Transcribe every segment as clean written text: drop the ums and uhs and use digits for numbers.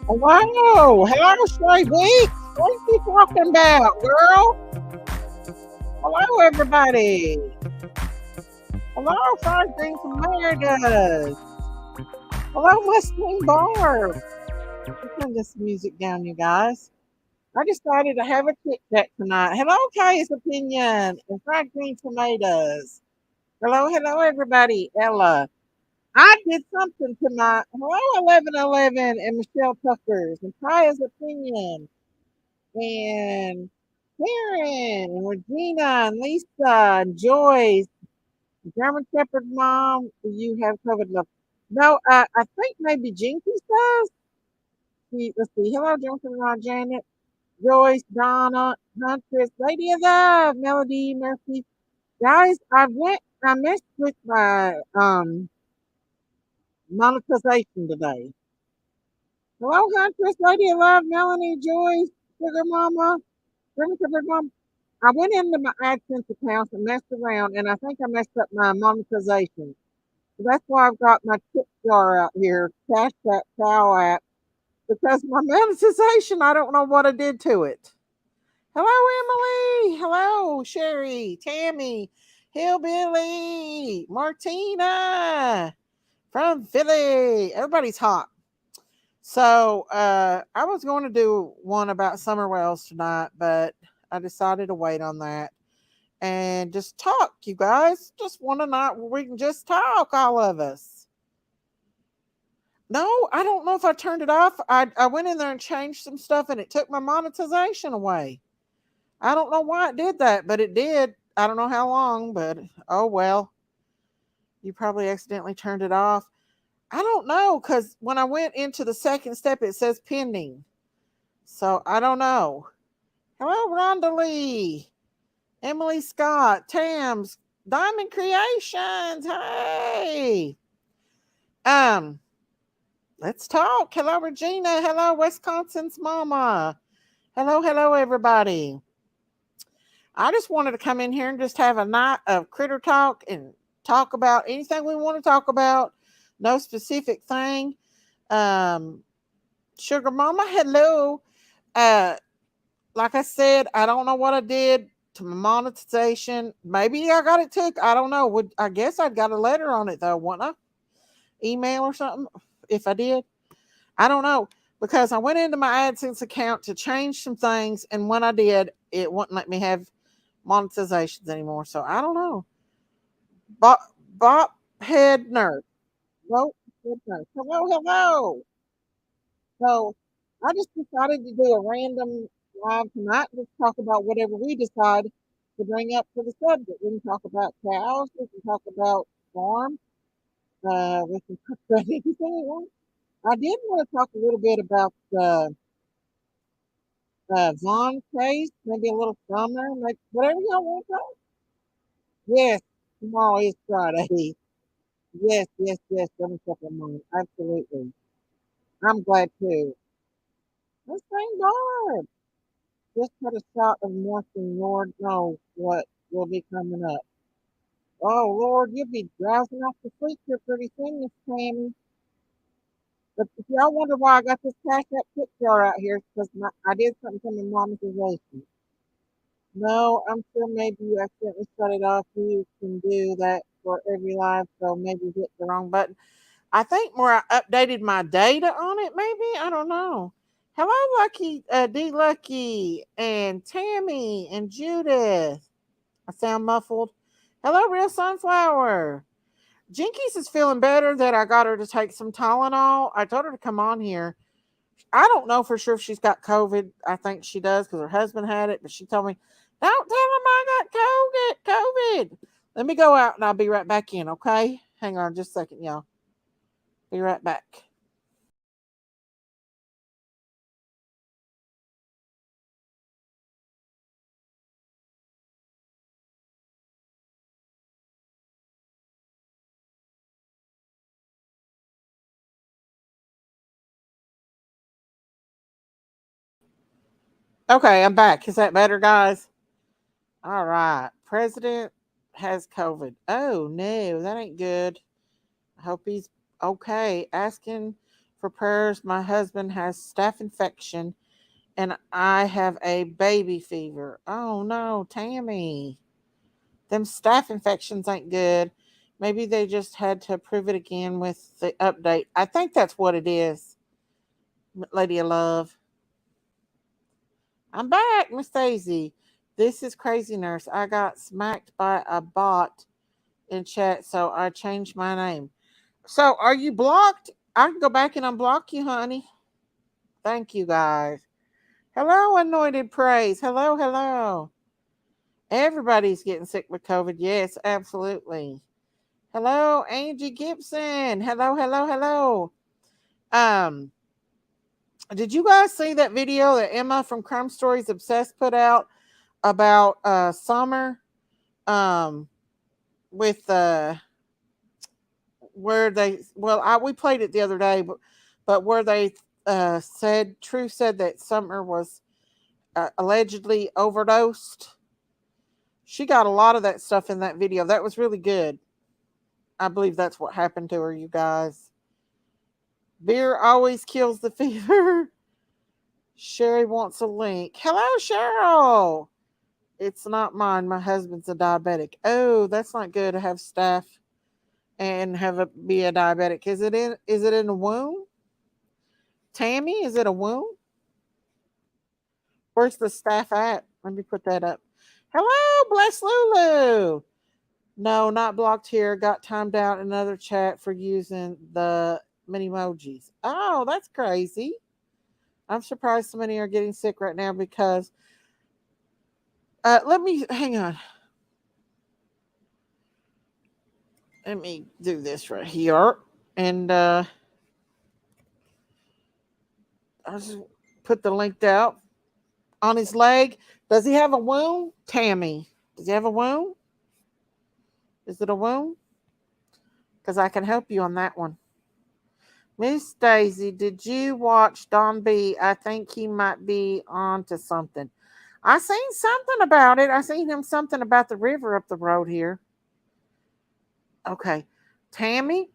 Wow, hello, Shay Weeks. What are you talking about, girl? Hello, everybody. Hello, Five Things America. Hello, Wrestling Bar. Turn this music down, you guys. I decided to have a chit chat tonight. Hello, Kay's Opinion and Fried Green Tomatoes. Hello, everybody. Ella. I did something tonight. Hello, 1111 and Michelle Tuckers and Kaya's Opinion and Karen and Regina and Lisa and Joyce, German Shepherd Mom. You have COVID love. No, I think maybe Jinky does. Let's see. Hello, German Shepherd Mom, Janet, Joyce, Donna, Huntress, Lady of Love, Melody, Murphy. Guys, I messed with my monetization today. Hello, Huntress, Lady of Love, Melanie, Joyce, Sugar Mama, German Shepherd Mom. I went into my AdSense account and messed around, and I think I messed up my monetization. So that's why I've got my tip jar out here, Cash App, Cow App, because my monetization, I don't know what I did to it. Hello, Emily. Hello, Sherry, Tammy, Hillbilly, Martina from Philly. Everybody's hot. So I was going to do one about summer wells tonight, but I decided to wait on that and just talk, you guys. Just one night where we can just talk, all of us. No, I don't know if I turned it off. I went in there and changed some stuff and it took my monetization away. I don't know why it did that, but it did. I don't know how long, but oh well. You probably accidentally turned it off. I don't know because when I went into the second step, it says pending. So I don't know. Hello, Rhonda Lee, Emily Scott, Tams, Diamond Creations. Hey. Um, let's talk. Hello, Regina. Hello, Wisconsin's mama. Hello, everybody. I just wanted to come in here and just have a night of critter talk and talk about anything we want to talk about. No specific thing. Um, Sugar Mama, hello. Uh, like I said, I don't know what I did to my monetization. Maybe I got it took. I don't know. I guess I'd got a letter on it though, wouldn't I? Email or something. If I did, I don't know because I went into my AdSense account to change some things, and when I did, it wouldn't let me have monetizations anymore. So I don't know. Bob, Bob Head Nerd. Well, hello. So I just decided to do a random live tonight. Let's talk about whatever we decide to bring up for the subject. We can talk about cows. We can talk about farm. We can talk about anything we want. I did want to talk a little bit about the Vaughn case, maybe a little summer, like whatever y'all want to talk. Yes, tomorrow is Friday. Yes. Let me check on mine. Absolutely. I'm glad too. Let's thank God. Just had a shot of morphine. Lord knows what will be coming up. Oh, Lord, you'll be drowsing off to sleep here pretty soon, Miss Tammy. But if y'all wonder why I got this Cash App tip jar out here, it's because I did something to my monetization. No, I'm sure maybe you accidentally shut it off. You can do that for every live, so maybe hit the wrong button. I think where I updated my data on it, maybe. I don't know. Hello, Lucky, D Lucky, and Tammy, and Judith. I sound muffled. Hello, Real Sunflower. Jinkies is feeling better that I got her to take some Tylenol. I told her to come on here. I don't know for sure if she's got COVID. I think she does because her husband had it, but she told me, don't tell him I got COVID. Let me go out and I'll be right back in, okay? Hang on just a second, y'all. Be right back. Okay, I'm back. Is that better, guys? All right. President has COVID. Oh, no, that ain't good. I hope he's okay. Asking for prayers. My husband has staph infection and I have a baby fever. Oh, no, Tammy. Them staph infections ain't good. Maybe they just had to approve it again with the update. I think that's what it is, Lady of Love. I'm back, Miss Daisy. This is crazy, nurse. I got smacked by a bot in chat, so I changed my name. So, are you blocked? I can go back and unblock you, honey. Thank you, guys. Hello, anointed praise. Hello, hello. Everybody's getting sick with COVID. Yes, absolutely. Hello, Angie Gibson. Hello, hello, hello. Um, did you guys see that video that Emma from Crime Stories Obsessed put out about Summer? Um, with where they we played it the other day, but where they said True said that Summer was allegedly overdosed. She got a lot of that stuff in that video. That was really good. I believe that's what happened to her, you guys. Beer always kills the fever. Sherry wants a link. Hello, Cheryl. It's not mine. My husband's a diabetic. Oh, that's not good to have staph and be a diabetic. Is it in a womb? Tammy, is it a womb? Where's the staff at? Let me put that up. Hello, bless Lulu. No, not blocked here. Got timed out in another chat for using the mini emojis. Oh, that's crazy. I'm surprised so many are getting sick right now because let me hang on. Let me do this right here. And I'll just put the link out on his leg. Does he have a wound? Tammy. Does he have a wound? Is it a wound? Because I can help you on that one. Miss Daisy, did you watch Don B? I think he might be on to something. I seen something about it. I seen him something about the river up the road here. Okay. Tammy,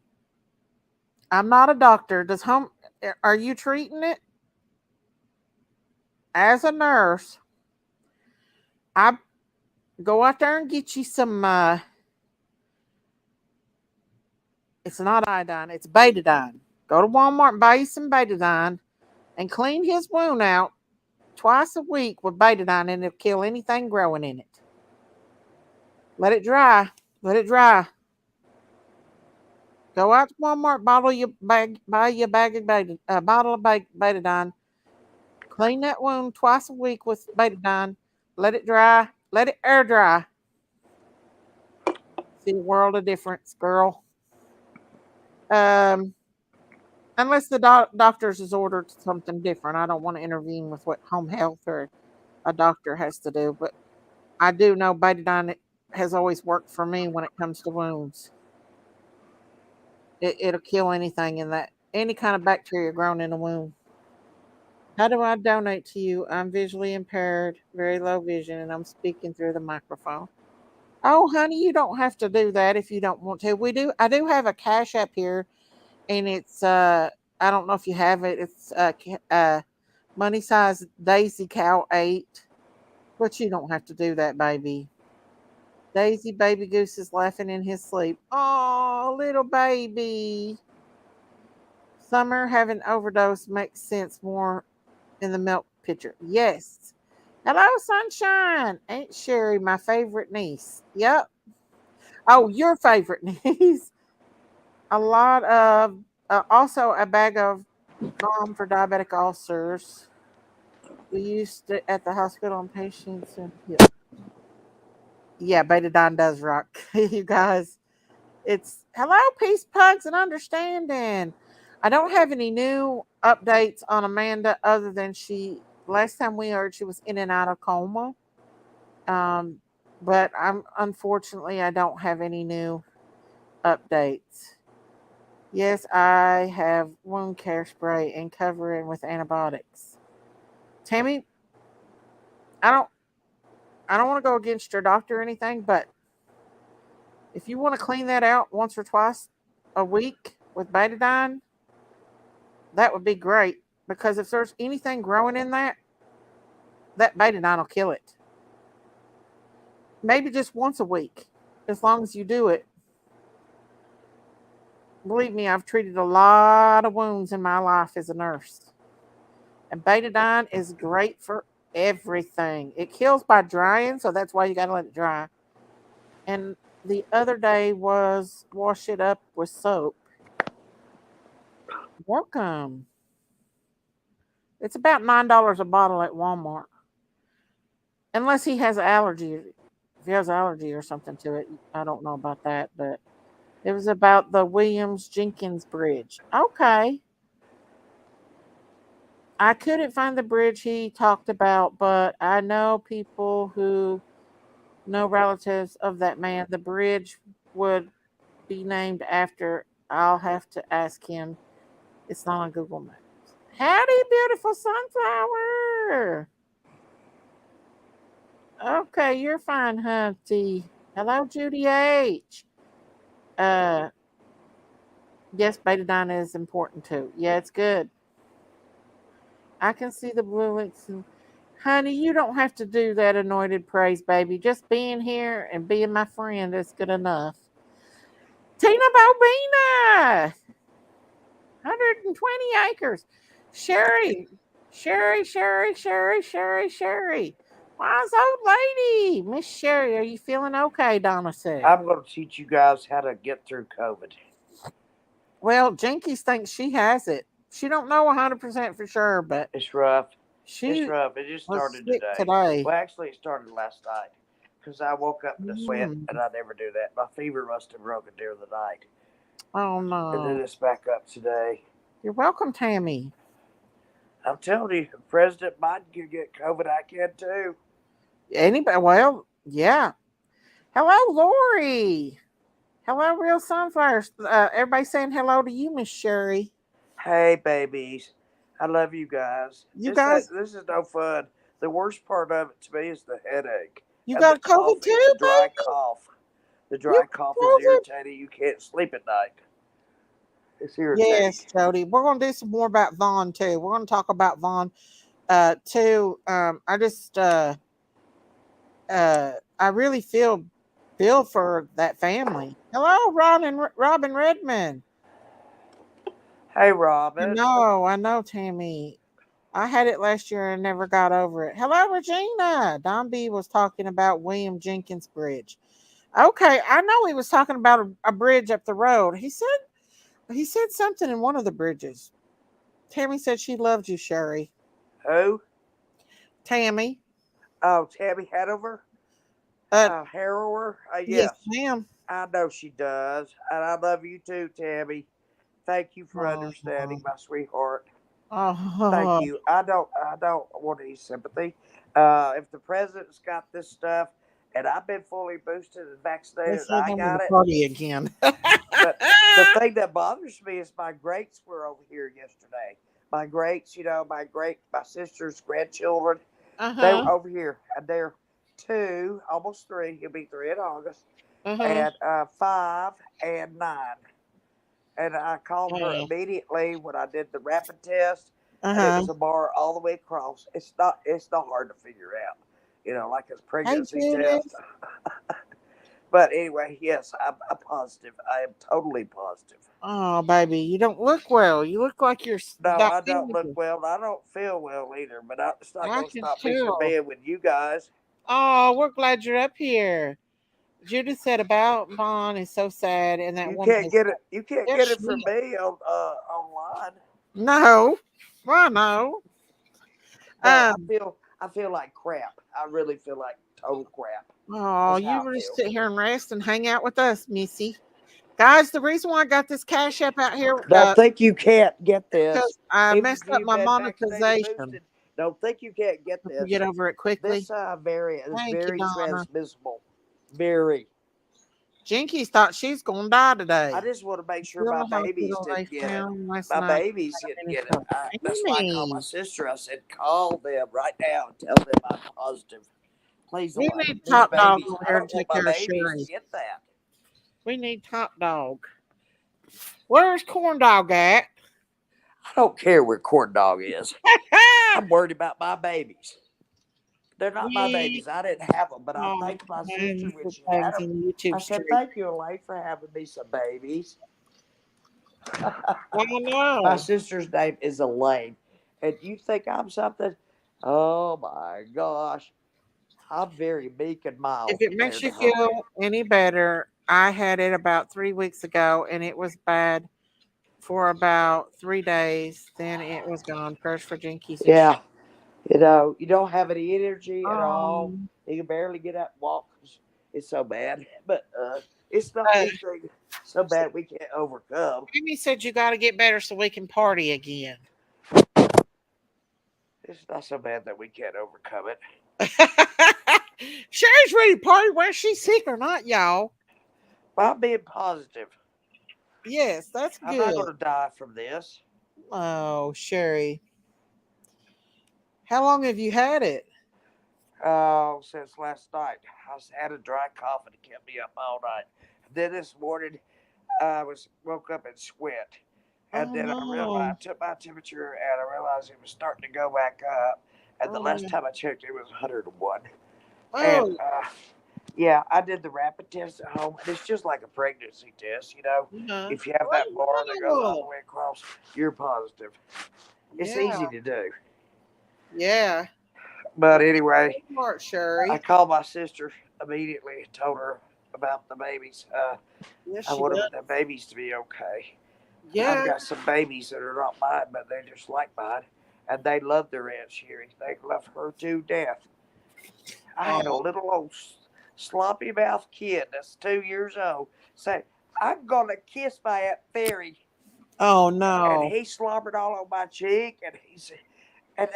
I'm not a doctor. Are you treating it? As a nurse, I go out there and get you some it's not iodine, it's betadine. Go to Walmart and buy you some betadine and clean his wound out twice a week with betadine and it'll kill anything growing in it. Let it dry. Let it dry. Go out to Walmart, buy you a bottle of betadine. Clean that wound twice a week with betadine. Let it dry. Let it air dry. See a world of difference, girl. Um, unless the doctor's has ordered something different, I don't want to intervene with what home health or a doctor has to do. But I do know betadine has always worked for me when it comes to wounds. It'll kill anything in that any kind of bacteria grown in a wound. How do I donate to you? I'm visually impaired, very low vision, and I'm speaking through the microphone. Oh, honey, you don't have to do that if you don't want to. I do have a cash app here, and it's I don't know if you have it. It's money size Daisy Cow 8. But you don't have to do that, baby. Daisy baby goose is laughing in his sleep. Oh, little baby. Summer having overdose makes sense more in the milk pitcher. Yes. Hello, sunshine. Ain't Sherry my favorite niece? Yep. Oh, your favorite niece. A lot of, also a bag of balm for diabetic ulcers. We used it at the hospital on patients. And yeah, betadine does rock. You guys, it's hello, peace, pugs, and understanding. I don't have any new updates on Amanda other than last time we heard she was in and out of coma. Um, but I don't have any new updates. Yes, I have wound care spray and cover it with antibiotics. Tammy, I don't I don't want to go against your doctor or anything, but if you want to clean that out once or twice a week with betadine, that would be great. Because if there's anything growing in that betadine will kill it. Maybe just once a week, as long as you do it. Believe me, I've treated a lot of wounds in my life as a nurse. And betadine is great for everything. It kills by drying, so that's why you got to let it dry. And the other day was wash it up with soap. Welcome. It's about $9 a bottle at Walmart. Unless he has an allergy. If he has an allergy or something to it, I don't know about that, but it was about the Williams Jenkins Bridge. Okay. I couldn't find the bridge he talked about, but I know people who know relatives of that man. The bridge would be named after. I'll have to ask him. It's not on Google Maps. Howdy, beautiful sunflower. Okay, you're fine, Hunty. Hello, Judy H. Uh, yes, betadine is important too. Yeah, it's good. I can see the blue links. Honey, you don't have to do that anointed praise, baby. Just being here and being my friend is good enough. Tina Bobina, 120 acres. Sherry, Sherry. Wise old lady. Miss Sherry, are you feeling okay, Donna said. I'm going to teach you guys how to get through COVID. Well, Jinkies thinks she has it. She don't know 100% for sure, but It's rough. It's she rough. It just was started sick today. today. Well, actually, it started last night because I woke up in a sweat, Mm. and I never do that. My fever must have broken during the night, Oh and then no. it's back up today. You're welcome, Tammy. I'm telling you, President Biden can get COVID. I can too. Anybody? Well, yeah. Hello, Lori. Hello, Real Sunflowers. Everybody saying hello to you, Miss Sherry. Hey, babies, I love you guys. You guys, This is no fun. The worst part of it to me is the headache you and the got COVID coughing, too, the dry baby? cough. The You dry cough is got COVID? irritating. You can't sleep at night. It's irritating. Yes, Jody. We're going to do some more about Vaughn too. We're going to talk about Vaughn too. I just I really feel for that family. Hello, Robin Redmond. Hey, Robin. I know, Tammy. I had it last year and never got over it. Hello, Regina. Don B was talking about William Jenkins Bridge. Okay, I know he was talking about a bridge up the road. He said something in one of the bridges. Tammy said she loved you, Sherry. Who? Tammy. Oh, Tammy Hanover? Uh, Harrower? yes, Yes. ma'am. I know she does. And I love you too, Tammy. Thank you for Oh, understanding, my sweetheart. Thank oh, you. I don't want any sympathy. If the president's got this stuff and I've been fully boosted and vaccinated, let's hear I them in the got it. party again. But the thing that bothers me is my greats were over here yesterday. My greats, my sister's grandchildren, Uh they were huh. over here, and they're two, almost three. He'll be three in August, Uh huh. and 5 and 9. And I called her immediately when I did the rapid test, Uh and it huh. was a bar all the way across. It's not hard to figure out, like a Hey, pregnancy test. Judith. But anyway, yes, I'm positive. I am totally positive. Oh, baby, you don't look well. You look like you're No, I don't look diabetes. well. And I don't feel well either. But it's not I going to can stop me from tell. being with you guys. Oh, we're glad you're up here. Judith said about Vaughn is so sad, and that You woman can't is get it. You can't yes, get it she from is. me online. No, I know. No, Um, I feel like crap. I really feel like total crap. oh, That's you how I were just feel. sit here and rest and hang out with us, Missy. Guys, the reason why I got this cash app out here, Don't think you can't get this, because I even if messed up you've my been vaccinated, monetization. boosted. Don't think you can't get If we get this. over it quickly. This is Thank you, very Donna. transmissible. Very. Jinkies thought she's gonna die I today. just want to make She's sure still my in the babies hospital. They didn't get it. found last My night. babies didn't In get it. her That's why I called my Amy, sister. I said, call them right now and tell them I'm positive. Please, we Elaine. need These Top Dog babies, over I here to don't want take my care of babies to Sherry. get that. We need Top Dog. Where's Corn Dog at? I don't care where corn dog is. I'm worried about my babies. They're not my we babies. I didn't have them, but I oh, thanked my sister and when the she had tags them. in the I YouTube said, street. thank you, Elaine, for having me some babies. I My know. sister's name is Elaine. And you think I'm something? Oh my gosh. I'm very meek and If mild it makes compared to you her. feel any better, I had it about 3 weeks ago, and it was bad for about 3 days. Then it was gone. Prayers for Jinkies and Yeah. You don't have any energy at all. um, You can barely get up and walk. It's so bad. But it's not uh, anything so bad we can't overcome. Amy said you got to get better so we can party again. It's not so bad that we can't overcome it. Sherry's ready to party whether she's sick or not, y'all. I'm being positive. Yes, that's I'm not good. going to die from this. Oh, Sherry. How long have you had it? Oh, since last night. Had a dry cough and it kept me up all night. Then this morning, I woke up and sweat. And Oh then I realized I no. took my temperature and I realized it was starting to go back up. And the Oh last no. time I checked, it was 101. And Oh yeah, I did the rapid test at home. And it's just like a pregnancy test, you know. no. If you have that bar that goes all the way across, you're positive. It's Yeah. easy to do. Yeah. But Well, anyway, smart, I Sherry. called my sister immediately and told her about the babies. Yes, I she want does. the babies to be okay. I've Yeah. got some babies that are not mine, but they're just like mine. And they love their Aunt Sherry. They love her to death. I had a Oh, little old sloppy mouth kid that's 2 years old say, I'm going to kiss my Aunt Fairy. oh And no. he slobbered all on my cheek. And he said, and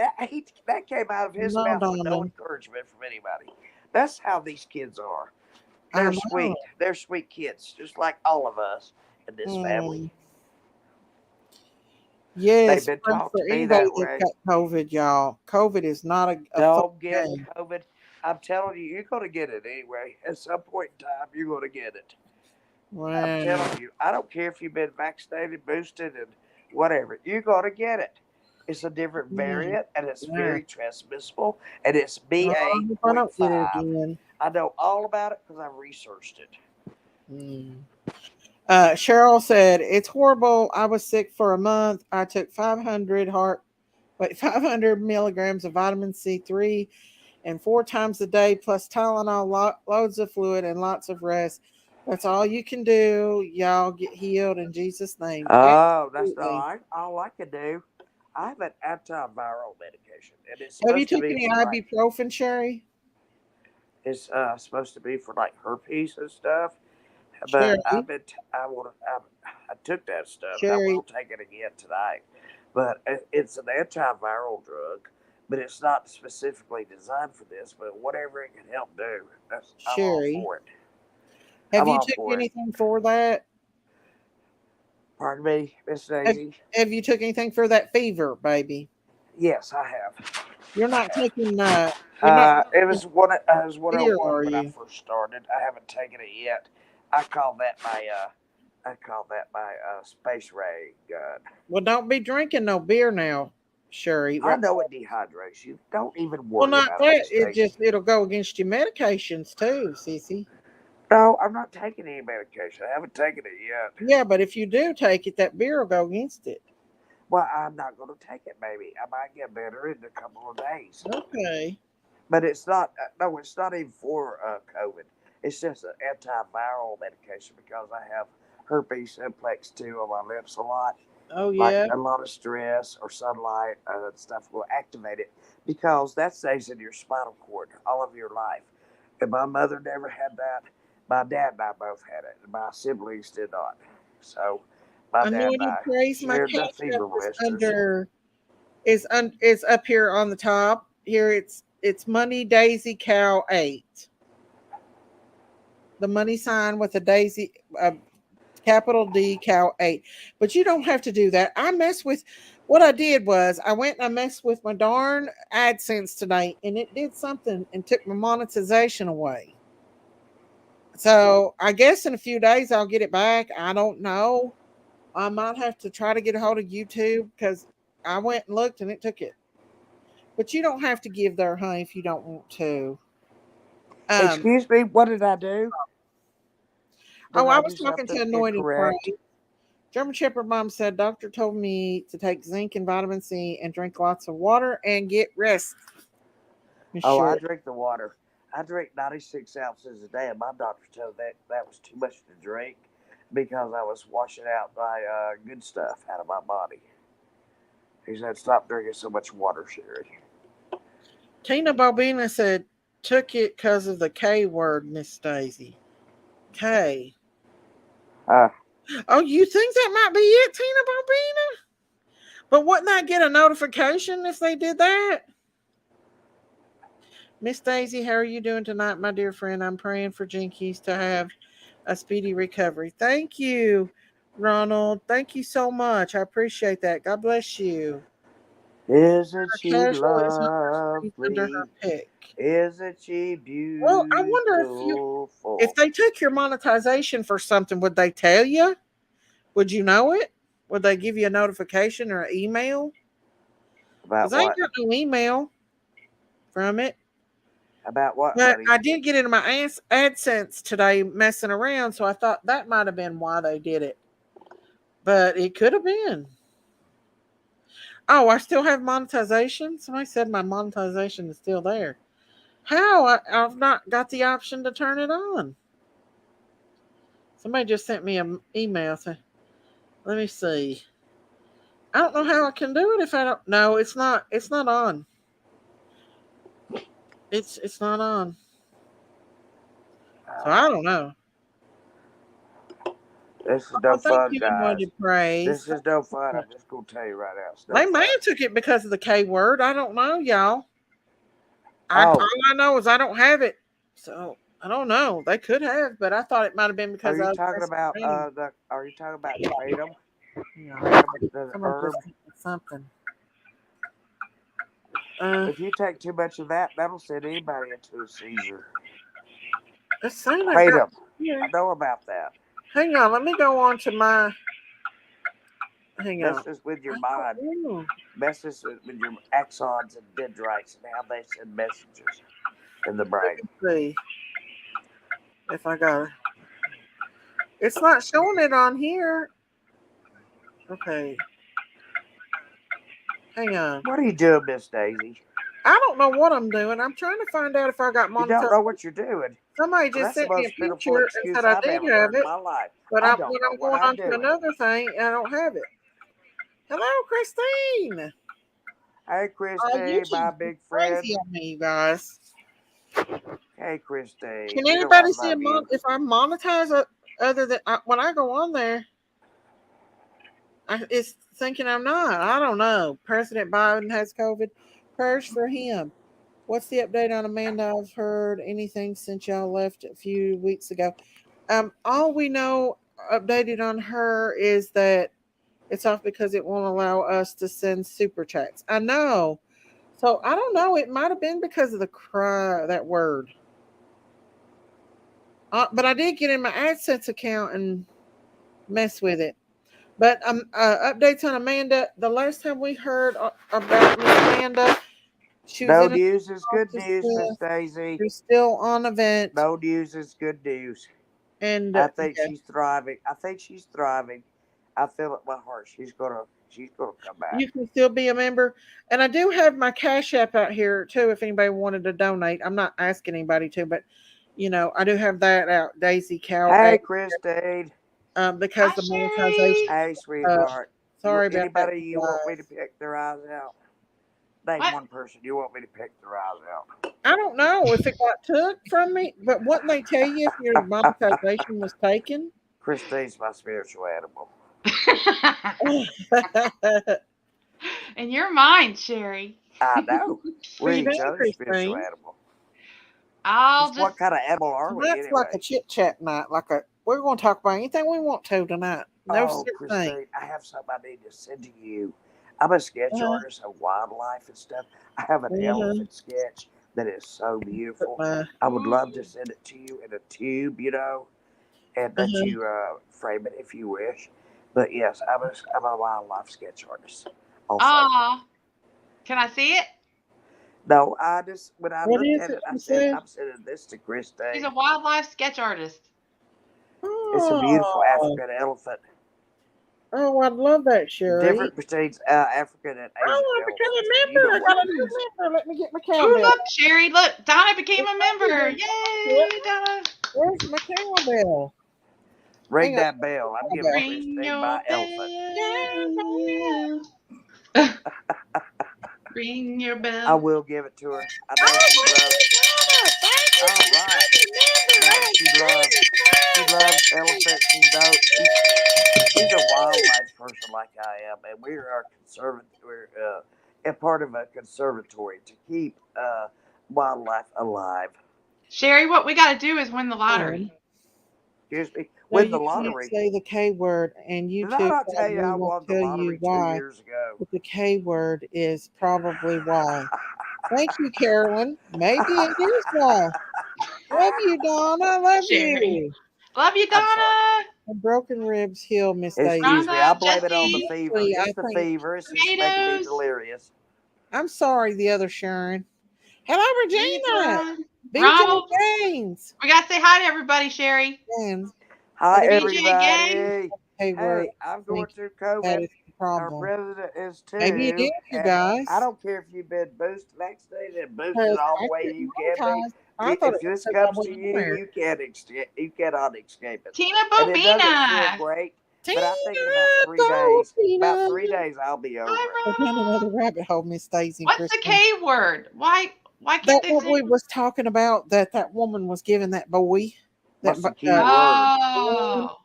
that came out of his No, mouth with no darling. encouragement from anybody. That's how these kids are. I They're know. sweet. They're sweet kids, just like all of us in this family. Mm. They've Yes, been pray taught for to be anybody that that's way. got COVID, y'all. COVID is not a fun Don't give them game. COVID. I'm telling you, you're going to get it anyway. At some point in time, you're going to get it. I'm Wow. telling you, I don't care if you've been vaccinated, boosted, and whatever. You're going to get it. It's a different Mm. variant, and it's Yeah. very transmissible, and it's Oh, I hope I don't get it BA.5. again. I know all about it because I've researched it. Mm. Cheryl said it's horrible. I was sick for a month. I took 500 milligrams of vitamin C3 and 4 times a day, plus Tylenol, loads of fluid, and lots of rest. That's all you can do. Y'all get healed in Jesus' name. Oh, that's not Absolutely. all I can do. I have an antiviral medication, and it's Have you supposed to taken be any for like ibuprofen, Sherry? it's supposed to be for like herpes and stuff. But Sherry, I took that stuff. I Sherry. will take it again tonight. But it's an antiviral drug, but it's not specifically designed for this. But whatever it can help do, I'm all Sherry. for it. Have I'm you all took for it. anything for that? Pardon me, Miss Have, Daisy. have you took anything for that fever, baby? Yes, I have. You're I not have. taking you're not taking It was fear, 101 are when I you? first started. I haven't taken it yet. I call that my space ray gun. Well, don't be drinking no beer now, Sherry. I Right? know it dehydrates you. Don't even Well, worry not about it, that. Miss It Daisy. just it'll go against your medications too, Sissy. No, I'm not taking any medication. I haven't taken it yet. Yeah, but if you do take it, that beer will go against it. Well, I'm not going to take it. Maybe I might get better in a couple of days. Okay. But it's not. No, it's not even for COVID. It's just an antiviral medication because I have herpes simplex 2 on my lips a lot. Oh Like yeah. a lot of stress or sunlight and stuff will activate it because that stays in your spinal cord all of your life. And my mother never had that. My dad and I both had it. And my siblings did not. So my dad and Anointed I praise. My shared the cash app fever is blisters. under is up here on the top. Here it's Money Daisy Cow 8. the money sign with a daisy, capital D, Cal 8. But you don't have to do that. I mess with what I did was I went and I messed with my darn AdSense today and it did something and took my monetization away. So I guess in a few days I'll get it back. I don't know. I might have to try to get a hold of YouTube because I went and looked and it took it. But you don't have to give there, honey, if you don't want to. Um, Excuse me, what did I do? Did oh, I I was do talking to something Anointed incorrect? Pray. German Shepherd Mom said, Doctor told me to take zinc and vitamin C and drink lots of water and get rest. Miss Oh, I Short. drink the water. I drink 96 ounces a day, and my doctor told that that was too much to drink because I was washing out my good stuff out of my body. He said, stop drinking so much water, Sherry. Tina Bobina said, took it because of the K word, Miss Daisy. K. Uh, Oh, you think that might be it, Tina Bobina? But wouldn't I get a notification if they did that? Miss Daisy, how are you doing tonight, my dear friend? I'm praying for Jinkies to have a speedy recovery. Thank you, Ronald. Thank you so much. I appreciate that. God bless you. isn't she Casual is not under her lovely? pick. Isn't she Well, I wonder if you if beautiful? they took your monetization for something, would they tell you? Would you know it? Would they give you a notification or an email? About Because I ain't what? got no email from it. About what, But honey? I did get into my AdSense today messing around, so I thought that might have been why they did it. But it could have been. Oh, I still have monetization. Somebody said my monetization is still there. How? I've not got the option to turn it on. Somebody just sent me an email. Let me see. I don't know how I can do it if I don't. No, it's not. It's not on. It's not on. So I Uh, don't know. this is Oh, no thank fun, you, guys. Anointed Praise. This is no fun. I'm just gonna tell you right now, it's no They may fun. have took it because of the K word. I don't know, y'all. Oh, All I know is I don't have it. So I don't know. They could have, but I thought it might have been are because you I was talking messing about around. the? Are you talking about kratom? You know, Kratom, the somebody just herb. sent me something. If you take too much of that, that'll send anybody into a seizure. Let's see. I've got Kratom. here. I know about that. Hang on. Let me go on to my. Hang on. Messes with your I mind. don't know. Messes with your axons and dendrites and how they send messages in the Let brain. me see if I got it. It's not showing it on here. Okay. Hang on. What are you doing, Miss Daisy? I don't know what I'm doing. I'm trying to find out if I got You don't monetized. know what you're doing. Somebody Well, just that's the sent me a most pitiful picture and said excuse I I've did ever have heard in it, my life. but I when don't know I'm what going I'm on to doing. another thing, I don't have it. Hello, Christine. Hey, Christine, my YouTube's big friend. crazy on me, you guys. Hey, Christine, Can you know I anybody see love you. if I monetize it other than when I go on there? It's thinking I'm not. I don't know. President Biden has COVID. Prayers for him. What's the update on Amanda? I've heard anything since y'all left a few weeks ago. All we know updated on her is that it's off because it won't allow us to send super chats. I know. So I don't know. It might have been because of the cry that word. But I did get in my AdSense account and mess with it. But updates on Amanda. The last time we heard about Miss Amanda, she was No in a news is good hospice news, Miss with. Daisy. She's still on a vent, No news is good news. and I think yeah, she's thriving. I think she's thriving. I feel it in my heart. She's gonna come back. you can still be a member. And I do have my Cash App out here too. If anybody wanted to donate, I'm not asking anybody to, but I do have that out. Daisy Cow Hey, A, Christine. because Hi, the monetization. Sherry. Hey, Uh, sweetheart. sorry about that, Anybody you you want me to guys. pick their eyes out? Name What? one person you want me to pick their eyes I don't know if it got took from me, but wouldn't they tell you if your out. monetization was taken? Christine's my spiritual animal. And you're mine, Sherry. I know. What We're you each doing, other's spiritual Christine? animal. I'll Just what just. kind of animal are we Tonight's like a anyway? chit chat night. We're going to talk about anything we want to tonight. No Oh, such thing. Christine, I have something I need to send to you. I'm a sketch Uh-huh. artist of wildlife and stuff. I have an Uh-huh. elephant sketch that is so But beautiful. my I would love to Ooh. send it to you in a tube, and let uh-huh. you frame it if you wish. But yes, I'm a wildlife sketch artist also. Ah, can I see it? No, I just when I What looked is at it it, I you said said? I'm sending this to She's a Christine. wildlife sketch artist. It's a beautiful Oh, African elephant. oh, I'd love that, The Sherry. difference between African and Asian Oh, I become a elephants, and you member. know I what got a it new is. member. Let me get my Ooh, cowbell. look, Sherry, look, Donna became a member. What? Yay, Donna. Where's my cowbell? Ring Hang on. that bell. I'm giving Cowbell. Ring Christine your my elephant. Cowbell. bell. Ring your I bell. will give it to her. I know Oh, she thank loves. you, Donna. Thank you All for right. becoming a member. No, Oh, thank you. she loves elephants. She's a wildlife person like I am, and we are conservative. We're a part of a conservatory to keep wildlife alive. Sherry, what we got to do is win the Thank. lottery. Excuse me. No, Win the you can't lottery. say the K word, and you Did I too not tell you probably I won't won the tell you lottery two why, years ago? but the K word is probably why. Thank you, Carolyn. Maybe it is why. Love you, Donna. Love Sherry. you. Love you, I'm sorry. Donna. And broken ribs heal, Miss Daisy. Excuse me. Rhonda, I'll blame it on the Jesse, fever. Actually, It's I the think fever. It's just making me Tomatoes, delirious. I'm sorry, the other Sharon. Hello, Regina. Libra, BJ Ronald. Gaines. We got to say hi to everybody, Sherry. Gaines. Hi, But it is BJ Gaines. everybody. a word. Hey, I'm I going think through that COVID. is the Our problem. president is Maybe it is, too. you And I guys. don't care if you've been boosted, vaccinated, and boosted Because all the I way couldn't you can be. monetize. I thought it If was this because I comes to wasn't on you, there. you cannot escape it. Tina And it doesn't feel Bobina. great, but I think in Tina, about 3 days, Tina. 3 days, I'll be Hi, over it. Go down Ron. another rabbit hole, Miss Daisy and What's the Christine. K word? Why can't That they what say? we was talking about that woman was giving that boy that What's the key word? Oh.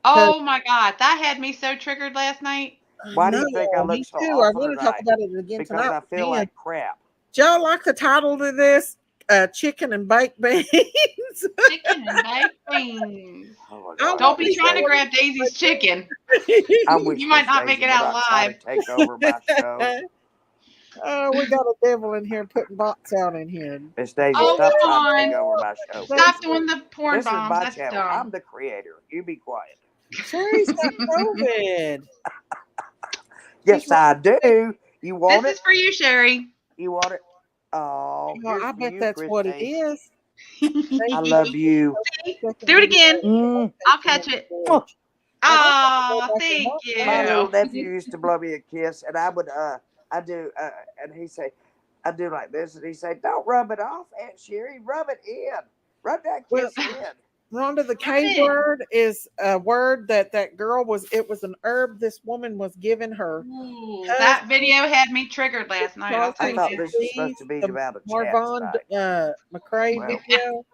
because Oh my God. That had me so triggered last night. I Why do know you think I look me so too. I awful want to talk tonight? about it again Because tonight. I feel Man, like crap. do y'all like the title to this? Chicken and baked beans. Chicken and baked beans. Oh my I God, Don't want be Miss me trying to Daisy. grab Daisy's chicken. I some. wish You might Miss not make Daisy it would out not try to alive. take over my show. Oh, we got a devil in here putting bots out in here. Miss Daisy, Oh, stop come trying to take on. over my show, They Stop please. doing the porn This is bombs. my That's channel. dumb. I'm the creator. You be quiet. Sherry's got COVID. She's Yes, I do. You This want it? is for you, Sherry. You want it? Oh, well, here's I for bet you, that's what it Christine. is. See? I Thank you. love you. Second Do it video again. Mm. I'll on catch the it. porch. I just want to go Ah, back and thank watch some My of you. little nephew it. used to blow me a kiss, and I do, and he say, I do like this, and he say, don't rub it off, Aunt Sherry, rub it in, rub that Well, kiss in. Rhonda, the Rub it K in. word is a word that girl was. It was an herb this woman was giving her Ooh, that husband. video had me triggered last night. I'll I tell Causing thought you. this was supposed disease. to be The about a chat Marvon tonight. McCrae Well, video.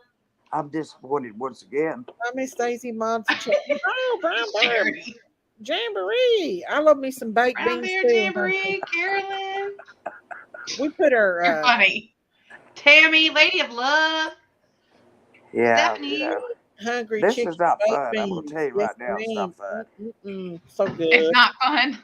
I'm disappointed once again. I Miss Daisy Mod for chat. Oh, Brown Bear Sherry. Jamboree. I love me some baked Brown beans Bear too, honey. Jamboree, Carolyn. We put our You're funny. Tammy, Lady of Love, Yeah, Stephanie. hungry this chicken is not baked fun. I'm going to tell beans. you Yes, right now, it's ma'am. not fun. So It's good. not fun.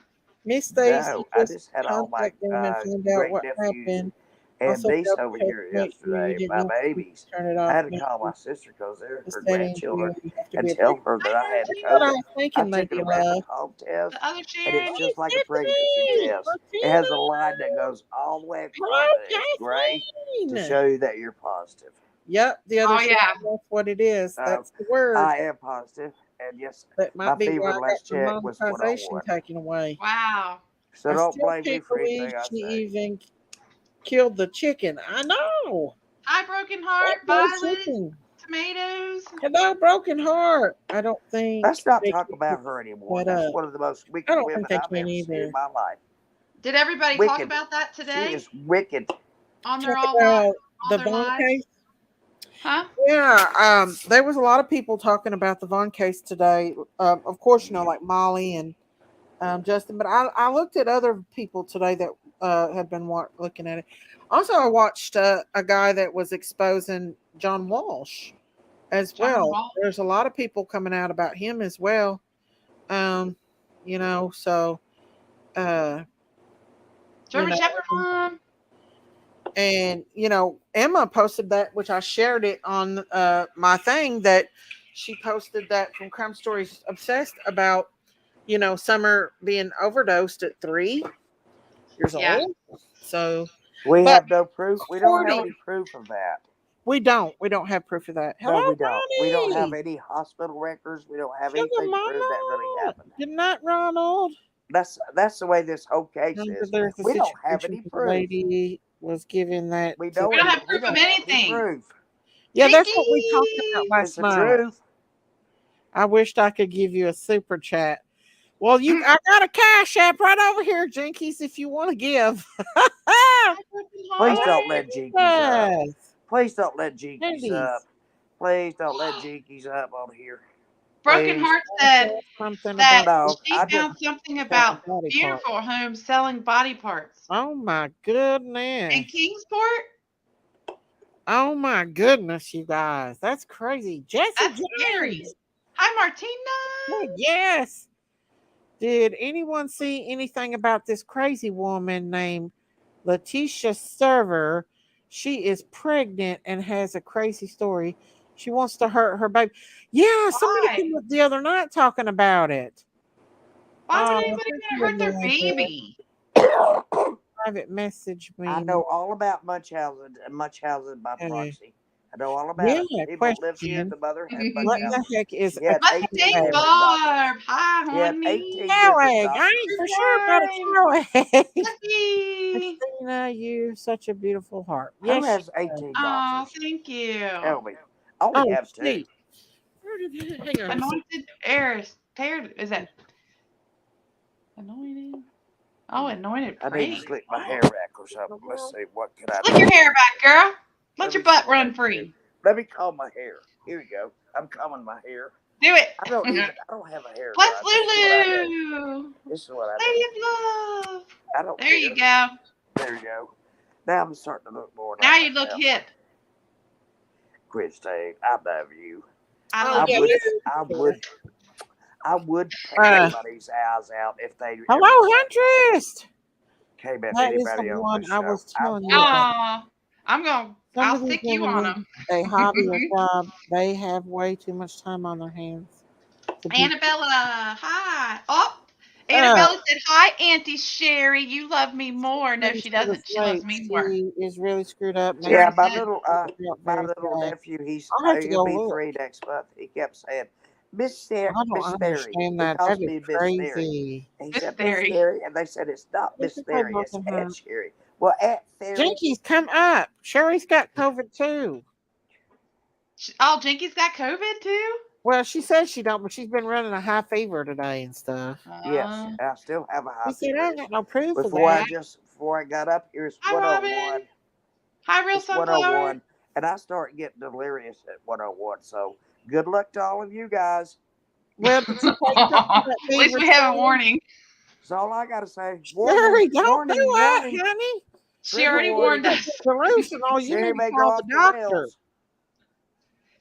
Miss Stacy No, I just just had all my contact them and find out great what nephews happened. and Also, niece help over check here to make sure you yesterday, didn't my accidentally babies. turn it I off. had to Maybe call my sister because they're the her settings grandchildren you have to and be a tell big. her that I had That's what I COVID. was I thinking, took lady a rapid love. home The test, other and it's Sharon. Hey, just like a pregnancy Stephanie! test. It has a line that Martina! goes all the way Hello, across it. It's gray to Kathleen! show you that you're positive. Yep, the other Oh Sharon, yeah. that's what it is. So That's the word. I am positive, and yes, That my might be why fever I got last my check was monetization 101. taken away. Wow. So I don't still blame me can't for believe anything I she say. even killed the chicken. I know. Hi, Broken That Heart, poor Violet, chicken. Tomatoes. Hello, broken heart. I don't think Let's not they talk can pick about her anymore. that That's up. one of the most I wicked don't think women they I've can ever seen in either. my life. Did everybody talk Wicked. about that She today is wicked. on their Talk about all the their Vaughn lives? case. Huh? Yeah, there was a lot of people talking about the Vaughn case today. Of course, like Molly and Justin. But I looked at other people today that had been looking at it. Also, I watched a guy that was exposing John Walsh as John well. Wall. There's a lot of people coming out about him as well. Um, so uh, you German know, Shepherd Mom. and Emma posted that, which I shared it on my thing, that she posted that from Crime Stories Obsessed about Summer being overdosed at 3 years Yeah. old. So, We but have no proof. We don't have 40, any proof of that. we don't have proof of that. Hello, No, we don't. We don't have Ronnie. any hospital records. We don't have Sugar anything to prove that really Mama. happened. Good night, Ronald. That's the way this whole case Remember, is. there's a We don't have situation any where the proof. lady was given that We to. We know don't it, have but we proof of don't have any anything. proof. Yeah, that's Jinky! what we talked about It's last the night. truth. I wished I could give you a super chat. Well, I got a cash app right over here, Jinkies, if you want to give. Please Heart. don't let Jinkies up. Yes. Please don't let Jinkies up. Candies. Please don't let Jinkies up on here. Broken Please. Heart I said saw something that about No, she I just found something selling about body parts. Beautiful Homes selling body parts. Oh my In goodness. Kingsport? Oh my goodness, you guys. That's crazy. Jesse That's scary. James. Hi, Martina. Oh, yes. Did anyone see anything about this crazy woman named Letitia Server? She is pregnant and has a crazy story. She wants to hurt her baby. Yeah, somebody Why? came up the other night talking about it. Why would Oh, anybody thank want to you, hurt their Amanda. baby? Private message I me. know all about Munchausen and Munchausen by Okay. proxy. I know all about Yeah, it. People lived here. question. The mother had What the Munchausen. heck is She a had Let's 18 date cow different doctors. Barb. Hi, She had honey. 18 different egg? I doctors. ain't for sure about a Time. cow egg. Lucky. Christina, you such a beautiful heart. Who Yes, she has does. 18 Oh, doctors? thank you. Tell me. I only Oh, have 2. sweet. Where did hang on a second. Anointed heirs. Is that anointed? Oh, anointed I need to praying. slick my Oh. hair back or something. Let's see. What can I Slick your do? hair back, girl. Let Let your me see butt what I run can do. free. Let me comb my hair. Here we go. I'm combing my hair. Do it. I don't even. I don't have a Plus hairdryer. This is what I do. Lulu. This is what I Lady do. of love. I don't There you care. go. There you go. Now I'm starting to look more Now like you look myself. hip. Christine, I love you. I Oh, I love yeah, you. would. you. I would. I would take Uh, anybody's eyes out if they hello, ever Huntress. came at That is the anybody on one this I show. was I telling you would. about. Aw. I'll Some of these stick you women on need them. a hobby or job. They have way too much time on their hands to be. Annabella, hi. Oh, Uh, Annabella said, hi, Auntie Sherry. You love me more. No, Things she for the doesn't. She loves slate. me more. She is really screwed up. She Maybe Yeah, already my said. little not my very little sad. nephew. I'll have to He'll go be look. 3 next month. He kept saying, I Miss don't Theory." understand He that. calls That is me Miss Theory. crazy. And he Miss said, Miss Theory. Theory, and they said it's not Look Miss at my Theory, it's broken Aunt heart. Sherry. Well, Aunt Theory, Jinkies, come up. Sherry's got COVID too. Oh, Jinky's got COVID too? Well, she says she don't, but she's been running a high fever today and stuff. yes, Uh, I still have a She high said, I fever. ain't got no proof of Before that. I got up here, it's hi, Robin. 101. Hi, Real It's Sunflower. 101, and I start getting delirious at 101. So good luck to all of you guys. Well, did you take some of that At least fever, we have a Sherry? warning. That's all I gotta say. Warning, Sherry, don't do warning, that, warning. honey. She Trigger already You warned warning. get us. delusional. You Sherry need to may go call the off the doctor. rails.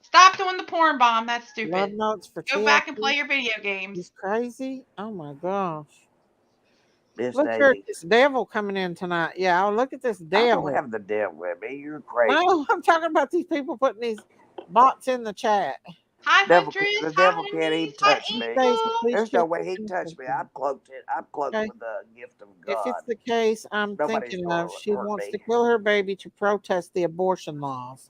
Stop doing the porn bomb. That's Love stupid. notes for Go back and TLC. play your video games. He's crazy. Oh my gosh. Miss Look here at Daisy. this devil coming in tonight. Yeah, oh, look at this I don't devil. have the devil with me. You're crazy. No, I'm talking about these people putting these bots in the chat. Hi, Huntress. The Hi, devil can't even honeys. Hi, touch me. Stacy, Angel. please There's no check way your he can touch me. Instagram. I'm cloaked Okay. with the gift of If it's God. the case I'm Nobody's thinking of, going she to hurt wants to me. kill her baby to protest the abortion laws.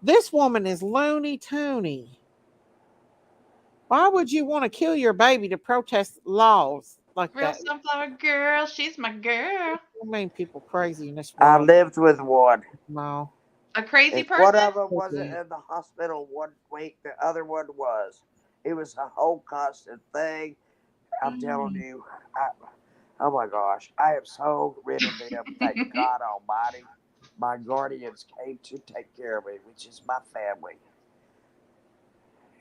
This woman is loony toony. Why would you want to kill your baby to protest laws like Real that? Sunflower Girl. She's my girl. I mean, people crazy in this I world. lived with one. No. A crazy If one person? of them wasn't Okay. in the hospital 1 week, the other one was. It was a whole constant thing. I'm telling Mm. you. Oh my gosh. I am so rid of them. Thank God Almighty. My guardians came to take care of me, which is my family.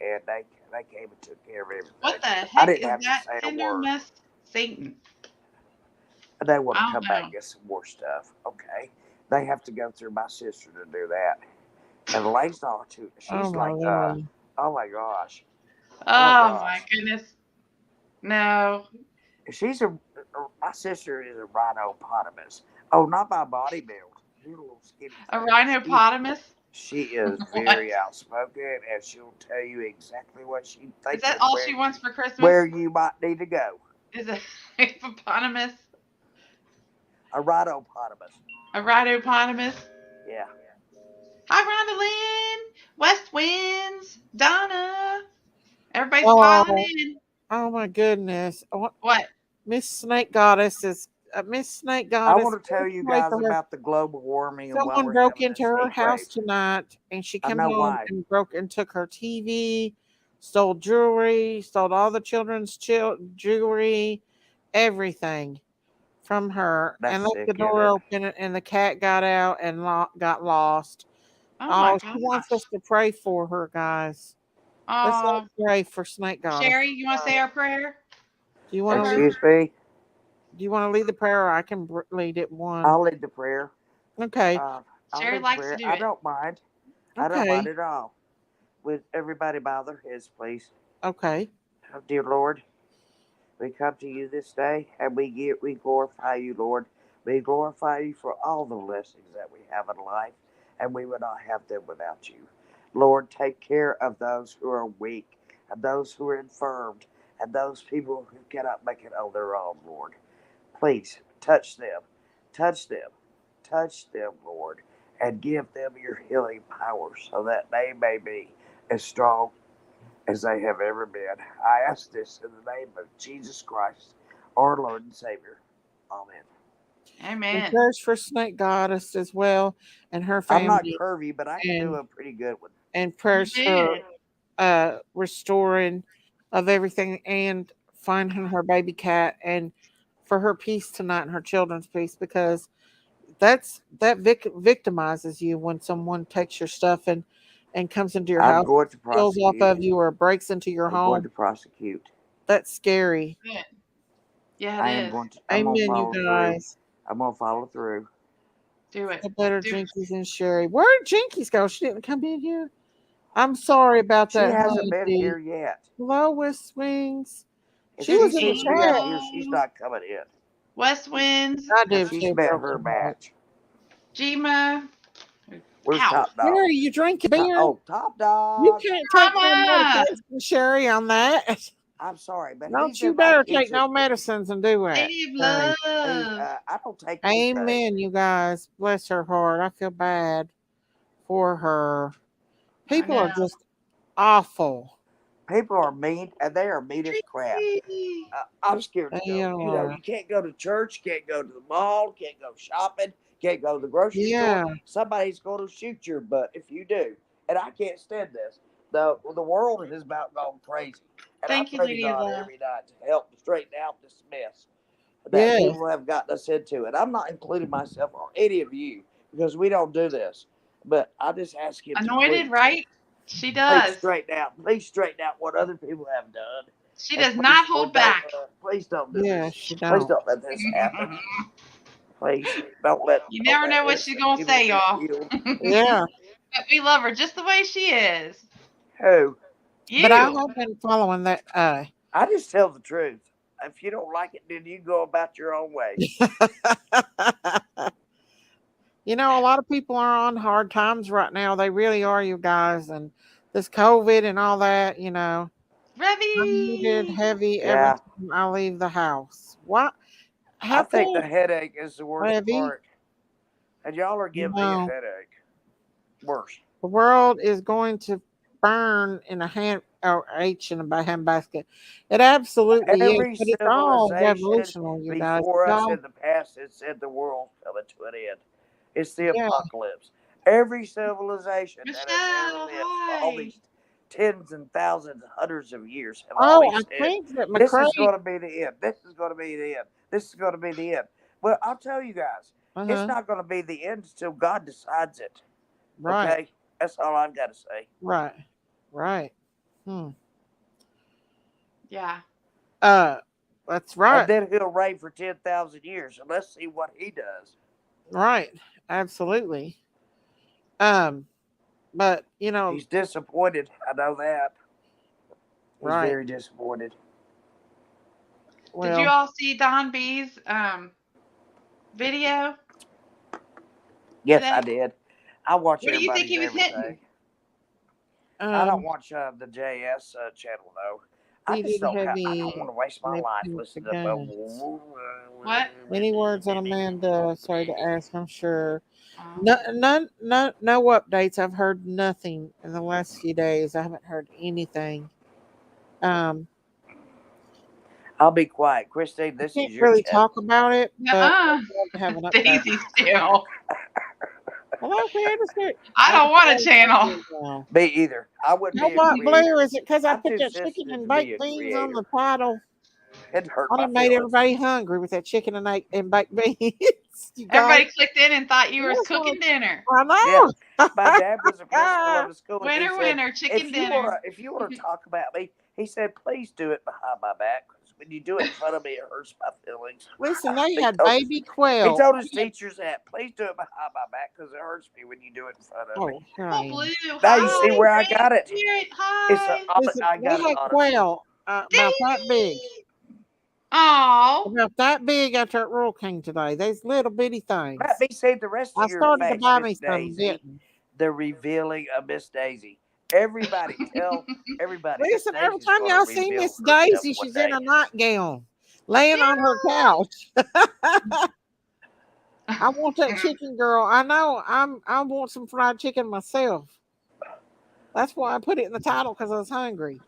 And they came and took care of everything. What the I heck didn't is have to that say a tender word. Satan. They want to I come don't back know. and get some more stuff. Okay. They have to go through my sister to do that. And Elaine's not too. Oh She's my like, lord. oh my gosh. Oh my Oh my gosh. goodness. No. She's my sister is a rhinopotamus. Oh, not by body build. She's a little skinny A thing. rhinopotamus? She is What? very outspoken, and she'll tell you exactly what she Is thinks that and all she wants for where Christmas? you might need to go. Is a hippopotamus? A rhinopotamus. A rhinopotamus? Yeah. Hi, Rhonda Lynn. West Winds. Donna. Everybody's piling Oh, in. oh my goodness. What? Miss Snake Goddess is Miss Snake I Goddess. want to tell you Pray guys for her. about the global warming and why Someone we're broke having into this her heat wave. house tonight, and she I came know home why. and broke and took her TV, stole jewelry, stole all the children's jewelry, everything from her, That's and left the sick, isn't door it? open. And the cat got out and got lost. Oh my Oh, she wants us gosh. to pray for her, guys. Let's all Oh, pray for Snake Goddess. Sherry, you want to say our prayer Do you for want to lead? her? Excuse me. Do you want to lead the prayer, or I can lead it one? I'll lead the prayer. Okay, Uh, I'll Sherry lead the likes to prayer. do I it. don't mind. I don't mind okay, at all. Would everybody bow their heads, please? okay. Oh, dear Lord, we come to you this day and we glorify you, Lord. We glorify you for all the blessings that we have in life, and we would not have them without you. Lord, take care of those who are weak and those who are infirmed and those people who cannot make it on their own, Lord. Please touch them, touch them, touch them, Lord, and give them your healing power so that they may be as strong as they have ever been. I ask this in the name of Jesus Christ, our Lord and Savior. Amen. And Amen. prayers for Snake Goddess as well and her I'm not family, curvy, but I can do and a pretty good one. You prayers for do. restoring of everything and finding her baby cat, and for her peace tonight and her children's peace, because that victimizes you when someone takes your stuff and comes into your I'm house, going to steals off prosecute. of you, or breaks into your I'm going home. to prosecute. That's scary. Good. Yeah, it I am is. going to. I'm going to Amen, you follow through. guys. I'm going to follow through. Do it. Feel better, Do it. Jinkies and Sherry. Where'd Jinkies go? She didn't come in here. I'm sorry about She that, hasn't been honey. here yet. Lois Wings. If She she was in the sees me up chat. here, she's Hello. not coming in West Winds. I because do she's too, met her broken heart. match. Jima. Where's Ow. Top Dog? Sherry, you drinking beer? Oh, Top You Dog. can't take no Mama. medication, Sherry, on that. I'm sorry, but Don't he's you in my dare take kitchen. no medicines and do that, Lady of Sherry. Love. I don't take anything. Amen, you guys. Bless her heart. I feel bad for her. I People know. are just awful. People are mean, and they are mean as crap. Tracy. I'm scared to They go. You know, are. you can't go to church, can't go to the mall, can't go shopping, can't go to the grocery store. Yeah. Somebody's going to shoot your butt if you do. And I can't stand this. The world has about gone crazy. And I Thank you, pray to Lady of God Love. every night to help straighten out this mess that Yes. people have gotten us into. And I'm not including myself or any of you because we don't do this. But I just ask him to Anointed, please, right? She does. please straighten out what other people have done. She And does not please, Lord, hold back. please don't do Yes, this. she Please don't. don't let this happen. Please You don't never let know what she's innocent going to people say, be y'all. killed. Yeah. But we love her just the way she is. Who? But I You. have been following that I just tell the truth. If you don't like it, then you go about your own way. you know, a lot of people are on hard times right now. They really are, you guys. And this COVID and all that, I'm needed Revy. heavy every Yeah, time I leave the house. What? I How think the come headache is the worst heavy? part. And y'all are giving me a No. headache. Worse. The world is going to burn in a hand or H in a handbasket. It absolutely is, Every but it's all civilization revolutional, you guys. before It's us all in the past has said the world's coming to an end. It's the yeah. apocalypse. Every civilization that has ever Michelle, lived for all hi. these tens and thousands, hundreds of years have Oh, always I said, think that this is McCray. going to be the end. This is going to be the end. This is going to be the end. Well, I'll tell you guys, Uh it's huh. not going to be the end until God decides it. Right. Okay? That's all I've got to say. Right. Right. Hmm. Yeah. Uh. That's And right. then he'll reign for 10,000 years. And let's see what he does. Right. Absolutely. Um, but He's disappointed. I know that. He's right. very disappointed. Did you Well, all see Don B's video Yes, I today? did. I watch What do you think everybody's he was everything. hitting? I don't um, watch the JS channel though. I he just didn't don't. have I don't want any to waste my life significant listening to. guns. What? Any words on Amanda? Sorry to ask. I'm sure. Oh. No, none, no updates. I've heard nothing in the last few days. I haven't heard anything. Um, I'll be quiet, Christine. I This can't is your really channel. talk about it, but Nuh-uh. I'd love to have an update. Daisy's channel. Hello, Candace. I I'm don't want a sorry, channel. now. Me either. I wouldn't No be a white blue. creator. Is it because I I'm put too that chicken sensitive and to be baked a beans on the creator. title? It hurt I my done made feelings. everybody hungry with that chicken and baked beans. You guys, Everybody clicked in and thought you was that's what cooking dinner. Yeah, I my dad was a principal know. of a school, and he Winner, said, winner, chicken dinner. if you wanna talk about me," he said, "please do it behind my back, because when you do it in front of me, it hurts my feelings." Listen, they he had told his baby he quail. told his They had, teachers that, "Please do it behind my back, because it hurts me when you do it in front of me." oh, here I Oh, am. Blue. Now you see Hi, where I Grand got it. Spirit. It's a, Hi. Listen, I got they it had honestly. quail about that big. Daisy. Oh. About that big after at Rural King today. These little bitty Let things. me see the rest I of your started to face, buy Miss me some, Daisy. didn't. The revealing of Miss Daisy. Everybody, tell everybody, Miss Listen, every Daisy's time going to y'all see reveal Miss herself Daisy, one she's in day. a nightgown, laying on her couch. I want that chicken, girl. I know. I want some fried chicken myself. That's why I put it in the title because I was hungry.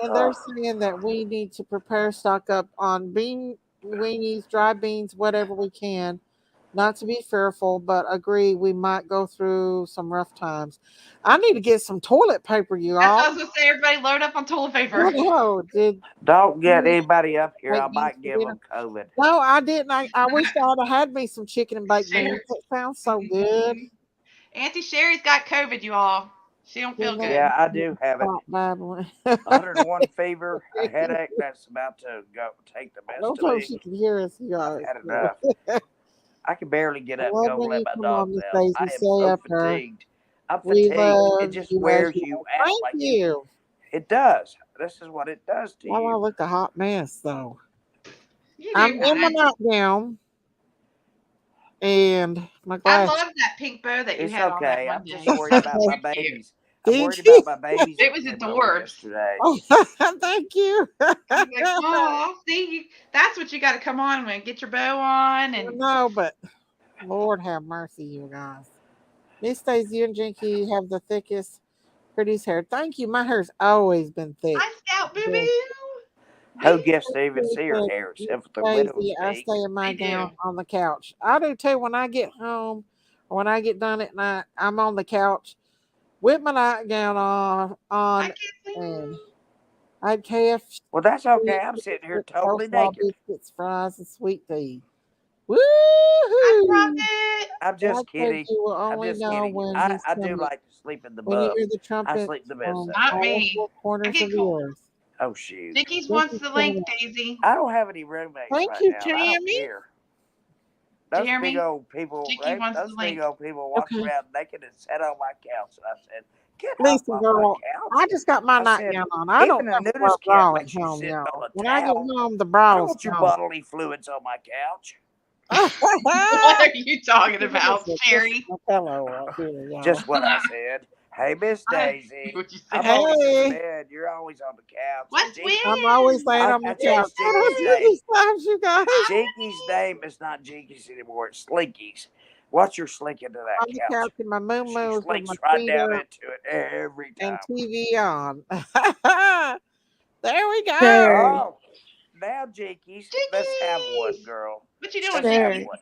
And they're Uh, saying that we need to prepare stock up on bean weenies, dry beans, whatever we can. Not to be fearful, but agree we might go through some rough times. I need to get some toilet paper, you That's what all. I was going to say. Everybody load up on toilet I paper. know. Did don't get you anybody up here. I baked beans might for give dinner? them COVID. No, I didn't. I wish I'd have had me some chicken and baked beans. Sherry. It sounds so good. Auntie Sherry's got COVID, you all. She don't You feel know, good. Yeah, I you do have it. stop babbling. 101 fever, a headache that's about to go take the best Don't of tell her me. she can hear us, you I've guys. had enough. I can barely get I up and love go when let you my come on, dogs Miss out. Daisy. I am Say so after fatigued. I'm we fatigued. It love just you as wears you you are. out Thank like you. you. It does. This is what it does to Wow, I you. look a hot mess though. You I'm do in my fine. nightgown and my I glasses. love that pink bow that you It's had on that okay. one I'm just day. worried That was about my too cute. babies. I'm Did worried you? about my babies It that was came over adorbs. yesterday. Oh, thank you. I was like, oh, see, that's what you got to come on with. Get your bow on and No, but Lord have mercy, you guys. These days, you and Jinky have the thickest, prettiest hair. Thank you. My hair's always been thick. hi, Scout Boo Good. Boo. Who Ding. gets to even She see her said, hair "Miss except for the widow's Daisy, I peak? stay in my They do. gown on the couch. I do too. When I get home or when I get done at night, I'm on the couch with my nightgown I on, can't and see. I had KFC, Well, that's okay. I'm sitting here totally coleslaw naked. biscuits, fries, and sweet tea. Hi, Woohoo! Prophet. I'm God just said kidding. you will I'm only just know kidding. when he's I do coming like to sleep in the when you bub. hear the I sleep trumpets the best from of the Not night. all me. four I corners get of the cold. earth. Oh, shoot. Jinkies This wants is the link, coming up. Daisy. I don't have any roommates Thank right you, now, and I don't Tammy. care. Do you Those hear big me? old people, Jinky wants the those big link. old people walked Okay. around naked and sat on my couch. And I said, "Get up Listen, off my girl, I couch." just got my I said, nightgown on. I don't "Even a never wear a nudist can't bra at let you home, sit on y'all. a When I get towel. home, the I don't bra's want your gone. bodily fluids on my couch. What are you talking about, This is Sherry? my pillow right here, y'all. Just what I said. Hey, Miss I see Daisy, what you I'm said. always in the Hey, bed. You're always on the couch. And What's Jinky, I'm always win? laying on I my What's couch. changed I don't Jinky's do name. win? these times, you guys. Jinky's name is not Jinky's anymore. It's Slinky's. Watch her slink into that On the couch couch. in my moo She with my slinks right feet down up into it every and time. TV on. There we go. Sherry, Oh, now Jinkies, let's have one, Jinkies! girl. What you doing, Let's have Jinkies? Sherry, one.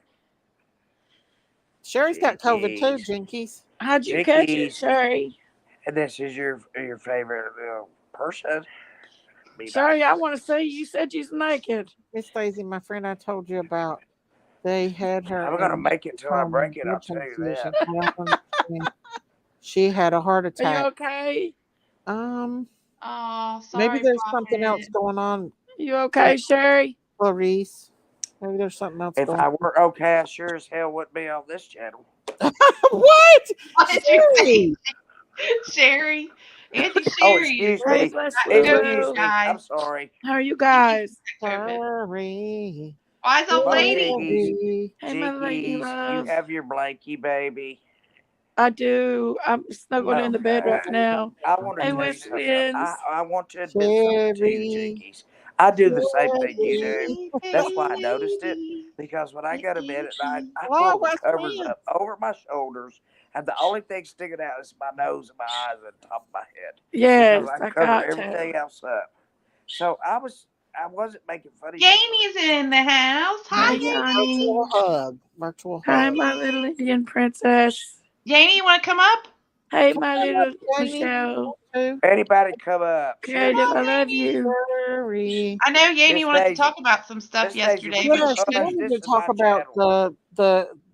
Sherry's got COVID too, Jinkies, Jinkies. how'd you catch it, Jinkies, Sherry? and this is your favorite person. Be Sherry, I nice. want to see. You said you's naked. Miss Daisy, my friend I told you about, they had her I'm gonna in make it medical till I coma, break it. I'll blood tell you that. transfusion. I don't understand. She had a heart Are you attack. okay? Um, Oh, maybe sorry, there's something else Prophet. going on You okay, Sherry? Clarice. Maybe there's something else If going I were okay, I sure as hell wouldn't be on this channel. on. What? What did you say, Sherry. Sherry? Auntie Oh, Sherry is excuse Hey, me. bless got Excuse COVID, Lulu. me. I'm guys. sorry. How are you I think she's guys? got COVID. Sherry. Wise old Well, lady. Jinkies, Sherry. Hey, my lady Jinkies, you love. have your blankie, baby. I do. I'm snuggled in the bed Okay. right now. I want to Hey, tell you West something. Winds. I want to admit something to you, Sherry. Jinkies. I do the same thing you do. Sherry. Hey, That's baby why I noticed it. lady. Because when I go to bed at night, I Why pull the West covers Wind? up over my shoulders, and the only thing sticking out is my nose and my eyes and the top of my head. Yes, Because I I cover got to. everything else up. So I wasn't making fun of you. Jamie's in the house. Hi, Hi, Yanni. Virtual hug. Virtual Hi, hug. my little Indian princess. Jamie, you want to come up? Hey, Come my on up, little Jamie. Michelle. Too. Anybody come up? Creative, Come I on, love Jamie. you. Sherry. I know Yanni Miss wanted to Daisy. talk about some stuff Miss Daisy, yesterday, would you but Yeah, she she hush? couldn't. wanted This to is talk my about channel.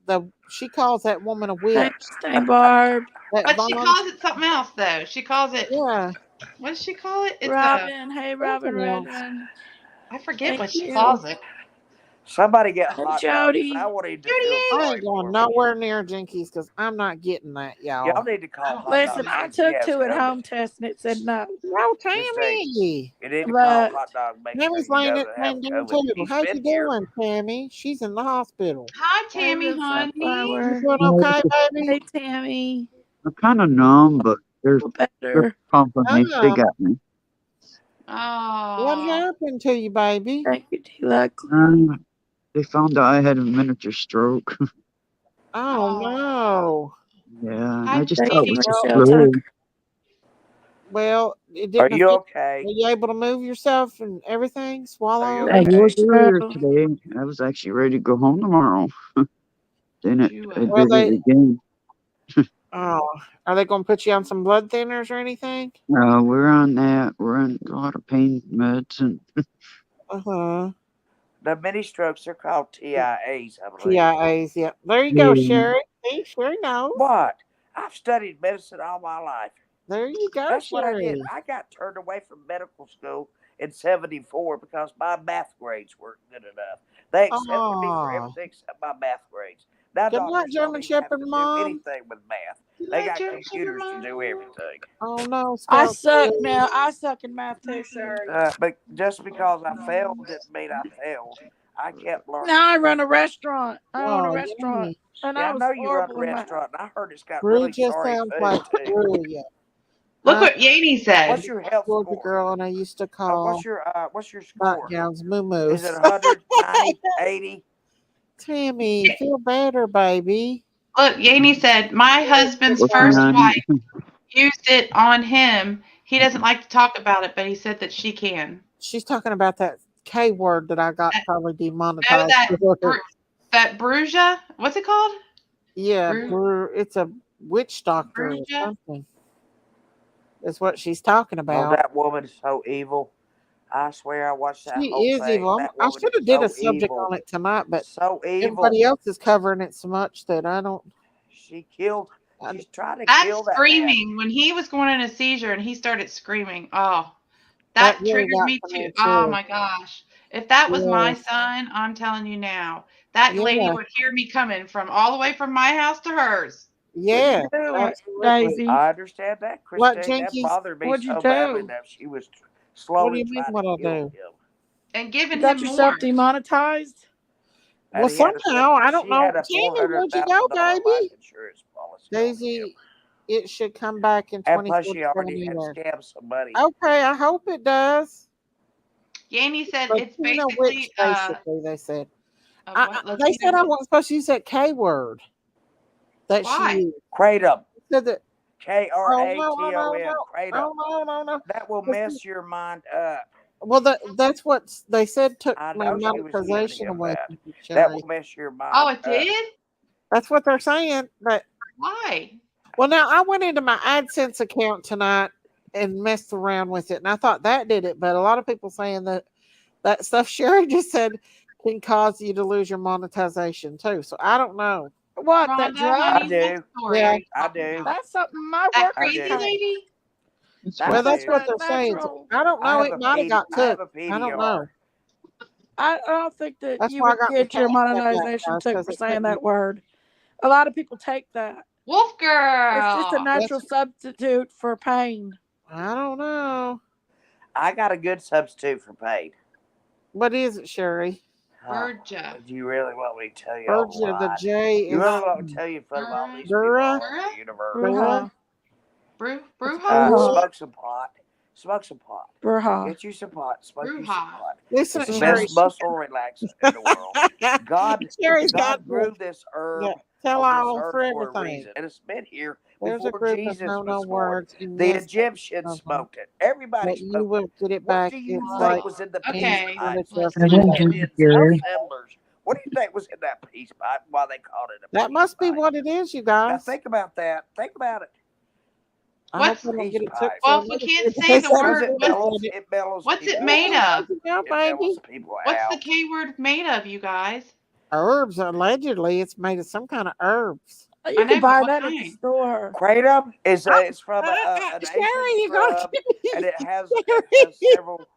the she calls that woman a Hey, witch. Stay Barb. That But she Vaughn. calls it something else, though. She calls it, Yeah, what does she call it? It's a, Robin. Hey, Robin something else. Redmond. I forget Thank what she you. calls it. Somebody get a Hey, hot dog because I Jody. want him to feel Judy! I sorry ain't going for me. nowhere near Jinkies because I'm not getting that, Y'all y'all. need to I call don't Hot think Dog Listen, so. I and see if he took has 2 at COVID. home test and it said no. No, Miss Daisy, Tammy. you need to call But Hot Dog and make sure Tammy's he laying doesn't have laying down COVID. too. He's How been you here. doing, Tammy? She's in the hospital. Hi, hey, Tammy, little honey. You sunflower. doing okay, baby? Hey, Tammy. I'm kind of numb, but Feel they're better. pumping me. They Oh, got me. what Oh, happened to you, baby? Thank you, Deluxe. They found out I had a miniature stroke. Oh oh. no. Yeah, and Hi, I just thought it Thank you, was Jamie. just Well, Michelle Tucker. flu. well, it Are didn't you affect. okay? Were you able to move yourself and everything? Are you Swallow and I Thank everything? you, was okay? earlier Michelle. today. I was actually ready to go home tomorrow. Then Did you, it Well, did it they. again. Oh, are they going to put you on some blood thinners or anything? We're on that. We're on a lot of pain meds and Uh huh. The mini strokes are called TIAs, I believe. TIAs. Yeah. There you go, yeah. Sherry. See, Sherry knows. What? I've studied medicine all my life. There you go, That's what I did. Sherry. I got turned away from medical school in '74 because my math grades weren't good enough. They accepted me for Oh, everything except my math grades. Now good night, doctors don't German even have Shepherd to do Mom. anything with math. good They night, got German Shepherd computers to Mom. do everything. Oh no, I Scout suck Sherry. now. I suck in math too, Sherry. But just because I failed didn't mean I failed. I kept learning. Now I run a restaurant. I own a Oh, restaurant. yummy. And Yeah, I I was know you run a horrible in math. restaurant, and I heard it's got Brew really just sorry sounds food like too. Brew. Yeah. Look I'm what Yanni a said. What's your health Georgia score? girl, and I used to call What's your score? nightgowns Is it moo-moos. 100, 90, 80? Tammy, feel better, baby. Look, Yanni said, my husband's Working first on wife used it on him. He doesn't like to talk about it, but he said that she can. She's talking about that K word that I got That, probably oh, demonetized that for. that Bruja. What's it called? Yeah, Bru, it's a witch doctor or Bruja. something. Is what she's talking Oh, about. that woman is so evil. I swear I watched that whole She is thing. evil. That I woman should is have did a so subject evil. on it tonight, but So evil. everybody else is covering it so much that I don't. I, She's trying to That kill that man. screaming when he was going in a seizure and he started screaming. Oh, that that really triggered got me to too. me Oh too. my gosh. If that was my Yes. son, I'm telling you now, that lady Yeah. would hear me coming from all the way from my house to hers. What'd you Yeah. do, Absolutely. Daisy? I understand that, What, Christine. That Jinkies? bothered me What'd you so badly do? that she was What do slowly you mean? trying to What I kill do? him. And You giving got him more. yourself demonetized? Well, And he had a somehow I don't she know. had a four Tammy, hundred where'd you thousand go, dollar life baby? insurance policy on him. Daisy, it should come back in And plus 24 to she already 7 had years. scammed some money. Okay, I hope it does. Yanni said it's Latina witch, basically basically, they said. a what? They Latina said I witch. wasn't supposed to use that K word that she Why? used. Kratom. Said that, oh, no, no, no, Kratom. no. Kratom. Oh, no, no, no. That will mess your mind up. Well, that's what they said took I my know she was giving monetization him away that. from you, That Sherry. will mess your Oh, mind it up. did? That's what they're saying. But, Why? well, now I went into my AdSense account tonight and messed around with it, and I thought that did it. But a lot of people saying that stuff Sherry just said can cause you to lose your monetization too. So I don't know. What, that Rhonda, drug? I honey, what do. story Yeah. are you I talking do. about? That's something my That I workers crazy do. take. lady? That's I Well, what that's That's do. what the they're saying. So natural. I don't I know. have It a might have PD. got I have took. a I don't PDR. know. I don't think that That's you why I would got my get your Cash App back, monetization guys, took because for it saying couldn't. that word. A lot of people take that. Wolf It's just a girl. natural That's, substitute for pain. I don't know. I got a good substitute for pain. What is it, Sherry? Huh. Virgia. Do you really want me to tell you all the Virgia, the lie? J You is really want me to tell you in front of all these people Dura. all over the universe? Bruh. Bruja. It's Bruja? bruja. Smoke some pot. Smoke some pot. Bruja. Get you some pot. Smoke you some Bruja. pot. Listen It's to the Sherry. best muscle relaxer in the world. God, Sherry's got God the grew this herb tell on this all earth for for a everything. reason, and it's been here There's a before group of Jesus no was born. words in The this Egyptians of them, smoked it. Everybody but you smoked it. will get it What back. do you It's think like was in the peace Okay, pipe? let's The see. Indians and the settlers. What do you think was in that peace pipe? Why they called it a that peace must be pipe? what it is, you Now guys. think about that. Think about it. I hope What's I don't Peace get it took pipe. for well? If we another can't kid say because the that Because was word, it what what's I mellows. said. It mellows what's it people made out. of? Now, It mellows baby. people What's the out. K word made of, you guys? Herbs, allegedly, it's made of some kind of herbs. I You can know, but buy what that at the kind? store. Kratom is Oh, it's from an Asian Sherry, you're going to scrub, give me. and it has Sherry. several.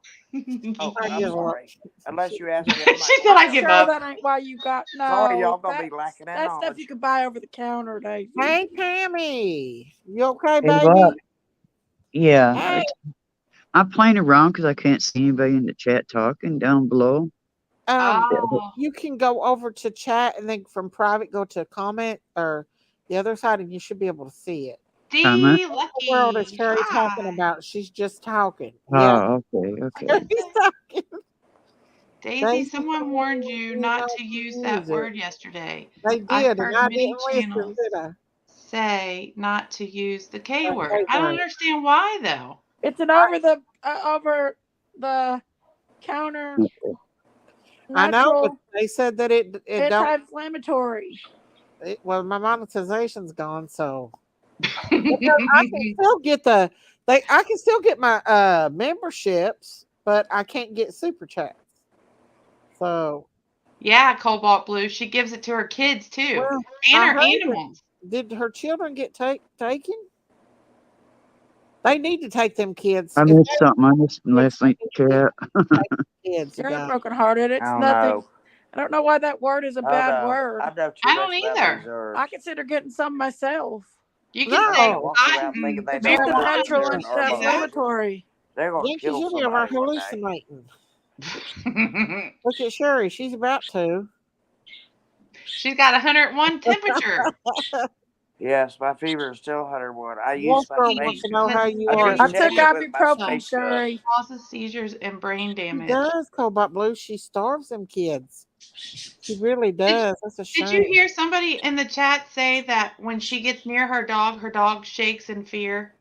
Oh, I I'm give up. sorry. Unless you ask me, I'm not She gonna said I tell give you. Sure, up. that ain't why you got Sorry, no. y'all gonna be lacking in That stuff you knowledge. can buy over the counter, Daisy. Hey, Tammy. You okay, Hey, what? baby? Yeah, Hey. I'm playing around because I can't see anybody in the chat talking down below. Oh, You can go over to chat and then from private go to comment or the other side and you should be able to see it. Comment. D What the world is Lucky. Sherry talking Hi. about? She's just talking. Yeah. Oh, okay. Sherry's talking. Daisy, Daisy, someone warned you you not not to to use use that it. word yesterday. They I've did, and heard I many didn't listen, channels did I? say not to use the K word. Okay, I don't word. understand why though. It's an over the counter I know, but natural they said that it don't. anti-inflammatory. Well, my monetization's gone, so I can still get the they. I can still get my memberships, but I can't get super chats. So, Yeah, Cobalt Blue. She gives it to her kids too, well, and I her heard that. animals. Did her children get taken? They need to take them kids. I If missed something. I missed they last night's take chat. kids, you You're guys. brokenhearted. I It's don't nothing. know. I don't know why that word is a Oh bad no, word. I know too I don't much about these either. herbs. I consider getting some myself. You can They're say gonna No, walk around thinking cotton, they It's know just a how much marijuana. natural they're You an can say that. herbologist. anti-inflammatory. They're gonna Yankees, kill you'll be over somebody one day. hallucinating. Look at Sherry; she's about to. She's got 101 temperature. Yes, my fever is still 101. I use Wolf my Girl wants space. to know Because how you I are. just I You checked took in sound with my ibuprofen, space gun. Sherry. causes seizures and brain she damage. does, Cobalt Blue. She starves them kids. She really Did, does. That's a did you shame. hear somebody in the chat say that when she gets near her dog shakes in fear?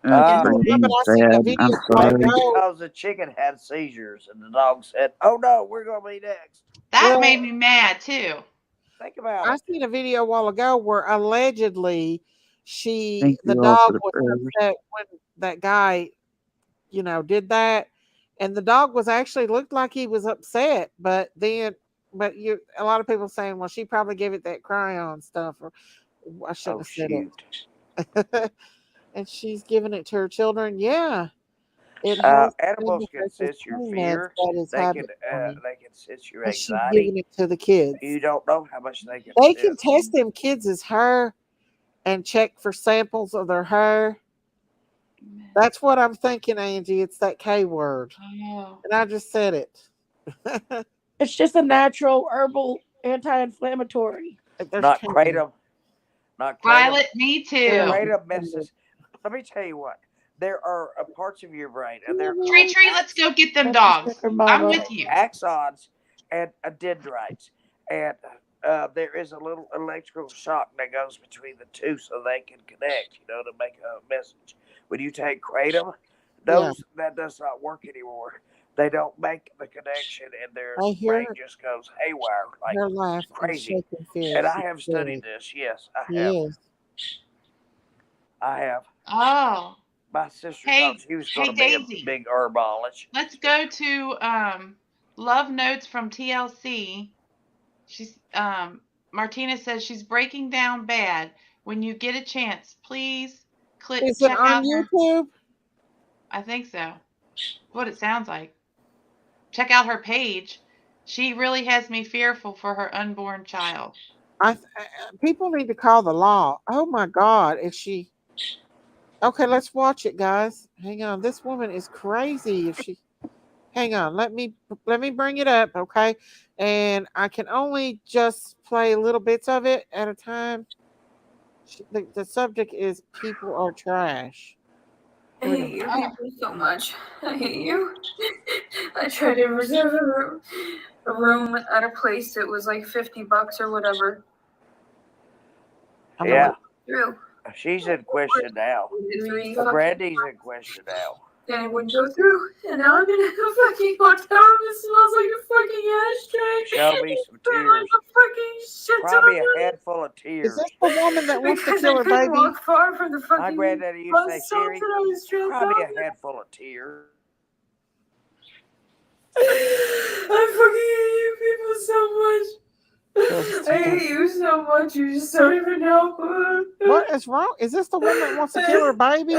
That's Yeah, pretty but I seen a sad. I'm video a while Maybe sorry. ago. because the chicken had seizures and the dog said, "Oh no, we're gonna be next." That Well, made me mad too. Think about I it. seen a video a while ago where allegedly Thank the you all dog for the was prayers. upset when that guy, did that, and the dog was actually looked like he was upset, but a lot of people saying, well, she probably gave it that cry on stuff, or I shouldn't Oh have said shoot. it. And she's giving it to her children. Yeah, it has been Animals can because of sense your pain meds fear. that is They can habit forming, they can sense your and she's anxiety. giving it to the kids. You don't know how much they can They can sense. test them kids' hair and check for samples of their hair. That's what I'm thinking, Angie. It's that K word. Oh. And I just said it. It's just a natural herbal anti-inflammatory. There's Not Tammy. kratom. Not kratom. Violet, me There. too. Kratom messes. Let me tell you what. There are parts of your brain, and they're Tree called Tree, let's go get them That's the dogs. sugar I'm mama. with you. axons and dendrites, and there is a little electrical shock that goes between the two, so they can connect. To make a message. When you take kratom, Yeah. that does not work anymore. They don't make the connection, and their I hear brain just goes haywire like her laugh and crazy. shaking fear. And I She's have scary. studied this. Yes, I She have. is. I have. Oh. My sister Hey, thought she was going hey to be a Daisy. big herbologist. Let's go to Love Notes from TLC. She's Martina says she's breaking down bad. When you get a chance, please Is it check on out her. YouTube? I think so. What it sounds like. check out her page. She really has me fearful for her unborn child. People need to call the law. Oh my God, is she? Okay, let's watch it, guys. Hang on, this woman is crazy. If she, hang on, let me bring it up, okay? And I can only just play little bits of it at a time. The subject is people are trash. I Here we hate go. you people so much. I hate you. I tried to reserve a room at a place that was like $50 or whatever. I'm Yeah, like, Through. she's in question now. Brandy's in question now. And it wouldn't go through. And now I'm in a fucking hotel room that smells like a fucking ashtray. Show me some Smell tears. like a fucking shit Probably ton a of handful of is tears. this the woman that wants to because kill I her couldn't baby? walk far from the My fucking granddaddy used to say, bus stop Sherry, that I was drunk probably a on. handful of tears. I fucking hate you people so much. I hate you so much. You just don't even know. What is wrong? Is this the woman that wants to kill her baby?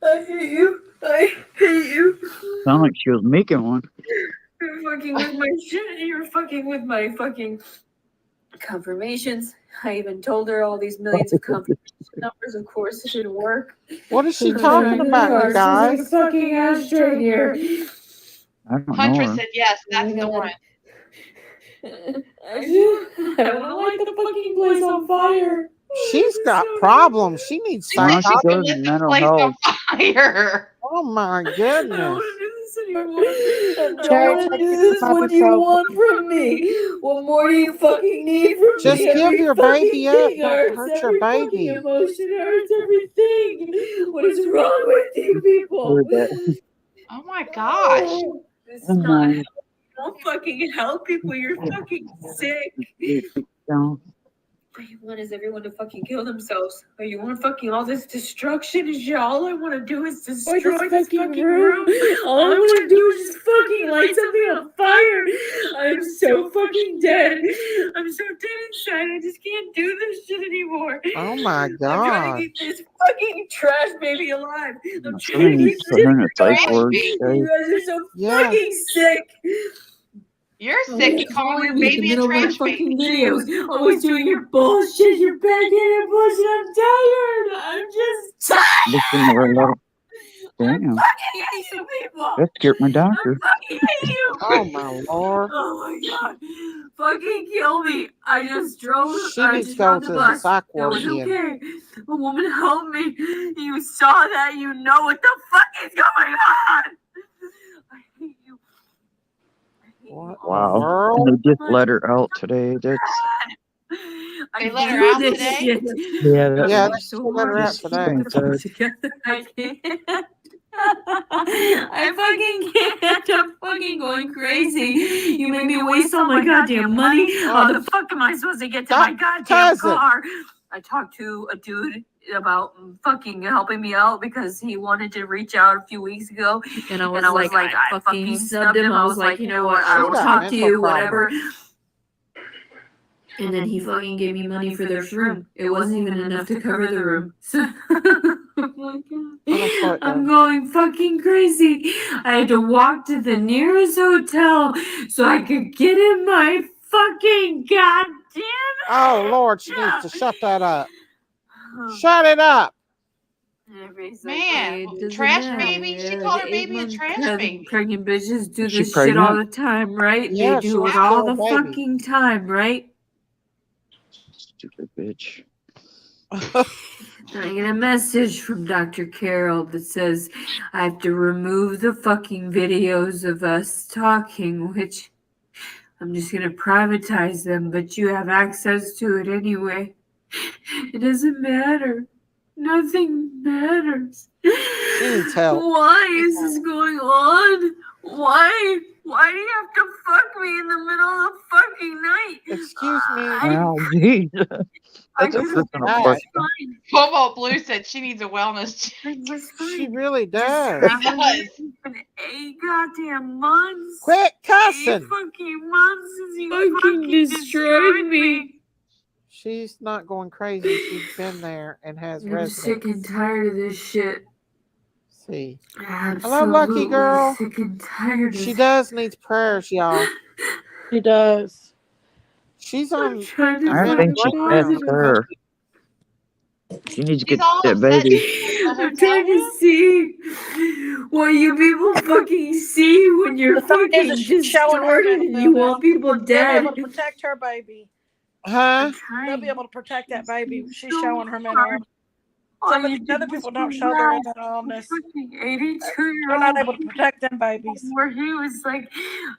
I hate you. I hate you. Sound like she was making one. You're fucking with my shit. You're fucking with my fucking confirmations. I even told her all these millions of confirmation numbers. Of course, it didn't work. What is she talking about, you guys? Fucking ashtray here. I don't know Huntress her. said yes, that's the one. I want to light the fucking place on fire. She's got problems. She needs She said Why don't she's you psychology. go gonna to let the mental place on health? fire. Oh my I don't goodness. want to do this anymore. I don't Cherry, want to take do this this. to What do you ibuprofen. want from me? What more do you fucking need from Just me? give Every your fucking baby up. thing Don't hurts. hurt your Every fucking baby. emotion hurts. Everything. What is wrong with you people? Heard that. Oh my gosh. Oh, this is Oh not my. help. Don't fucking help people. You're fucking sick. Don't. What you want is everyone to fucking kill themselves. Or you want fucking all this destruction? Is all I want to do is destroy this fucking room. All I want to do is just fucking light something on fire. I'm so fucking dead. I'm so dead inside. I just can't do this shit anymore. Oh my I'm trying God. to keep this fucking trash baby alive. I'm So trying they to need keep to put her in a psych Trash ward. baby. Guys. You guys are so Yeah. fucking sick. You're sick. You calling your baby a trash baby. fucking videos, always doing your bullshit, your backhanded bullshit. I'm tired. I'm just tired. Listen to her little. I Damn. fucking hate you people. That scared my I doctor. fucking hate you. Oh my Lord. Oh my god. Fucking kill me. I just drove. She I needs just to go rode to the the bus. psych It ward was again. okay. A woman helped me. You saw that. You know what the fuck is going on. I hate you. I hate you What all in the Wow. world? And they just let her out today. That's I They let her do out this today? shit. yeah. That Yeah, was they let her out just today. thank God. Together. I can't. I fucking can't. I'm fucking going crazy. You made me waste all my goddamn money. How the fuck am I supposed to get to my goddamn cousin. car? I talked to a dude about fucking helping me out because he wanted to reach out a few weeks ago. And I was like, I fucking snubbed him. I was like, you know what? I She's will got talk to mental you, whatever. problems. And then he fucking gave me money for their room. It wasn't even enough to cover the room. So, oh my God. I'm going fucking crazy. I had to walk to the nearest hotel so I could get in my fucking goddamn. Oh Lord, she needs to shut that up. Shut it up. Man, trash baby. She called her baby a trash baby. Pregnant bitches do Is she this shit all pregnant? the time, right? Yeah, They she do wants it to all kill the a baby. fucking time, right? Stupid bitch. I get a message from Dr. Carol that says I have to remove the fucking videos of us talking, which I'm just gonna privatize them, but you have access to it anyway. It doesn't matter. Nothing matters. She needs help. Why is this going on? Why? Why do you have to fuck me in the middle of fucking night? Excuse me. Wow, geez. That's a could've personal been question. fine. Cobalt Blue said she needs a wellness check. I was She fine. really Just does. haven't does. been 8 goddamn months. Quit 8 cussing. fucking months since you fucking destroyed me. She's not going crazy. She's been there and has I'm sick residence. and tired of this shit. See. Hello, lucky girl. Sick and tired. She does need prayers, y'all. She does. She's on trying to I mental think she breakdown. that's her. She needs to She's get all that upset. baby. She's in the I'm hotel trying to room. see what you people fucking see when you're The thing is that fucking she's showing her distorted and mental you want illness. people They'll be dead. able to protect her baby. Huh? They'll be able to protect that baby. She's so showing her mental illness. Some of the other people don't show their mental illness. Fucking They're 82-year-old not able to protect them babies. where he was like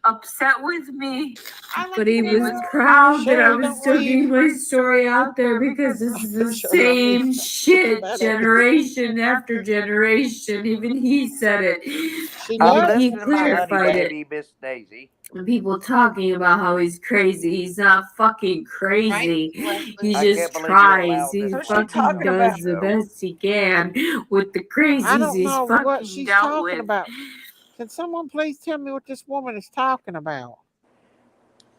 upset with me, I like but he it. was proud that I Sherry, was don't still getting leave. my story out there because this is the Sherry, don't leave. same shit Better. generation after generation. Even he said it. She I'm does. He listening to my honey clarified it. baby, Miss Daisy. People talking about how he's crazy. He's not fucking crazy. Right, He I just can't believe you tries. allowed He this Who's woman she to fucking talking run about? does the the show. best he can with the I crazies don't he's know what fucking she's dealt talking with. about. Can someone please tell me what this woman is talking about?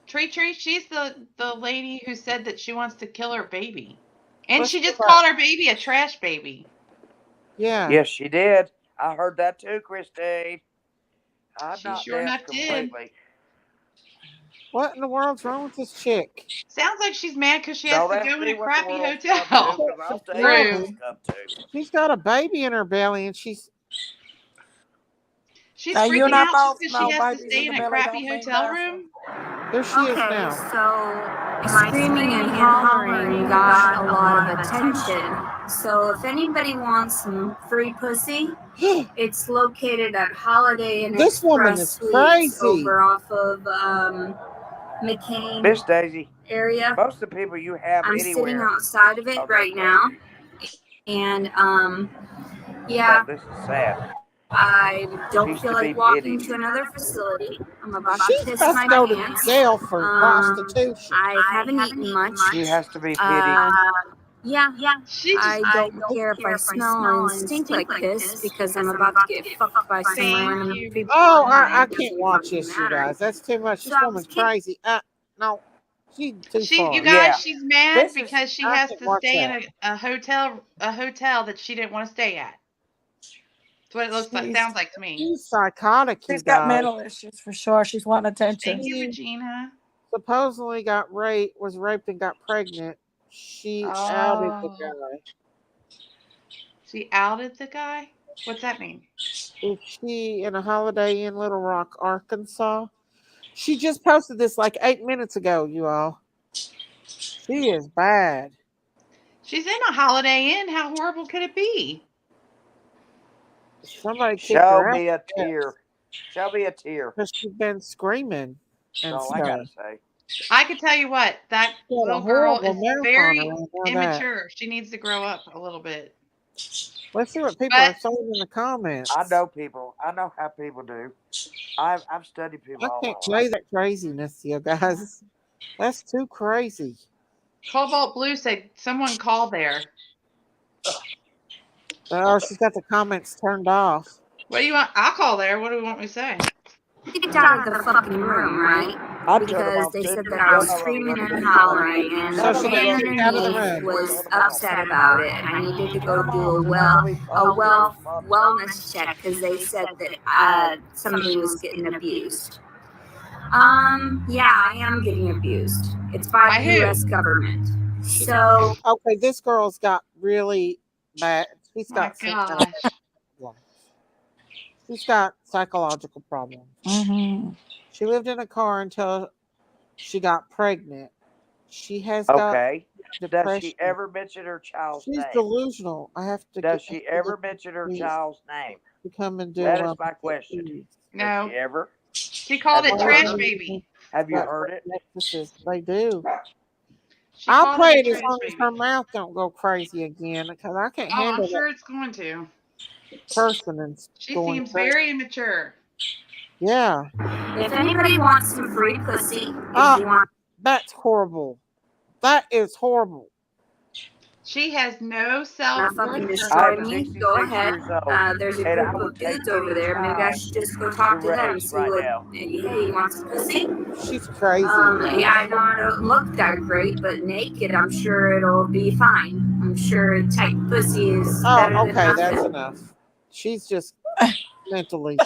Tree, she's the lady who said that she wants to kill her baby. And Let's she go just back. called her baby a trash baby. Yeah. Yes, she did. I heard that too, Christine. I'm She not sure deaf enough did. completely. What in the world's wrong with this chick? Sounds like she's mad because she has Don't to ask go in me a what the crappy world's come to, hotel. because I'll tell you Right. what Rude. it's come to. She's got a baby in her belly and she's She's Now, you and freaking I out both because know she has to babies stay in in the a belly crappy don't mean hotel nothing. room. there she is now. So my screaming and hollering got a lot of attention. So if anybody wants some free pussy, it's located at Holiday Inn This woman Express is Suites crazy. over off of McCain Miss Daisy, area. most of the people you have I'm sitting anywhere outside of it are right crazy. now, and yeah, No, this is sad. I don't She's feel to be like walking pitied. to another facility. I'm about to She's piss supposed my to go to pants. jail for prostitution. I haven't eaten much. She has to be pitied. Yeah, She just I don't care if I smell and stink like piss because I'm about to get fucked by some Thank random you. people. Oh, and I it can't doesn't watch fucking this, you matter. guys. That's too much. So This I woman's was crazy. No, she's too She, far. you guys, Yeah. she's mad This is- because she I has can't to watch stay that. in a hotel that she didn't want to stay at. That's what it looks like. She's- Sounds like to me. She's psychotic, you She's got guys. mental issues for sure. She's wanting attention. Thank you, Regina. Supposedly was raped and got pregnant. She outed the Oh. guy. She outed the guy? What's that mean? Is she in a Holiday Inn Little Rock, Arkansas? She just posted this like 8 minutes ago, you all. She is bad. She's in a Holiday Inn. How horrible could it be? Somebody kicked Show her out me a tear. Show me a tear. because she's been screaming That's and all I gotta stuff. say. I can tell you what, that She had a little girl horrible is mouth on very her. I know that. immature. She needs to grow up a little bit. Let's see what people But are saying in the comments. I know people. I know how people do. I've studied people I all can't my life. play that craziness, you guys. That's too crazy. Cobalt Blue said someone called there. Oh, she's got the comments turned off. What do you want? I'll call there. What do you want me to say? Kicked out of the fucking room, right? I turned them Because off they too. said that I was None of them screaming wrote and me. hollering, and So the she got man kicked out of the underneath room. was upset about it, and I needed to go do a wellness check because they said that somebody was getting abused. Yeah, I am getting abused. It's by By the who? U.S. government. So Okay, this girl's got really bad. She's My got some gosh. problems. She's got psychological problems. Mm-hmm. She lived in a car until she got pregnant. She has got Okay. Does depression. she ever mention her child's She's name? delusional. I have to Does get she ever mention her child's name? to come and do That is one my with question. these. Does No. she ever? She called Have it you trash heard? baby. Have you But heard it? they do. She I'll called play it it a as trash long as baby. her mouth don't go crazy again because I can't Oh, I'm handle sure it's going to. that person and She going seems crazy. very immature. Yeah. if anybody wants some free pussy, if Ah, you want that's horrible. That is horrible. She has no to self fucking worth. destroy I'm me, 66 go ahead. years old, There's a and I group would of take dudes over any there. Maybe I child should just go to talk to them, raise see right what. now. Hey, you want some pussy? She's crazy. Yeah, I know I don't look that great, but naked, I'm sure it'll be fine. I'm sure tight pussy is Oh, better than okay, that's nothing. enough. She's just mentally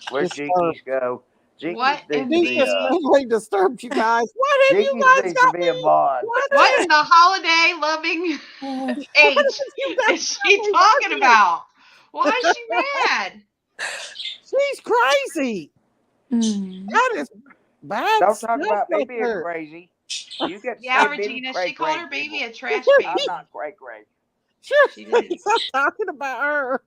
Where'd disturbed. Jinkies go? What Jinkies needs in to She's be just the mentally disturbed, you guys. What have you Jinkies guys needs to got be a me? mod. what in the holiday loving What H have you guys is she got me talking working? about? Why is she mad? She's crazy. Mm. That is bad Don't stuff talk about me right being there. crazy. You get to Yeah, say many Regina, cray she called cray her baby people. a trash I'm baby. not cray cray. Sure, She did. I'm talking about her.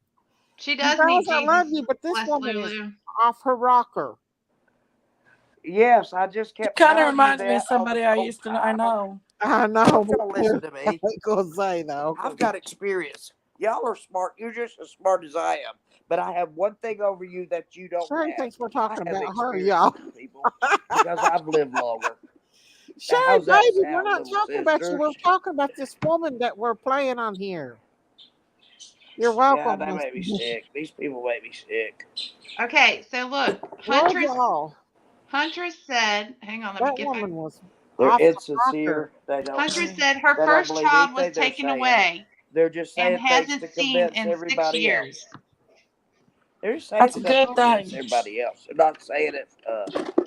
She You does guys, need I love Jesus. you, but this Bless woman is Lulu. off her rocker. Yes, I just She kept kind of telling you reminds me of that on the somebody I phone. used to know. I know. I know, Don't but y'all listen to me. I ain't gonna say though. I've got experience. Y'all are smart. You're just as smart as I am. But I have one thing over you that you don't Sherry have. thinks we're I talking have about her, experience y'all. with people because I've lived longer. Now, Sherry, how's that baby, we're sound, not little talking about you. sister? We're talking about this woman that we're playing on here. You're Yeah, welcome, they Miss. make me sick. These people make me sick. Okay, so look, Lord, y'all. Huntress said, hang on, let me That get back. woman was They're off the rocker. insincere. Huntress said her They don't first believe child was anything they're taken saying. away They're just and saying things hasn't to seen convince in 6 everybody else. years. They're just saying That's a stuff to good convince thing. everybody else. They're not saying it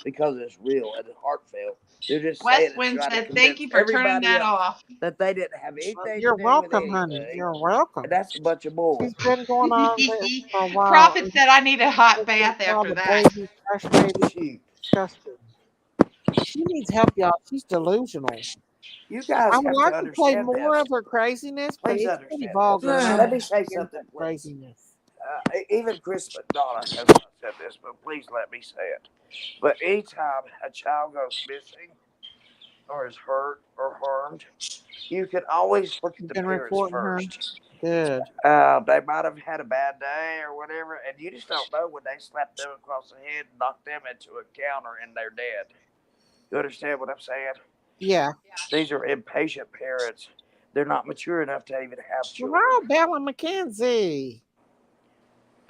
because it's real and heartfelt. They're just saying it Westwind trying to said, thank convince you for turning everybody that else off. that they didn't have anything to You're do with welcome, honey. anything. You're And welcome. that's a bunch of bull. She's been going on there for a while. Prophet And said, I need a hot they bath call after the that. baby, trash baby, Shoot. disgusting. She needs help, y'all. She's delusional. You I guys would have to like to play understand more this. of her craziness, but Please it's pretty understand this. vulgar, and I Good. Let don't me say hear something, that please. craziness. Even Chris McDonough has not said this, but please let me say it. But anytime a child goes missing or is hurt or harmed, you can always look at You've the been parents reporting her. first. Good. They might have had a bad day or whatever, and you just don't know when they slap them across the head and knock them into a counter and they're dead. You understand what I'm saying? Yeah. These are impatient parents. They're not mature enough to even have children. Hello, Bella McKenzie.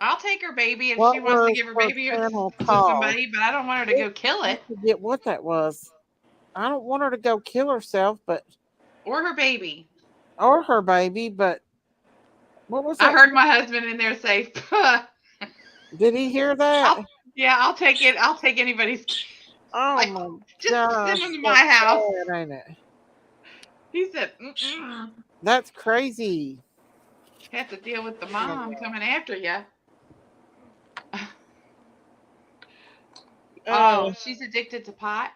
I'll take her baby if she What wants to was give her her baby channel to called? somebody, but I don't want her to go kill I it forget what that was. I don't want her to go kill herself, but or her baby. or her baby, but what was I that? heard my husband in there say, "Puh." Did he hear that? I'll take it. I'll take anybody's kid. Oh Like, my just gosh, send them to that's my house. sad, ain't it? He said, mm-mm. That's crazy. Have to deal with the Oh my mom coming after you. God. Oh, she's addicted to pot.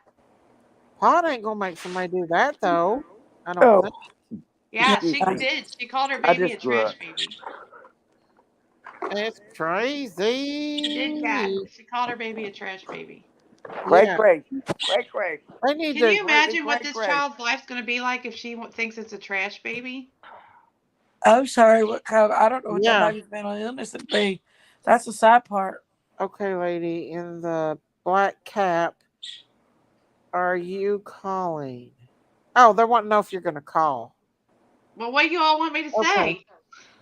Pot ain't gonna make somebody do that though. I don't Oh, think. Yeah, excuse she me. did. She called her I baby a just trash grunt. baby. It's She did, Kat. crazy. She called her baby a trash baby. Cray Yeah, cray. Cray cray. they need Can to. you Completely imagine what cray this cray. child's life's going to be like if she thinks it's a trash baby? I'm sorry. What kind of, I don't know what that Yeah. baby's mental illness would be. That's the sad part. Okay, lady in the black cap. Are you calling? Oh, they want to know if you're gonna call. Well, what do you all want me to Okay. say?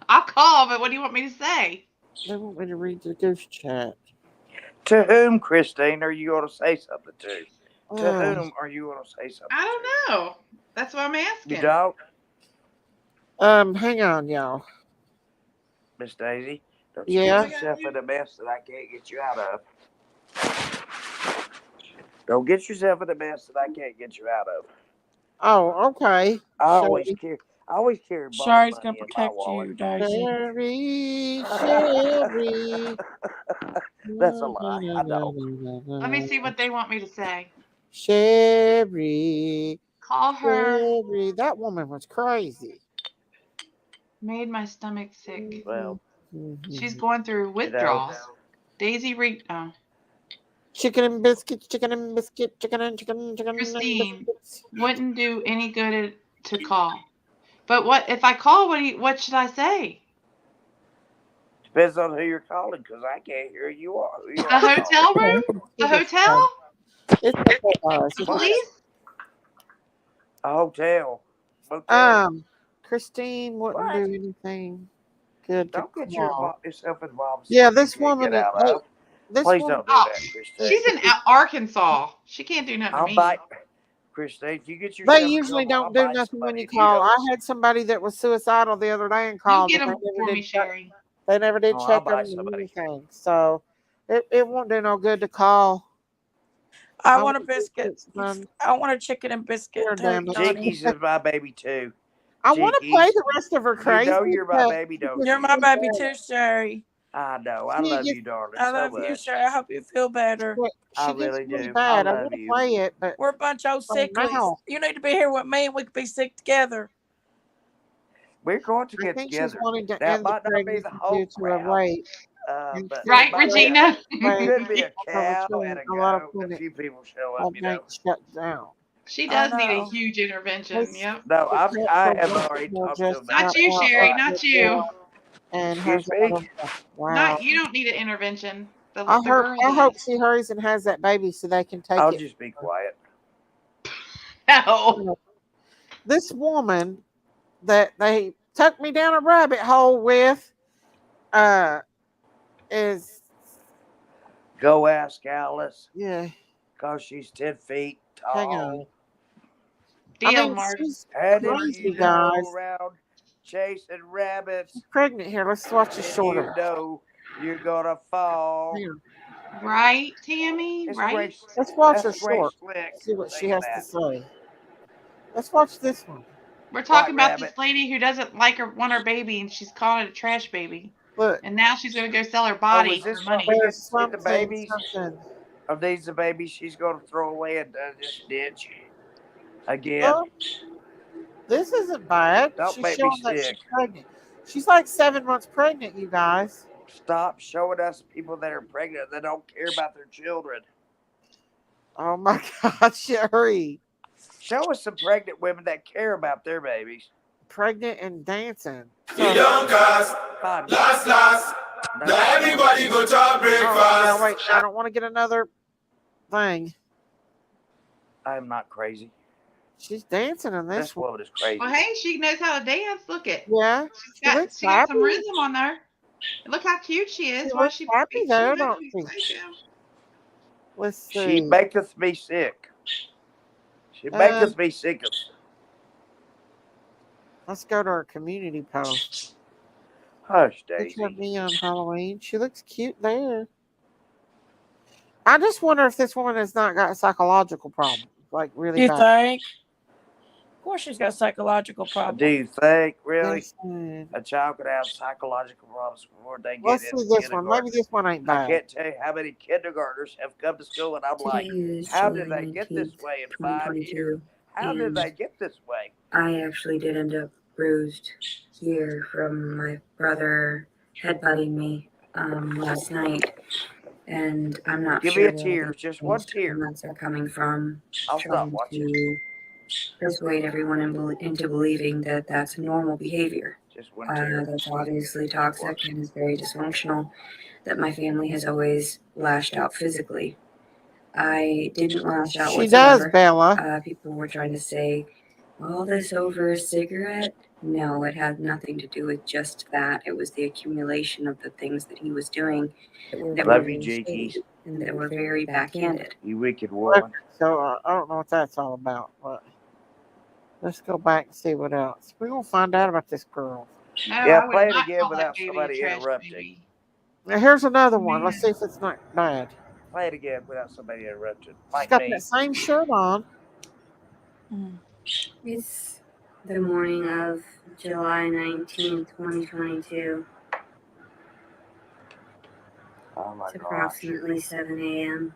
I'll call, but what do you want me to say? They want me to read the goose chat. To whom, Christine, are you going to say something to? To Uh, whom are you going to say something I to? don't know. That's what I'm You asking. don't, hang on, y'all. Miss Daisy? Don't you Yeah. get yourself in a mess that I can't get you out of. Don't get yourself in a mess that I can't get you out of. Oh, okay. Sherry, I always carry bond Shari's gonna money in my protect wallet. you, Daisy. Sherry, Sherry. That's a lie. I don't. Let me see what they want me to say. Sherry, Call her. Sherry. That woman was crazy. Made my stomach sick. Well, She's going through you know, withdrawals. Daisy Reed. Oh, Chicken and biscuit, chicken and biscuit, chicken and Christine biscuits. wouldn't do any good to call. But what if I call? What should I say? depends on who you're calling because I can't hear you are. Who you The are calling? hotel room? The hotel? It's okay, guys. The It's What? okay. police? A hotel. Motel. Christine wouldn't do What? anything good to Don't get call. yourself involved in Yeah, something you this can't woman get is. out Hey, of. this Please woman. don't do Oh, that, she's Christine. in Arkansas. She can't do nothing to I'll me. bite. Christine, if you get They yourself in usually trouble, I'll don't do bite nothing when somebody you and you call. know I it. had somebody that was suicidal the other day and You called, get and them for me, Sherry. They never did Oh, I'll check buy them or somebody. anything. So it won't do no good to call. I I want a want to biscuit. fix my I want a chicken and biscuit ear turkey, damage. Donnie. Jinkies is my baby too. I want to play Jinkies, the rest of her you crazy, know you're my but baby, she don't gets You're you? my too baby bad. too, Sherry. I know. I She love gets you, darling, I so love you, much. Sherry. I hope you feel better. I she gets really really do. I bad. I want love to you. play it, but We're a bunch of old for sicklies. now, You need to be here with me and we could be sick together. We're going to I get think she's together. wanting to Now, it end the might not be the pregnancy whole due to her crowd, weight. And but still it Right, might be Regina? it weight could be a of a cow clinic. and a A lot of goat. A clinics few people show up, have you know. banks shut down. She I does need a know. huge intervention. This Yep. No, the cat I for have Russell already will talked to just them Not got about you, that. out Sherry. of Right? the Not you. door and has Excuse me. wow. Not you. Don't need an intervention. I The hope girl I hope does. she hurries and has that baby so they can take I'll it. just be quiet. No. This woman that they took me down a rabbit hole with uh is Go ask Alice, yeah, cause she's 10 feet hang on. tall. I Deal, mean Mark. she's And if crazy you go guys. around chasing rabbits, She's pregnant here. Let's watch a then shorter. you know you're gonna fall. Hang on. Right, Tammy? It's Right? Grace. Let's watch her That's Grace short. Slick See what she singing has to that. say. Let's watch this one. We're White talking about rabbit. this lady who doesn't like her want her baby and she's calling it a trash baby. Look, And now she's gonna go sell her Oh, body is for this what we money. get there's to see the babies? something. Are these the babies she's gonna throw away in this ditch again? Oh, this isn't bad. Don't She's make me showing that sick. she's pregnant. She's like 7 months pregnant, you guys. Stop showing us people that are pregnant that don't care about their children. Oh my God, Sherry. Show us some pregnant women that care about their babies. Pregnant and dancing. You don't cast, Fine. last. No, Now everybody go to Oh, breakfast. no, wait. I don't want to get another thing. I'm not crazy. She's dancing in this This one. woman is crazy. Well, hey, she knows how to dance. Look it. Yeah. She looks She got happy. some rhythm on there. Look how cute she is. She Why looks happy there, don't she? Let's She see. maketh me sick. She Uh, maketh me sick. Let's go to her community post. Hush, Picture of Daisy. me on Halloween. She looks cute there. I just wonder if this woman has not got psychological problems, like really You bad. think? Of course she's got psychological Do problems. you think, really, Let's see. a child could have psychological problems before they get Let's see into this one. kindergarten? Maybe this one ain't I bad. can't tell you how many kindergartners have come to school, and I'm Today like, is how July did they get this 19th, way in 5 years? 2022, How did and they get this way? I actually did end up bruised here from my brother headbutting me last night, and I'm not Give me sure a where tear, just one these tear. comments are coming from, I'll stop trying watching. to persuade everyone into believing that that's normal behavior. Just one tear. That's obviously toxic and is very dysfunctional, that my family has always lashed out physically. I didn't lash out She does, whatsoever. Bella. People were trying to say, all this over a cigarette? No, it had nothing to do with just that. It was the accumulation of the things that he was doing that were Love you, very Jinkies. shady and that were very backhanded. You wicked woman. So I don't know what that's all about, but let's go back and see what else. We're gonna find out about this girl. No, Yeah, I would play it not again call that without baby a somebody trash interrupting. baby. Now here's another one. Let's see if it's not bad. Play it again without somebody interrupting. She's Like got me. that same shirt on. It's the morning of July 19th, 2022. Oh my It's gosh. approximately 7 a.m.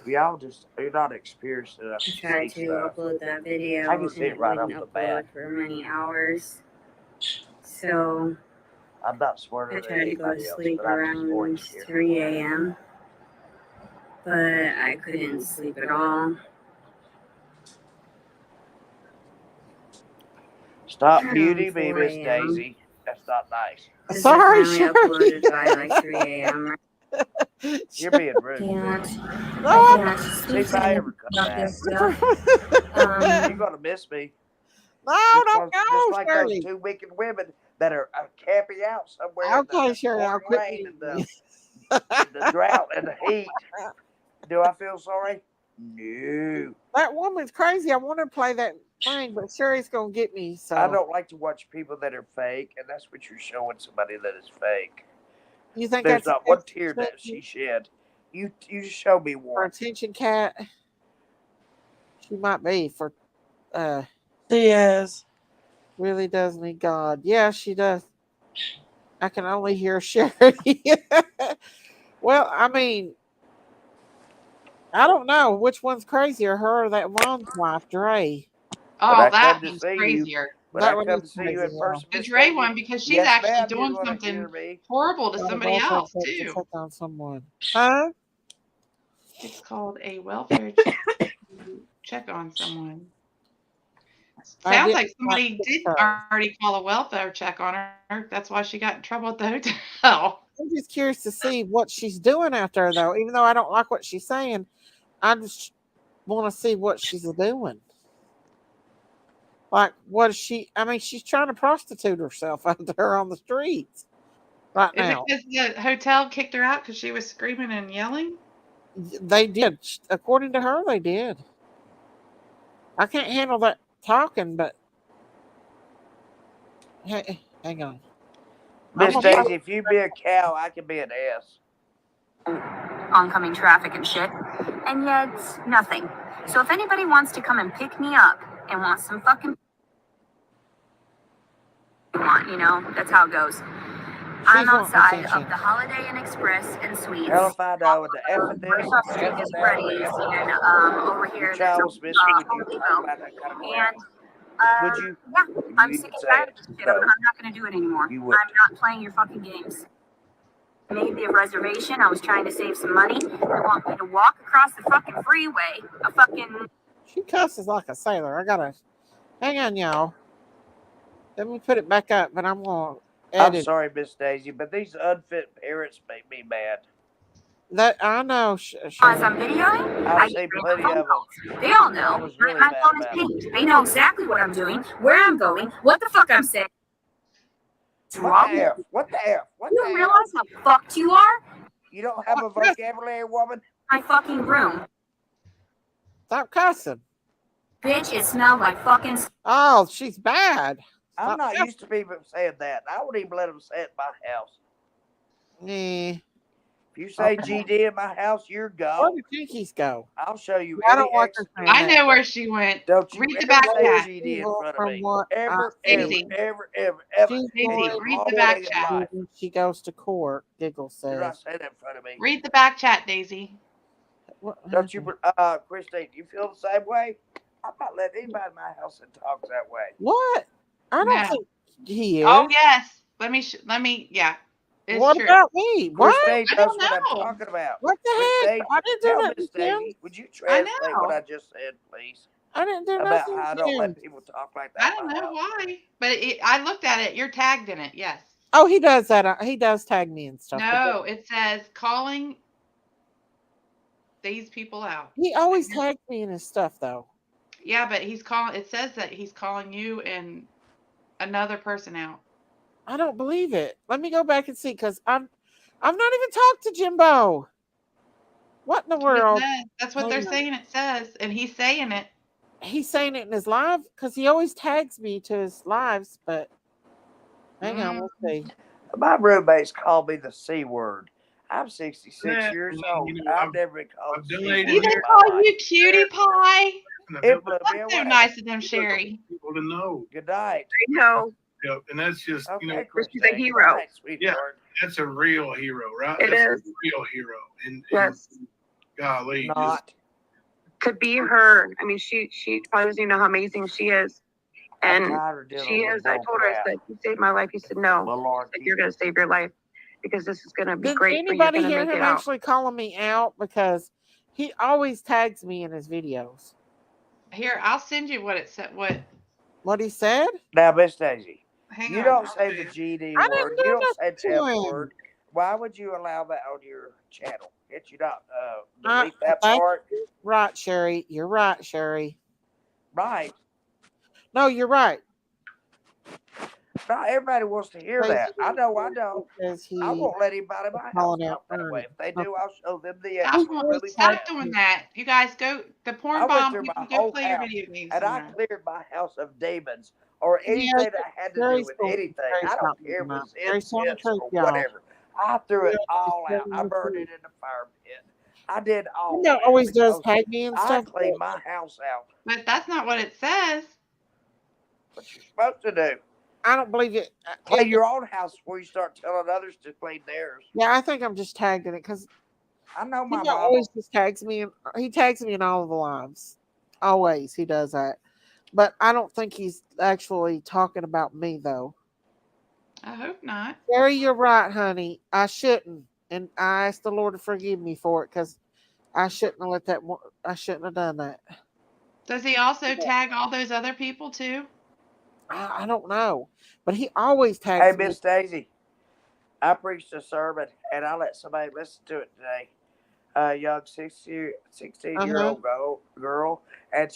You're not experienced enough I to tried see to stuff. upload that video I can and see it it right wouldn't off the upload bat. for many hours. So I'm not I smarter than tried to go to anybody else, sleep but I'm just around orange here. 3 a.m. But I couldn't sleep at all. Stop Around muting me, 4 Miss a.m. Daisy. That's not nice. Since Sorry, I finally uploaded by Sherry. like 3 a.m. You're being I rude. can't, No, I I'm can't See speak if to I anyone ever come about back. this stuff. You're gonna miss me. No, don't Just go, like those Shirley. two wicked women that are camping out somewhere in Okay, the Shirley, I'll pouring quit rain and muting the drought and the heat. Do I feel sorry? No. That woman's crazy. I want to play that thing, but Sherry's gonna get me. So I don't like to watch people that are fake, and that's what you're showing somebody that is fake. You think There's that's a not one test tear that she shed. You just show me for one. attention cat? She might be for She is. really does need God. Yeah, she does. I can only hear Sherry. Well, I mean, I don't know which one's crazier, her or that Ron's wife, Dre. When Oh, I that come to one's see you, crazier. when That I one come is to see you crazy, in yeah. person, The Miss Dre Daisy. one, because she's Yes, actually ma'am. You doing want to hear something me? horrible to Got a somebody welfare else check to too. check on someone. Huh? It's called a welfare check to check on someone. I Sounds did like not somebody pick did her. already call a welfare check on her. That's why she got in trouble at the hotel. I'm just curious to see what she's doing out there, though. Even though I don't like what she's saying, I just want to see what she's doing. Like, what is she? I mean, she's trying to prostitute herself out there on the streets right Is it now. because the hotel kicked her out because she was screaming and yelling? They did. According to her, they did. I can't handle that talking, but hey, hang on. I'm Miss gonna Did you? Daisy, if you be a cow, I can be an S. Oncoming traffic and shit, and yet nothing. So if anybody wants to come and pick me up and wants some fucking that's how it goes. I'm She's wanting outside of attention. the Holiday Inn Express and Hell Suites. if I know. And the F of Right this, across the the street F of is that, and the Freddy's, F of and that. over You here there's child missed me when you Home talk Depot. about that kind of crap. And Would you? yeah, You I'm need sick to and say tired of it. this shit. No, I'm not gonna do it anymore. you I'm wouldn't. not playing your fucking games. I made the reservation. I was trying to save some money. They want me to walk across the fucking freeway. A fucking She cusses like a sailor. I gotta hang on, y'all. Let me put it back up, but I'm gonna I'm edit sorry, Miss Daisy, but these unfit parents make me mad. that. I know, as Sherry. I'm videoing, I've I get seen random plenty phone of them. calls. They all And I know was really my mad phone is about it. pinged. They know exactly what I'm doing, where I'm going, what the fuck I'm saying. What's What wrong the with F? you? What the F? What You the don't F? realize how fucked you are? You don't have a Stop cussing. vocabulary, woman? My fucking room. Stop cussing. Bitch, it smelled like fucking Oh, she's bad. I'm Stop not cussing. used to people saying that. I wouldn't even let them say it in my house. Eh. If you say GD in my house, you're Where gone. did Jinkies go? I'll show you I any don't like ex. her saying I that. know where she went. Don't you Read the ever back say chat. GD in Evil front of from me. what I Ever, ever, Daisy, ever, ever, ever, she's Daisy, going ever. read All the day back in chat. life. when she goes to court. Giggle Do not says. say that in front of me. Read the back chat, Daisy. What? Don't you, Christine, do you feel the same way? I'm not letting anybody in my house that talks that way. What? I don't No. think he Oh is. yes. Yeah. It's What true. about me? What? Christine I knows don't what I'm know. talking about. What the heck? Christine, I didn't do tell nothing Miss to Kim. Daisy, would you I translate what know. I just said, please? I didn't do About nothing how I to don't Kim. let people talk like I that in don't my know house. why, but I looked at it. You're tagged in it. Yes. Oh, he does that. He does tag me and stuff. But No, it says calling these people out. he always tags me in his stuff, though. Yeah, but he's calling. It says that he's calling you and another person out. I don't believe it. Let me go back and see because I've not even talked to Jimbo. What in the It world? says, that's what they're Hang on. saying. It says, and he's saying it. He's saying it in his live because he always tags me to his lives. But hang on, we'll see. My roommates call me the C word. I'm 66 Yeah, years I mean, old. you know, I've never been called I've the C donated word Even in my call life. you cutie pie. It blew me That's so away. nice of them, Sherry. People to know. Good night. I know. Yep, and that's just Okay, you know Christine. she's a hero. Good night, sweetheart. that's a real hero, right? It That's is. a real hero, and Yes. golly, just Not. To be her, I mean, she probably doesn't even know how amazing she is. I'm And tired of dealing she with is. I bull told her, I crap. said, you saved my life. He said, no. Malarkey. I said, you're going to save your life because this is going to be Did great for you. You're anybody going to hear make him it out. actually calling me out? Because he always tags me in his videos. Here, I'll send you what it said. What he said? Now, Miss Daisy, Hang you on. don't I'll say tell the you. GD I word. didn't You do don't say nothing the F to him. word. Why would you allow that on your channel? Can't you not delete that Thank part? you. Right, Sherry. You're right, Sherry. Right. No, you're right. Not everybody wants to hear that. I know I don't. Because he I won't let anybody in my house calling out talk that way. Ernie. If they do, I'll show them the Stop, F word really stop fast. doing that. You guys go. The I porn went bomb. through You my can go whole play your house video games and I somewhere. cleared my house of demons or Yeah, anything that had to do Sherry's with cool. anything. Sherry's I not don't care if moving it out. was Sherry's telling the incense truth, or y'all. whatever. I threw Yeah, it she's all out. telling I the burned truth. it in the fire pit. I did all Linda that always does because tag me and I stuff. cleaned my house out. But that's not what it says. What you're supposed to do. I don't believe it. Clean your own house before you start telling others to clean theirs. Yeah, I think I'm just tagged in it because I know my Linda mama. always just tags me. He tags me in all of the lives. Always, he does that. But I don't think he's actually talking about me though. I hope not. Gary, you're right, honey. I shouldn't, and I ask the Lord to forgive me for it because I shouldn't have let that. I shouldn't have done that. Does he also tag all those other people too? I don't know, but he always Hey, tags me. Miss Daisy, I preached a sermon and I let somebody listen to it today. A young 16-year Uh-huh. old girl, and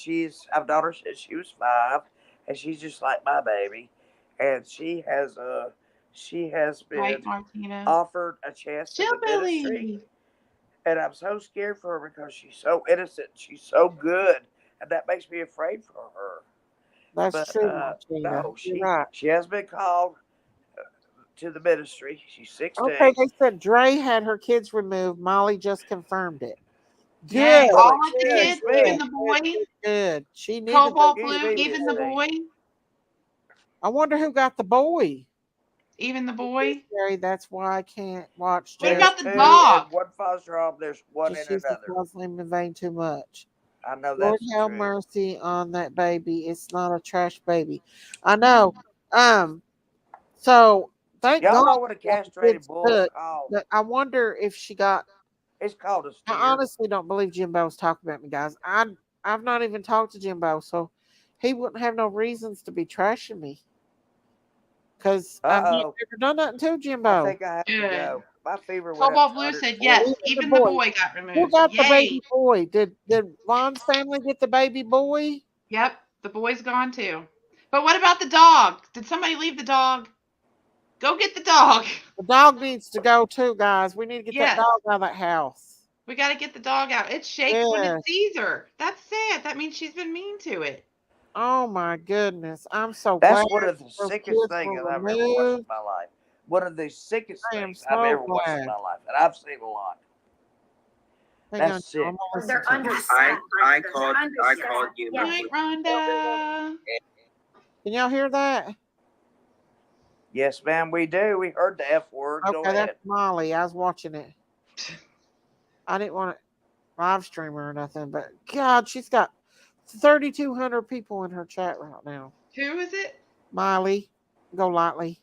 I've known her since she was 5, and she's just like my baby, and she has been Right, Martina. offered a chance in the ministry, Chillbilly. and I'm so scared for her because she's so innocent, she's so good, and that makes me afraid for her. That's But true, Martina. no, You're right. she has been called to the ministry. She's Okay, 16. they said Dre had her kids removed. Molly just confirmed it. Good, Yay, Well, all of the good, excuse kids, even good, me, the good, boy. good, good. She needed to. Cobalt excuse blue, me, even Miss the D. boy. I wonder who got the boy. Even the boy. Jerry, that's why I can't watch What Jerry. There's about the 2 in dog? one foster home. There's 1 in Just use the another. Muslim in vain too much. I know Lord that's have true. mercy on that baby. It's not a trash baby. I know. Um. So thank Y'all God know what a she got the castrated kids bull's took. called? But I wonder if she got. It's called a I steer. honestly don't believe Jimbo's talking about me, guys. I've not even talked to Jimbo, so he wouldn't have no reasons to be trashing me because I've Uh not oh. ever done nothing to I Jimbo. think I have to Good. go. My fever went up to Cobalt blue said yes. 104. Even the Even the boy. boy got Who removed. got the baby Yay. boy? Did Von's family get the baby boy? Yep, the boy's gone too. But what about the dog? Did somebody leave the dog? Go get the dog. The dog needs to go too, guys. We need to get that Yes. dog out of that house. We got to get the dog out. It shakes when it Yes. sees her. That's sad. That means she's been mean to it. Oh my goodness. I'm so glad That's one of the those sickest kids things were I've ever watched in removed. my life. One of the sickest I am things I've so ever watched in glad. my life. And I've seen a lot. Hang on, That's y'all. I'm sick. gonna They're listen to it. I called you. Good night, Rhonda. Can y'all hear that? Yes, ma'am, we do. We heard the F word. Go Okay, that's ahead. Molly. I was watching it. I didn't want to live stream her or nothing, but God, she's got 3,200 people in her chat right now. Who is it? Miley, go lightly.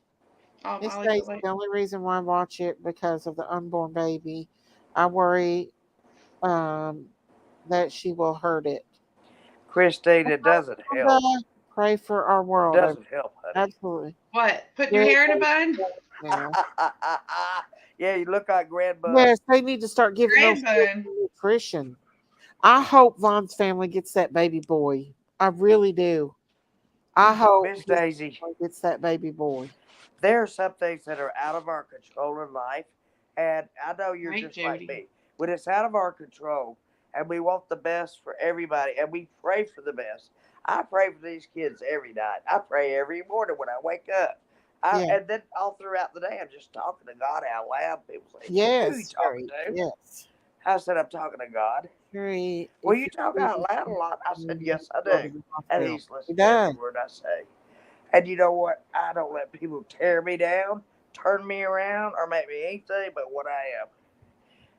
Oh, Miss Molly Stacy, Goulet. the only reason why I watch it because of the unborn baby. I worry um, that she will hurt it. Christine, it doesn't help. Pray for our It world. doesn't help, honey. Absolutely. What? Putting your Good hair in a bun? now. Yeah, you look like Grandma. Yes, they need to start giving those Grand kids bun. nutrition. I hope Von's family gets that baby boy. I really do. I hope Miss his Daisy, family gets that baby boy. there are some things that are out of our control in life, and I know you're Right, just like Jody. me. When it's out of our control, and we want the best for everybody, and we pray for the best. I pray for these kids every night. I pray every morning when I wake up. Yeah. And then all throughout the day, I'm just talking to God out loud. People say, "Who are you Yes. talking Very. to?" Yes. I said, "I'm talking to God." Very. Well, If you you talk out loud a lot. I said, "Yes, I go to do." the And hospital, he's he listening to every does. word I say. And you know what? I don't let people tear me down, turn me around, or make me anything but what I am.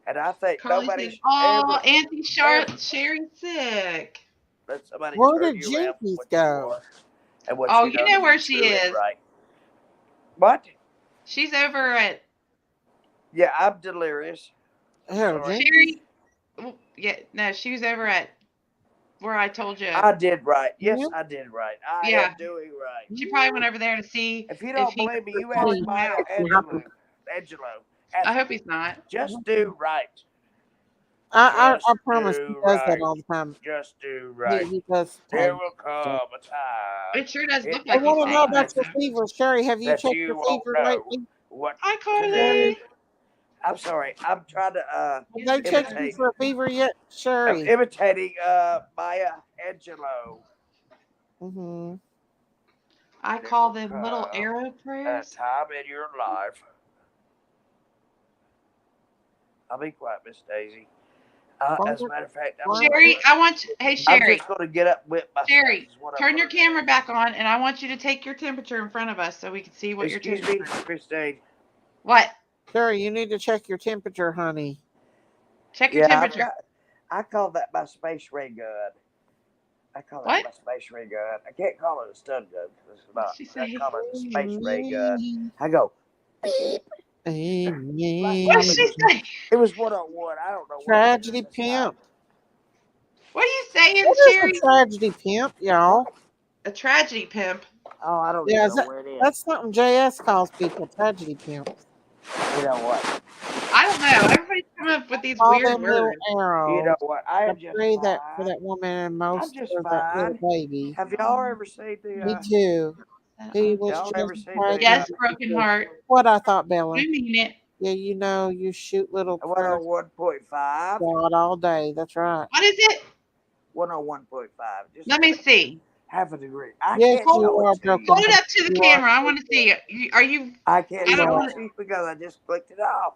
And I think Carly nobody said, should "Oh, ever, Auntie ever Sherry's sick." let somebody Where turn did you around from Jinkies what you go? are and what Oh, you you know to know be where she true and is. right. What? She's over at Yeah, I'm delirious. I'm Oh, sorry. Jinkies. Sherry. Well, yeah, no, she was over at where I told you. I did right. Yes, Yeah. I did right. I Yeah, am doing right. she probably went over there to see If you if don't he believe me, was you ask calling him Maya out. Angelou. Angelo. I Ask hope him. he's not. Just do right. I Just promise he do does that right. all the time. Just do He, right. he does There tag will stuff. come a time It sure does in look I like he's want to your know saying about that life your though. fever, Sherry. Have you that checked you your won't fever know lately? what Hi, to do. Carly. I'm sorry. I'm trying to Have they checked you imitate. for a fever yet, I'm Sherry? imitating Maya Angelou. Mm-hmm. I There call will them little come arrow a prayers. time in your life I'll be quiet, Miss Daisy. As a matter of fact, Sherry, hey I'm Sherry, just going to get up with myself. Sherry, Is what I'm turn your gonna do. camera back on, and I want you to take your temperature in front of us so we can see what your Excuse temperature me, is. Christine. What? Sherry, you need to check your temperature, honey. Check your temperature. I call that my space ray gun. I call that What? my space ray gun. I can't call it a stun gun because it's What'd not. she I say? call it a space ray gun. I go beep. What did she say? It was 101. I don't know what it is Tragedy this pimp. time. What are you saying, What is a Sherry? tragedy pimp, y'all? A tragedy pimp. Oh, I don't Yeah, even know where it is. that's something JS calls people tragedy pimps. You know what? I don't know. Everybody's coming up with these All weird them little words. arrows. You know what? I I am just pray fine. that for that woman and most I'm just for that little fine. baby. Have y'all ever seen Me the? too. He was Y'all just ever seen tried the? Yes, broken heart. What I thought, I Bella. mean it. Yeah, you know, you shoot little prayers 101.5. God all day. That's right. What is it? 101.5. Just Let me see. half a degree. I Yes, can't you show are it to broken. you. Hold it up to the You are. camera. I want to see it. Are you? I can't I don't show want it to you because I just clicked it off.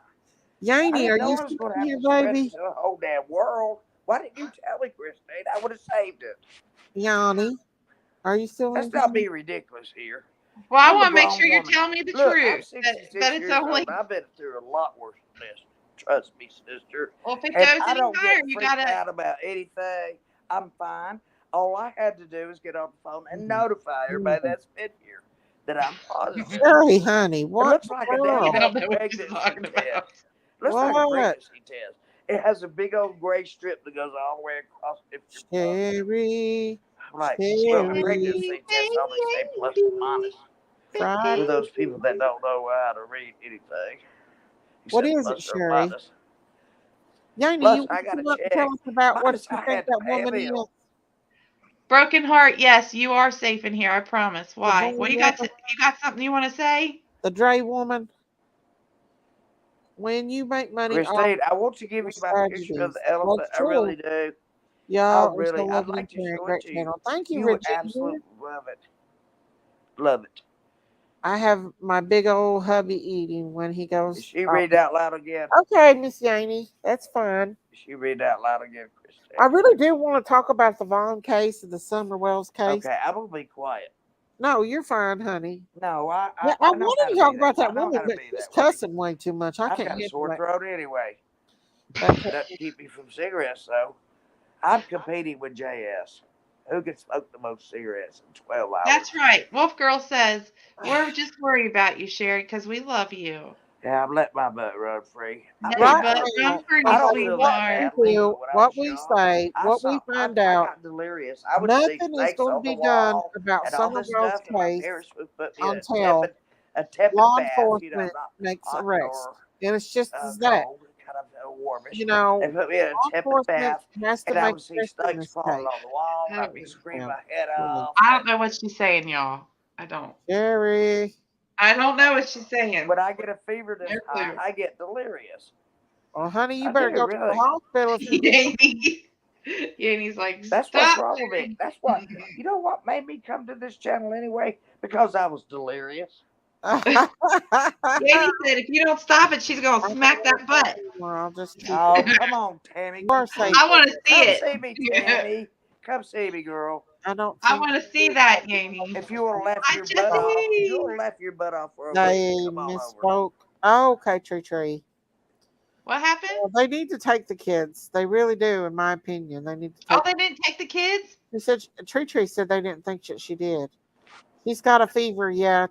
I Yanni, didn't are know you I was going to sitting have here, to spread baby? it to the whole damn world. Why didn't you tell me, Christine? I would have saved it. Yanni, are you still in Let's not here? be ridiculous here. Well, I I'm a want to make grown sure you're woman. telling me the Look, I'm truth. 66 That it's years old. only. And I've been through a lot worse than this. Trust me, sister. Well, if it And goes I any don't higher, get you freaked gotta. out about anything. I'm fine. All I had to do was get on the phone and notify everybody that's been here that I'm positive. Sherry, honey, It what looks the like a world? I damn don't know what she's pregnancy talking test. about. Looks like a What? pregnancy test. It has a big old gray strip that goes all the way across if you're positive. Sherry, Like, well, Sherry, pregnancy tests only say plus or minus. Friday. For those people that don't know how to read anything, What except is it, plus or Sherry? minus. Yanni, Plus, you I want got to to come up and check. tell us about what Minus, you I think had to that pay a woman is? bill. Broken heart. Yes, you are safe in here. I promise. The Why? Dre What do you got? woman? You got something you want to say? The Dre woman? When you make money off Christine, I want to give you my picture of tragedies. the elephant. That's I really true. do. Y'all are so Really. I'd lovely like and to caring. show it Great to you. channel. Thank you, You would Regina. absolutely love it. Love it. I have my big old hubby eating when he Is goes. she read out loud again? Okay, Miss Yanni, that's fine. Is she read out loud again, Christine? I really do want to talk about the Vaughn case and the Summer Wells case. Okay, I'm gonna be quiet. No, you're fine, honey. No, Yeah, I I know how wanted to to talk be that. about I that know woman, how to but be she's that way. cussing way too much. I I've can't got a handle sore that. throat anyway. That's Doesn't keep me from cigarettes though. I'm competing with JS. Who can smoke the most cigarettes in 12 hours? That's right. Wolf Girl says we're just worried about you, Sherry, because we love you. Yeah, I'm letting my butt run free. I Let mean, your right butt I run now. free, don't Somebody, feel that what sweetheart. bad we leaving do, when I what was we young. say, what we find I out, got delirious. I would see nothing is snakes going to on the be done wall about and all Summer this Wells stuff, and my case parents would put me in until a tepid law bath, you know, enforcement not makes hot arrest. or And it's just as that. cold, kind of warmish. You know, They put me in a law tepid enforcement bath, has to and I make would see arrests in snakes this crawling case. on the wall, and I'd be Oh, screaming Yeah, my head really. off. I don't know what she's saying, y'all. I don't. Jerry. I don't know what she's saying. When I get a fever this No high, clue. I get delirious. Well, honey, you I better do, go to the really. hospital if you Yanni. Yanni's like, That's what's stop. wrong with me. That's what, you know what made me come to this channel anyway? Because I was delirious. Yanni said, if you don't stop it, she's gonna smack that butt. I'll just keep Oh, it. come on, Tammy. You are safe. I want to see Come it. see me, Tammy. Come see me, girl. I don't I think want to see that, Yanni. If you would have left Hi, your butt off, if you would Jesse. have left your butt off for a they week, come on over. misspoke. Oh, okay, Tree. What happened? Well, they need to take the kids. They really do, in my opinion. They need to Oh, take. they didn't take the kids? She said Tree said they didn't think that she did. She's got a fever. Yeah,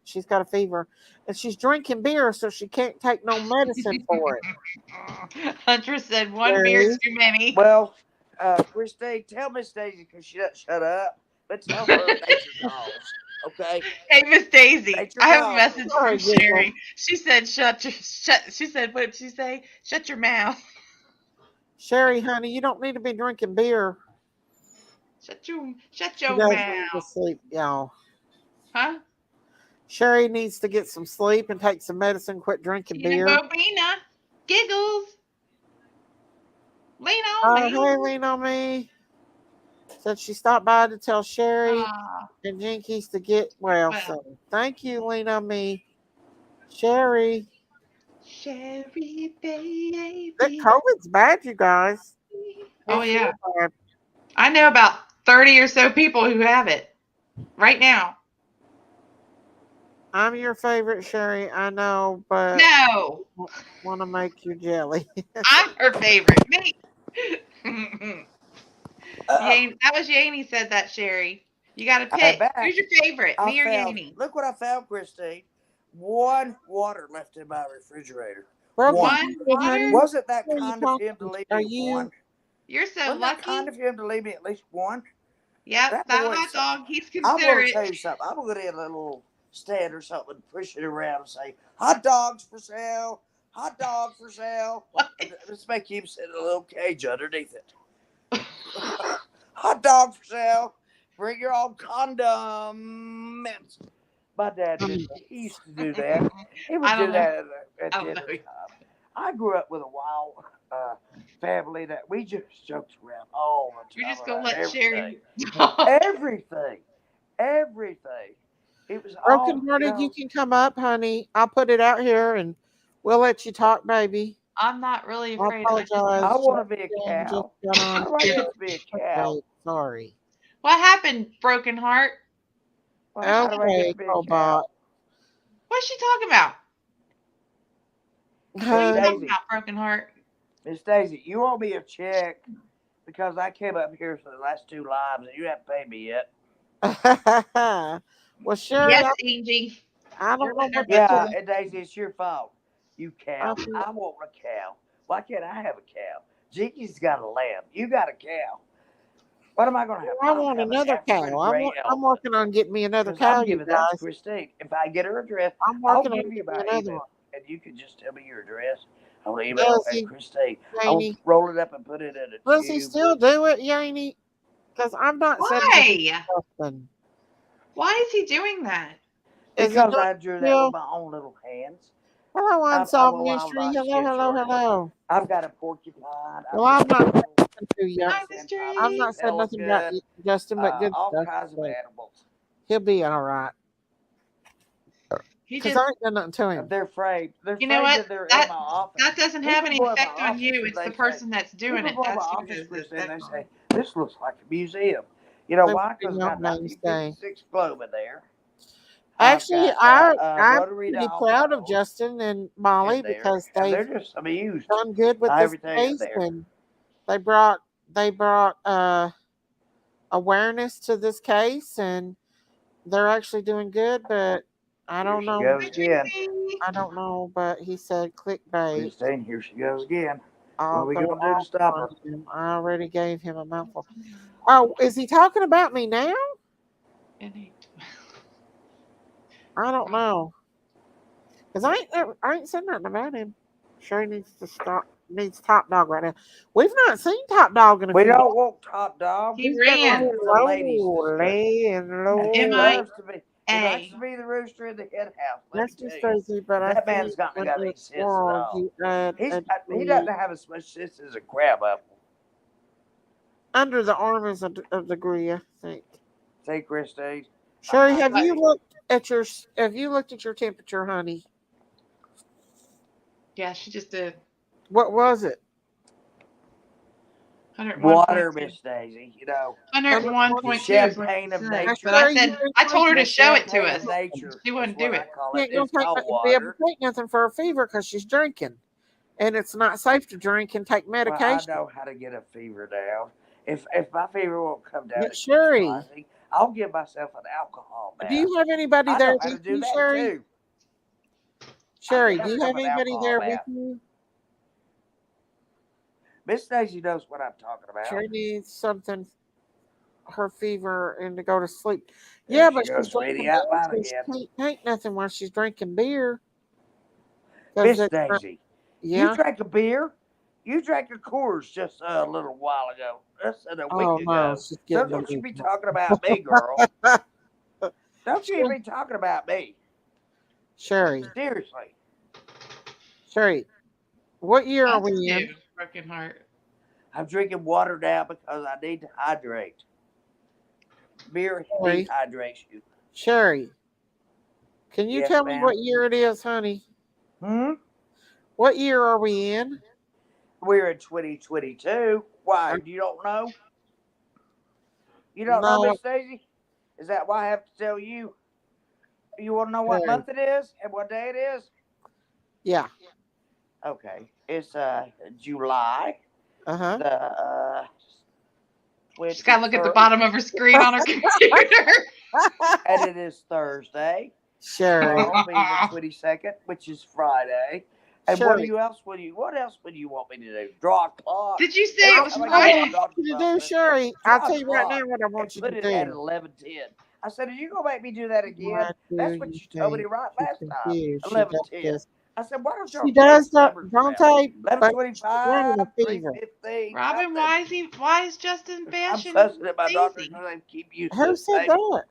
she's got a fever, and she's drinking beer, so she can't take no medicine for it. Huntress said one beer's Jerry. too many. Well, Christine, tell Miss Daisy because she doesn't shut up, but tell her nature calls. Okay? Hey, Miss Daisy, Nature I have a calls. message Sorry, from Giggle. Sherry. She said, she said, what did she say? Shut your mouth. Sherry, honey, you don't need to be drinking beer. Shut She your does need to mouth. sleep, y'all. Huh? Sherry needs to get some sleep and take some medicine. Quit drinking Tina beer. Bobina. Giggles. Lean on me. Hey, lean on me. Said she stopped by to tell Sherry Aw, and Jinkies to get well well, soon. Thank you, lean on me. Sherry. Sherry That baby. COVID's bad, you guys. Oh It's yeah. real bad. I know about 30 or so people who have it right now. I'm your favorite, Sherry. I know, but No, want to make you jelly. I'm her favorite. Me. Uh, Yane, that was Yaney said that, Sherry. You got to I'm pick. back. Who's your favorite, I me or found. Yaney? Look what I found, Christine. One water left in my refrigerator. Broken One. One hearted, water? honey. Wasn't that Who are you kind of him to talking to? leave Are me you? one? You're so Wasn't that kind lucky. of him to leave me at least one? Yep, That that boy. hot dog, he's I'm going to considerate. tell you something. I'm going to get a little stand or something, push it around, and say, "Hot dogs for sale! Hot dog for sale!" What? And just make him sit in a little cage underneath it. Hot dog for sale! Bring your own condoms. My dad did. He used to do that. He would I don't do know. that at I don't dinner know. time. I grew up with a wild family that we just joked around all the You're time just gonna about let everything. Sherry talk. Everything. Everything. It was Broken all, hearted, you can come up, honey. I'll put it out here and we'll let you talk, baby. I'm not really I afraid. I just apologize. I don't. want to be a Jen just cow. got How on. do I get to be a cow? Okay, sorry. What happened, broken heart? Well, What's she how do I talking? get to Okay, be a Cobot. cow? What's she talking about? What are Miss you Honey. talking Daisy. about, broken heart? Miss Daisy, you owe me a check because I came up here for the last two lives and you haven't paid me yet. Well, Sherry, Yes, Angie. I You're don't know letting her what know to Yeah, do. too. and Daisy, it's your fault. You I cow. feel I want a cow. Why can't I have a cow? Jimmy's got a lamb. You got a cow. What am I going to have? I I'll want have an another African cow. gray I'm elephant. working on getting me another Because I'm cow, you giving that to guys. Christine. If I get her address, I'm I'll working on give you getting me my another email. one. And you can just tell me your address. I'll email at Does Christine. I'll Yaney? roll it up and put it in a Does he tube. still do it, Yaney? Because I'm not setting up Why? something. Why is he doing that? Is he Because doing I it drew that with still? my own little hands. Hello, I'm Unsolved a wild Mystery. life Hello, hello, sketcher. hello. I've got a porcupine. Well, I've got I'm not a saying little nothing to you. Hi, I'm mystery. not saying nothing about pelican, you, Justin, but good all stuff. kinds of So animals. he'll be all right. He Because just, I ain't done nothing to him. They're framed. They're you know framed what? and they're in That my office. that doesn't have People any go in my effect on office you. and It's the they say, person that's doing people it. go in my That's who office, has the Christine, and effect they on say, it. this looks like a museum. You know They why? put Because in I your got names day. 1956 globe in there. I've Actually, got I'm rotary pretty dial proud of phones Justin and in Molly there, because and they've they're just amused done good with by this everything in case there. and they brought awareness to this case and they're actually doing good, but I Here don't she know. goes again. I don't know, but he said clickbait. Christine, here she goes again. What I'll are we go going to do to off stop on her? him. I already gave him a mouthful. Oh, is he talking about me now? I don't know. Because I ain't said nothing about him. Sure he needs to stop. Needs Top Dog right now. We've not seen Top Dog in a We few days. don't want top dog. He He's been ran. laying It's the ladies low, that's laying and he low. loves to be. He likes MIA. to be the rooster in the hen house. Let me That's tell just you, crazy, but I that think man's got when any it's sense at wrong, all. you add He a doesn't have as much sense as a crab apple. under the arm is a degree, I think. Say, Christine. Sherry, I'm What? have you looked at your temperature, honey? Yeah, she just did What was it? water, 101.2. Miss Daisy. You know, the 101.2 is what champagne she of said. I But nature. I sure you said, been I told her to The show it to champagne of us. nature She is wouldn't do what I it. call She it. ain't gonna It's called be able to water. take nothing for a fever because she's drinking, and it's not safe to drink and take Well, I medication. know how to get a fever down. If my fever won't come down But and keeps Sherry, rising, I'll give myself an alcohol do bath. you have anybody I there know how to with do you, that Sherry? too. I'll Sherry, give do you myself have an anybody alcohol there with bath. you? Miss Daisy knows what I'm talking about. Sherry needs something, her fever, and to go to sleep. There Yeah, she but she's goes, drinking sweetie, out beer, loud so she again. can't take nothing while she's drinking beer. Cause Miss it's not, Daisy, you yeah. drank a beer? You drank a Coors just a little while ago. Less than a week Oh no, ago. she's So getting don't you be delusional. talking about me, girl. Don't you Sher- be talking about me. Sherry, Seriously. Sherry, what year are Us we in? too, broken heart. I'm drinking water now because I need to hydrate. Beer Sherry, dehydrates you. Sherry, can you Yes, tell me ma'am. what year it is, honey? Hmm? What year are we in? We're in 2022. Why? Uh, You don't know? You don't know, No. Miss Daisy? Is that why I have to tell you? You want to know what Okay. month it is and what day it is? Yeah. Okay, it's July Uh-huh. the She's got to look at the 21st, bottom of her screen on her computer. and it is Thursday. Sherry. Tomorrow will be the 22nd, which is Friday. And Sherry. what else would you want me to do? Draw a clock. Did you say Every it I was time I know go to what the I Friday? want doctor's you to do, office, they say, Sherry. I'll draw a tell you right now clock what I and want you to put it at do. 11:10. I said, are you gonna make me do that again? What do That's what you you told me to think? write She's last time. confused. She does 11:10. this. I said, why don't She y'all change does the that, numbers don't around? they? But she's 11:25, running a fever. 3:15, Robin, something. why is Justin I'm bashing fussing at my doctor Daisy? because they keep using Who the said same that?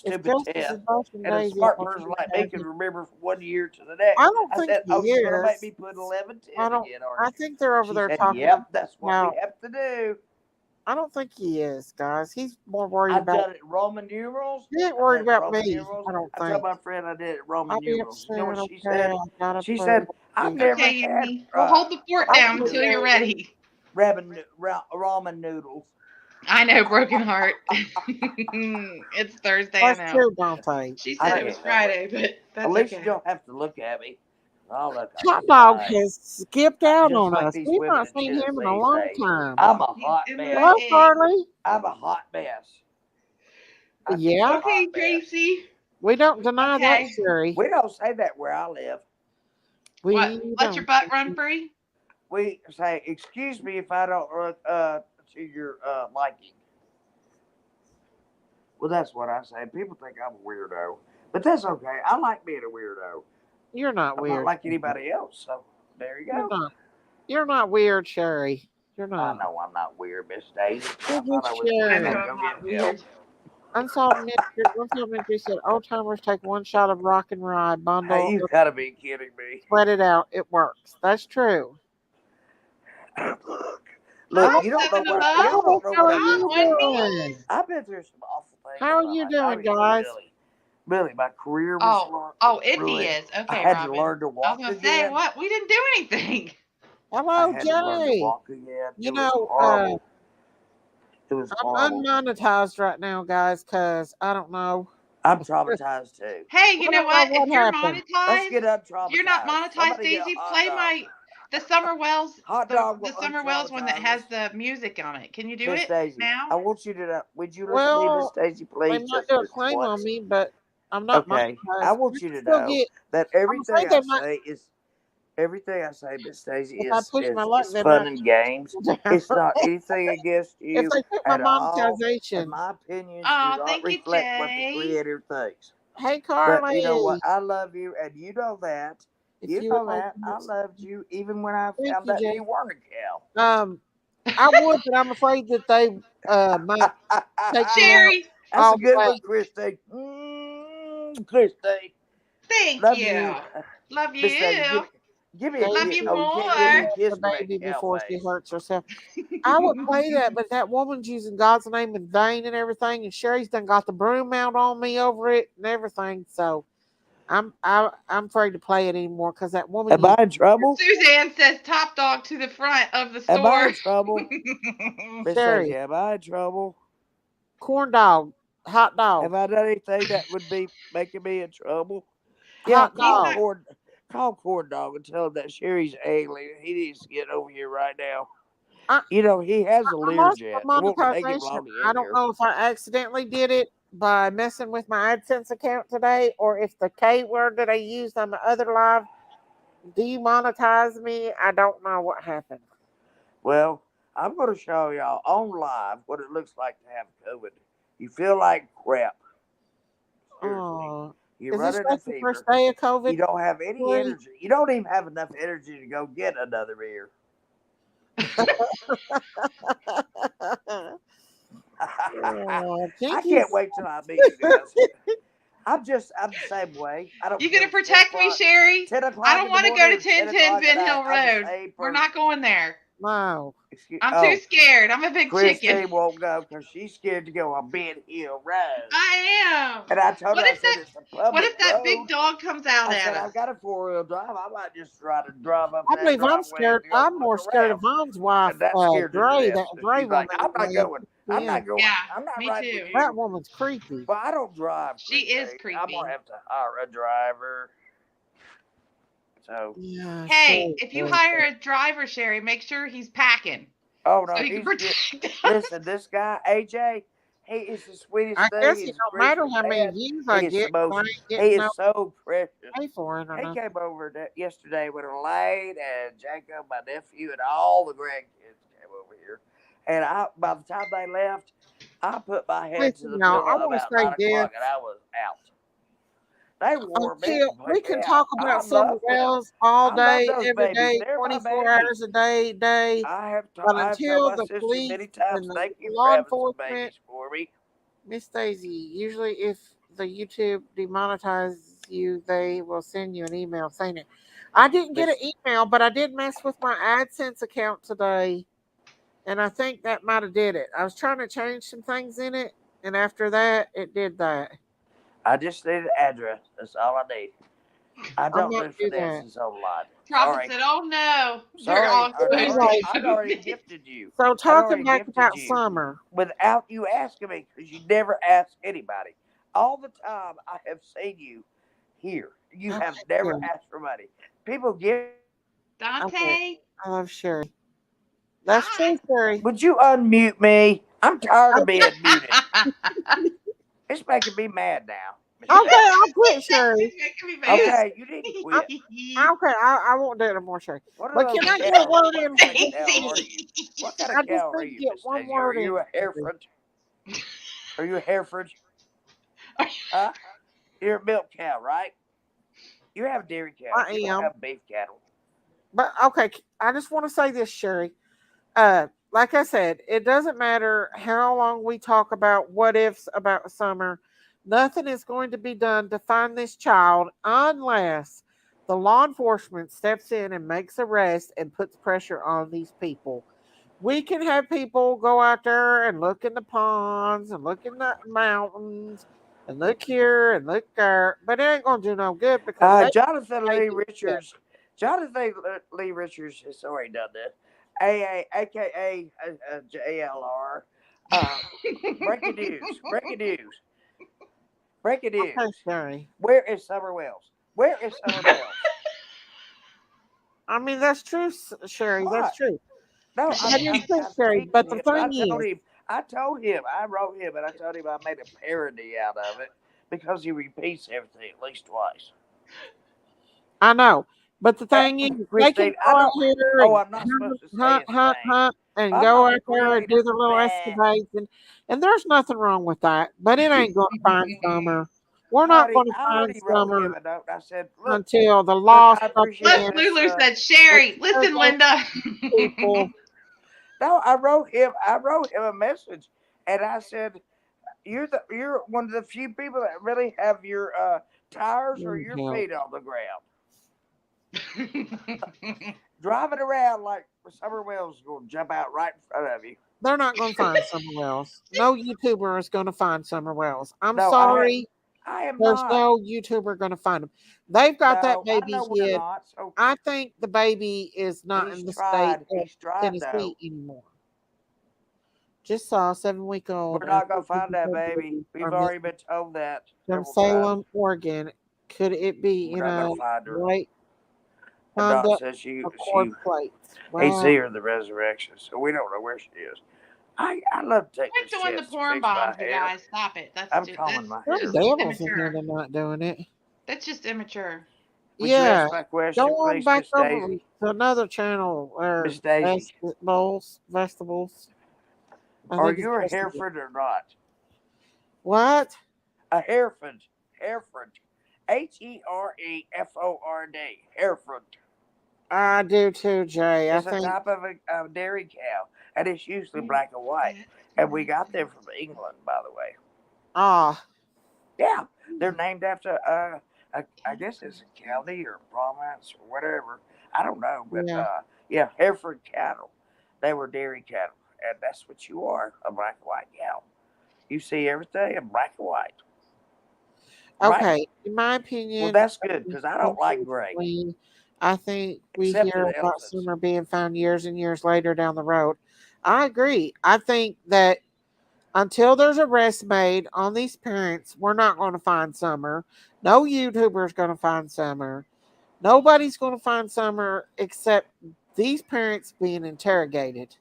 If stupid Justice is test. bashing And a Daisy, I smart want you person to like me have can it. remember from one year to the I next. don't I think said, he oh, you're going to make is. me put 11:10 I don't. again, aren't I you? think they're over She there said, talking yep, that's what we about. have to do. I don't think he is, guys. He's more worried I've about. done it in Roman numerals. He ain't I've worried done it in about Roman me. numerals. I don't I told think. my friend I did it in Roman I'll be numerals. You upset. know what she Okay, said? I gotta She pray. said, I've never Okay, had Amy. Well, hold the fort I down do until you're know. ready. ramen noodles. I know, broken heart. It's Thursday, I That's know. true, don't they? She I said it was can't help it. Friday, but At that's least you okay. don't have to look at me. Oh, look, I'm Hot dog fine. has skipped out Just on like us. these We've women not in seen him in a Tennessee long say, time. I'm a He's hot MIA. Hello, mess. Carly. I'm a hot mess. I'm just a Yeah, Okay, hot mess. Tracy. we don't deny that, Okay. Sherry. We don't say that where I live. What? We Let your don't. butt run free? We say, excuse me if I don't look to your liking. Well, that's what I say. People think I'm a weirdo. But that's okay. I like being a weirdo. You're not I'm not weird. like anybody else. So there you You're go. not. You're not weird, Sherry. You're I not. know I'm not weird, Miss Daisy. I You're thought just I was I weird. know I Sherry. go I'm not get help. weird. Unsolved mystery said old timers take one shot of rock and rye Hey, bundle, you gotta be kidding me. sweat it out. It works. That's true. Look, Hi, Hello, you don't know Seven of what you Us. don't know how what are I've been you Hi, through in my Whitney. life. doing? I've been through some awful things How in are my you life. I doing, mean, guys? really, my career was Oh, Indy ruined. is. I Okay, had to Robin. learn to I was walk going to say, again. what? We didn't do anything. I Hello, had to learn to Jay. walk again. You It was know, horrible. It was I'm horrible. unmonetized right now, guys, because I don't know. I'm traumatized too. Hey, I you know don't know what? If what you're happened. Let's monetized, get if you're not untraumatized. monetized, Somebody get a Daisy, hot play dog. the Summer Wells, Hot the dog will the Summer Wells one that untraumatize has us. the music on it. Can you do Miss it Daisy, now? I want you to know. Would you listen to me, Miss Well, Daisy, they please, might just do a this claim on once? me, but I'm not Okay. I monetized. I want you can to still know get. that I'm afraid they might. everything I say, Miss Daisy, If I push my luck, is they fun might and games. down. It's not anything against If you they put my at all. And monetization. my opinions do Oh, not thank you, reflect what the Jay. Creator thinks. Hey, But you know what? Carly. I love you, and you know that. If You you would know like that. to. I loved you even when I Thank found you, out Jay. you weren't a I would, but I'm afraid that they might take me cow. out Sherry, That's all a the good way. one, Christy. Christy. thank Love you. you. Love Miss Daisy, you. give me a Love kiss. you Daisy, Oh, you more. can't give me a the kiss with that baby cow before she face. hurts herself. I would play that, but that woman's using God's name in vain and everything, and Sherry's done got the broom out on me over it and everything. So I'm afraid to play it anymore because that woman Am I used in trouble? Suzanne says top dog to the front of the Am I store. in trouble? Miss Daisy, Sherry am I in trouble? corn dog, hot dog, Have I done anything that would be making me in trouble? Yeah, hot dog. call corn dog and tell him that Sherry's alien. He needs to get over here right now. I, You know, he has a I lost Learjet. my It won't take him monetization. long to get I don't here. know if I accidentally did it by messing with my AdSense account today or if the K word that I used on the other live demonetized me. I don't know what happened. Well, I'm going to show y'all on live what it looks like to have COVID. You feel like crap. Seriously. Oh, You're is this running a like the first fever. day of You COVID? don't have any Three? energy. You don't even have enough energy to go get another beer. I Jinkies. can't wait till I meet you guys. I'm the same way. I don't You care gonna if it's 10 protect me, o'clock, Sherry? 10 I o'clock don't in the want to go morning to or 10 1010 o'clock at Ben night. Hill I'm the Road. same We're person. not going there. No. I'm too scared. I'm a big Christine chicken. won't go because she's scared to go on Ben Hill Road. I am. And I told her, What I if said, that? it's a What public if that road. big dog comes out I at said, us? I've got a 4-wheel drive. I might just try to drive up I that believe I'm driveway and scared. go I'm look more scared of around. Vaughn's wife, And that scared her to Dre. death. That So Dre she's like, woman. I'm not going. I'm Yeah, not going. Yeah, I'm not me riding too. with that you. woman's creepy. Well, I don't drive, She is Christine. I'm creepy. going to have to hire a driver. So, Yeah, Hey, so if you creepy. hire a driver, Sherry, make sure he's packing oh so no, he can he's good. protect us. Listen, this guy, AJ, he is the sweetest I thing. guess it He's a don't matter Christian how many man. views He I is the get, 'cause I most, ain't he getting no is so precious. pay for it or He nothing. came over yesterday with Elaine and Jacob, my nephew, and all the grandkids came over here. And by the time they left, I put my head to Listen, the y'all, I pillow want to about say 9 this o'clock and I was out. They wore me until we completely can out. talk I about summer love them. wells all I love day, those every babies. day, They're my 24 babies. hours a day. But I have told until my the sister police many times, and the thank you for law having some enforcement, babies for me. Miss Daisy, usually if the YouTube demonetizes you, they will send you an email saying it. I didn't get an Miss, email, but I did mess with my AdSense account today, and I think that might have did it. I was trying to change some things in it, and after that, it did that. I just need an address. That's all I need. I I don't might do do that. finances online. Prophet Sorry. said, "Oh no, they're Sorry. all closed Anyway, I'd already down." gifted you. so I'd talking already back gifted about you summer, without you asking me because you never ask anybody. All the time I have seen you here. You oh, have never Sherry. asked for money. People give. Okay, Dante, I love Sherry. That's hi. true, Sherry. Would you unmute me? I'm tired of Okay, being muted. It's making me mad now, Miss okay, Daisy. I'll quit, She's Sherry. making me You mad. just, Okay, you need to quit. okay, I won't do it no more, Sherry. What are But those can I get a cows? word What in kind for of just a cow minute? are you? What kind I of just cow are need to you, get Miss one Daisy? Are word in. you a Hereford? Are you a Hereford? Huh? You're a milk cow, right? You have dairy cows. I You don't am. have beef cattle. But okay, I just want to say this, Sherry. Like I said, it doesn't matter how long we talk about what ifs about summer. Nothing is going to be done to find this child unless the law enforcement steps in and makes arrests and puts pressure on these people. We can have people go out there and look in the ponds and look in the mountains and look here and look there, but it ain't gonna do no good because they Jonathan take Lee it together. Richards. Jonathan Lee Richards has already done this. AKA JLR. Uh, breaking news. Breaking news. Breaking Okay, news. Sherry. Where is Summer Wells? Where is Summer Wells? I mean, that's true, Sherry. That's What? true. No, That is true, I'm Sherry. teasing But the him. I thing told is, him. I wrote him, and I told him I made a parody out of it because he repeats everything at least twice. I know. But the thing is, they can Christine, I go out don't. here Oh, and I'm not supposed to say hunt, his hunt, name. hunt, and I'm go not out there and agreeing. do their little Nah, escapades, and there's nothing wrong with that. But it ain't going to find summer. We're not honey, going to I find already wrote summer him a note. I said, until the look, law I steps appreciate Les in this. Lulu said, and "Sherry, listen, those Linda." people. No, I wrote him. I wrote him a message, and I said, you're one of the few people that really have your tires or your Help. feet on the ground. Driving around like Summer Wells is going to jump out right in front of you. They're not going to find Summer Wells. No YouTuber is going to find Summer Wells. I'm No, sorry. I am There's not. no YouTuber going to find him. They've got that No, I baby know we're hid. not. So I think the baby is not he's in the state tried. of He's tried Tennessee though. anymore. Just saw 7 week old We're not gonna African find that baby. baby We've are already missing been told that from several times. Salem, Oregon. Could it be We're in not a gonna find her. white And Doc Honda says Accord plates? he's Wow. here in the resurrection, so we don't know where she is. I love to take Quit this doing the chance to porn fix my bombs, you hair. guys. Stop it. I'm combing my There's hair. That's just devils in here immature. that not doing it. That's just immature. Would you Yeah. ask my Go question, on please, back Miss over Daisy? to another channel or Miss Daisy, vegetables. I are think it's you a vegetables. Hereford or not? What? A Hereford. Hereford. Hereford. Hereford I do too, Jay. I is a think. type of a dairy cow, and it's usually black and white. And we got them from England, by the way. Ah. Yeah, they're named after I guess it's a county or province or whatever. I don't know, but Yeah. yeah, Hereford cattle. They were dairy cattle, and that's what you are, a black and white cow. You see everything in black and white, right? Okay, in my Well, opinion, that's good because I don't like something's gray, clean. I think we except in hear about elephants. Summer being found years and years later down the road. I agree. I think that until there's arrest made on these parents, we're not going to find Summer. No YouTuber is going to find Summer. Nobody's going to find Summer except these parents being interrogated.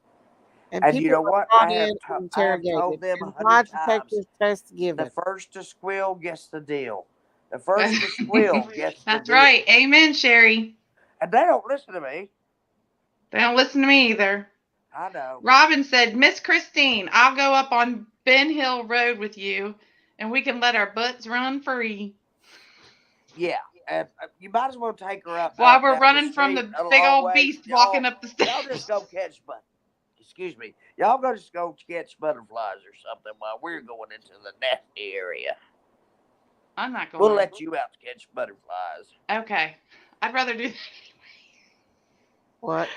And And you people know are what? brought in and I have interrogated. told them a And hundred lie times. detector tests The given. first to squeal gets the deal. The first to squeal gets the That's deal. right. Amen, Sherry. And they don't listen to me. They don't listen to me either. I know. Robin said, Miss Christine, I'll go up on Ben Hill Road with you and we can let our butts run free. Yeah, and you might as well take her While up we're down the running from street the a big long old ways. beast walking up the Y'all just stairs. go catch excuse me. Y'all go just go catch butterflies or something while we're going into the nasty area. I'm not We'll going. let you out to catch butterflies. Okay. I'd rather do that. What?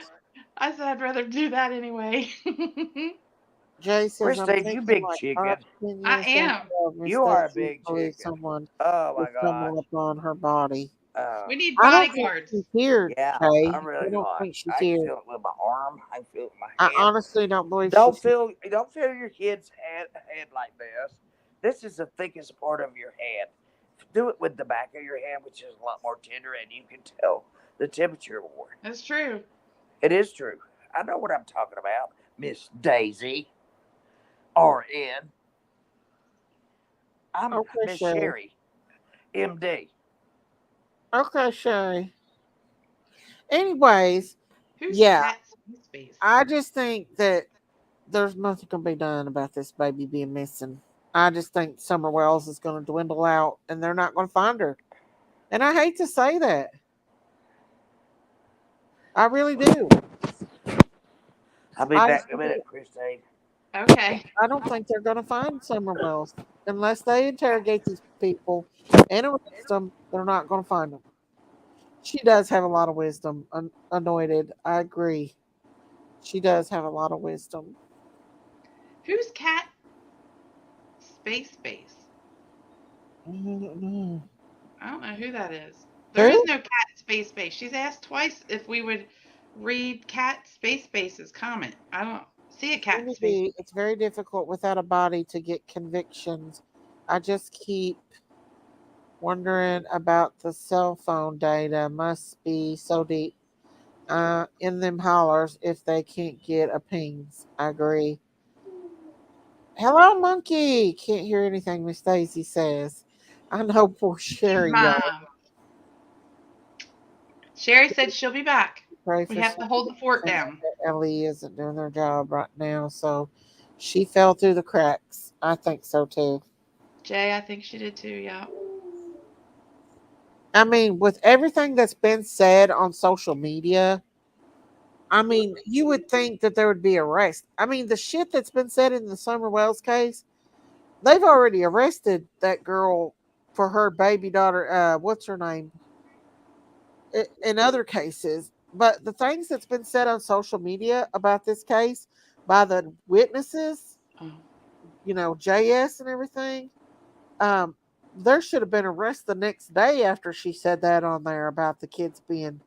I said I'd rather do that anyway. Jay says, I'm Christine, you thinking big like five, chicken. 10 years I down am. the road, Miss You are a Daisy big believes chicken. someone Oh will my gosh. stumble upon her body. We need I don't think bodyguards. she's here, Yeah, Jay. I'm I really don't hot. think she's I can here. feel it with my arm. I can feel it with I my hand. honestly don't believe she's here. Don't feel your kid's hand like this. This is the thickest part of your hand. Do it with the back of your hand, which is a lot more tender, and you can tell the temperature more. That's true. It is true. I know what I'm talking about, Miss Daisy. RN. I'm Okay, Miss Sherry. Sherry. MD. Okay, Sherry. Anyways, Who's yeah, Cat Space? I just think that there's nothing going to be done about this baby being missing. I just think Summer Wells is going to dwindle out and they're not going to find her. And I hate to say that. I really do. I'll be I back just in a think minute, Christine. Okay. I don't think they're going to find Summer Wells unless they interrogate these people and arrest them. They're not going to find them. She does have a lot of wisdom, anointed. I agree. She does have a lot of wisdom. Who's Cat Space? I don't know. I don't know who that is. There is Who? no Cat Space. She's asked twice if we would read Cat Space's comment. I don't see a Cat Space. It's very difficult without a body to get convictions. I just keep wondering about the cell phone data. Must be so deep in them hollers if they can't get a pings. I agree. Hello, monkey. Can't hear anything Miss Daisy says. I know poor She's Sherry, my y'all. Sherry said she'll be back. Pray We for have Sherry. to hold the fort Think down. that Ellie isn't doing their job right now, so she fell through the cracks. I think so too. Jay, I think she did too, yeah. I mean, with everything that's been said on social media, I mean, you would think that there would be arrest. I mean, the shit that's been said in the Summer Wells case, they've already arrested that girl for her baby daughter. What's her name? In other cases, but the things that's been said on social media about this case by the witnesses, Oh. JS and everything, um, there should have been arrest the next day after she said that on there about the kids being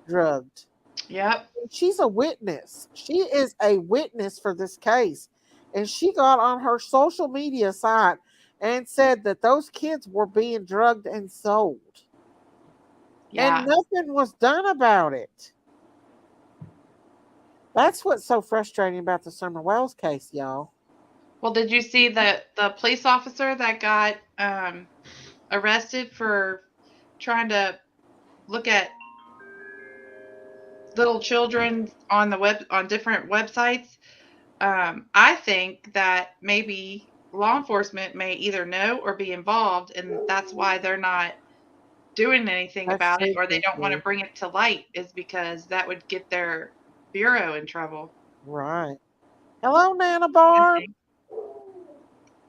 drugged. Yep. She's a witness. She is a witness for this case. And she got on her social media site and said that those kids were being drugged and sold. And Yeah. nothing was done about it. That's what's so frustrating about the Summer Wells case, y'all. Well, did you see the police officer that got arrested for trying to look at little children on the web on different websites? I think that maybe law enforcement may either know or be involved, and that's why they're not doing anything That's about it, true, or they don't want to too. bring it to light, is because that would get their bureau in trouble. Right. Hello, Nana One Barb. thing.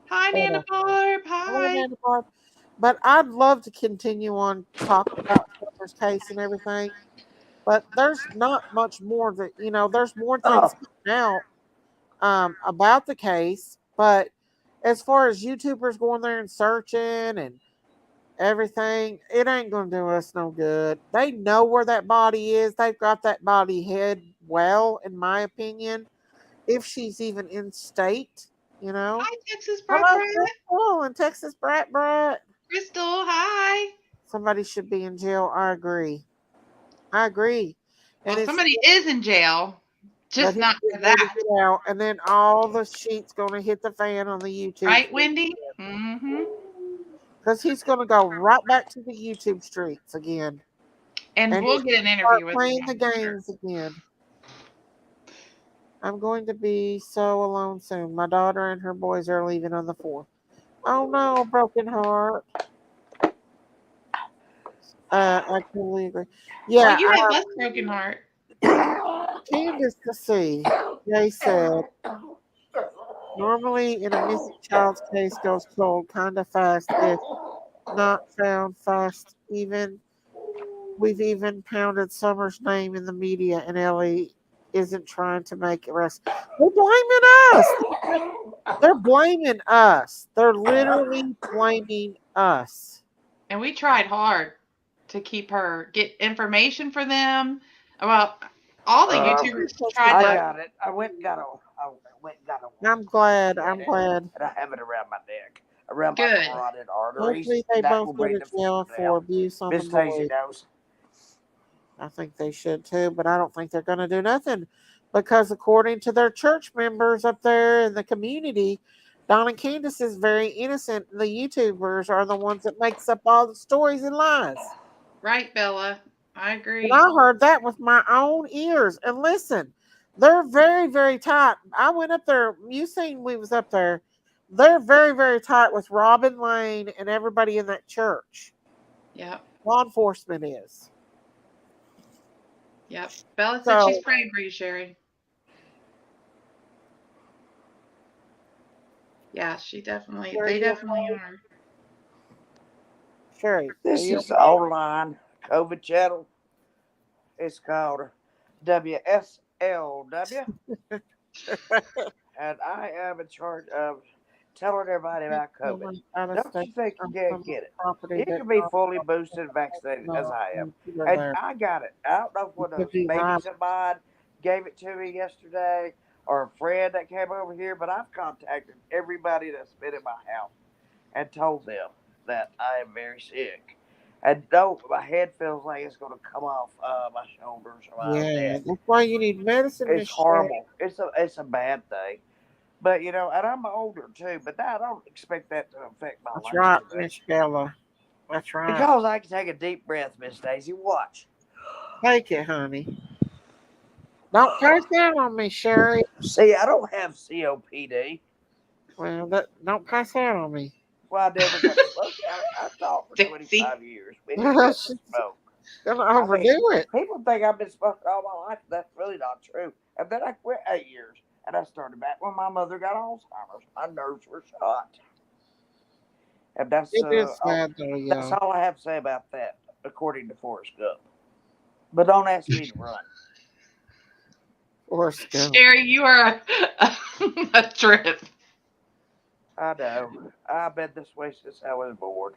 Hi, Hold Nana on. Barb. Hello, Hi. Nana Barb. But I'd love to continue on talking about Summer's case and everything. But there's not much more that there's more things Oh, coming out about the case, but as far as YouTubers going there and searching and everything, it ain't gonna do us no good. They know where that body is. They've got that body hid well, in my opinion. If she's even in state, you know. Hi, Texas Brat Hello, Brat. Crystal and Texas Brat Brat. Crystal, hi. Somebody should be in jail. I agree. I agree. And Well, it's somebody is in jail, but just he not for just need to that. get out, and then all the sheet's gonna hit the fan on the YouTube Right, Wendy? Mm-hmm. because he's gonna go right back to the YouTube streets again, And and we'll he's get an gonna start interview with him, playing the I'm sure. games again. I'm going to be so alone soon. My daughter and her boys are leaving on the 4th. Oh no, broken heart. I totally agree. Well, Yeah, you have less broken heart. Candace to see. They said normally in a missing child's case goes cold kind of fast if not found fast. We've even pounded Summer's name in the media, and Ellie isn't trying to make arrests. They're blaming us. They're blaming us. They're literally blaming us. And we tried hard to keep her, get information for them. Well, all the uh, YouTubers tried I to. got it. I went and got a. I went and got a one. I'm glad. Get I'm it, glad. and I have it around my neck, around my Good. carotid arteries. Hopefully, they That both will go bring to the jail fever for down. abuse on the Miss Daisy boys. knows. I think they should too, but I don't think they're going to do nothing because, according to their church members up there in the community, Don and Candace is very innocent. The YouTubers are the ones that makes up all the stories and lies. Right, Bella. I And agree. I heard that with my own ears. And listen, they're very, very tight. I went up there. You seen we was up there. They're very, very tight with Robin Lane and everybody in that church. Yep. Law enforcement is. Yep. Bella said she's So, praying for you, Sherry. Yeah, she definitely, are they you definitely are. Sherry? Are This you is the online COVID channel. It's called WSLW, and I am in charge of telling everybody about COVID. someone out of Don't state you think you on can't some get it? property You that can be fully boosted and vaccinated as no I am. computer And there? I got it. I don't know if It one of could those be right. babies of mine gave it to me yesterday or a friend that came over here, but I've contacted everybody that's been in my house and told them that I am very sick. And no, my head feels like it's going to come off my shoulders or my Yeah, neck. that's why you need medicine, It's Miss Sherry. horrible. It's a bad thing. But and I'm older too. But I don't expect that to affect my That's lungs right, too Miss much Bella. That's right. because I can take a deep breath, Miss Daisy. Watch. Take it, honey. Don't pass out on me, Sherry. See, I don't have COPD. Well, don't pass out on me. Well, I never got smoked. I taught for Daisy. 25 years. We didn't get to She's smoke. gonna I mean, overdo it. people think I've been smoking all my life. That's really not true. And then I quit 8 years, and I started back when my mother got Alzheimer's. My nerves were shot, and It is sad though, that's y'all. all I have to say about that, according to Forrest Gump. But don't ask me to run. Or scum. Sherry, you are a trip. I know. I've been this way since I was born.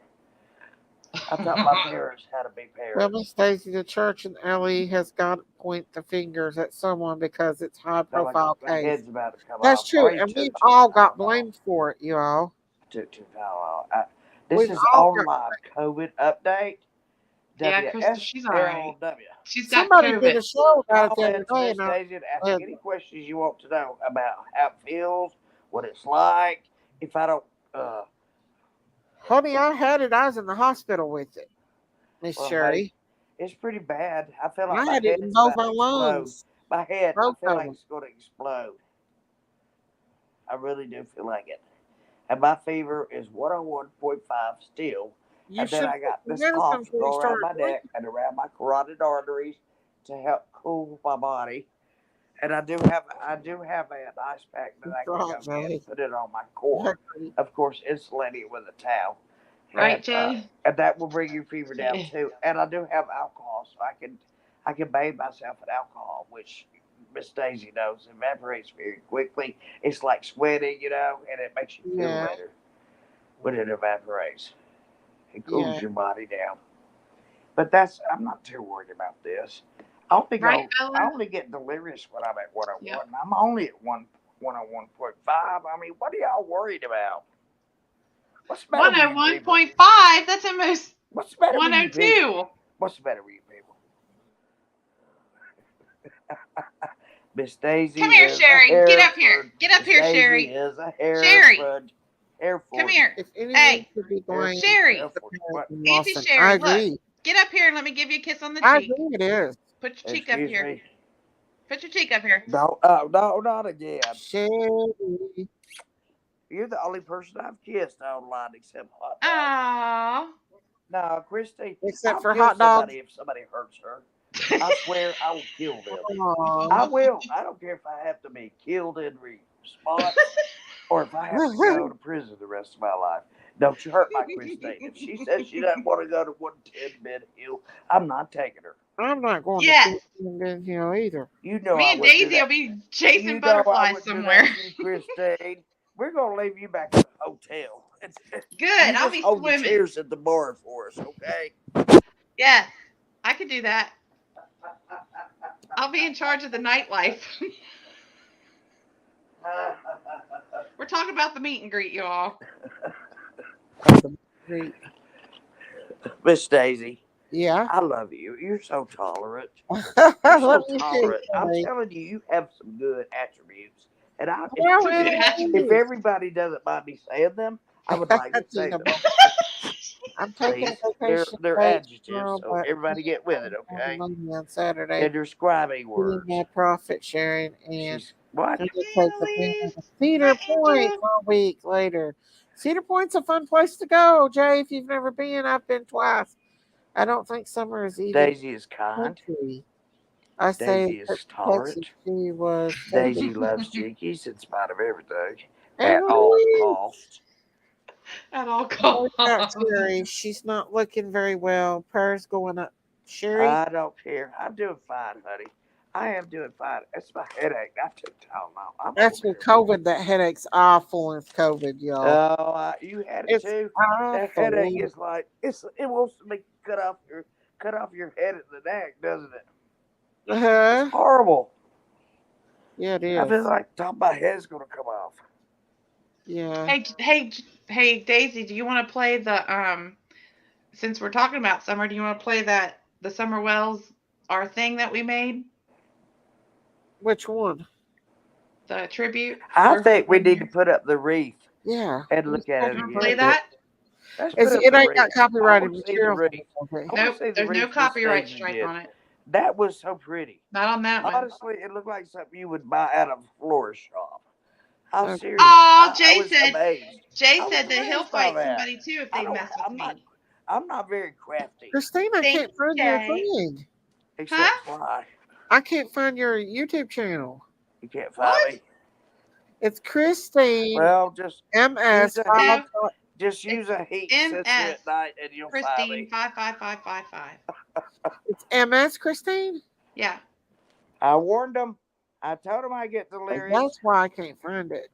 I taught my parents how to be Well, parents. Miss Stacy, the church in Ellie has got to point the fingers at someone because it's high Feel like profile my case. head's about to come That's off. I true, already and we've took two all got Tylenol. blamed for it, you all. I took two Tylenol. This We've is all got. online COVID update. Yeah, Crystal, she's all right. WSLW. She's got Somebody did COVID. a show about it Call the in other to day, Miss and I Daisy and ask said, any questions you want to know about how it feels, what it's like. If I don't, honey, I had it. I was in the hospital with it, Miss well, honey, Sherry. it's pretty bad. I feel like I my had it in head's both about my to explode. lungs, My head, I both feel of like them. it's going to explode. I really do feel like it. And my fever is 101.5 still. You And then should I take got the this medicine cough before you going around start my drinking. neck and around my carotid arteries to help cool my body. And I do have an ice pack that That's I can right, go get Jay. and put it on my core. Exactly. Of course, insulating it with a towel. Right, Jay? And that will bring your fever down Yeah. too. And I do have alcohol, so I I can bathe myself in alcohol, which Miss Daisy knows evaporates very quickly. It's like sweating, and it makes you feel Yeah, better when it evaporates. It yeah, cools your body down. But I'm not too worried about this. Right, I Bella? only get delirious when I'm at Yep. 101. I'm only at 101.5. I mean, what are y'all worried about? What's the matter with you people? 101.5. That's almost What's the matter with you people? 102. What's the matter with you people? Miss Daisy Come here, is a Sherry. Get up here. Hereford. Get up Miss here, Daisy Sherry. is a Sherry, Hereford. come Hereford. here. if anyone Hey, should be blamed, Hereford. Sherry. the Hereford. parents What? in Auntie Lawson. I Sherry, look. agree. Get up here and let me give you a kiss on the I cheek. agree it is. Put your cheek up Excuse here. me. Put your cheek up here. No, no, not again. Sherry. You're the only person I've kissed online except Hot Dog. Aww. No, Christy, Except I'll for kill hot dogs. somebody if somebody hurts her. I swear I will kill them. I Aw. will. I don't care if I have to be killed in response or if I have to go to prison the rest of my life. Don't you hurt my Christine. If she says she doesn't want to go to 110 Mid Hill, I'm not taking her. I'm not going to Yes. Ben Hill either. You know Me I and wouldn't do Daisy will that. be chasing You know I butterflies wouldn't do somewhere. that to you, Christine. We're going to leave you back at the hotel. Good. You I'll just be hold the swimming. chairs at the bar for us, okay? Yes. I could do that. I'll be in charge of the nightlife. We're talking about the meet and greet, y'all. Great. Miss Daisy, Yeah. I love you. You're so tolerant. Let You're so me see. tolerant. I'm Sherry. telling you, you have some good attributes. And Well, Some it good attributes. if everybody doesn't mind me saying them, I would like to say Tina, them. I'm taking Please. a vacation They're day adjectives, tomorrow, so but everybody get with it, I'm okay? Monday on Saturday. And they're scribing Getting words. my profit sharing and She's what? going to take the family Annalise, to Cedar my Point angel. for a week later. Cedar Point's a fun place to go, Jay. If you've never been, I've been twice. I don't think summer is even Daisy is kind. country. I say Daisy that is because tolerant. she was taken. Daisy loves Jinkies in spite of everything. At all Annalise! costs. At all Oh, we got costs. Sherry. She's not looking very well. Prayers going up. Sherry? I don't care. I'm doing fine, honey. I am doing fine. It's my headache. I took Tylenol. I'm That's okay. with COVID. That headache's awful with COVID, y'all. Oh, you had it It's too. That headache awful. is like it wants to make cut off your head at the neck, doesn't it? It's Uh-huh. horrible. Yeah, it I feel is. like top of my head's gonna come off. Yeah. Hey, Daisy, do you want to play the since we're talking about summer, do you want to play that the Summer Wells our thing that we made? Which one? The tribute I for think we one need to year. put up the wreath Yeah. and Let's look at talk it You want to again. play about it. that? Let's put up It the ain't got wreath. I copyrighted want to see the material. wreath. Okay. I want Nope, to see the there's no wreath Miss copyright Daisy strike did. on it. That was so pretty. Not on that one. Honestly, it looked like something you would buy at a florist shop. I'm Okay. serious. Oh, I was amazed. Jay I was said that he'll amazed by fight that. somebody too if I they don't. mess with me. I'm not very crafty, Christine, I Thank can't you, find your Jay. thing. except Huh? fly. I can't find your YouTube channel. You can't find What? me. It's Christine Well, just MS use a five. heat. No, Just it's use a heat sensor MS at night, and you'll find Christine me. 55555. It's MS Christine. Yeah. I warned them. I told them I get Oh, delirious. that's why I can't find it.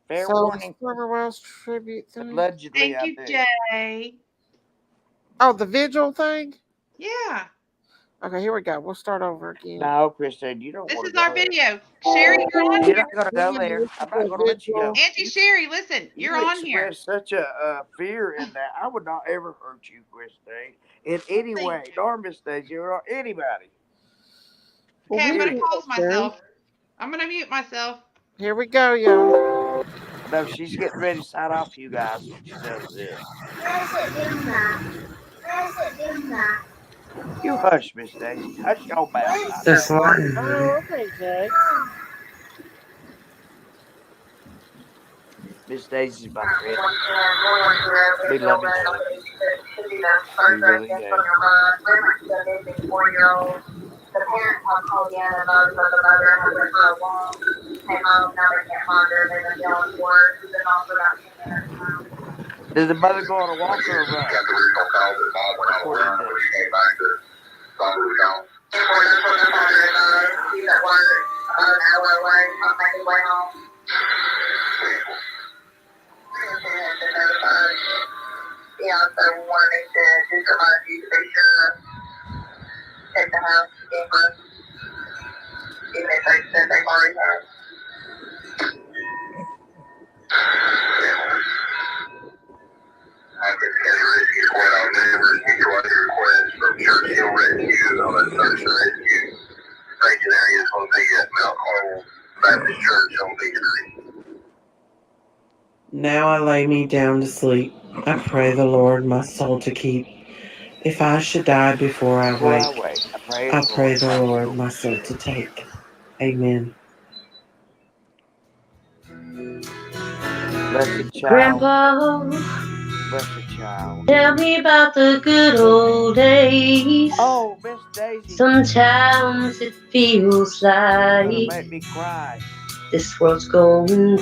Fair So the warning. Summer Wells tribute thing. Allegedly, Thank I you, do. Jay. Oh, the vigil thing. Yeah. Okay, here we go. We'll start over again. No, Christine, you don't This want is to our go there. video. Sherry, you're on You're here. not going to go there. I'm not going to let you go. Auntie Sherry, listen, you're You on here. express such a fear in that. I would not ever hurt you, Christine, in any Thank way, you. nor Miss Daisy, or anybody. Okay, I'm going to Period. pause myself. I'm going to mute myself. Here we go, y'all. No, she's getting ready to sign off, you guys, when she does this. You hush, Miss Daisy. Hush your mouth. I know. It's lying. Oh, okay, Jay. Miss Daisy's my friend. We love each other. We really do. The parents have called in and those of the mother have been for a walk. Came home, now they can't find her. They've been yelling for her. She's been off for about 10 minutes. Did the mother go on a walk or a run? According to this. He's at work, an hour away, I'm making his way home. Yeah, so we wanted to do some you to be sure at the house even if they said they've already had. Hopkins County Rescue Squad on numerous mutual aid requests from Churchill Rescues on a search and rescue. Staging areas will be at Mount Hole Baptist Church on Beach Creek. Now I lay me down to sleep. I pray the Lord my soul to keep. If I should die before I Before I wake, wake, I pray I the pray Lord the my Lord soul. my soul to take. Amen. Blessed child, Grandpa, blessed child. tell me about the good old days. Oh, Miss Daisy, Sometimes it feels gonna like make me cry. this world's going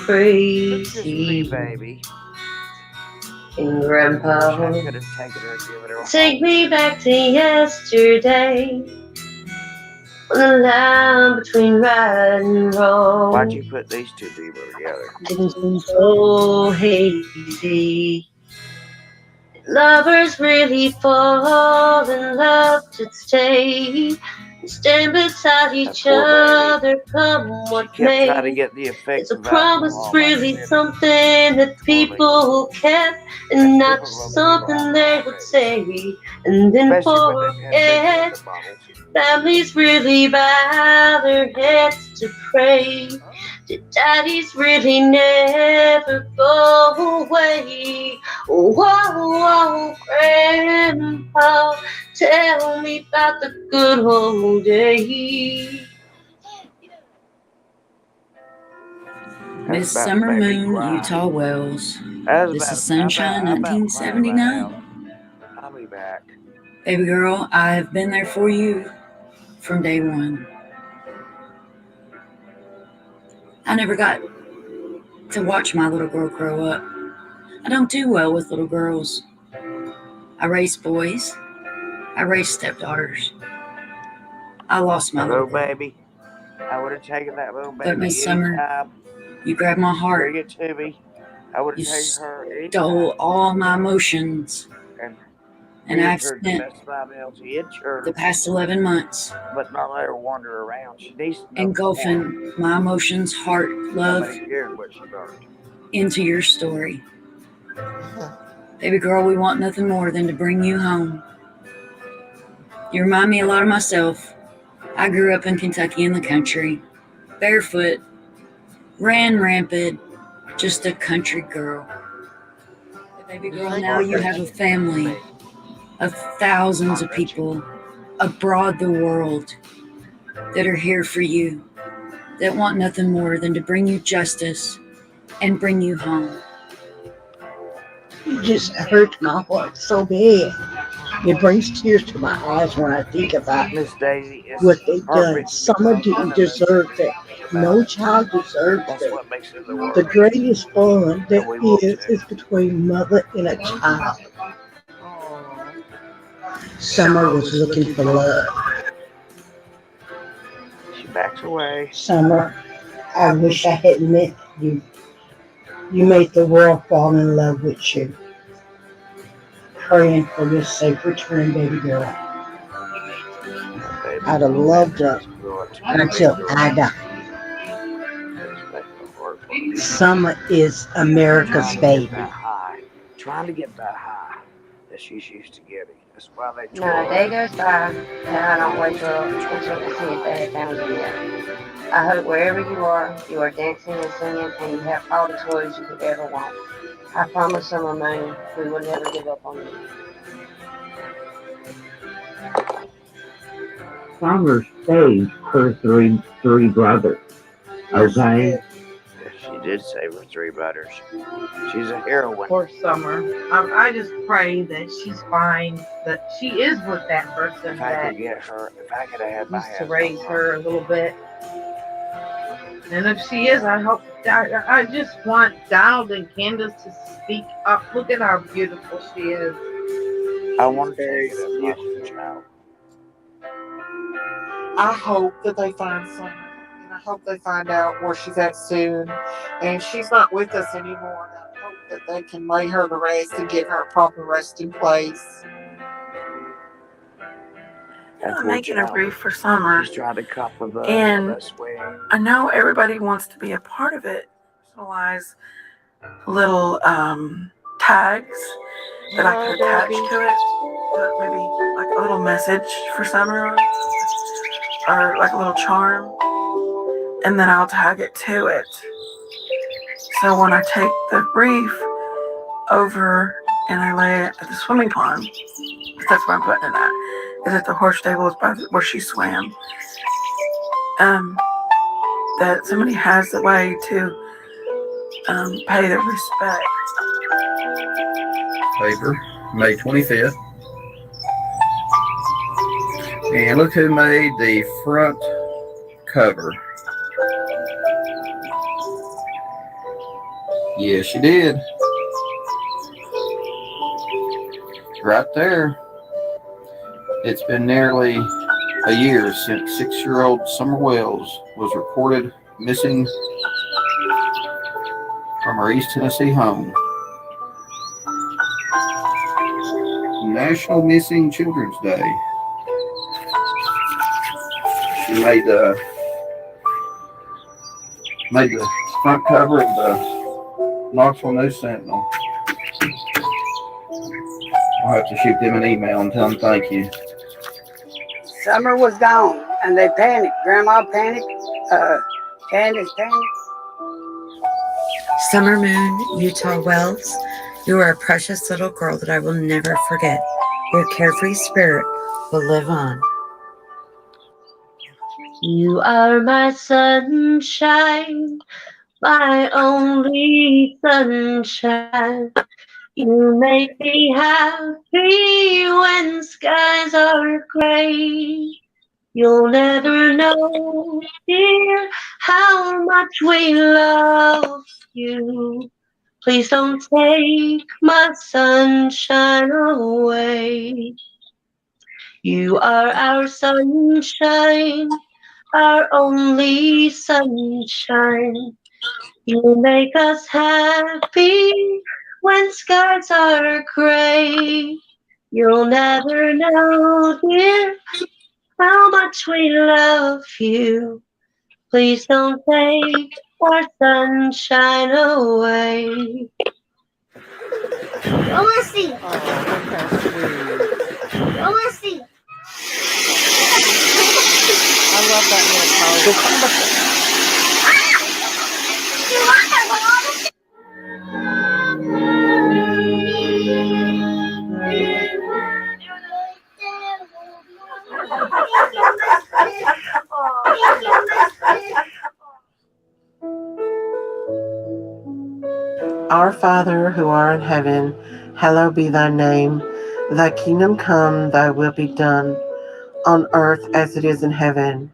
It's just me, crazy. baby. And I Grandpa, wish I could have taken her and given her take home. me back to yesterday, when the line between right and Why'd wrong you put these two people together? didn't seem so hazy. Lovers really fall in love to stay and stand beside That each poor baby. other, come She what kept trying to may. get the effect It's a of promise, alcohol by really sitting. something that Poorly. people kept, And and not people just will believe something they alcohol would babies. say and then Especially when they've had big forget. liquor bottles. Families really bow their heads to pray. The daddies really never go away. Whoa, whoa, Grandpa, tell me about the good old days. That's Miss about to Summer make me Moon, cry. Utah Wells. That was This about, is Sunshine I'm about crying right 1979. now. I'll be back. Baby girl, I've been there for you from day one. I never got to watch my little girl grow up. I don't do well with little girls. I raised boys. I raised stepdaughters. I lost my That little little girl. baby. I would have taken that little But baby Miss Summer, anytime. you grabbed my heart. Bring it to me. I would You have taken her stole anytime. all my emotions. And Used I've her to spent mess my meals in church, the past 11 months but not let her wander around. She needs to know more. engulfing my emotions, heart, love Nobody cared what she learned. into your story. Baby girl, we want nothing more than to bring you home. You remind me a lot of myself. I grew up in Kentucky in the country, barefoot, ran rampant, just a country girl. But baby girl, now you have a family of thousands of people abroad the world that are here for you, that want nothing more than to bring you justice and bring you home. You just hurt my heart so bad. It brings tears to my eyes when I think about Miss Daisy, it's what they've done. heartbreaking Summer because none didn't of us deserve can do that. anything about No it. child deserves That's that. what makes it the world. The greatest bond And that we want to. is between mother and a child. Oh, Summer was looking for love. She backs away. Summer, I wish I had met you. You made the world fall in love with you. Praying for your safe return, baby girl. Baby, I'd have loved her until I died. Summer is America's baby. Trying to get that high that she's used to getting. That's why they Not a day goes by that I don't wake up and check to see if they have found you yet. I hope wherever you are dancing and singing and you have all the toys you could ever want. I promise Summer Moon we will never give up on you. Summer saved her three brothers. Okay? She did save her three brothers. She's a heroine. Poor Summer. I just pray that she's fine, that she is with that person If I that could get her, if I could have my used to hands raise on her a little bit. And if she is, I hope. I just want Donald and Candace to speak up. Look at how beautiful she is. I want to take it as foster child. I hope that they find Summer. And I hope they find out where she's at soon. And she's not with us anymore. And I hope that they can lay her to rest and get her a proper resting place. That's I'm poor making a child. brief for Summer. She's trying to cup of And a swing. I know everybody wants to be a part of it. Personalize little tags that I could attach to it. Maybe like a little message for Summer or like a little charm. And then I'll tag it to it. So when I take the brief over and I lay it at the swimming pond, that's where I'm putting it at, is at the horse stables by where she swam. That somebody has the way to pay their respect. Paper, May 25th. And look who made the front cover. Yes, she did. Right there. It's been nearly a year since 6-year-old Summer Wells was reported missing from her East Tennessee home. National Missing Children's Day. She made the front cover of the Knoxville News Sentinel. I'll have to shoot them an email and tell them thank you. Summer was gone, and they panicked. Grandma panicked. Candace panicked. Summer Moon, Utah Wells, you are a precious little girl that I will never forget. Your carefree spirit will live on. You are my sunshine, my only sunshine. You make me happy when skies are gray. You'll never know, dear, how much we love you. Please don't take my sunshine away. You are our sunshine, our only sunshine. You make us happy when skies are gray. You'll never know, dear, how much we love you. Please don't take our sunshine away. Oh, look how sweet. Lucy. I love that little pose. Our Father, who art in heaven, hallowed be thy name. Thy kingdom come, thy will be done, on earth as it is in heaven.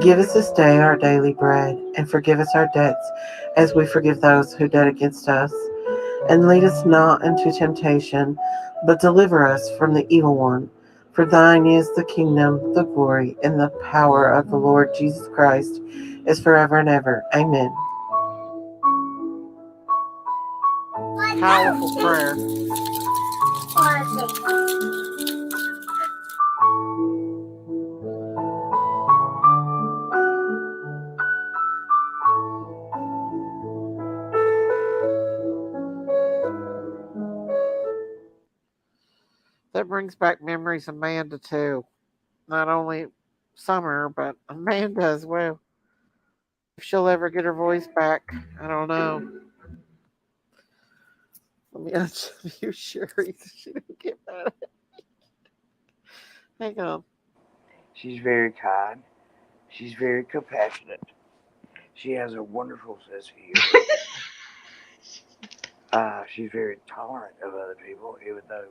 Give us this day our daily bread, and forgive us our debts, as we forgive those who debt against us. And lead us not into temptation, but deliver us from the evil one. For thine is the kingdom, the glory, and the power of the Lord Jesus Christ, is forever and ever. Amen. Powerful prayer. That brings back memories of Amanda too. Not only Summer, but Amanda as well. If she'll ever get her voice back, I don't know. Let me unmute Sherry so she don't get mad. Hang on. She's very kind. She's very compassionate. She has a wonderful sense of humor. She's very tolerant of other people, even though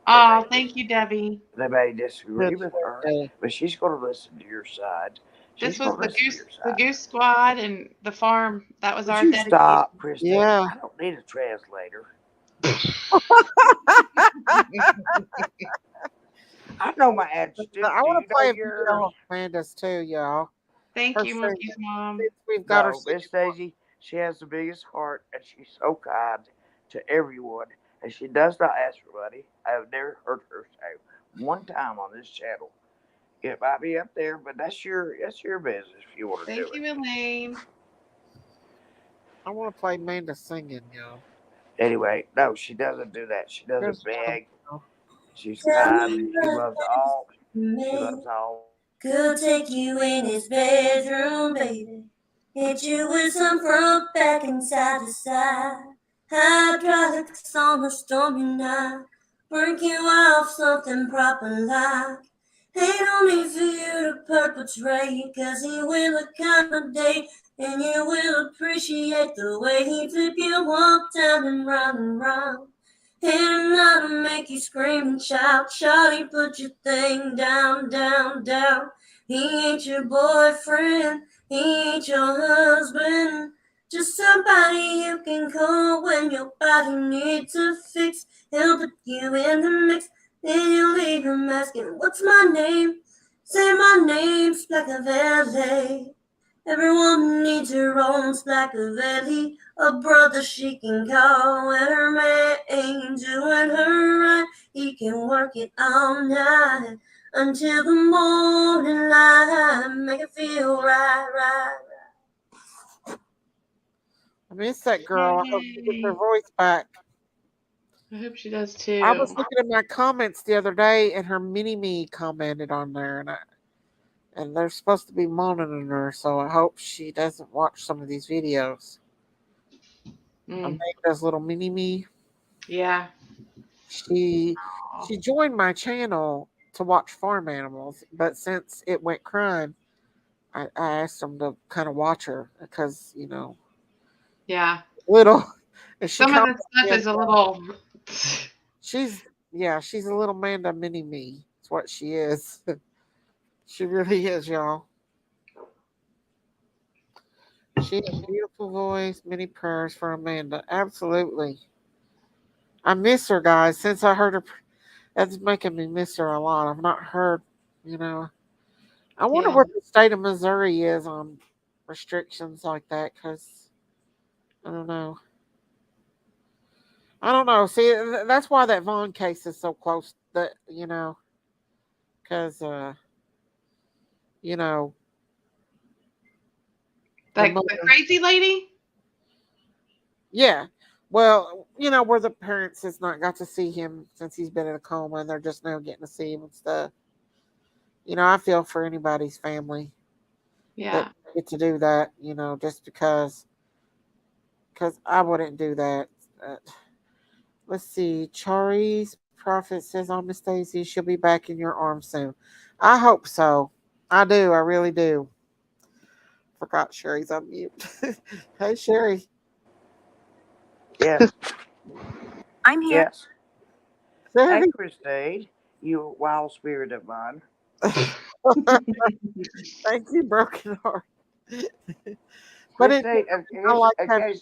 Oh, thank you, Debbie. they may disagree That's with her, okay. but she's going to listen to your side. This She's was going to listen to your the side. Goose Squad and the farm. That was Would our you dedication. stop, Kristen? Yeah. I don't need a translator. I know my attitude. I Do want you to know play a yours? video of Amanda's too, y'all. Thank Her you, singing. Monkey's mom. Since we've got her No, Miss singing. Daisy, she has the biggest heart and she's so kind to everyone. And she does not ask for money. I have never heard her say one time on this channel. It might be up there, but that's your business if you want to Thank do you, it. Elaine. I want to play Amanda singing, y'all. Anyway, no, she doesn't do that. She doesn't Here's one. beg. She's kind. She loves all. She loves all. Could take you in his bedroom, baby. Hit you with some front back and side to side. Hydraulics on a stormy night. Break you off something proper like. Ain't no need for you to perpetrate, cause he will accommodate. And you will appreciate the way he flip you up, down and round and round. And that'll make you scream and shout. Shawty, put your thing down, down, down. He ain't your boyfriend, he ain't your husband. Just somebody you can call when your body needs a fix. He'll put you in the mix, then you leave him asking, what's my name? Say my name's Blackavelli. Everyone needs her own Blackavelli, a brother she can call when her man ain't doing her right. He can work it all night until the morning light, make it feel right, right. I miss that girl. I hope she gets her Yay. voice back. I hope she does I was too. looking at my comments the other day, and her mini me commented on there, and they're supposed to be monitoring her, so I hope she doesn't watch some of these videos. Mm, Amanda's little mini me. yeah. She Aw. she joined my channel to watch farm animals, but since it went crime, I asked them to kind of watch her because Yeah. little, and she Some of called the stuff me. is a little. She's she's a little Amanda mini me. That's what she is. She really is, y'all. She has a beautiful voice. Many prayers for Amanda. Absolutely. I miss her, guys. Since I heard her, that's making me miss her a lot. I've not heard, you know. I wonder Yeah. what the state of Missouri is on restrictions like that, because I don't know. I don't know. See, that's why that Vaughn case is so close. That because you know the The mother. crazy lady? Yeah. Well, where the parents has not got to see him since he's been in a coma, and they're just now getting to see him and stuff. I feel for anybody's family that Yeah. get to do that. Just because I wouldn't do that. Uh, let's see. Chari's prophet says, "On Miss Daisy, she'll be back in your arms soon." I hope so. I do. I really do. Forgot Sherry's on mute. Hey, Sherry. Yes, I'm here. yes. Hey, Sherry. Christine, you wild spirit of mine. Thank you, broken heart. But Christine, I like having.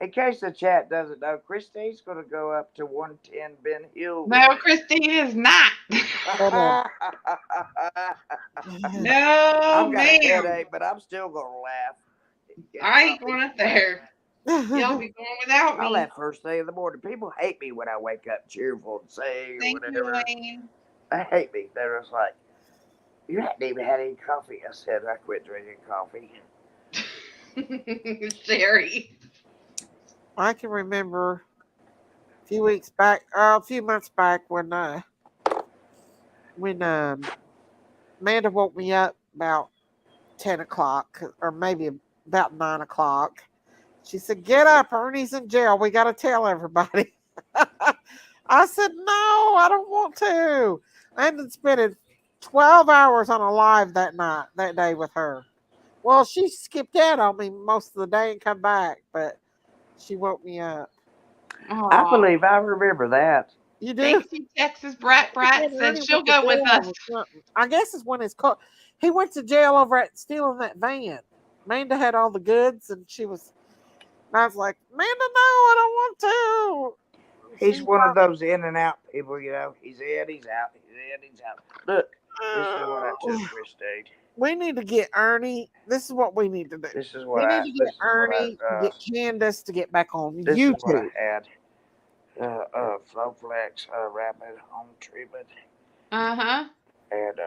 in case the chat doesn't know, Christine's going to go up to 110 Ben Hill with No, me. Christine is not. Hold on. No, I've got a ma'am. headache, but I'm still going to laugh. I ain't going up there. Y'all be going without I me. laugh first thing in the morning. People hate me when I wake up cheerful and sing or Thank you, whatever. Elaine. They hate me. They're just like, you hadn't even had any coffee. I said, I quit drinking coffee. Sherry. I can remember a few months back when Amanda woke me up about 10 o'clock or maybe about 9 o'clock. She said, "Get up, Ernie's in jail. We got to tell everybody." I said, "No, I don't want to." I ended up spending 12 hours on a live that day with her. Well, she skipped out on me most of the day and come back, but she woke me up. I Aw. believe I remember that. You do? Thank you, Texas Brat Brat Then said Ernie she'll went to go with jail us. over something. I guess it's when his car. He went to jail over at stealing that van. Amanda had all the goods, and she was. And I was like, Amanda, no, I don't want to. He's one of those in and out people, you know. He's in, he's out, he's in, he's out. Look, this is what I took, Christine. We need to get Ernie. This is what we need to do. This is We what need I. to This get is what I. Ernie, get Candace to get back on This is what I YouTube. had. Flowflex rapid home treatment, Uh-huh. and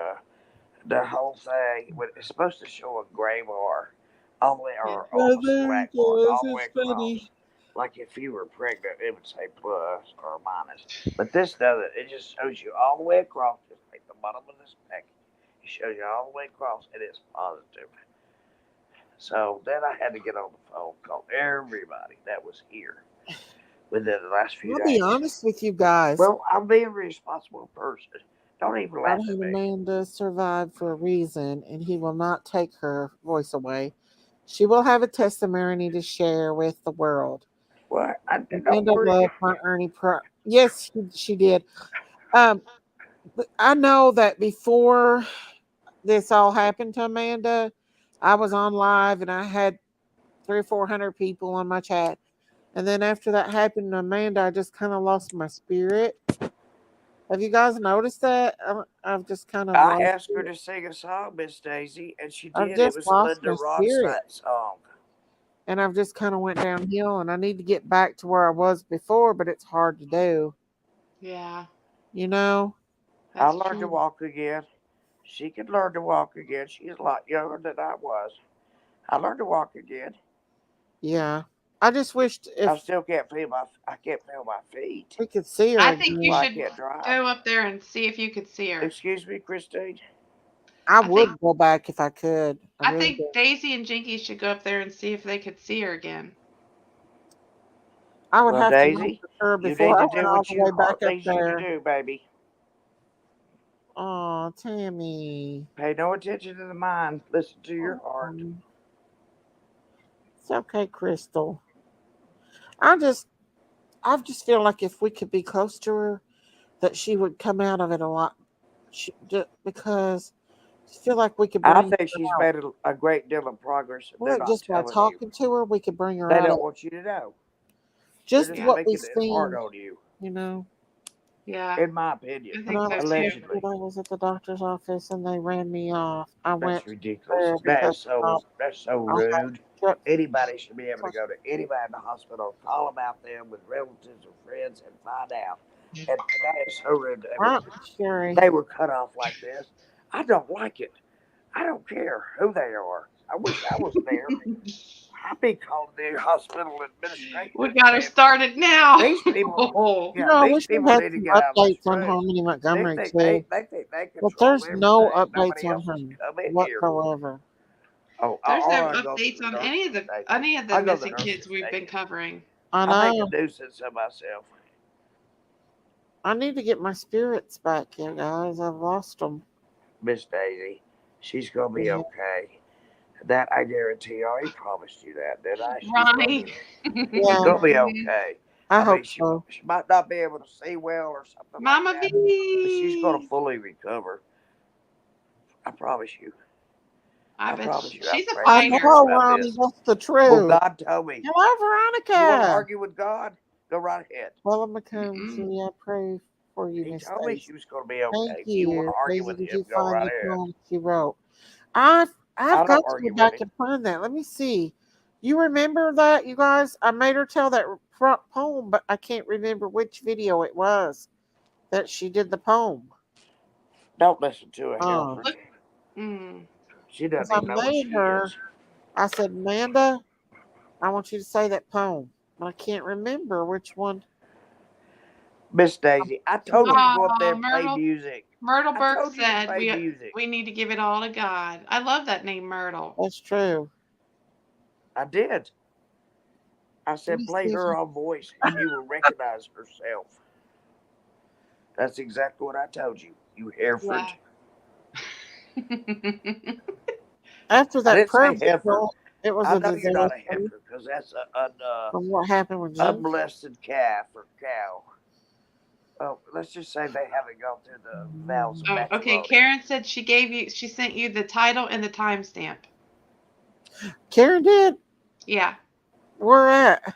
the whole thing. It's supposed to show a gray bar, all the way, or almost a black bar, all the way across. Like if you were pregnant, it would say plus or minus. But this doesn't. It just shows you all the way across, just like the bottom of this package. It shows you all the way across, and it's positive. So then I had to get on the phone, call everybody that was here within the last few I'll days. be honest with you guys. Well, I'm being a responsible person. Don't even God laugh had at me. Amanda survive for a reason, and He will not take her voice away. She will have a testimony to share with the world. Well, don't Amanda worry. loved my Ernie. Yes, she did. But I know that before this all happened to Amanda, I was on live and I had 300 or 400 people on my chat. And then after that happened to Amanda, I just kind of lost my spirit. Have you guys noticed that? I've just kind of I lost asked her it. to sing a song, Miss Daisy, and she I've did. It just was a lost Linda my spirit. Ronstadt song. And I've just kind of went downhill, and I need to get back to where I was before, but it's hard to do. Yeah. You know? I learned to walk again. She could learn to walk again. She's a lot younger than I was. I learned to walk again. Yeah. I just wished I if still can't feel my feet. we could see her I think you again. I should can't drive. go up there and see if you could see her. Excuse me, Christine. I I think would go back if I could. I I really think do. Daisy and Jinky should go up there and see if they could see her again. I would Well, have to know Daisy, for sure you before need I to went do all what the way your back heart up leads you to there. do, baby. Oh, Tammy. Pay no attention to the mind. Listen to your heart. It's okay, Crystal. I just feel like if we could be close to her, that she would come out of it a lot. Because I feel like we could I bring think her she's out. made a great deal of progress. They're Look, not just by telling you. talking to her, we could bring her They out of don't want you to know. just They're just what we've making it hard seen, on you, you know. Yeah. in my opinion. I When I think so was too. Allegedly. when I was at the doctor's office and they ran me off, I went That's ridiculous. there That because is so. That's so I had rude. strep. Anybody should be able to go to anybody in the hospital, call them out there with relatives or friends, and find out. And that is so rude. Right, Sherry. They were cut off like this. I don't like it. I don't care who they are. I wish I was there. I'd be calling the hospital administration. We got her started now. These people, You yeah, know, I these wish we people had need to some get out of this updates on room. Harmony Montgomery They too. think they But control there's no everything. updates Nobody on else her is coming here. whatsoever. Oh, There's no I go to updates the on nurse's station. any of the I go to the missing nurse's kids we've been station. covering. I I make a know. nuisance of myself. I need to get my spirits back here, guys. I've lost them. Miss Daisy, she's gonna be okay. That I guarantee you. I already promised you that, didn't I? Ronnie. She's gonna be okay. I hope mean, so. she might not be able to see well or something like Mama that, but she's gonna V. fully recover. I promise you. I I bet promise you. she's a I I prayed so fighter. much know, about Ronnie. this. That's the Well, truth. God told me. Hello, You want to Veronica. argue with God? Go right ahead. Well, I'm come. See, I pray for you, He Miss told me Daisy. she was gonna be Thank okay. If you want to you, argue Daisy. with Did him, you go find right the ahead. poem she wrote? I've I don't got to argue go with back him. and find that. Let me see. You remember that, you guys? I made her tell that poem, but I can't remember which video it was that she did the poem. Don't listen to her, Oh, Helfrich. Mm. She because doesn't I even know what she made her. is. I said, Amanda, I want you to say that poem, but I can't remember which one. Miss Daisy, I told you to go up there and play Myrtle music. Myrtle I Burke told you to said play music. we need to give it all to God. I love that name, Myrtle. That's true. I did. I Let said me play see. her on voice and she will recognize herself. That's exactly what I told you, you Hereford. Yeah. After I that didn't prayer, say heifer. it was I a know you're not a disaster heifer because that's an from what happened with Jinx. unmolested calf or cow. Oh, let's just say they haven't gone through the vows of Oh, okay. matrimony. Karen said she sent you the title and the timestamp. Karen did? Yeah. Where at?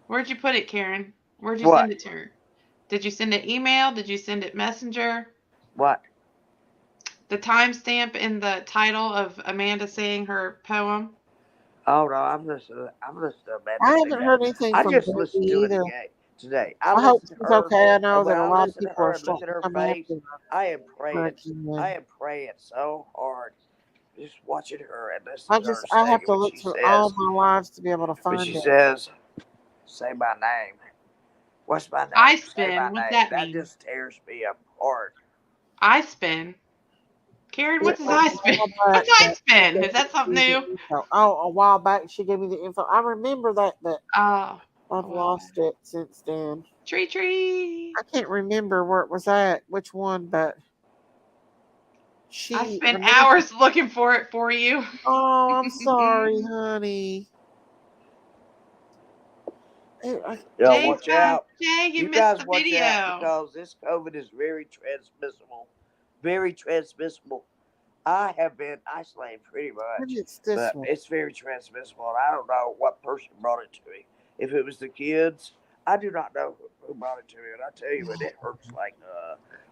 Where'd you put it, Karen? Where'd you What? send it to her? Did you send it email? Did you send it messenger? What? The timestamp in the title of Amanda saying her poem? Oh no, I'm listening to Amanda I sing haven't that. heard anything I from just Debbie listened to it either. again today. I I hope listened to she's her, okay. I know and when that a I lot of listen to people her are and look starting at to her come face, after I am praying. her. I am praying so hard, just watching her and listening I to her just I sing. have And to when look she through all says, my lives to be able to when find she it. says, "Say my name," what's my name? I Say my spin. What's name. that That mean? just tears me apart. I spin. Karen, Yeah, what does a I spin? while back What's I that she spin? gave Is that something me the new? info. Oh, a while back she gave me the info. I remember that, but Oh, I've lost it since then. Tree. I can't remember where it was at, which one, but I she. spent hours looking for it for you. Oh, I'm sorry, honey. Y'all watch out. Jay, you You missed guys the watch out video. because this COVID is very transmissible. Very transmissible. I have been isolated pretty much, It's this but one. it's very transmissible, and I don't know what person brought it to me. If it was the kids, I do not know who brought it to me, and I tell you, it hurts like,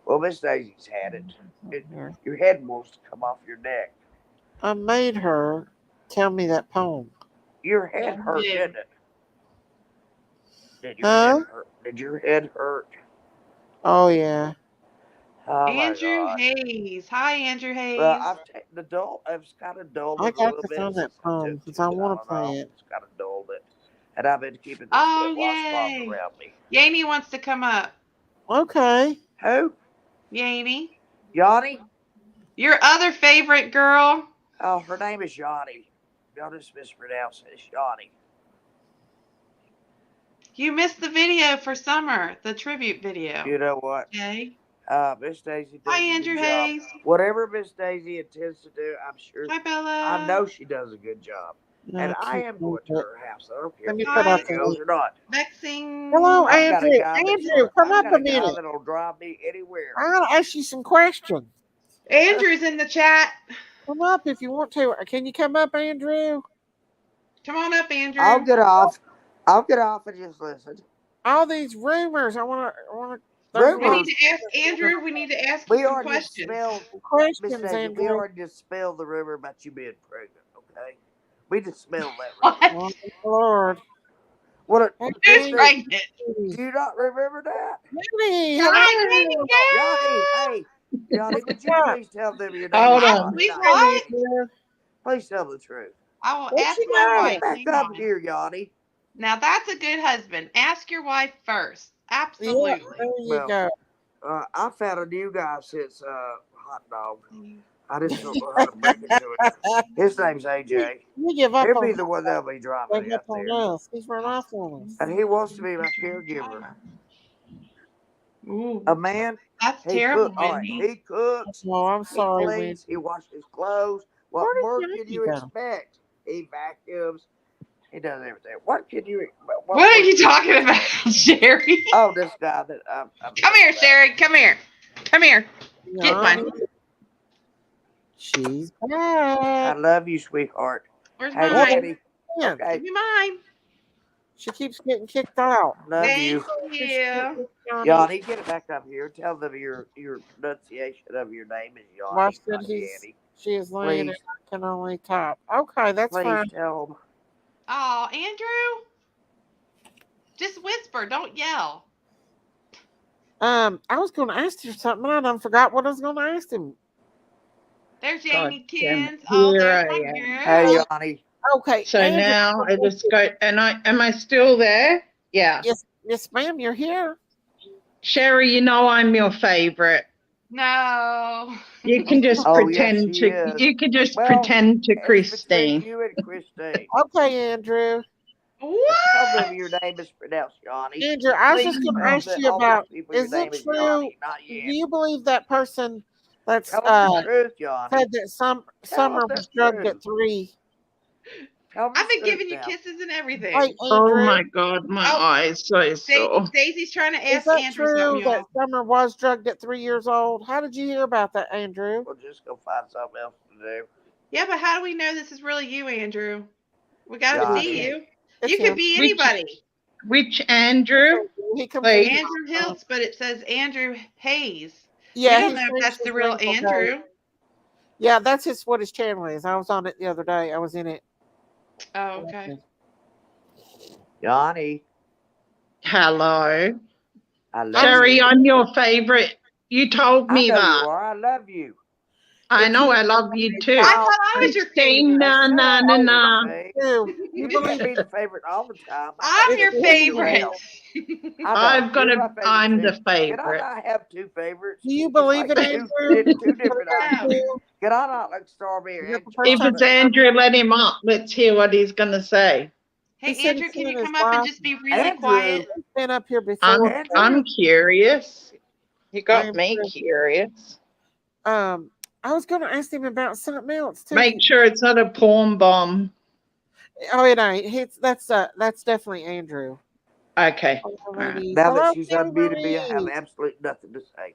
well, Miss Daisy's had it. Your head wants to come off your neck. I made her tell me that poem. Your head hurt, didn't it? Did your Huh? head hurt? Did your head hurt? Oh yeah. Oh my Andrew gosh. Hayes. Hi, Andrew Hayes. Well, I've taken the dull. I've kind of dulled I it a got little to bit find that since I poem took because two I want to play Tylenol. it. It's kind of dulled it, and I've been keeping this Oh, lip washcloth yay. around me. Yanni wants to come up. Okay. Who? Yanni. Yanni? Your other favorite girl. Oh, her name is Yanni. Y'all just mispronounce it. It's Yanni. You missed the video for summer, the tribute video. You know what? Okay. Miss Daisy Hi, does a Andrew good job. Hayes. Whatever Miss Daisy intends to do, I'm sure. Hi, Bella. I know she does a good job. And I am going to her house. I don't care Let me if put out she the goes link. or not. Vexing. Hello, I've got a Andrew. guy Andrew, come I've up got a a guy minute. that'll drive me anywhere. I gotta ask you some questions. Andrew's in the chat. Come up if you want to. Can you come up, Andrew? Come on up, Andrew. I'll get off. I'll get off and just listen. All these rumors. I want to. We need to ask Andrew. We need to ask you some questions. Miss Daisy, Andrew. we already dispelled the rumor about you being pregnant. Okay, we dispelled that rumor. Oh, Lord. What? Who's pregnant? Do you not remember that? Yanni, Yanni, hey, Yanni, would you please tell them your name? Hold is on. Yanni, Please not what? Yanni. Please tell the truth. I will What ask you my got? wife. Back Hang up on. here, Yanni. Now that's a good husband. Ask your wife first. Absolutely. Yeah, there you go. I found a new guy since hot dog. I just don't know how to break it to it. His name's AJ. You give up He'll on be the one that'll be driving give me up up there. on us. He's run off on us. And he wants to be my caregiver. Ooh, A man. that's He terrible, all right. Wendy. He cooks. Oh, I'm sorry, He cleans. He washes clothes. What Where did more Yanni can you go? expect? He vacuums. He does everything. What can you? What are you talking about, Sherry? Oh, this guy that I'm Come here, Sherry. Come here. Come here. Get Yanni. one. She's I back. love you, sweetheart. Where's Hey, mine? Daddy. Yeah. Okay. Give me mine. She keeps getting kicked out. Love Thank you. you. Yanni, get it back up here. Tell them your pronunciation of your name is Yanni, Watch that not he's Yanni. she is laying Please. and I can only type. Okay, that's Please fine. tell them. Oh, Andrew. Just whisper. Don't yell. I was gonna ask you something and I done forgot what I was gonna ask him. There's God Jamie damn it. Kins. Oh, Here there's I my am. girl. Hey, Yanni. Okay. So Andrew, now I just go, and am I still there? Yeah. Yes, ma'am, you're here. Sherry, you know I'm your favorite. No. You can just Oh, yes, pretend she to. is. You can just Well, pretend to it's between Christine. you and Christine. Okay, Andrew. What? Tell them your name is pronounced Yanni. Andrew, I was Please just gonna tell ask that you all these about people is your it name is true? Yanni, not Do Yanni. you believe that person that's Tell them the truth, Yanni. said that Summer was drugged at 3? Tell them I've been the truth giving you now. kisses and everything. Wait, Oh Andrew. my God, my Oh, eyes so sore. Daisy's trying to Is ask that Andrew something, true that y'all. Summer was drugged at 3 years old? How did you hear about that, Andrew? We'll just go find something else to do. Yeah, but how do we know this is really you, Andrew? We got to Yanni. see you. It's You could him. be anybody. Which Andrew? He comes Like, in here. Andrew Hiltz, but it says Andrew Hayes. Yeah, We don't he know if changed that's the his real name from Dave. Andrew. Yeah, that's what his channel is. I was on it the other day. I was in it. Oh, okay. Johnny, hello. I love Sherry, you. I'm your favorite. You told I me know you that. are. I love you. I If know you I love you too. I thought I was your Sing favorite. na na na na. you You believe can't be the favorite all the time. I have I'm if your to please you favorite. around. I I've don't. got You're a. my favorite I'm too. the Can I favorite. not have two favorites? do you It's believe like it, Andrew? two different No. items. Can I not like strawberry Is that and the first If time it's chocolate? Andrew, let him up. Let's hear what he's going to say. he Hey, said Andrew, he's can you seen his come up and wife? just be really Andrew, quiet? He's been up here I'm before. Andrew. curious. You got me Andrew. curious. I was going to ask him about something else too. Make sure it's not a porn bomb. Oh, it ain't. That's definitely Andrew. Okay. Hello, Right. ladies. Now that Hello, she's unmuted me, I have Kimberly. absolutely nothing to say.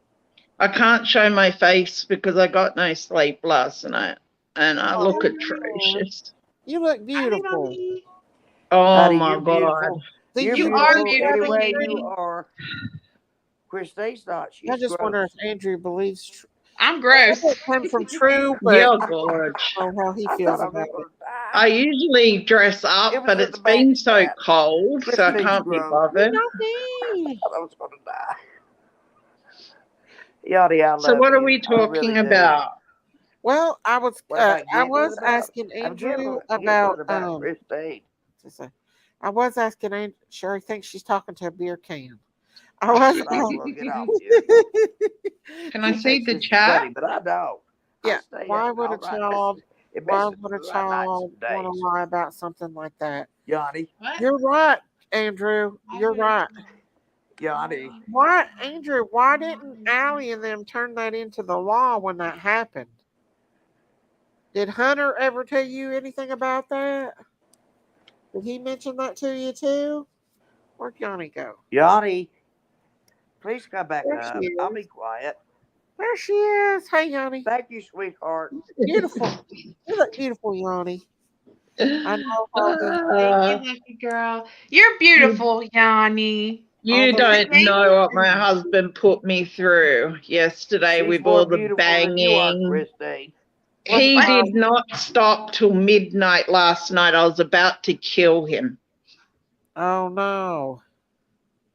I can't show my face because I got no sleep last night and I look Oh, atrocious. you look Hi, beautiful. mommy. Oh Honey, my you're God. beautiful. Do You're You you are beautiful believe any that, beautiful, way you Andrew? Katie. are. Christine's not. I She's just wonder gross. if Andrew believes. I'm I gross. think it came from True, but You're I gorge. don't know how he I feels thought I was about going it. to die. I usually dress It up, was but in the it's back been so chat. cold, so I Christine's can't be gross. You bothered. know I me. thought I was going to die. Yachty, I So love what are you. we I really talking do. about? Well, What about I giggling was about? asking I'm Andrew giggling about about Christine. to say, I was asking Andrew. Sherry thinks she's talking to a beer can. I I was. might as well get off here. Can I She see thinks the this is chat? funny, but I don't. I Yeah. stay up Why would all a night. child? It Why messes would a with my nights child and want to days. lie about something like that? Yanni, What? You're right, Andrew. I You're would right. Yanni. Why, Andrew? Why didn't Allie and them turn that into the law when that happened? Did Hunter ever tell you anything about that? Did he mention that to you too? Where'd Johnny go? Yanni, please come back There she up. I'll be is. quiet. There she is. Hey, Yanni. Thank you, sweetheart. Beautiful. You look beautiful, Yanni. I know all the Thank you, lucky girl. You're beautiful, Yanni. all You the don't Thank know you. what my husband put me through yesterday She's with more all the beautiful than you are, banging. Christine. He What? did not stop till midnight last night. I was about to kill him. Oh no.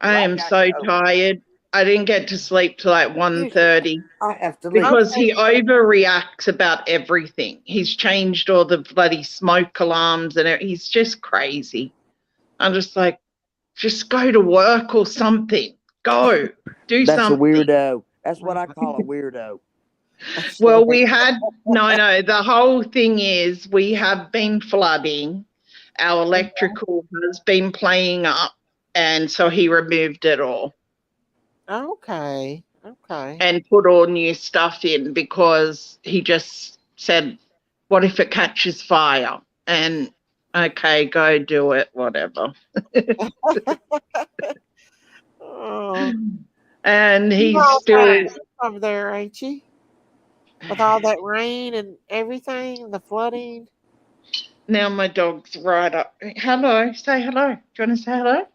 I am so tired. I didn't get to sleep till like 1:30 I have to leave. because Okay. he overreacts about everything. He's changed all the bloody smoke alarms and he's just crazy. I'm just like, just go to work or something. Go. Do That's something. a weirdo. That's what I call a weirdo. Well, the whole thing is we have been flooding. Our electrical has been playing up, and so he removed it all Okay. Okay. and put all new stuff in because he just said, what if it catches fire? And okay, go do it, whatever. Oh. And You're he's all still tied up over there, ain't you? With all that rain and everything, the flooding. now my dog's right up. Hello, say hello. Do you want to say hello?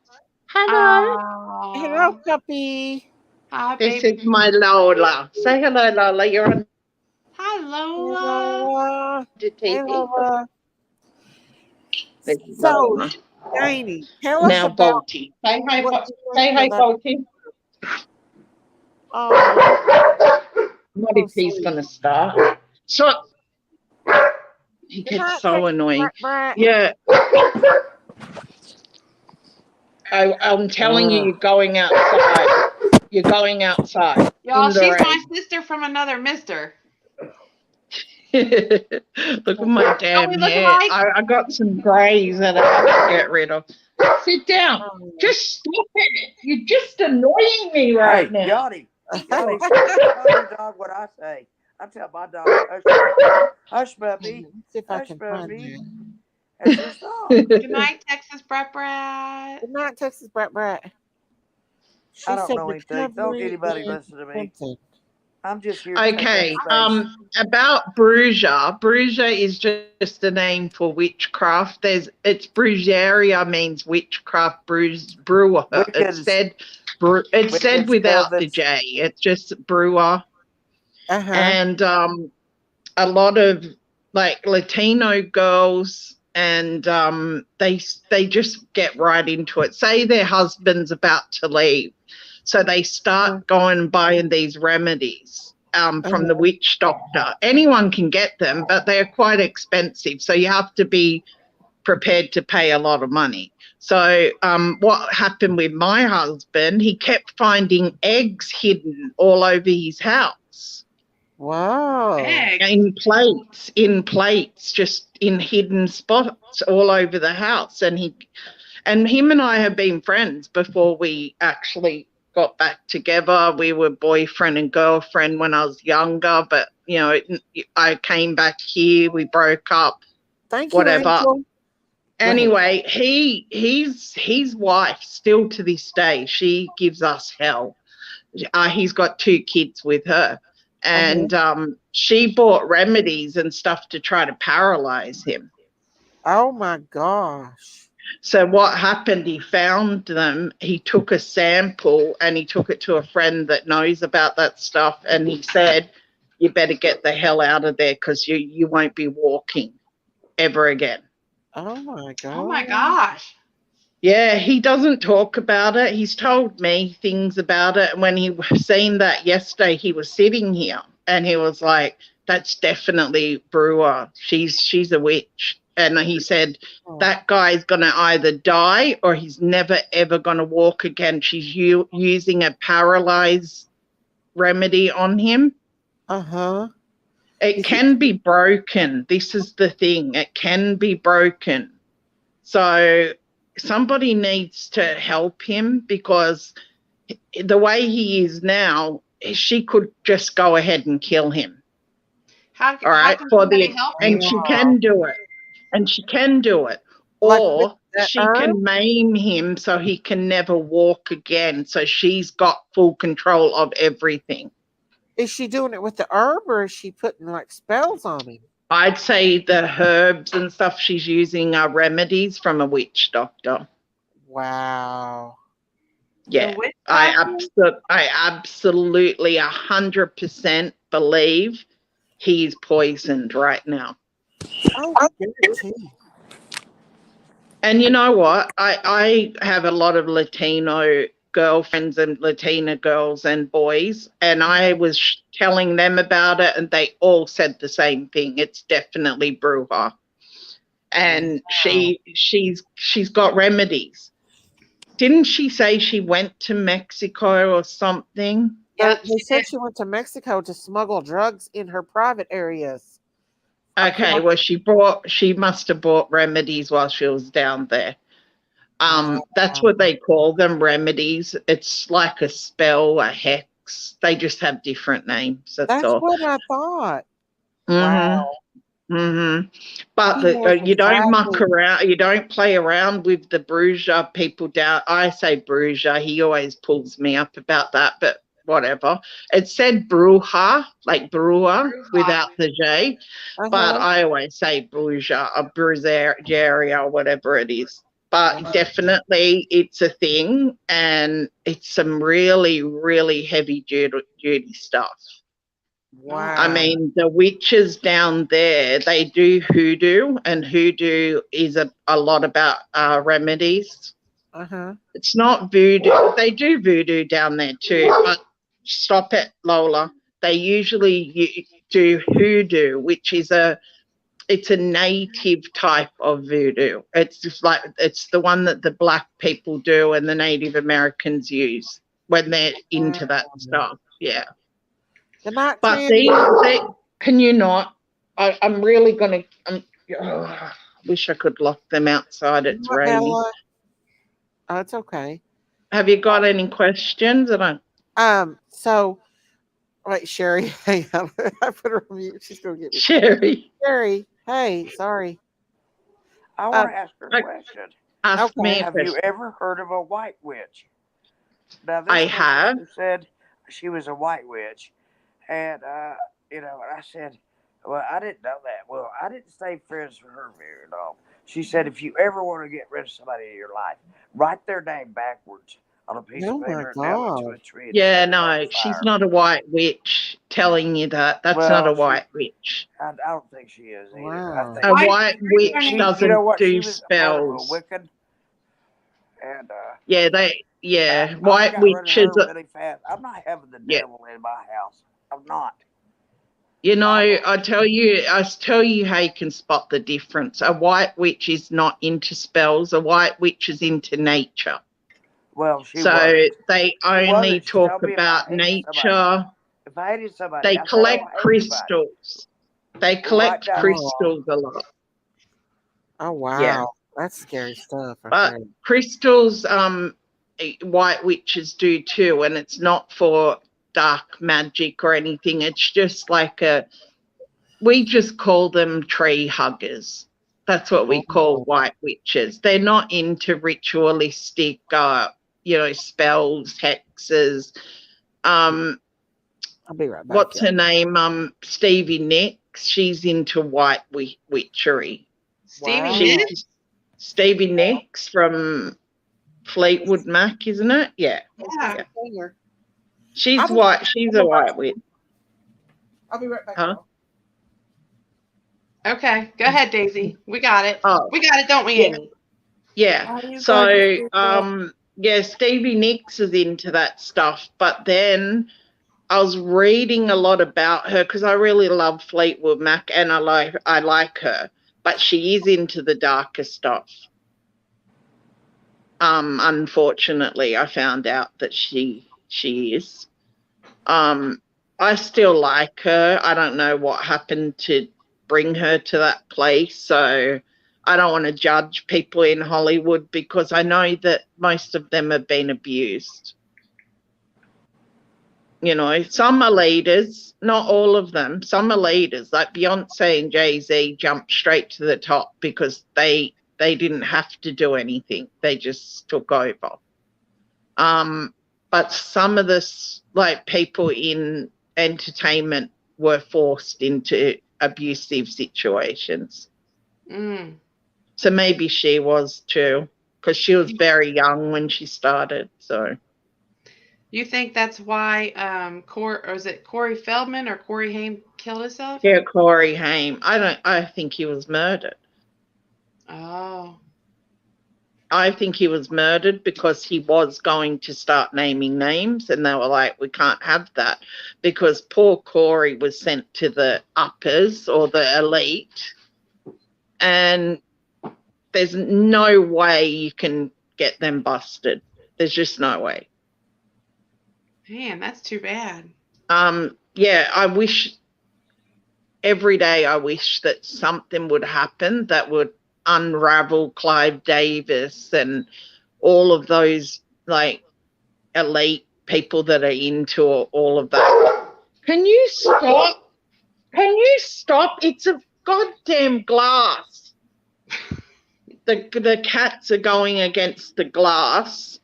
Hello, Aww. puppy. Hi, This baby. is my Lola. Say hello, Lola. You're on Hi, Hey, Lola. Lola. the Hey, TV. Lola. This is So, Lola. Janie, tell us Now about Bolty. Say hi, what you think say of hi, that. Bolty. Oh, What so if he's sweet. gonna start? So he Good gets night, so Texas annoying. Brat. Yeah. I'm telling you, you're going outside. You're going outside Y'all, in the she's my rain. sister from another mister. Look at my Don't we damn look hair. alike? I got some greys that I have to get rid of. Sit down. Oh, Just stop it. You're just annoying me right Hey, now. Yanni, tell your dog what I say. I tell my dog, hush, puppy, let's see if I hush, can find puppy. that. That's your song. Good night, Texas Brat Brat. Good night, Texas Brat. She I don't said know anything. Don't recovery anybody and listen to me. something. I'm just here to take up Okay. space. About bruja. Bruja is just a name for witchcraft. It's brujeria means witchcraft, brewer. It Wiccans. said It with said its without the velvets. J. It's just brewer. Uh-huh. And a lot of like Latino girls, and they just get right into it. Say their husband's about to leave, so they start going and buying these remedies from the witch doctor. Anyone can get them, but they're quite expensive, so you have to be prepared to pay a lot of money. So what happened with my husband, he kept finding eggs hidden all over his house. Wow. Eggs. In plates, just in hidden spots all over the house. And him and I have been friends before we actually got back together. We were boyfriend and girlfriend when I was younger, but I came back here, we broke up, Thank you, whatever. Angel. Go ahead. Anyway, his wife, still to this day, she gives us hell. He's got 2 kids with her, and she bought remedies and stuff to try to paralyze him. Oh my gosh. So what happened, he found them, he took a sample and he took it to a friend that knows about that stuff, and he said, you better get the hell out of there because you won't be walking ever again. Oh my god. Oh my gosh. Yeah, he doesn't talk about it. He's told me things about it. And when he seen that yesterday, he was sitting here and he was like, that's definitely Brewer. She's a witch. And he said, that guy's going to either die or he's never, ever going to walk again. She's using a paralyzed remedy on him. Uh-huh. It can be broken. This is the thing. It can be broken. So somebody needs to help him, because the way he is now, she could just go ahead and kill him. How All can right, somebody help him? and she can do it. And she can do it. Like Or she can maim him so he can never walk again. So she's got full control of everything. Is she doing it with the herb, or is she putting like spells on him? I'd say the herbs and stuff she's using are remedies from a witch doctor. Wow. Yeah, I absolutely 100% believe he's poisoned right now. Oh, guarantee. And you know what? I have a lot of Latino girlfriends and Latina girls and boys, and I was telling them about it, and they all said the same thing. It's definitely Bruja. And she's got remedies. Didn't she say she went to Mexico or something? Yeah, they said she went to Mexico to smuggle drugs in her private areas. Okay, well, she must have bought remedies while she was down there. That's what they call them, remedies. It's like a spell, a hex. They just have different names. That's all. What I thought. Wow. But you don't muck around. You don't play around with the Bruja people down. I say Bruja. He always pulls me up about that, but whatever. It said Bruja, like brewer, without the J, but I always say Bruja or Brujeria or whatever it is. But definitely it's a thing, and it's some really, really heavy duty stuff. Wow. I mean, the witches down there, they do hoodoo, and hoodoo is a lot about remedies. Uh-huh. It's not voodoo. They do voodoo down there too, but stop it, Lola. They usually do hoodoo, which is it's a native type of voodoo. It's just like, it's the one that the black people do and the Native Americans use when they're into that stuff. Yeah. Good night, but Candy. Can you not? I'm really gonna. Wish I could lock them outside. It's raining. Bella. Oh, it's okay. Have you got any questions? So, wait, Sherry. Hang on. I put her on mute. She's gonna get me. Sherry. Hey, sorry. I want to ask her a question. Ask me a Have question. you ever heard of a white witch? Now, this I person have. said she was a white witch, and and I said, well, I didn't know that. Well, I didn't stay friends with her very long. She said, if you ever want to get rid of somebody in your life, write their name backwards on a piece Oh of my paper and nail it to a God. tree and Yeah, set it on no, she's fire. not a white witch telling you that. That's not a Well, white witch. I don't think she is either. I Wow. think A white witch you know doesn't what? She do was part of a spells. Wiccan, and White I got rid of witches, her really fast. I'm not having the yeah. devil in my house. I'm not. You know, I tell you how you can spot the difference. A white witch is not into spells. A white witch is into nature. Well, she So wasn't. they She only wasn't. She talk told me if I about hated somebody, nature. if I hated somebody, They I said I collect don't hate anybody. crystals. They Well, right collect down. crystals a lot. Oh Yeah. wow. That's scary stuff. I But tell you. crystals, white witches do too, and it's not for dark magic or anything. It's just like we just call them tree huggers. That's what we call white witches. They're not into ritualistic, spells, hexes. I'll be right back. What's her name? Stevie Nicks. She's into white witchery. Stevie Wow. Nicks? Stevie Nicks from Fleetwood Mac, isn't it? Yeah. Yeah. She's white. She's a white witch. I'll be right back. Huh? Okay, go ahead, Daisy. We got it. Oh. We got it, don't we, Yeah. Amy? Yeah. So, Stevie Nicks is into that stuff. But then I was reading a lot about her because I really love Fleetwood Mac and I like her, but she is into the darker stuff. Unfortunately, I found out that she is. I still like her. I don't know what happened to bring her to that place, so I don't want to judge people in Hollywood because I know that most of them have been abused. You know, some are leaders, not all of them. Some are leaders, like Beyonce and Jay-Z jumped straight to the top because they didn't have to do anything. They just took over. But some of this, like people in entertainment, were forced into abusive situations. Mm. So maybe she was too, because she was very young when she started. So You think that's why or is it Corey Feldman or Corey Haim killed himself? yeah, Corey Haim. I think he was murdered. Oh. I think he was murdered because he was going to start naming names and they were like, we can't have that because poor Corey was sent to the uppers or the elite and there's no way you can get them busted. There's just no way. Man, that's too bad. Yeah, every day I wish that something would happen that would unravel Clive Davis and all of those like elite people that are into all of that. Can you stop? It's a goddamn glass. The cats are going against the glass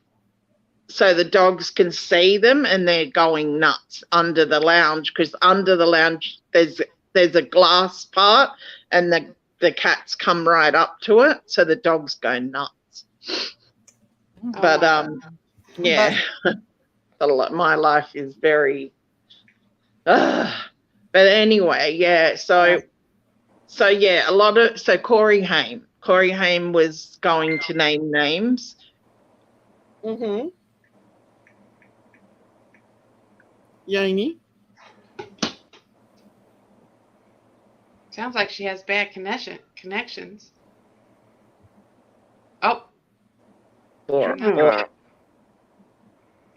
so the dogs can see them and they're going nuts under the lounge because under the lounge there's a glass part and the cats come right up to it so the dogs go nuts. But yeah. My life is very but anyway, yeah, so yeah, Corey Haim was going to name names. Yaney. Sounds like she has bad connections. Oh.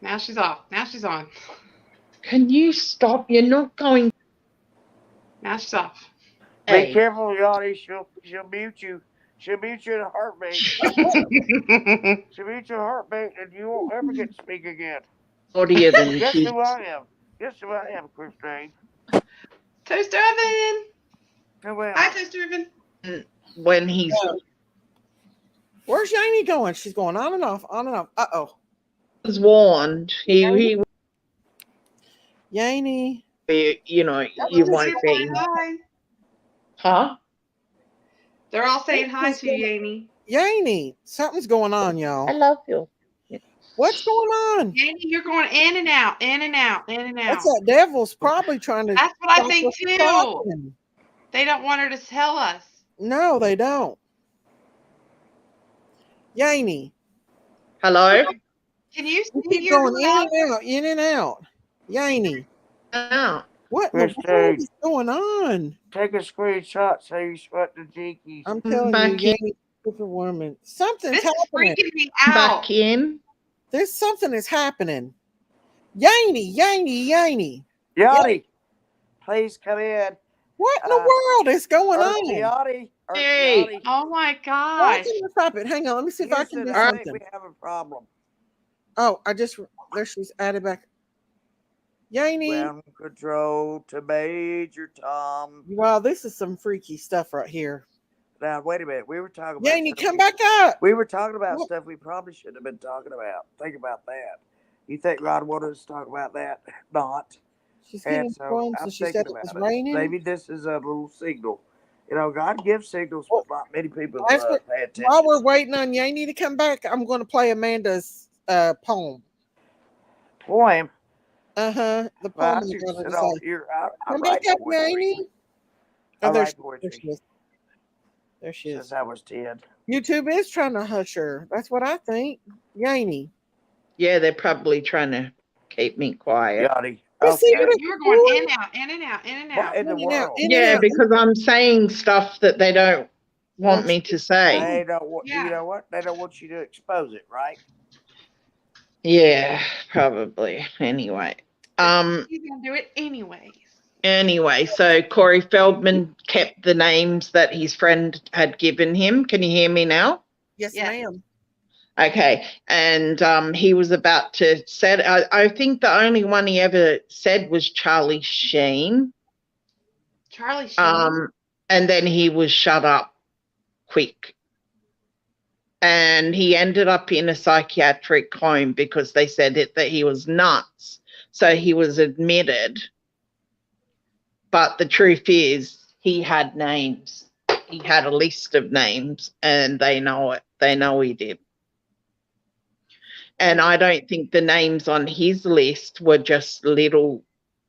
Now she's off. Now she's on. Can you stop? You're not going. Now she's off. Be careful, Yanni. She'll mute you. She'll mute you in a heartbeat. She'll mute your heartbeat, and you won't ever get to speak again. Audio than Guess who I am? Guess who I am, Christine? Toaster Oven. Well, hi, Toaster Oven. When he's Where's Yaney going? She's going on and off, on and off. Uh-oh. Was warned. He Yaney. You know, you won't be. Huh? They're all saying hi to you, Yaney. Yaney. Something's going on, y'all. I love you. What's going on? Yanny, you're going in and out, in and out, in and What's out. that devil's probably trying to That's what I stop think us from too. talking. They don't want her to tell us. No, they don't. Yaney. Hello? Can you You see keep your going loud? in and out. Yaney. Oh. What in the world Christine, is going on? take a screenshot so you sweat the jinkies. I'm I'm telling you, back in. Yaney, Superwoman. Something's This is happening. freaking me out. Back in. There's something is happening. Yaney. Yanni, please come in. What in the world is going on? Yanni, Hey. Oh my Why gosh. can you stop it? Hang on, let me see if I can do I think something. we have a problem. Oh, there she's added back. Yaney. Ground control to Major Tom. Wow, this is some freaky stuff right here. Now, wait a minute. We were talking about Yaney, come back up. We were talking about stuff we probably shouldn't have been talking about. Think about that. You think God wanted us to talk about that? Not. She's getting storms, I'm so she thinking said it was about it. raining. Maybe this is a little signal. You know, God gives signals, but not many people As pay attention. while we're waiting on Yaney to come back, I'm going to play Amanda's poem. Poem? The Well, poem I I'm should going sit to off say. here. I Come back write up, poetry. Yaney. I Oh, there write she poetry is. There she is. since I was 10. YouTube is trying to hush her. That's what I think. Yaney. Yeah, they're probably trying to keep me quiet. Yanni. You see Okay. what You're going in and out, in and out, in and out. What in the world? Yeah, because I'm saying stuff that they don't want me to say. They don't want, you know what? They don't want you to expose it, right? Yeah, probably. Anyway. He's gonna do it anyways. Anyway, so Corey Feldman kept the names that his friend had given him. Can you hear me now? Yes, ma'am. Okay, and he was about to set. I think the only one he ever said was Charlie Sheen. Charlie Sheen. And then he was shut up quick. And he ended up in a psychiatric home because they said that he was nuts. So he was admitted. But the truth is, he had names. He had a list of names, and they know it. They know he did. And I don't think the names on his list were just little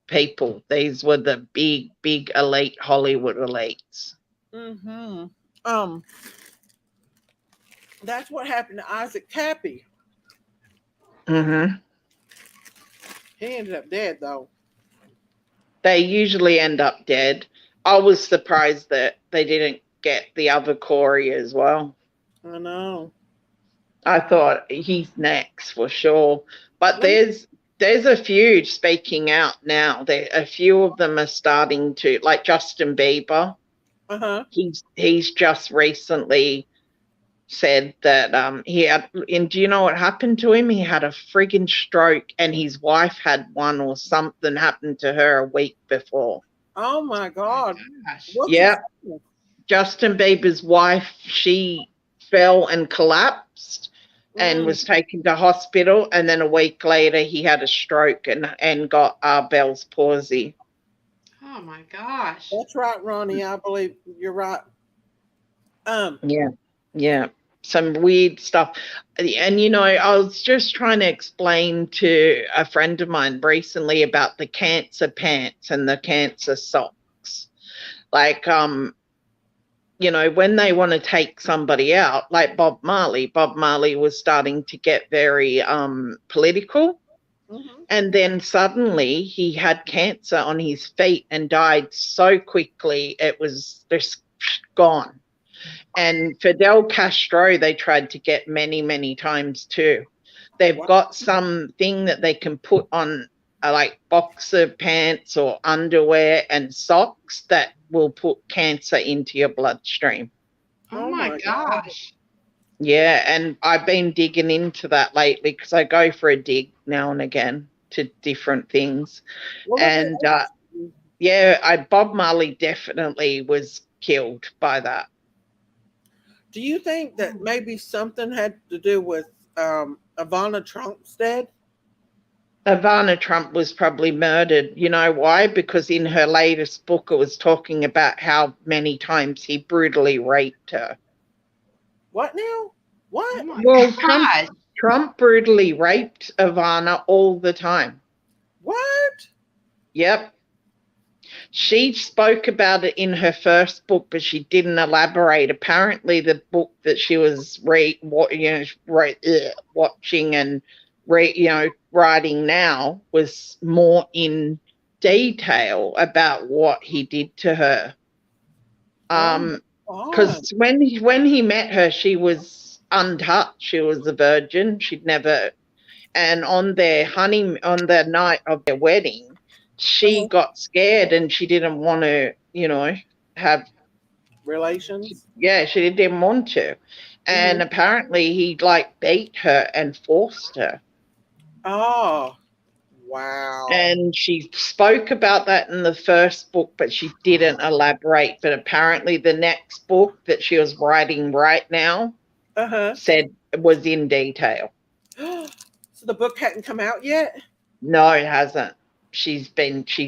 people. These were the big, big elite Hollywood elites. That's what happened to Isaac Tappy. Mm-hmm. He ended up dead, though. They usually end up dead. I was surprised that they didn't get the other Corey as well. I know. I thought he's next for sure. But there's a few speaking out now. A few of them are starting to, like Justin Bieber. He's just recently said that he had, and do you know what happened to him? He had a friggin' stroke, and his wife had one, or something happened to her a week before. Oh my God. Yeah. Justin Bieber's wife, she fell and collapsed and was taken to hospital, and then a week later he had a stroke and got Bell's palsy. Oh my gosh. That's right, Ronnie. I believe you're right. Yeah. Some weird stuff. And, you know, I was just trying to explain to a friend of mine recently about the cancer pants and the cancer socks. Like, you know, when they want to take somebody out, like Bob Marley was starting to get very political. And then suddenly he had cancer on his feet and died so quickly, it was just gone. And Fidel Castro, they tried to get many, many times too. They've got something that they can put on like boxer pants or underwear and socks that will put cancer into your bloodstream. Oh my gosh. Yeah, and I've been digging into that lately because I go for a dig now and again to different things. And Bob Marley definitely was killed by that. Do you think that maybe something had to do with Ivana Trump's dead? Ivana Trump was probably murdered. You know why? Because in her latest book, it was talking about how many times he brutally raped her. What now? What? Well, Trump brutally raped Ivana all the time. What? Yep. She spoke about it in her first book, but she didn't elaborate. Apparently, the book that she was watching and writing now was more in detail about what he did to her. Because when he met her, she was untouched. She was a virgin. She'd never. And on the night of their wedding, she got scared and she didn't want to, have relations. Yeah, she didn't want to. And apparently he beat her and forced her. Oh, wow. And she spoke about that in the first book, but she didn't elaborate. But apparently the next book that she was writing right now said it was in detail. So the book hadn't come out yet? No, it hasn't. She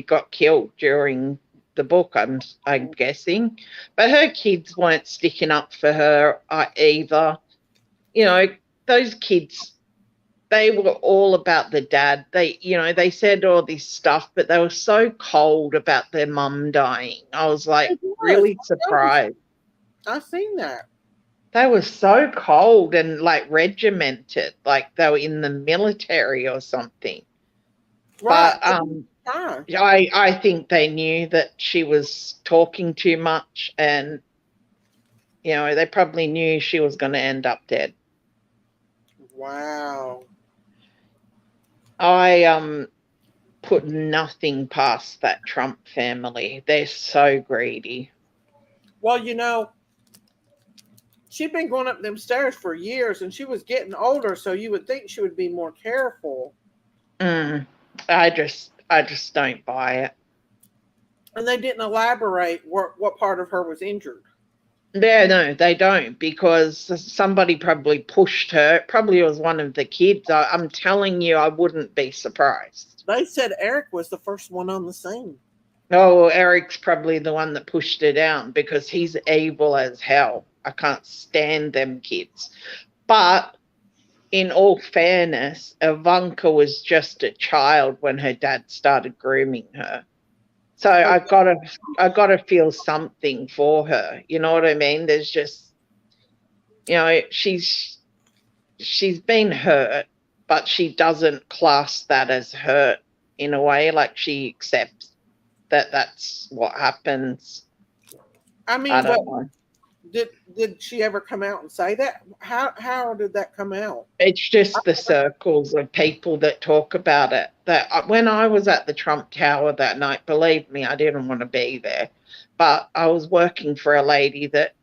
got killed during the book, I'm guessing. But her kids weren't sticking up for her either. Those kids, they were all about the dad. They said all this stuff, but they were so cold about their mum dying. I was really surprised. I've seen that. They were so cold and regimented, like they were in the military or something. Right. But I think they knew that she was talking too much, and they probably knew she was going to end up dead. Wow. I put nothing past that Trump family. They're so greedy. Well, she'd been going up them stairs for years, and she was getting older, so you would think she would be more careful. I just don't buy it. And they didn't elaborate what part of her was injured. Yeah, no, they don't, because somebody probably pushed her. It probably was one of the kids. I'm telling you, I wouldn't be surprised. They said Eric was the first one on the scene. Oh, Eric's probably the one that pushed her down, because he's evil as hell. I can't stand them kids. But in all fairness, Ivanka was just a child when her dad started grooming her. So I gotta feel something for her. You know what I mean? There's just, she's been hurt, but she doesn't class that as hurt in a way. Like, she accepts that that's what happens. I mean, did she ever come out and say that? How did that come out? It's just the circles of people that talk about it. That when I was at the Trump Tower that night, believe me, I didn't want to be there, but I was working for a lady that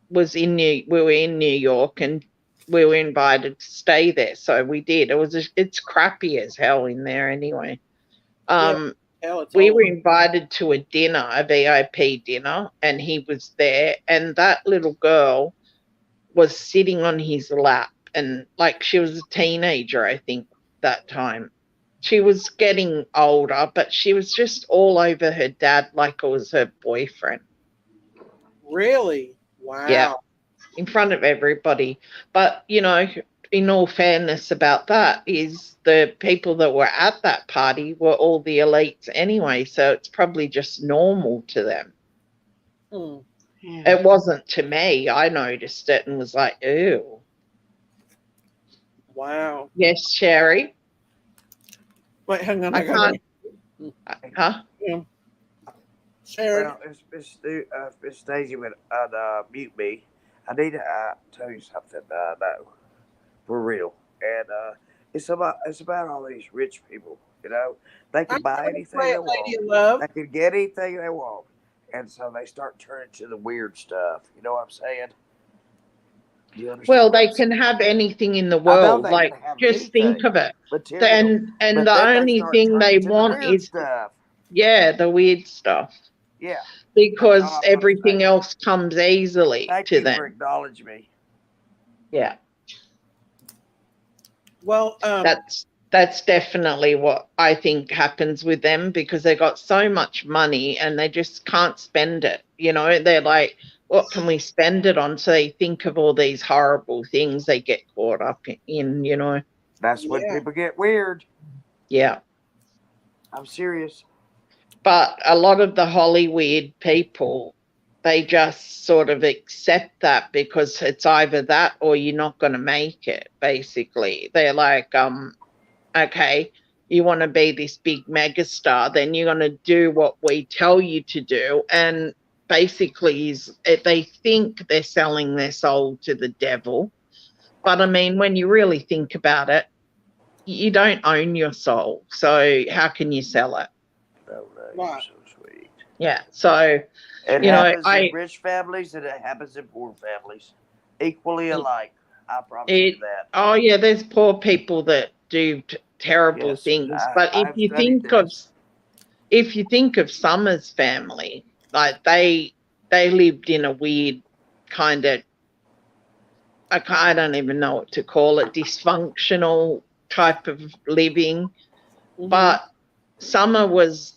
was we were in New York, and we were invited to stay there, so we did. It's crappy as hell in there anyway. We were invited to a dinner, a VIP dinner, and he was there, and that little girl was sitting on his lap, and she was a teenager, I think, that time. She was getting older, but she was just all over her dad like it was her boyfriend. Really? Wow. Yeah, in front of everybody. But, in all fairness about that, is the people that were at that party were all the elites anyway, so it's probably just normal to them. It wasn't to me. I noticed it and was like, ew. Wow. Yes, Sherry? Wait, hang on. Huh? Yeah. Sherry? Well, Miss Daisy would mute me. I need to tell you something. No, for real. And it's about all these rich people. They can buy anything they want. They can get anything they want. And so they start turning to the weird stuff. You know what I'm saying? Well, they can have anything in the world. Just think of it. And the only thing they want is stuff. Yeah, the weird stuff. Yeah. Because everything else comes easily to them. Thank you for acknowledging me. Yeah. Well, that's definitely what I think happens with them, because they got so much money and they just can't spend it. They're like, what can we spend it on? So they think of all these horrible things they get caught up in, you know. That's when Yeah. people get weird. Yeah. I'm serious. But a lot of the Hollywood people, they just sort of accept that because it's either that or you're not going to make it, basically. They're like, okay, you want to be this big megastar, then you're going to do what we tell you to do. And basically, they think they're selling their soul to the devil. But I mean, when you really think about it, you don't own your soul. So how can you sell it? Oh, Right. so sweet. Yeah. So, It you know, happens in rich families and it happens in poor families, equally alike. I promise you that. Oh yeah, there's poor people that do terrible Yes, things. But I've studied this. if you think of Summer's family, like they lived in a weird kind of, I don't even know what to call it, dysfunctional type of living. Mhm. But Summer was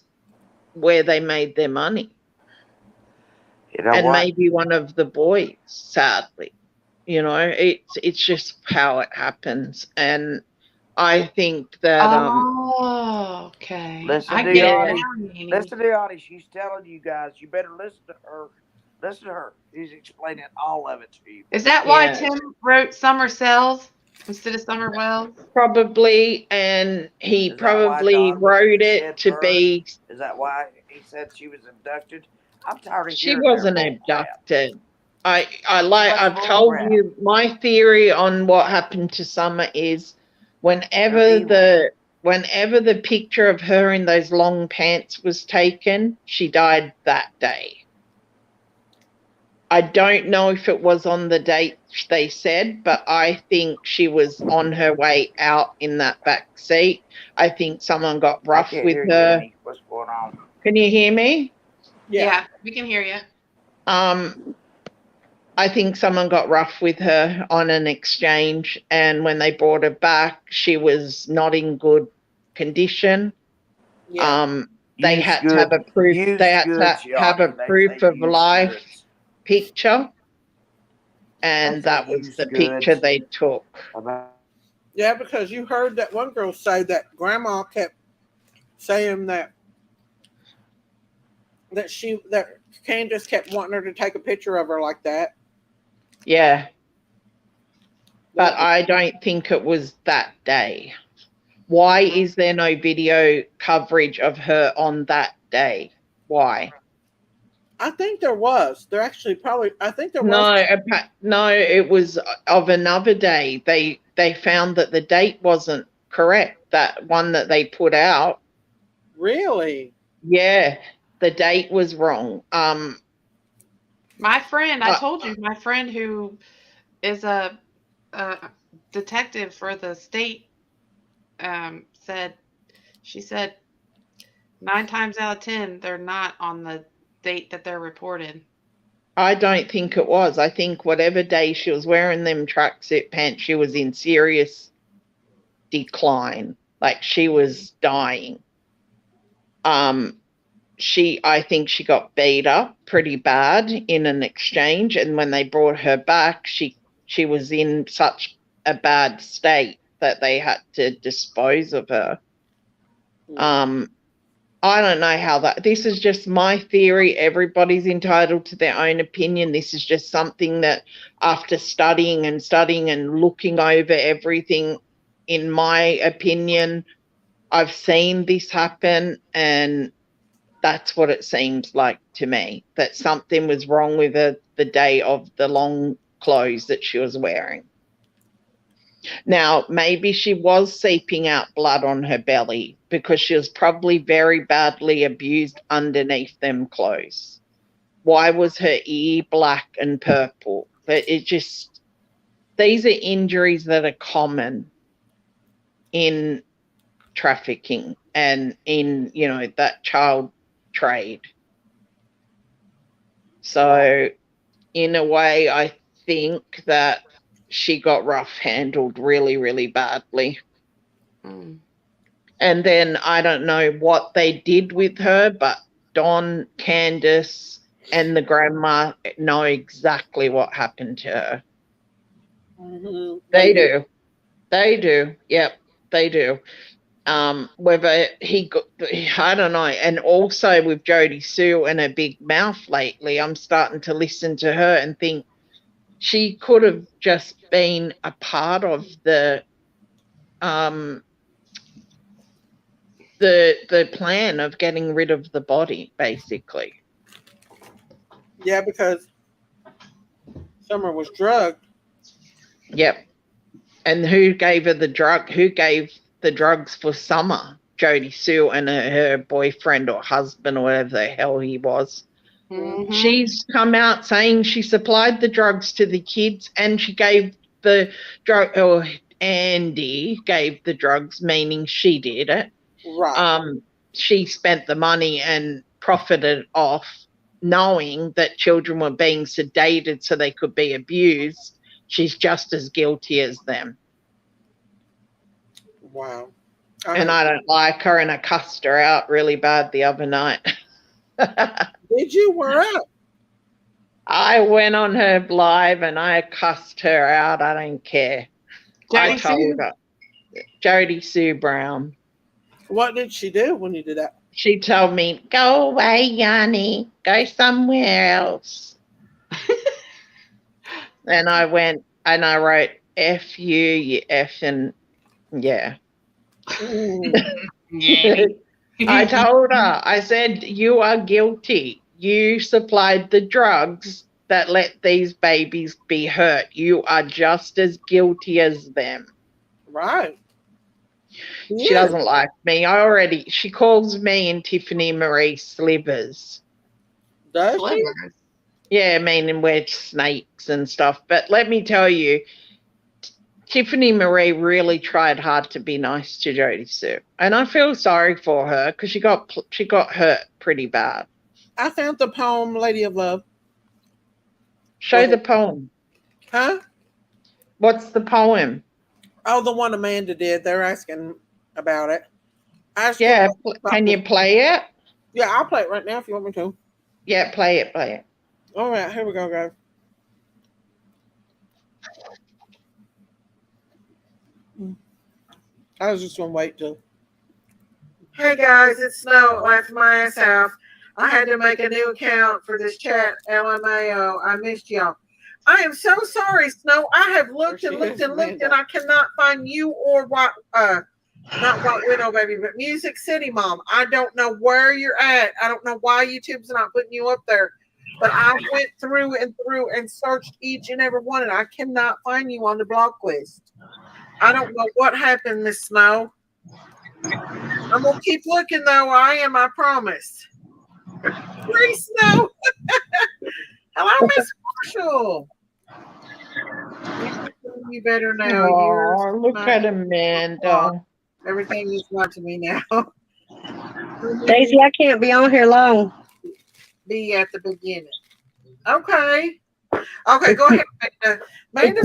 where they made their money. You know And what? maybe one of the boys, sadly. You know, it's just how it happens. And I think that Oh, okay. Listen I to get it yeah, Audie. now, Nanny. Listen to Audie. She's telling you guys, you better listen to her. Listen to her. She's explaining all of it to you. Is that why yeah, Tim wrote Summer Cells instead of Summer Wells? probably. And he Is that why probably Dawn was in wrote his it head to first? be, Is that why he said she was abducted? I'm tired of she hearing their wasn't bull crap. abducted. Too much I've bull told crap. you my theory on what happened to Summer is They're evil. whenever the picture of her in those long pants was taken, she died that day. I don't know if it was on the date they said, but I think she was on her way out in that back seat. I think someone got I rough can't with hear you, her. Annie. What's going on? Can you hear me? Yeah, we can hear you. I think someone got rough with her on an exchange, and when they brought her back, she was not in good condition. Yeah. They Used had to have a good. proof. Used They had to goods, have a Audie. They proof say of used life goods. picture, They and say that was the used picture goods. they took. Yeah, because you heard that one girl say that grandma kept saying that Candace kept wanting her to take a picture of her like that. Yeah, but Yeah. I don't think it was that day. Why is there no video coverage of her on that day? Why? I think there was. There actually probably. I think there was. No, it was of another day. They found that the date wasn't correct. That one that they put out. Really? Yeah, the date was wrong. My friend, I told you, my friend who is a detective for the state said, she said 9 times out of 10 they're not on the date that they're reported. I don't think it was. I think whatever day she was wearing them tracksuit pants, she was in serious decline. Like she was dying. I think she got beat up pretty bad in an exchange, and when they brought her back, she was in such a bad state that they had to dispose of her. I don't know how this is just my theory. Everybody's entitled to their own opinion. This is just something that after studying and looking over everything, in my opinion, I've seen this happen, and that's what it seems like to me, that something was wrong with her the day of the long clothes that she was wearing. Now, maybe she was seeping out blood on her belly because she was probably very badly abused underneath them clothes. Why was her ear black and purple? But these are injuries that are common in trafficking and in, that child trade. So in a way, I think that she got rough handled really, really badly. And then I don't know what they did with her, but Don, Candace, and the grandma know exactly what happened to her. Mm-hmm. They do. They do. Yep, they do. Whether he got, I don't know. And also with Jodie Sue and her big mouth lately, I'm starting to listen to her and think she could have just been a part of the plan of getting rid of the body, basically. Yeah, because Summer was drugged. Yep. And who gave her the drug? Who gave the drugs for Summer? Jodie Sue and her boyfriend or husband or whatever the hell he was. Mm-hmm. She's come out saying she supplied the drugs to the kids and she gave the drug, or Andy gave the drugs, meaning she did it. Right. She spent the money and profited off knowing that children were being sedated so they could be abused. She's just as guilty as them. Wow. And I don't like her, and I cussed her out really bad the other night. Did you? Where at? I went on her live and I cussed her out. I don't care. I told her. Jodie Sue Brown. What did she do when you did that? She told me, go away, Yanni. Go somewhere else. And I went and I wrote, F you, you effing, yeah. I told her, I said, you are guilty. You supplied the drugs that let these babies be hurt. You are just as guilty as them. Right. She doesn't like me. She calls me and Tiffany Marie slivers. Does Slivers? Yeah, meaning we're snakes and stuff. But let me tell you, Tiffany Marie really tried hard to be nice to Jodie Sue. And I feel sorry for her because she got hurt pretty bad. I found the poem Lady of Love. Show the poem. Huh? What's the poem? Oh, the one Amanda did. They're asking about it. Yeah, can you play it? Yeah, I'll play it right now if you want me to. Yeah, play it. All right, here we go, guys. I was just gonna wait till. Hey guys, it's Snow at Laugh My Ass Off. I had to make a new account for this chat, LMAO. I missed y'all. I am so sorry, Snow. I have looked and looked and looked, and I cannot find you or not White Widow Baby, but Music City Mom. I don't know where you're at. I don't know why YouTube's not putting you up there. But I went through and searched each and every one, and I cannot find you on the block list. I don't know what happened, Miss Snow. I'm gonna keep looking though. I promise. Free Snow. Hello, Miss Marshall. You better now. Oh, look at Amanda. Everything is right to me now. Daisy, I can't be on here long. Be at the beginning. Okay. Okay, go ahead, Amanda.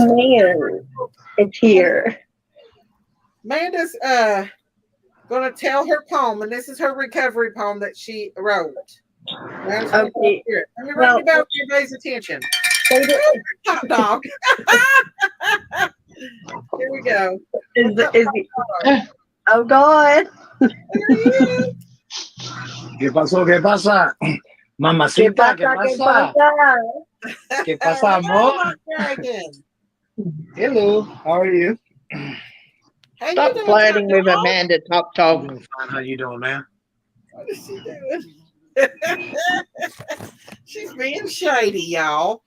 It's here. Amanda's gonna tell her poem, and this is her recovery poem that she wrote. Okay. Let me ring the bell for everybody's attention. Hot dog. Here we go. Oh God. ¿Qué pasó? ¿Qué pasa? Mamacita, ¿qué pasa? ¿Qué pasa, amor? Hello, how are you? Stop flirting with Amanda, Top Dog. I'm doing fine. How you doing, man? What is she doing? She's being shady, y'all.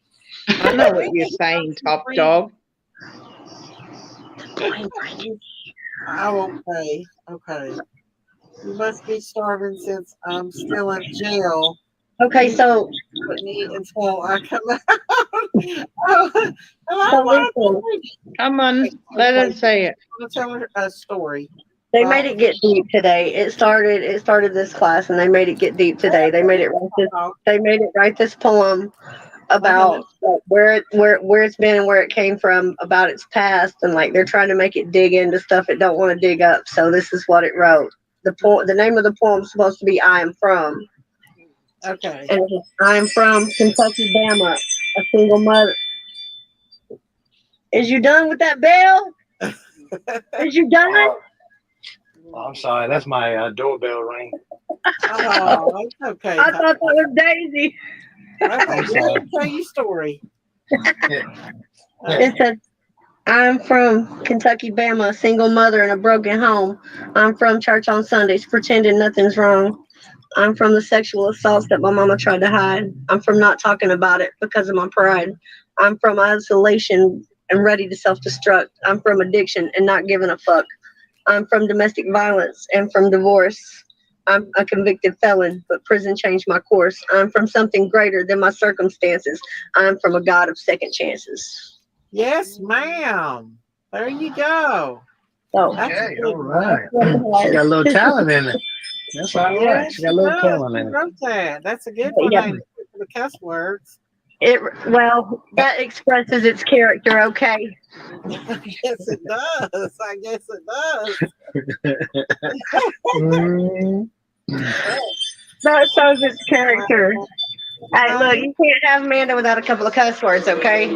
I know what you're saying, Top Dog. Oh, okay. You must be starving since I'm still in jail. Okay, so Let me eat until I come out. Come on, let her say it. I'm gonna tell her a story. they made it get deep today. It started this class, and they made it get deep today. They made it write this poem about like, where it's been and where it came from, about its past, and like they're trying to make it dig into stuff it don't want to dig up. So this is what it wrote. The name of the poem is supposed to be "I Am From." Okay. And I'm from Kentucky, Bama, a single mother. Is you done with that bell? Is you done? I'm sorry, that's my doorbell ring. Oh, it's okay. I thought that was Daisy. That's I'm a sorry. good tell you story. It says, I'm from Kentucky, Bama, a single mother in a broken home. I'm from church on Sundays, pretending nothing's wrong. I'm from the sexual assaults that my mama tried to hide. I'm from not talking about it because of my pride. I'm from isolation and ready to self destruct. I'm from addiction and not giving a fuck. I'm from domestic violence and from divorce. I'm a convicted felon, but prison changed my course. I'm from something greater than my circumstances. I'm from a God of second chances. Yes, ma'am. There you go. So, Okay, all right. She got a little talent in it. That's all right. Yes, She got a little does. talent She in it. wrote that. That's a good one. Yeah. Ain't it? For the cuss words. Well, that expresses its character, okay? I guess it does. I guess it does. That shows its character. Hey, look, you can't have Amanda without a couple of cuss words, okay?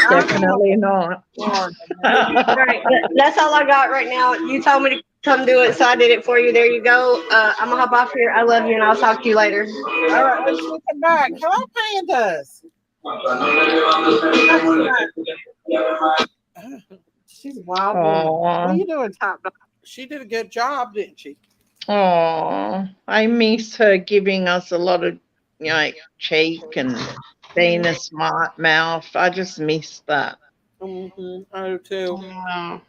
Definitely not. All right, that's all I got right now. You told me to come do it, so I did it for you. There you go. I'm gonna hop off here. I love you, and I'll talk to you later. All right, let's come back. Hello, pandas. She's a wild woman. What are you doing, Top Dog? She did a good job, didn't she? Oh, I miss her giving us a lot of, cheek and being a smart mouth. I just miss that. Mm-hmm. I do too. Wow.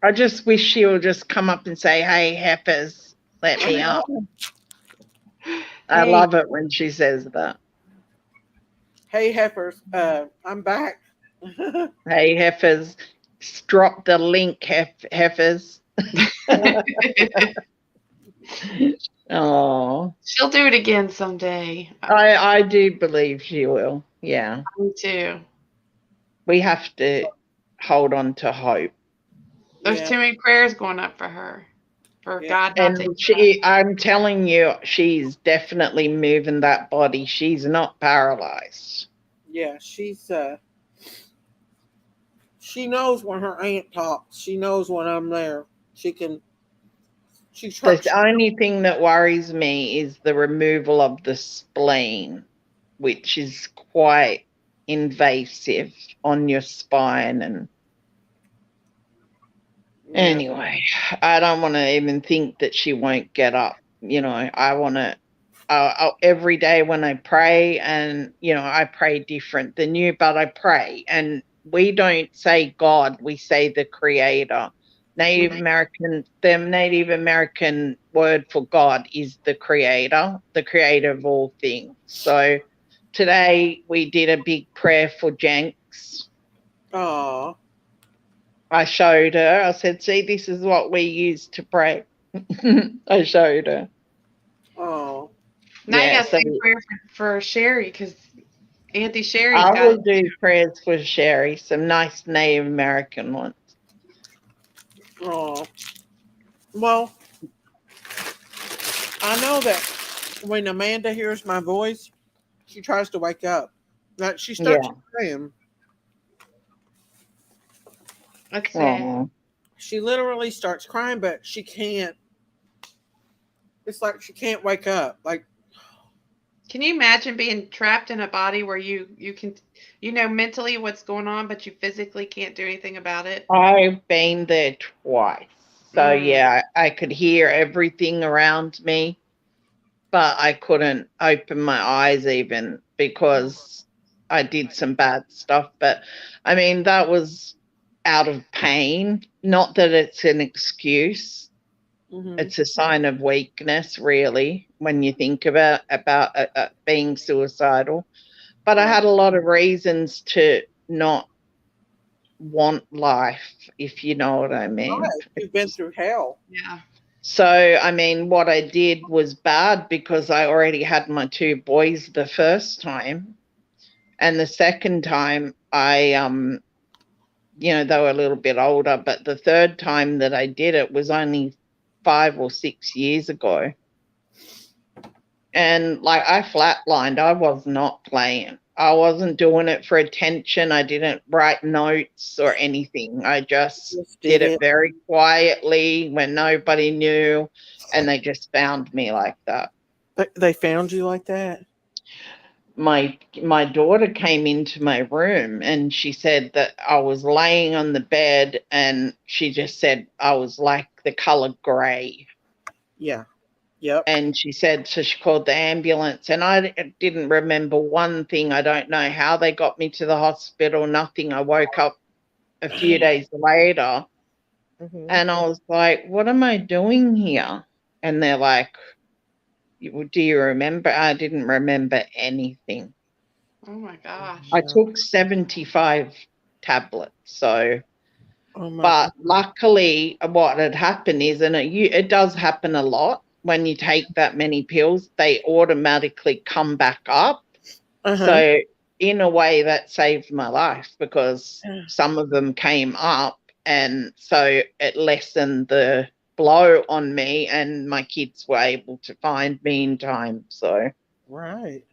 I just wish she would just come up and say, "Hey, heifers, let me up." I Hey. love it when she says that. Hey, heifers. I'm back. Hey, heifers, drop the link, heifers. Oh, She'll do it again someday. I do believe she will. Yeah, Me too. we have to hold on to hope. There's too many prayers going up for her. For God not to. And I'm telling you, she's definitely moving that body. She's not paralyzed. Yeah, she knows when her aunt talks. She knows when I'm there. She can. The only thing that worries me is the removal of the spleen, which is quite invasive on your spine. And anyway, I don't want to even think that she won't get up. I want to. Every day when I pray, and I pray different than you, but I pray, and we don't say God, we say the Creator. The Native American word for God is the Creator of all things. So today we did a big prayer for Jenks. Oh. I showed her. I said, "See, this is what we use to pray." I showed her. Oh. Now you Yeah, got to say prayer for Sherry because Auntie Sherry I got. will do prayers for Sherry, some nice Native American ones. Oh. Well, I know that when Amanda hears my voice, she tries to wake up. That she starts crying. That's it. She literally starts crying, but she can't. It's like she can't wake up. Like, can you imagine being trapped in a body where you can, mentally what's going on, but you physically can't do anything about it? I've been there twice. So yeah, I could hear everything around me, but I couldn't open my eyes even because I did some bad stuff. But I mean, that was out of pain. Not that it's an excuse. It's a sign of weakness, really, when you think about being suicidal. But I had a lot of reasons to not want life, if you know what I mean. right, you've been through hell. Yeah. So, I mean, what I did was bad because I already had my 2 boys the first time. And the second time, they were a little bit older. But the third time that I did it was only 5 or 6 years ago. And like I flatlined. I was not playing. I wasn't doing it for attention. I didn't write notes or anything. I just did it very quietly when nobody knew, and they just found me like that. They found you like that? My daughter came into my room and she said that I was laying on the bed, and she just said I was like the color gray. Yeah. Yep. And she said, so she called the ambulance, and I didn't remember one thing. I don't know how they got me to the hospital, nothing. I woke up a few days later and I was like, what am I doing here? And they're like, do you remember? I didn't remember anything. Oh my gosh. I took 75 tablets. So, but God. luckily what had happened is, and it does happen a lot, when you take that many pills, they automatically come back up. So in a way that saved my life, because some of them came up, and so it lessened the blow on me, and my kids were able to find me in time. So Right.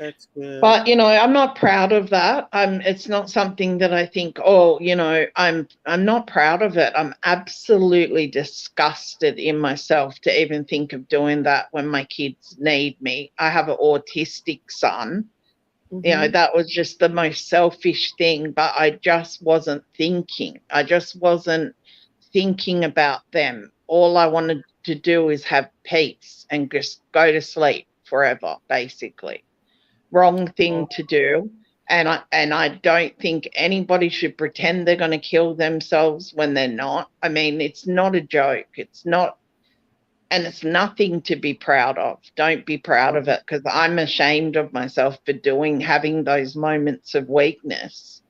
That's good. but I'm not proud of that. It's not something that I think, I'm not proud of it. I'm absolutely disgusted in myself to even think of doing that when my kids need me. I have an autistic son. That was just the most selfish thing, but I just wasn't thinking. I just wasn't thinking about them. All I wanted to do is have peace and just go to sleep forever, basically. Wrong thing to do. And I don't think anybody should pretend they're going to kill themselves when they're not. I mean, it's not a joke. It's not, and it's nothing to be proud of. Don't be proud of it, because I'm ashamed of myself for having those moments of weakness.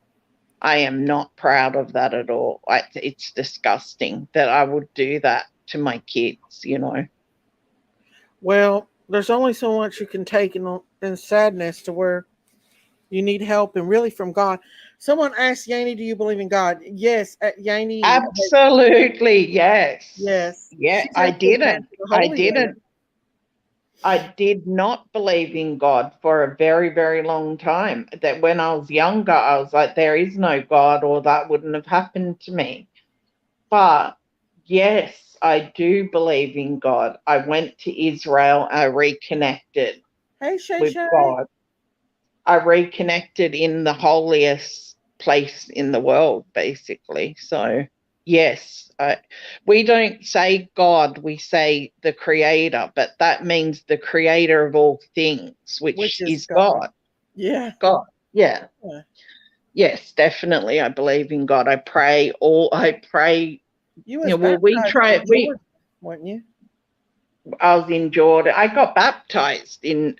I am not proud of that at all. It's disgusting that I would do that to my kids, Well, there's only so much you can take in sadness to where you need help, and really from God. Someone asked Yaney, do you believe in God? Yes, Yaney. Absolutely, yes. Yes. Yeah, She's I actually been didn't. to the I Holy Land. didn't. I did not believe in God for a very, very long time. That when I was younger, I was like, there is no God, or that wouldn't have happened to me. But yes, I do believe in God. I went to Israel. I reconnected Hey, Shay with Shay. God. I reconnected in the holiest place in the world, basically. So yes, we don't say God, we say the creator, but that means the creator of all things, which is is God. Yeah. God. Yeah. Yes, definitely. I believe in God. I pray. You was we baptized try. in Jordan, weren't you? I was in Jordan. I got baptized in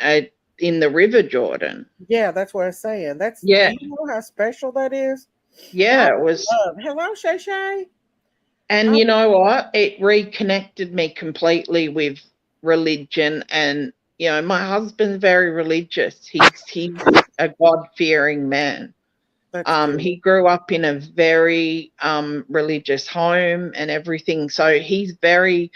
the River Jordan. Yeah, that's what I was saying. Do Yeah. you know how special that is? Yeah, it was. Hello, Shay Shay. And you know what? It reconnected me completely with religion. And my husband's very religious. He's a God-fearing man. That's good. He grew up in a very religious home and everything. So he's very,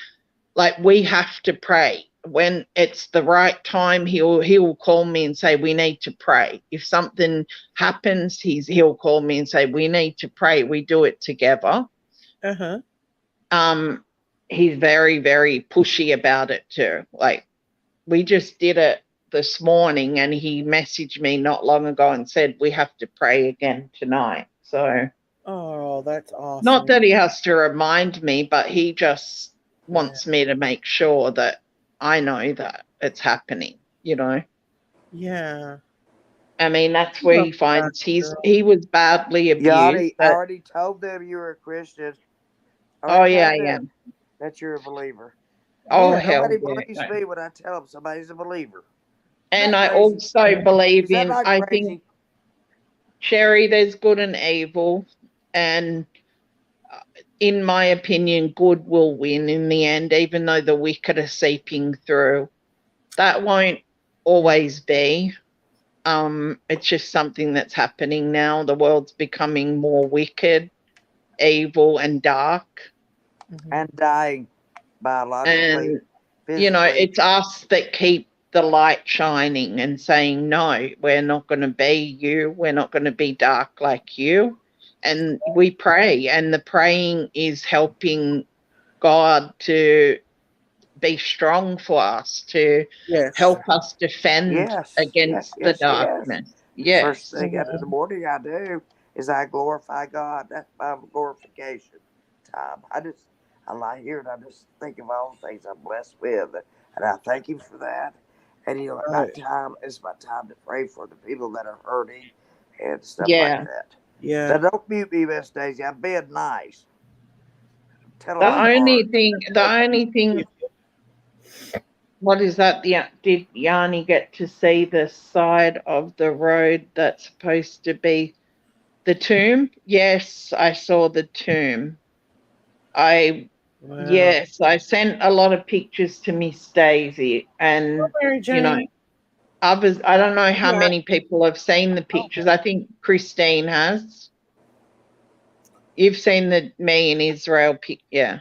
like, we have to pray. When it's the right time, he'll call me and say, we need to pray. If something happens, he'll call me and say, we need to pray. We do it together. He's very, very pushy about it too. Like, we just did it this morning, and he messaged me not long ago and said, we have to pray again tonight. So oh, that's awesome. Not that he has to remind me, but he just wants me to make sure that I know that it's happening, Yeah. I mean, that's where he finds he was badly abused. I already told them you were a Christian. Oh yeah, I am. That you're a believer. Oh hell Nobody yeah. believes me when I tell them somebody's a believer. And I also believe in, I crazy? think, Sherry, there's good and evil, and in my opinion, good will win in the end, even though the wicked are seeping through. That won't always be. It's just something that's happening now. The world's becoming more wicked, evil, and dark. And dying biologically. And, it's us that keep the light shining and saying, no, we're not going to be you. We're not going to be dark like you. And we pray, and the praying is helping God to be strong for us, to help us defend against the darkness. First Yes. thing in the morning I do is I glorify God. That's my glorification time. I lie here and I just think of all the things I'm blessed with, and I thank Him for that. And at nighttime is my time to pray for the people that are hurting and stuff like that. Yeah. Now don't mute me, Miss Daisy. I'm being nice. Tell The them only thing, what is that? Yeah, did Yanni get to see the side of the road that's supposed to be the tomb? Yes, I saw the tomb. Yes, I sent a lot of pictures to Miss Daisy, and Mary Jane. others. I don't know how many people have seen the pictures. I think Christine has. You've seen the me in Israel pic, yeah.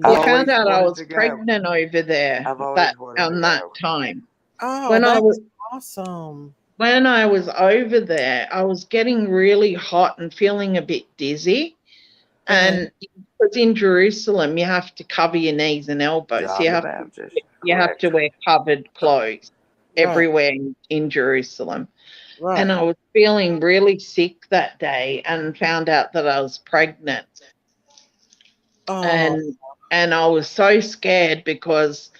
I found out I was pregnant over there on that time. Oh, When I was awesome. When I was over there, I was getting really hot and feeling a bit dizzy. And because in Jerusalem, you have to cover your knees and elbows. You have to wear covered clothes everywhere in Jerusalem. Right. And I was feeling really sick that day and found out that I was pregnant. Oh. And I was so scared because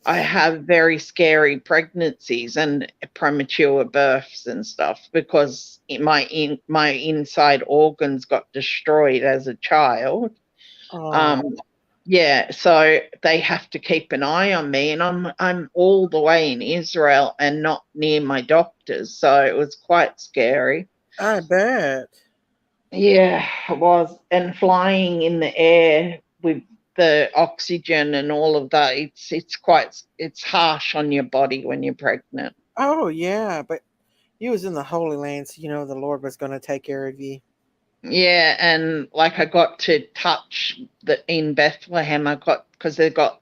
I have very scary pregnancies and premature births and stuff, because my inside organs got destroyed as a child. Yeah, so they have to keep an eye on me, and I'm all the way in Israel and not near my doctors, so it was quite scary. I bet. Yeah, it was. And flying in the air with the oxygen and all of that, it's harsh on your body when you're pregnant. Oh yeah, but you was in the Holy Land, so the Lord was going to take care of you. Yeah, and like I got to touch in Bethlehem, because they've got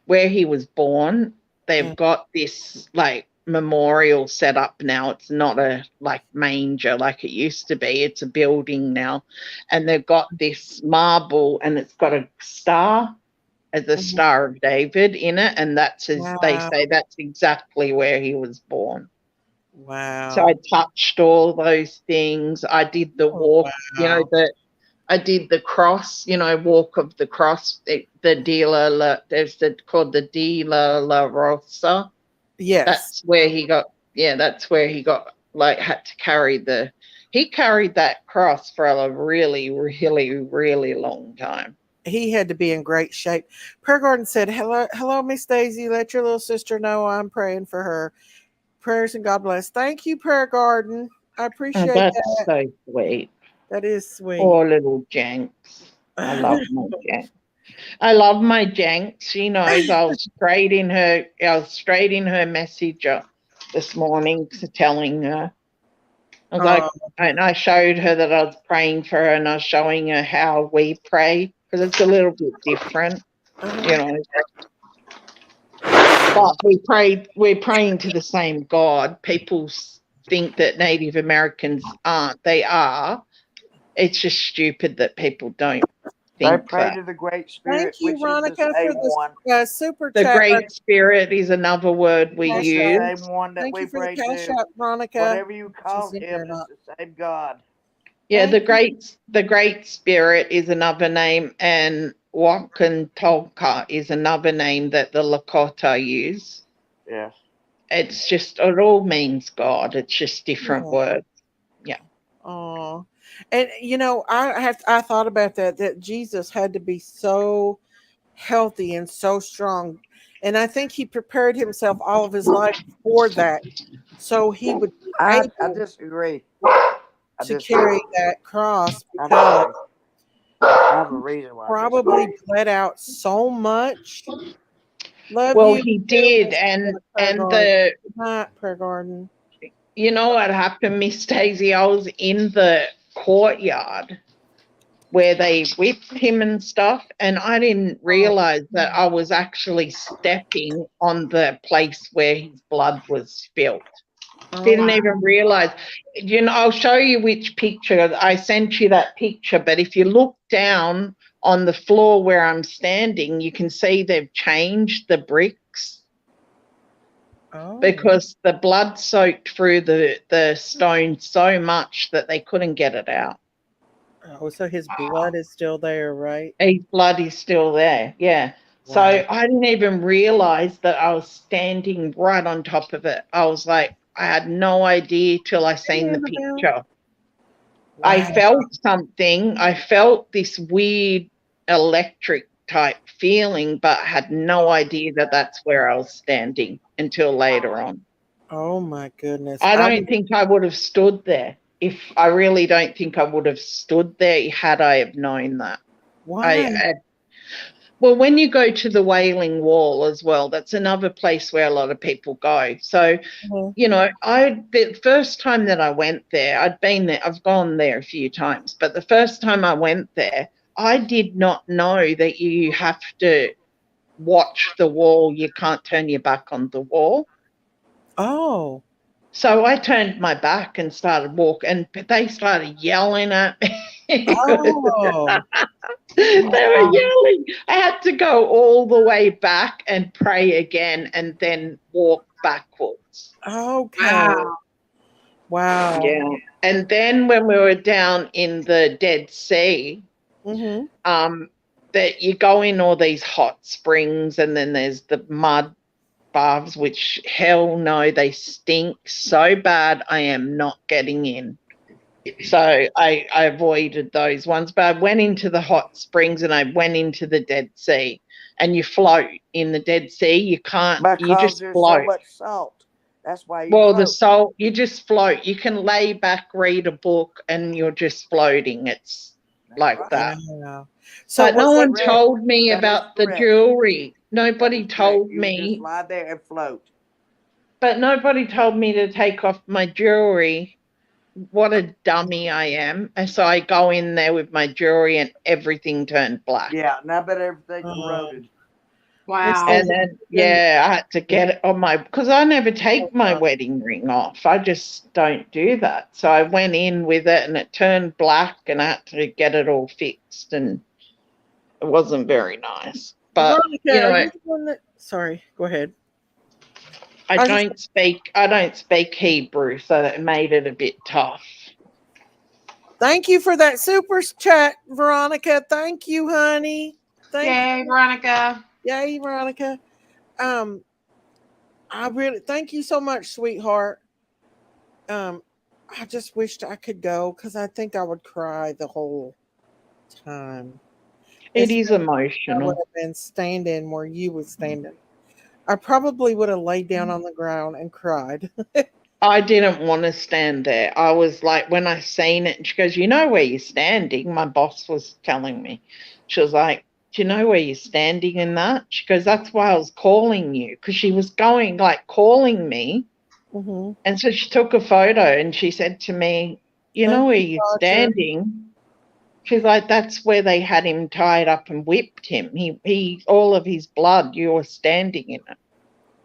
where he was born, they've got this like memorial set up now. It's not a like manger like it used to be. It's a building now, and they've got this marble, and it's got a star as the Star of David in it, and they say that's exactly where he was born. Wow. So I touched all those things. I did the walk, I did the cross, walk of the cross, called the Di La Rosa. Yes. That's where he got, like, had to carry he carried that cross for a really, really, really long time. He had to be in great shape. Prayer Garden said, hello, Miss Daisy. Let your little sister know I'm praying for her. Prayers and God bless. Thank you, Prayer Garden. I appreciate That's that. so sweet. That is sweet. Poor little Jenks. I love my Jenks. I love my Jenks. She knows I was straight in her messenger this morning telling her. I was like, and I showed her that I was praying for her, and I was showing her how we pray, because it's a little bit different, But we're praying to the same God. People think that Native Americans aren't. They are. It's just stupid that people don't think they pray that. to the Great Spirit, Thank you, which Ronica, is the same one. Super The chat. Great Spirit is another word we It's use. the same one that Thank we you for the pray cash to. app, Ronica. Whatever you call She's in him, there, it's the same God. Yeah, the Great Spirit is another name, and Wakantolka is another name that the Lakota use. Yes. It all means God. It's just different words. Yeah. Oh, and I thought about that Jesus had to be so healthy and so strong, and I think he prepared himself all of his life for that, so he would be I able disagree. to carry that cross, I because have a reason why. probably bled out so much. Love Well, you. he did, and Prayer Garden. You know what happened, Miss Daisy? I was in the courtyard where they whipped him and stuff, and I didn't realize that I was actually stepping on the place where his blood was spilt. Didn't even realize. I'll show you which picture. I sent you that picture, but if you look down on the floor where I'm standing, you can see they've changed the bricks because the blood soaked through the stone so much that they couldn't get it out. Oh, so his blood is still there, right? His blood is still there, yeah. So Wow. I didn't even realize that I was standing right on top of it. I was like, I had no idea till I seen the picture. I felt something. I felt this weird electric type feeling, but had no idea that that's where I was standing until later on. Oh my goodness. I don't think I would have stood there. I really don't think I would have stood there had I have known that. Why? Well, when you go to the Wailing Wall as well, that's another place where a lot of people go. So, the first time that I went there, I'd been there, I've gone there a few times, but the first time I went there, I did not know that you have to watch the wall. You can't turn your back on the wall. Oh. So I turned my back and started walking, and they started yelling at me. Oh. They were yelling. I had to go all the way back and pray again and then walk backwards. Okay. Wow. Yeah. And then when we were down in the Dead Sea, that you go in all these hot springs and then there's the mud baths, which hell no, they stink so bad. I am not getting in. So I avoided those ones, but I went into the hot springs and I went into the Dead Sea, and you float in the Dead Sea. You can't, you just there's float. so much salt. That's why you Well, float. the salt, you just float. You can lay back, read a book, and you're just floating. It's like that. Wow. So but no one correct. told me That about is the jewelry. Nobody told You me. just lie there and float. But nobody told me to take off my jewelry. What a dummy I am. And so I go in there with my jewelry and everything turned black. Yeah, and I bet everything corroded. Wow. And then, I had to get it on because I never take my wedding ring off. I just don't do that. So I went in with it and it turned black and I had to get it all fixed, and it wasn't very nice. But, Veronica, are you the one that... Sorry, go ahead. I don't speak Hebrew, so that made it a bit tough. Thank you for that super chat, Veronica. Thank you, honey. Yay, Veronica. Yay, Veronica. I really thank you so much, sweetheart. I just wished I could go because I think I would cry the whole time. It is I emotional. would have been standing where you were standing. I probably would have laid down on the ground and cried. I didn't want to stand there. I was like, when I seen it, and she goes, you know where you're standing? My boss was telling me. She was like, do you know where you're standing in that? She goes, that's why I was calling you, because she was going, like, calling me. And so she took a photo and she said to me, you know where you're standing? She's like, that's where they had him tied up and whipped him. He all of his blood, you were standing in it.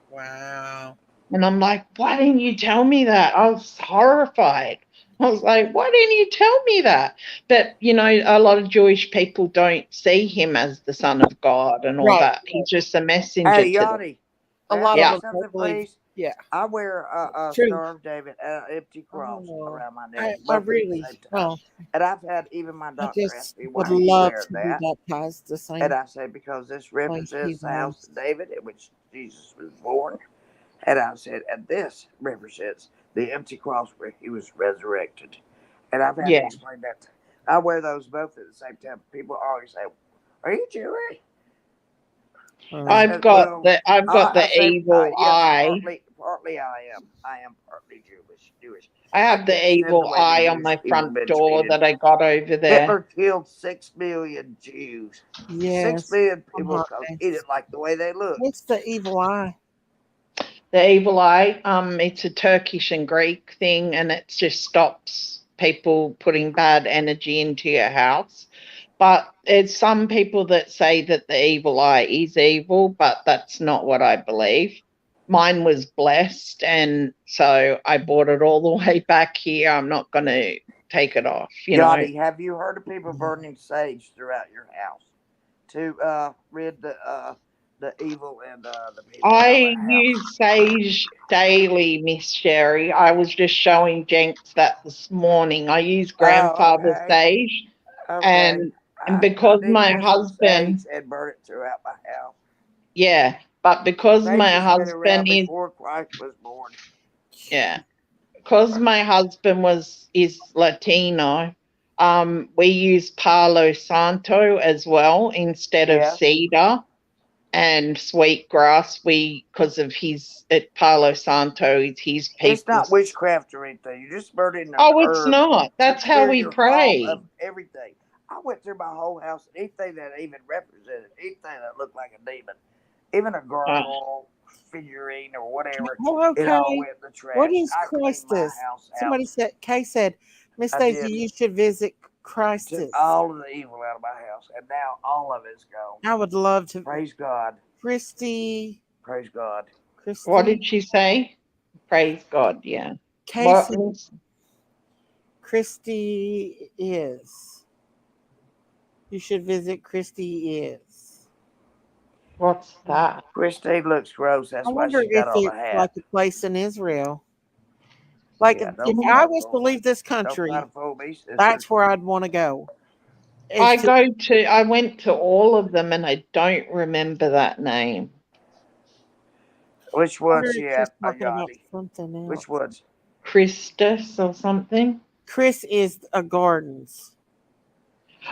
Wow. And I'm like, why didn't you tell me that? I was horrified. I was like, why didn't you tell me that? But, a lot of Jewish people don't see him as the Son of God and all that. He's just a messenger Hey, to them. Yanni. A lot of something, them believe. please. Yeah. I wear a Star of David and an empty cross around my neck. I really, and I've had even my doctor just ask me would why you love wear to that. be baptized the same. And I say, because this represents he the house was. of David in which Jesus was born. And I said, and this represents the empty cross where he was resurrected. And I've had to explain that. I wear those both at the same time. People always say, are you Jewish? I've got the evil eye. Partly I am. I am partly Jewish. I have the evil eye on my front door that I got over there. Hitler killed 6 million Jews. Yes. 6 million people eat it like the way they look. What's the evil eye? The evil eye, it's a Turkish and Greek thing, and it just stops people putting bad energy into your house. But there's some people that say that the evil eye is evil, but that's not what I believe. Mine was blessed, and so I brought it all the way back here. I'm not going to take it off, Yachty, have you heard of people burning sage throughout your house to rid the evil and the people out of I the house? use sage daily, Miss Sherry. I was just showing Jenks that this morning. I use Oh, grandfather okay. sage, Okay. and I because need to my get some husband, sage and burn it throughout my house. yeah, but because Sage my has been around husband is, before Christ was born. yeah, because my husband is Latino, we use Palo Santo as well instead of Yes. cedar and sweetgrass. Because of his Palo Santo is his It's not people's. witchcraft or anything. You're just burning an Oh, it's herb not. to That's how clear we your home pray. of everything. I went through my whole house, anything that even represented anything that looked like a demon, even a gargoyle figurine or whatever, Oh, it all okay. went in the What trash. is I cleaned my Christus? house out. Somebody said, Kay said, Miss I Daisy, did. you should visit Took Christus. all of the evil out of my house, and now all of it's gone. I would love to. Praise God. Christy. Praise God. Christy. What did she say? Praise God, yeah. Casey. What? Christy is. You should visit Christy is. What's that? Christine looks gross. That's I why wonder she if got on a it's hat. like a place in Israel. Like Yeah, if don't try I to was to fool me. leave this Don't try country, to fool me, sister. that's where I'd want to go. Is to, I went to all of them and I don't remember that name. Which I wonder one's she if she's at, talking about Yanni? something else. Which ones? Christus or something? Chris is a gardens.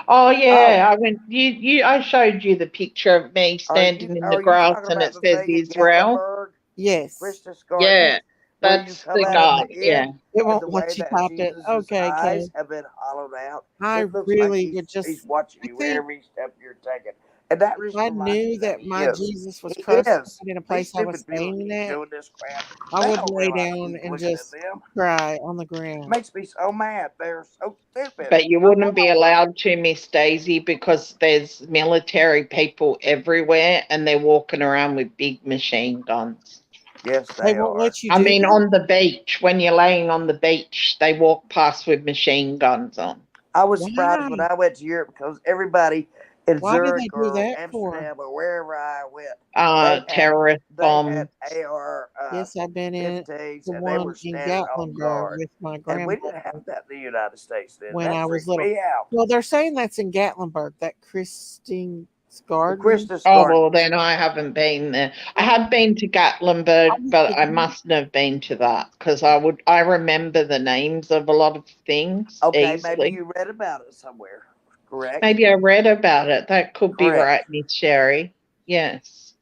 Oh yeah, I went. I showed you the picture of me standing in the Are you grass talking and about it the says thing in Israel. Gatlinburg? Yes. Christus Garden? Yeah, Where you that's come the out at God. the Yeah. end, It and won't the way let you that type it. Jesus' Okay, eyes Kay. have been hollowed out. I It looks like really would he's just. watching I you think every step you're taking. And that if just I reminds knew me that that he my is. Jesus was He crucified is. in a These place I was stupid people staying keep at, doing this crap. I They would don't lay realize down he's and looking at just them. cry on the It ground. makes me so mad. They're so stupid. But you wouldn't be allowed to, Miss Daisy, because there's military people everywhere and they're walking around with big machine guns. Yes, They they won't are. let you I do mean, that? on the beach, when you're laying on the beach, they walk past with machine guns on. I was surprised when Why? I went to Europe because everybody in Why do they Zurich do or that for? Amsterdam or wherever I went, Terrorist they bomb. had AR Yes, I've been in 15s the and they one were in standing on Gatlinburg guard. with my And we didn't grandmother have that in the United States then. when That I was freaked little. me out. Well, they're saying that's in Gatlinburg, that Christine's The Garden. Christus Oh, Garden. well, then I haven't been there. I have been to Gatlinburg, but I mustn't have been to that because I remember the names of a lot of things Okay, maybe easily. you read about it somewhere. Correct? Maybe I read about it. That could be Correct. right, Miss Sherry. Yes.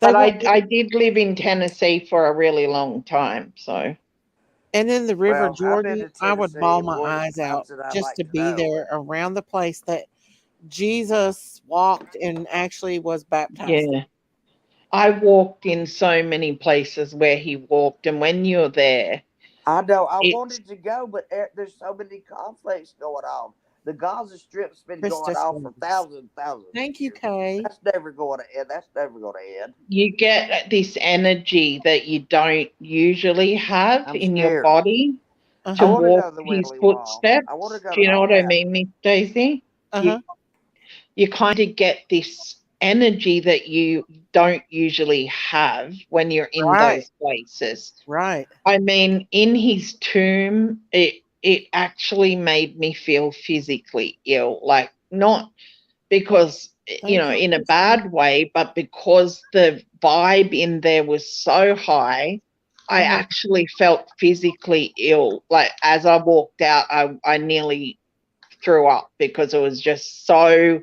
They But won't. I did live in Tennessee for a really long time, so. And then the River Well, I've been Jordan, to I would Tennessee bawl my more eyes out times than I'd just like to to be know. there around the place that Jesus walked and actually was baptized. Yeah. I walked in so many places where he walked, and when you're there, I know. I it's wanted to go, but there's so many conflicts going on. The Gaza Strip's been going Christus on for Gardens. thousands Thank of you, years. Kay. That's never going to end. That's never going to end. you get this energy that you don't usually have I'm in your scared. body I to want to walk go to the his Wembley Wall. I want to footsteps. go Do to you know all what I that. mean, Miss Daisy? Uh-huh. You kind of get this energy that you don't usually have when you're in Right. those places. Right. I mean, in his tomb, it actually made me feel physically ill, like not because Thank you, in a Christy. bad way, but because the vibe in there was so high, I Uh-huh. actually felt physically ill. Like as I walked out, I nearly threw up because it was just so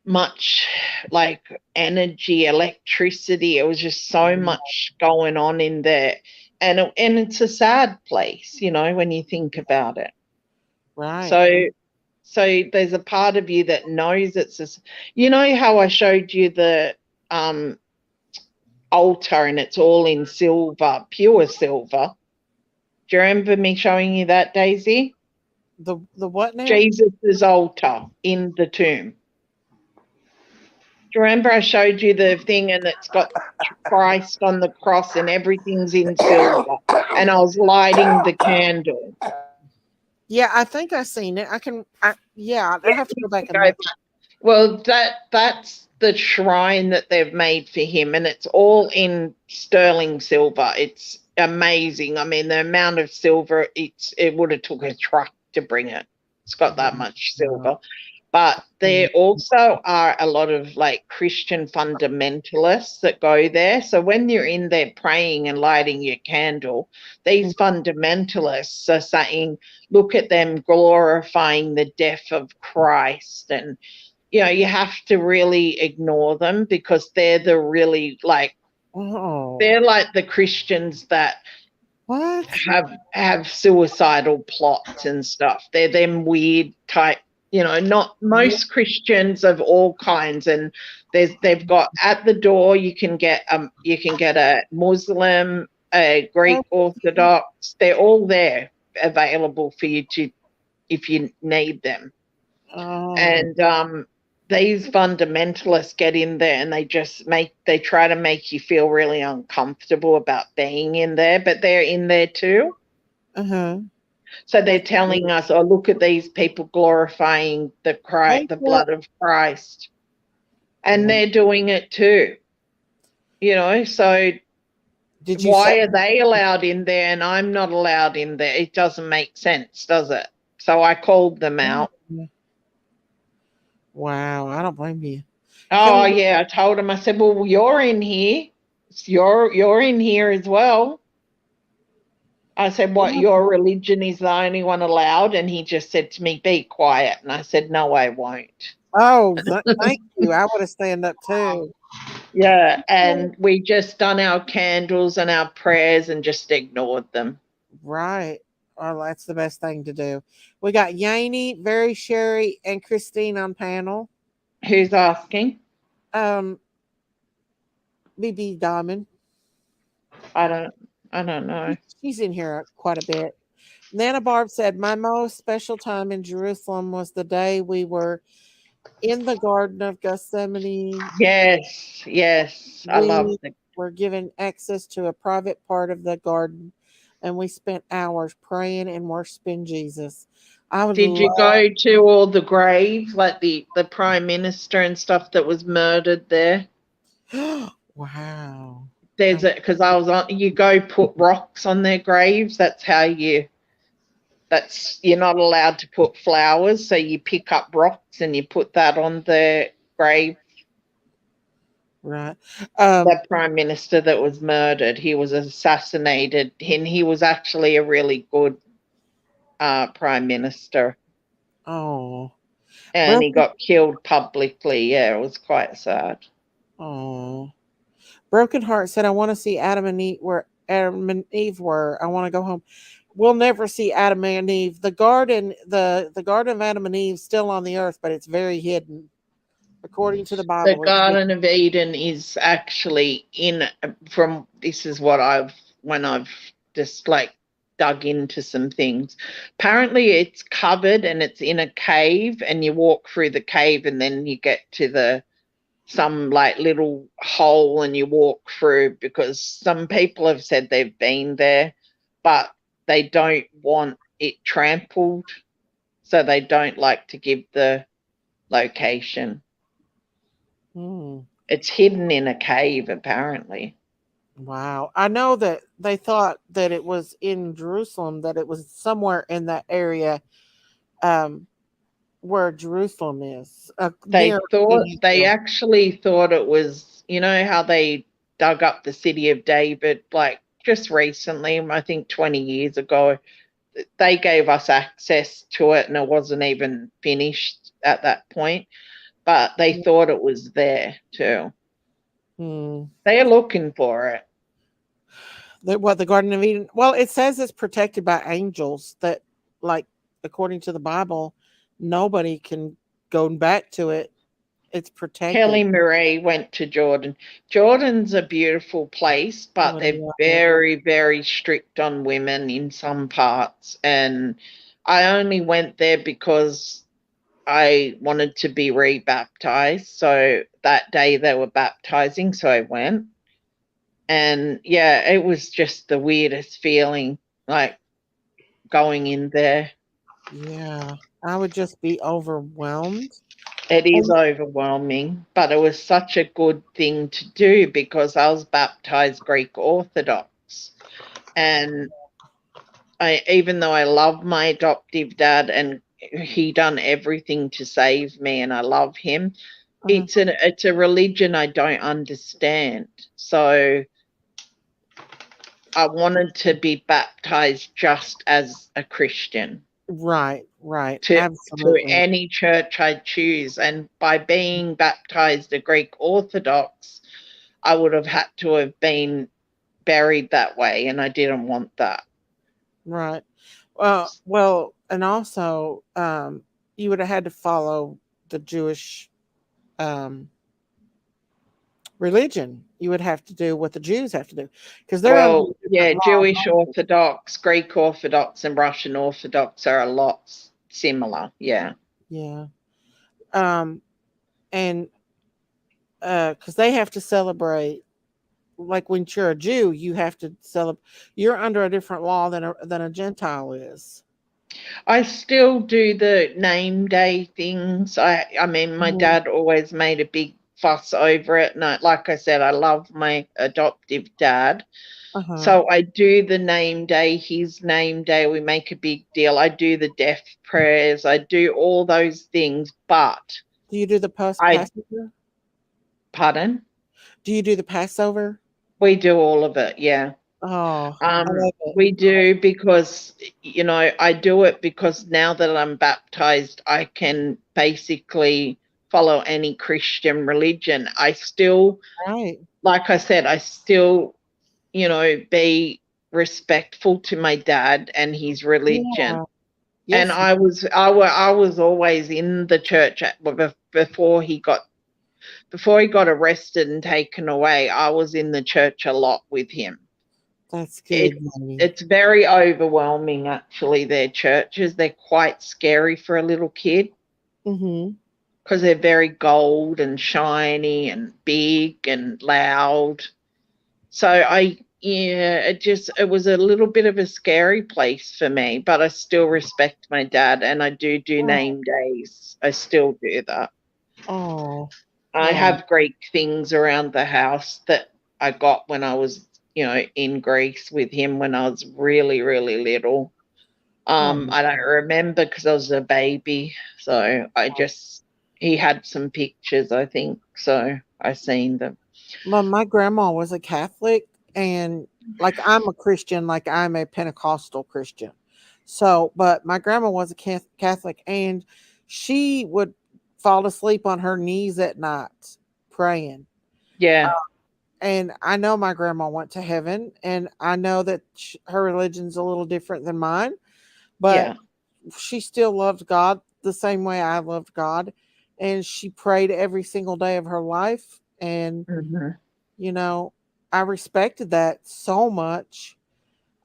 much like energy, electricity. It was just so much going on in there. And it's a sad place, when you think about it. Right. So there's a part of you that knows it's just, how I showed you the altar and it's all in silver, pure silver. Do you remember me showing you that, Daisy? The what now? Jesus' altar in the tomb. Do you remember I showed you the thing and it's got Christ on the cross and everything's in silver, and I was lighting the candle. Yeah, I think I seen it. Yeah, I have to go back and Go look. back. Well, that's the shrine that they've made for him, and it's all in sterling silver. It's amazing. I mean, the amount of silver, it would have took a truck to bring it. It's got that much silver. But there also are a lot of like Christian fundamentalists that go there. So when you're in there praying and lighting your candle, these fundamentalists are saying, look at them glorifying the death of Christ. And, you know, you have to really ignore them because they're the really like, they're like the Christians that what have suicidal plots and stuff. They're them weird type, you know, not most Christians of all kinds. And they've got at the door you can get a Muslim, a Greek Orthodox. They're all there available for you to if you need them. And these fundamentalists get in there and they try to make you feel really uncomfortable about being in there, but they're in there too. So they're telling us, oh, look at these people glorifying the blood of Christ. And they're doing it too. You know, so why are they allowed in there and I'm not allowed in there? It doesn't make sense, does it? So I called them out. Wow, I don't blame you. Oh yeah, I told him. I said, "Well, you're in here. You're in here as well." I said, "What? Your religion is the only one allowed?" And he just said to me, "Be quiet." And I said, "No, I won't." Oh, thank you. I would have stand up too. Yeah, and we just done our candles and our prayers and just ignored them. Right. Oh, that's the best thing to do. We got Yaney, Very Sherry, and Christine on panel. Who's asking? BB Diamond. I don't know. She's in here quite a bit. Nana Barb said, my most special time in Jerusalem was the day we were in the Garden of Gethsemane. Yes. I love it. Were given access to a private part of the garden, and we spent hours praying and worshiping Jesus. Did you go to all the graves, like the prime minister and stuff that was murdered there? Wow. There's it because I was on. You go put rocks on their graves. You're not allowed to put flowers, so you pick up rocks and you put that on the grave. Right. The prime minister that was murdered, he was assassinated, and he was actually a really good prime minister. Oh. And he got killed publicly. Yeah, it was quite sad. Oh. Broken Heart said, I want to see Adam and Eve where Adam and Eve were. I want to go home. We'll never see Adam and Eve. The garden of Adam and Eve is still on the earth, but it's very hidden. According to the Bible. The Garden of Eden is actually this is what when I've just like dug into some things. Apparently it's covered and it's in a cave, and you walk through the cave and then you get to some like little hole and you walk through, because some people have said they've been there, but they don't want it trampled, so they don't like to give the location. It's hidden in a cave, apparently. Wow. I know that they thought that it was in Jerusalem, that it was somewhere in that area where Jerusalem is. They actually thought it was, you know how they dug up the city of David, like just recently, I think 20 years ago. They gave us access to it and it wasn't even finished at that point. But they thought it was there too. They're looking for it. The Garden of Eden? Well, it says it's protected by angels, that, like, according to the Bible, nobody can go back to it. It's protected. Kelly Marie went to Jordan. Jordan's a beautiful place, but they're very, very strict on women in some parts. And I only went there because I wanted to be rebaptized. So that day they were baptizing, so I went. And yeah, it was just the weirdest feeling, like going in there. Yeah, I would just be overwhelmed. It is And overwhelming, but it was such a good thing to do because I was baptized Greek Orthodox. And even though I love my adoptive dad and he done everything to save me and I love him, it's a religion I don't understand. So I wanted to be baptized just as a Christian. right, to absolutely. any church I choose. And by being baptized a Greek Orthodox, I would have had to have been buried that way, and I didn't want that. Right. And also, you would have had to follow the Jewish um, religion. You would have to do what the Jews have to do because they're under Well, a yeah, different law. Jewish Orthodox, Greek Orthodox, and Russian Orthodox are a lot similar. Yeah. Yeah. Um, and because they have to celebrate, like when you're a Jew, you have to celebrate. You're under a different law than a Gentile is. I still do the name day things. I mean, my Mhm. dad always made a big fuss over it. And like I said, I love my adoptive dad. Uh-huh. So I do the name day, his name day. We make a big deal. I do the death prayers. I do all those things. But Do you do the I, Passover? pardon? Do you do the Passover? We do all of it. Yeah. Oh, I love it. We do because, I do it because now that I'm baptized, I can basically follow any Christian religion. I still, Right. like I said, I still, be respectful to my dad and his religion. Yeah. And Yes. I was always in the church before he got arrested and taken away. I was in the church a lot with him. That's good, It's honey. it's very overwhelming, actually. Their churches, they're quite scary for a little kid Mhm. because they're very gold and shiny and big and loud. So it was a little bit of a scary place for me, but I still respect my dad and I do Oh, name days. I still do that. oh, I oh, have Greek things around the house that I got when I was, in Greece with him when I was really, really little. oh. I don't remember because I was a baby. So he had some pictures, I think. So I seen them. Well, my grandma was a Catholic, and like I'm a Christian, like I'm a Pentecostal Christian. So, but my grandma was a Catholic, and she would fall asleep on her knees at night praying. Yeah. And I know my grandma went to heaven, and I know that her religion's a little different than mine, but Yeah. she still loved God the same way I loved God, and she prayed every single day of her life. And Hmm. you know, I respected that so much.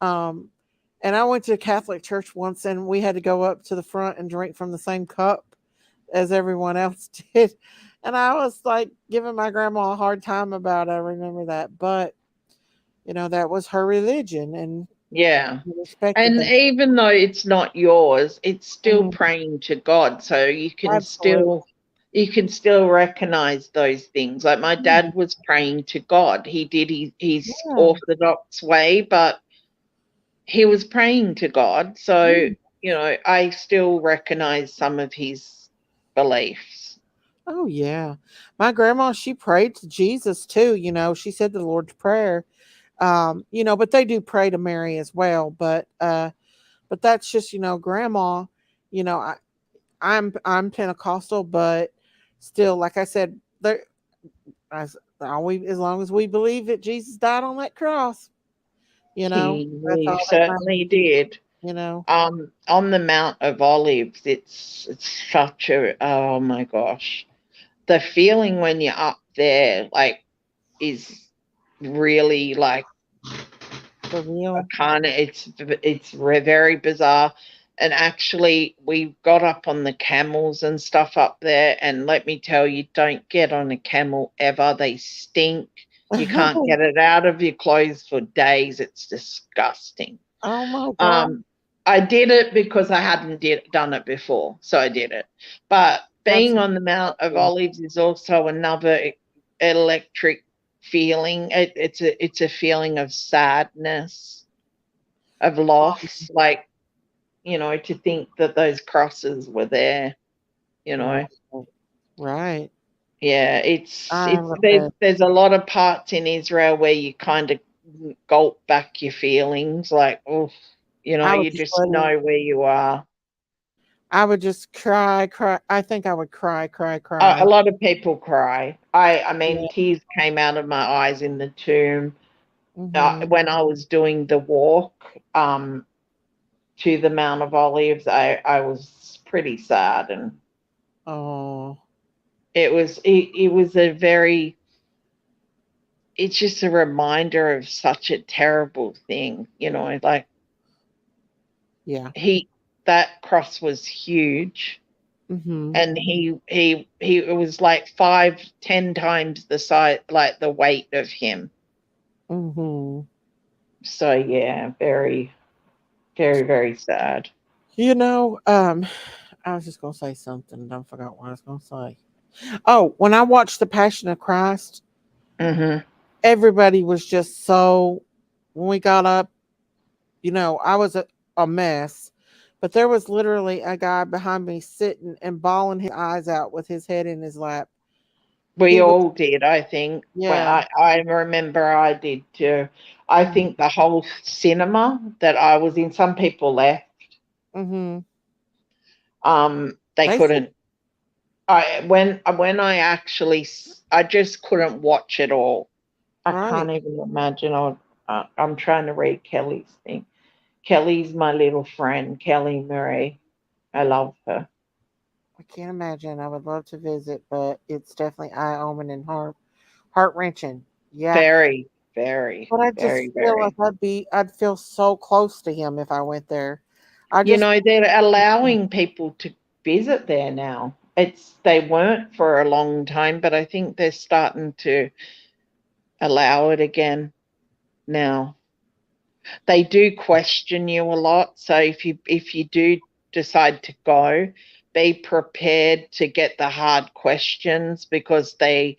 Um, and I went to a Catholic church once, and we had to go up to the front and drink from the same cup as everyone else did. And I was like giving my grandma a hard time about it. I remember that. But, that was her religion, and Yeah. I respected And that. even though it's not yours, it's still Mhm. praying to God. So Absolutely. you can still recognize those things. Like my dad was praying to God. He did his Yeah. orthodox way, but he was praying to God. So, Mm. I still recognize some of his beliefs. Oh, yeah. My grandma, she prayed to Jesus too. She said the Lord's Prayer. But they do pray to Mary as well. But that's just, grandma, I'm Pentecostal, but still, like I said, there as long as we believe that Jesus died on that cross, that's He all that matters, certainly did. you know. On the Mount of Olives, it's such a, oh my gosh. The feeling when you're up there, like, is really like For real. it's very bizarre. And actually, we got up on the camels and stuff up there. And let me tell you, don't get on a camel ever. They stink. You can't get it out of your clothes for days. It's disgusting. Oh my God. I did it because I hadn't done it before, so I did it. But being on the Mount of Olives is also another electric feeling. It's a feeling of sadness, of loss, like, to think that those crosses were there, Right. Right. Yeah, I love there's a lot of parts in Israel where you kind of gulp back your feelings, like, oh, I you would just swear. know where you are. I would just cry. I think I would cry. A lot of people cry. I mean, Yeah. tears came out of my eyes in the tomb Mhm. when I was doing the walk to the Mount of Olives. I was pretty sad, and Oh. it was a very. It's just a reminder of such a terrible thing, like Yeah. that cross was huge. Mhm. And he it was like 5-10 times the size, like the weight of him. Mhm. So yeah, very, very, very sad. You know, I was just gonna say something. And I forgot what I was gonna say. Oh, when I watched the Passion of Christ, Mm-hmm. everybody was just so. When we got up, I was a mess, but there was literally a guy behind me sitting and bawling his eyes out with his head in his lap. We He was, all did, I think. Well, yeah. I remember I did too. I think the whole cinema that I was in, some people left. Mm-hmm. They They said, couldn't. When I just couldn't watch it all. I right. can't even imagine. I'm trying to read Kelly's thing. Kelly's my little friend, Kelly Marie. I love her. I can't imagine. I would love to visit, but it's definitely eye opening and heart wrenching. Yeah. Very, very, But I just very, feel like very. I'd feel so close to him if I went there. I just They're allowing people to visit there now. They weren't for a long time, but I think they're starting to allow it again now. They do question you a lot, so if you do decide to go, be prepared to get the hard questions, because they're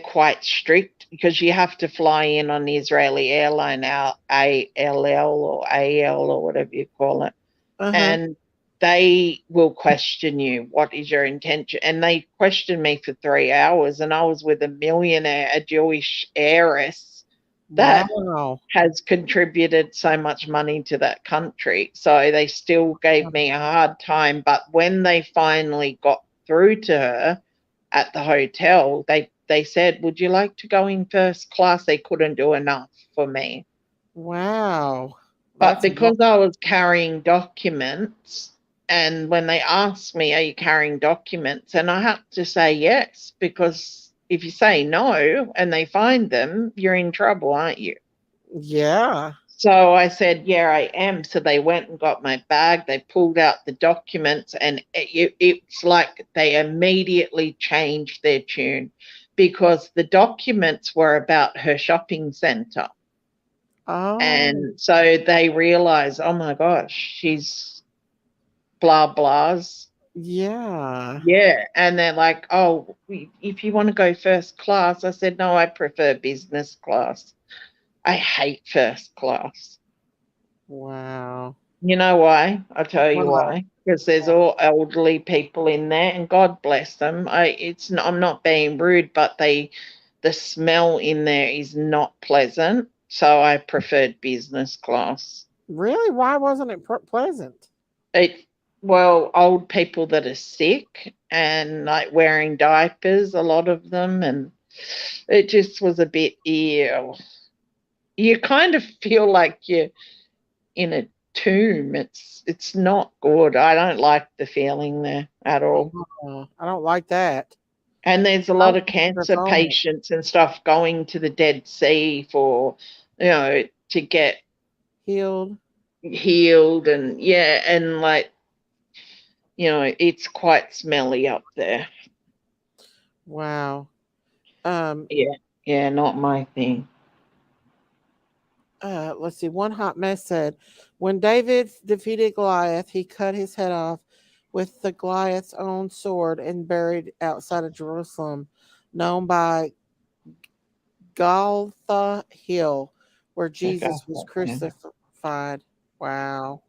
quite strict, because you have to fly in on the Israeli airline, ALL or AL or whatever you call it. uh-huh. And they will question you. What is your intention? And they questioned me for 3 hours, and I was with a millionaire, a Jewish heiress that Wow. has contributed so much money to that country. So they still gave me a hard time. But when they finally got through to her at the hotel, they said, "Would you like to go in first class?" They couldn't do enough for me. Wow. But That's because I was carrying documents, and when they asked me, "Are you carrying documents?" and I had to say yes, because if you say no and they find them, you're in trouble, aren't you? yeah. So I said, "Yeah, I am." So they went and got my bag. They pulled out the documents, and it's like they immediately changed their tune, because the documents were about her shopping center. Oh, And so they realized, oh my gosh, she's blah blahs. yeah. Yeah. And they're like, "Oh, if you want to go first class." I said, "No, I prefer business class. I hate first class." Wow. You know why? I'll tell you Wow. why. Because there's all elderly people in there, and God bless them. I'm not being rude, but the smell in there is not pleasant. So I preferred business class. Really? Why wasn't it pleasant? It Well, old people that are sick and like wearing diapers, a lot of them, and it just was a bit ew. You kind of feel like you're in a tomb. It's not good. I don't like the feeling there at all. I don't like that. And there's a I lot would of prefer cancer home. patients and stuff going to the Dead Sea for, to get Healed. healed, and yeah, and like, it's quite smelly up there. Wow. Yeah, yeah, not my thing. Let's see. One hot mess said, when David defeated Goliath, he cut his head off with the Goliath's own sword and buried outside of Jerusalem, known by Golgotha Hill, where Okay. Jesus was Yeah. crucified. Wow.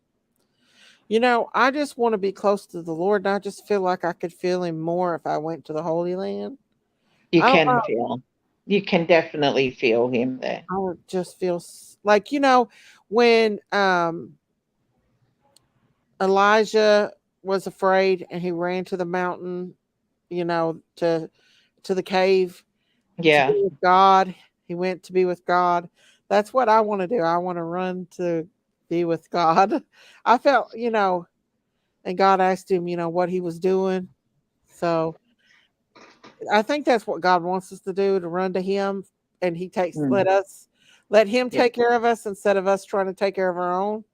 You know, I just want to be close to the Lord, and I just feel like I could feel Him more if I went to the Holy Land. You I don't can know. feel. You can definitely feel him there. I would just feel like, when Elijah was afraid and he ran to the mountain, to the cave to be Yeah. with God. He went to be with God. That's what I want to do. I want to run to be with God. I felt, and God asked him, what he was doing. So I think that's what God wants us to do, to run to him, and he takes Mm. let him Yeah. take care of us instead of us trying to take care of our own.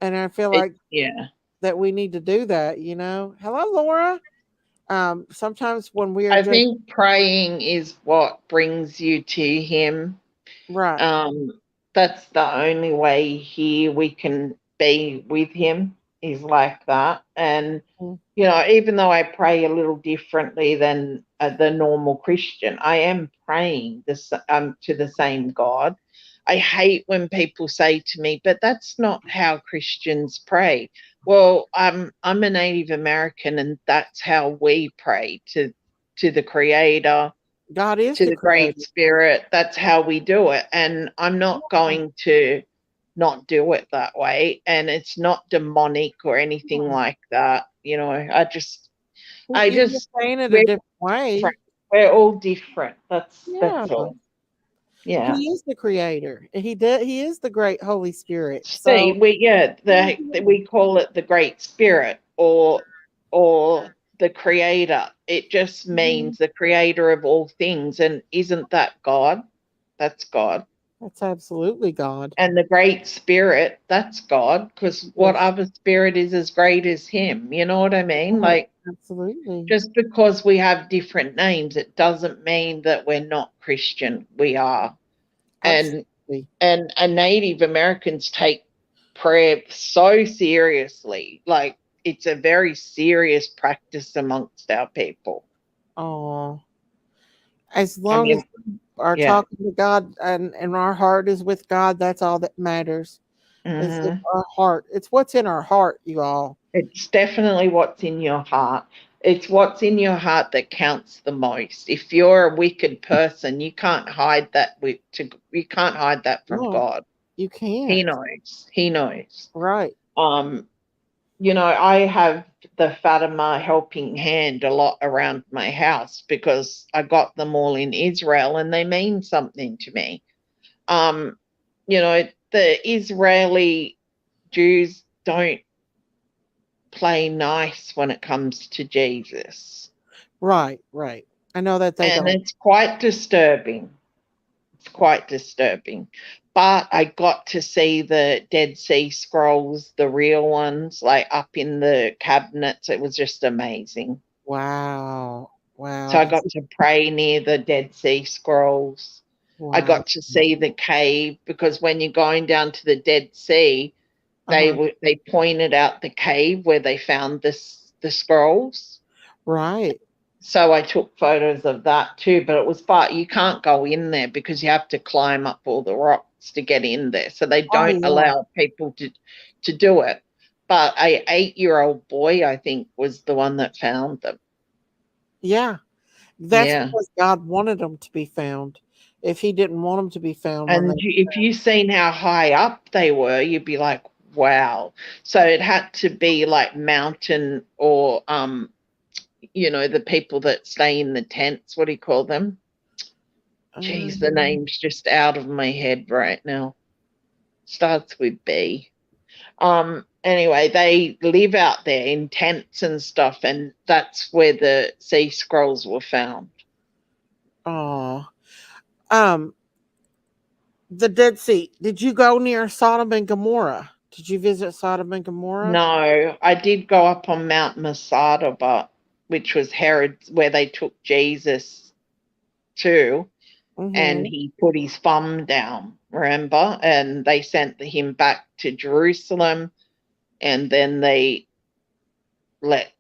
And I feel It, like yeah. that we need to do that. Hello, Laura. Sometimes when we are I just think praying is what brings you to him. right. That's the only way here we can be with him, is like that. And Mm. even though I pray a little differently than the normal Christian, I am praying to the same God. I hate when people say to me, "But that's not how Christians pray." Well, I'm a Native American, and that's how we pray to the Creator, God is to the the Great creator. Spirit. That's how we do it, and I'm not going to not do it that way. And it's not demonic or anything Yeah. like that. I just, Well, I you're just just, saying it a we're different way. different. We're all different. Yeah. That's all. Yeah. He is the creator. He is the great Holy Spirit. See, So we call it the Great Spirit, or the Creator. It just Mhm. means the Creator of all things, and isn't that God? That's God. That's absolutely God. And the Great Spirit, that's God, because what Yes. other spirit is as great as him? You know what I mean? Right. Like, Absolutely. just because we have different names, it doesn't mean that we're not Christian. We are. And Absolutely. and Native Americans take prayer so seriously. Like, it's a very serious practice amongst our people. Oh, as I long as mean, we are yeah. talking to God and our heart is with God, that's all that matters. It's Hmm. our heart. It's what's in our heart, you all. It's definitely what's in your heart. It's what's in your heart that counts the most. If you're a wicked person, you can't hide that you can't hide that from No, God. you can't. He knows. He knows. Right. Um, I have the Fatima helping hand a lot around my house because I got them all in Israel and they mean something to me. Um, the Israeli Jews don't play nice when it comes to Jesus. Right. Right. I know that they And don't. it's quite disturbing. It's quite disturbing. But I got to see the Dead Sea Scrolls, the real ones, like up in the cabinets. It was just amazing. Wow. So Wow. I got to pray near the Dead Sea Scrolls. I Wow. got to see the cave, because when you're going down to the Dead Sea, Uh-huh. they pointed out the cave where they found the scrolls. Right. So I took photos of that too, but it was far. You can't go in there because you have to climb up all the rocks to get in there. So they Oh don't yeah. allow people to do it. But a 8-year-old boy, I think, was the one that found them. Yeah. That's Yeah. because God wanted them to be found. If he didn't want them to be found when they And if you seen how high up they were, you'd be like, wow. So it had to be like mountain, or the people that stay in the tents, what do you call them? Geez, the um, name's just out of my head right now. Starts with B. Anyway, they live out there in tents and stuff, and that's where the sea scrolls were found. oh. Um the Dead Sea. Did you go near Sodom and Gomorrah? Did you visit Sodom and Gomorrah? No, I did go up on Mount Masada, but which was Herod's, where they took Jesus to, and Mm-hmm. he put his thumb down, remember? And they sent him back to Jerusalem, and then they let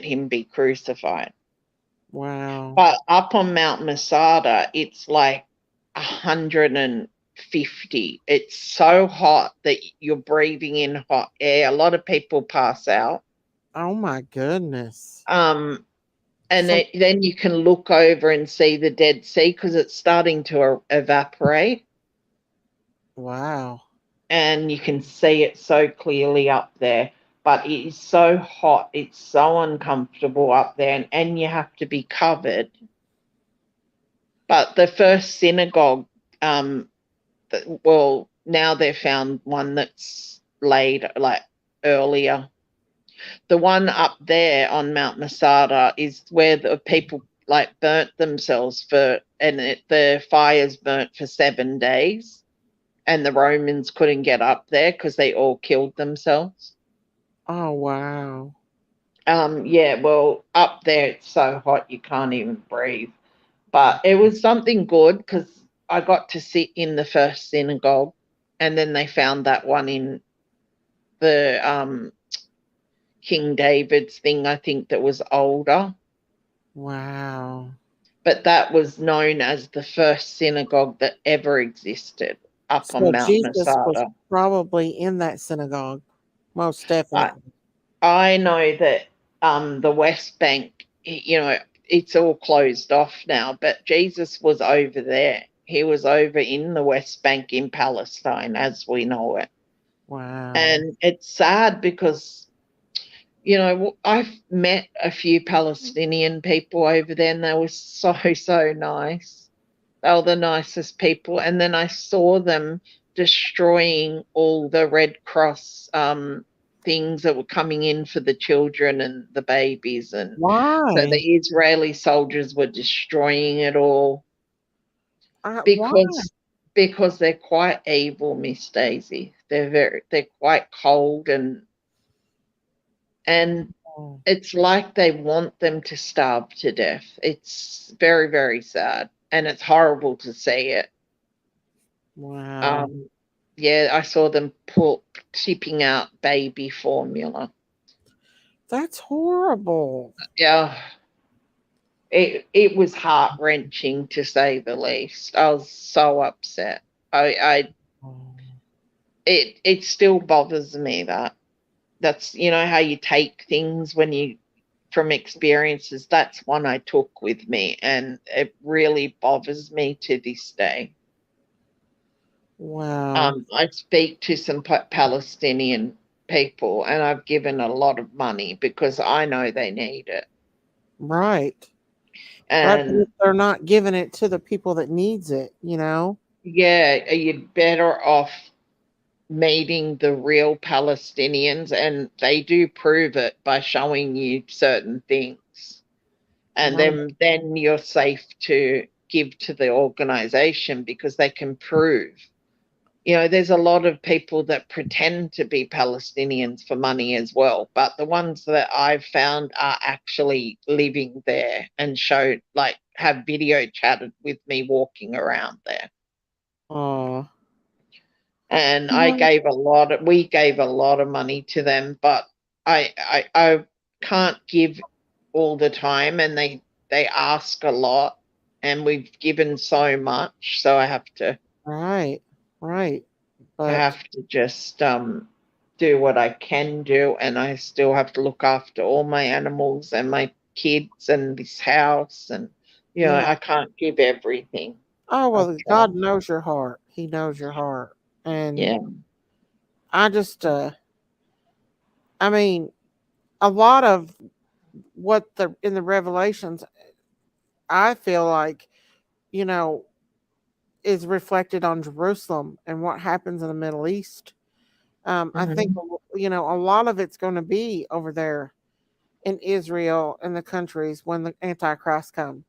him be crucified. Wow. But up on Mount Masada, it's like 150. It's so hot that you're breathing in hot air. A lot of people pass out. Oh my goodness. Um, and So then you can look over and see the Dead Sea because it's starting to evaporate, wow. and you can see it so clearly up there. But it is so hot, it's so uncomfortable up there, and you have to be covered. But the first synagogue, well, now they've found one that's laid like earlier. The one up there on Mount Masada is where the people like burnt themselves the fires burnt for 7 days, and the Romans couldn't get up there because they all killed themselves. Oh wow. Yeah, well, up there it's so hot you can't even breathe. But it was something good because I got to sit in the first synagogue, and then they found that one in the King David's thing, I think, that was older. Wow. But that was known as the first synagogue that ever existed up on So Mount Jesus was Masada. probably in that synagogue. Most I, definitely. I know that the West Bank, it's all closed off now, but Jesus was over there. He was over in the West Bank in Palestine as we know it. Wow. And it's sad because, I've met a few Palestinian people over there, and they were so, so nice. They were the nicest people. And then I saw them destroying all the Red Cross things that were coming in for the children and the babies. And so Why? the Israeli soldiers were destroying it all Why? because they're quite evil, Miss Daisy. They're quite cold, and Oh, it's like they want them to starve to death. It's very, very sad, and it's horrible to see it. wow. Um, yeah, I saw them tipping out baby formula. That's horrible. Yeah, it was heart wrenching to say the least. I was so upset. I Oh, it still bothers me that's how you take things when you from experiences. That's one I took with me, and it really bothers me to this day. wow. I speak to some Palestinian people, and I've given a lot of money because I know they need it. Right. Right. But And if they're not giving it to the people that needs it, you know? yeah, you're better off meeting the real Palestinians, and they do prove it by showing you certain things. And Right. then you're safe to give to the organization because they can prove. There's a lot of people that pretend to be Palestinians for money as well, but the ones that I've found are actually living there and have video chatted with me walking around there. Oh. And Well, we gave a lot of money to them, but I can't give all the time, and they ask a lot, and we've given so much, so right. Right. I But have to just do what I can do, and I still have to look after all my animals and my kids and this house, and yeah. I can't give everything. Oh, I've well, God tried. knows your heart. He knows your heart. And Yeah. I just, I mean, a lot of what in the Revelations, I feel like, you know, is reflected on Jerusalem and what happens in the Middle East. I think, Mhm. a lot of it's going to be over there in Israel and the countries when the Antichrist come.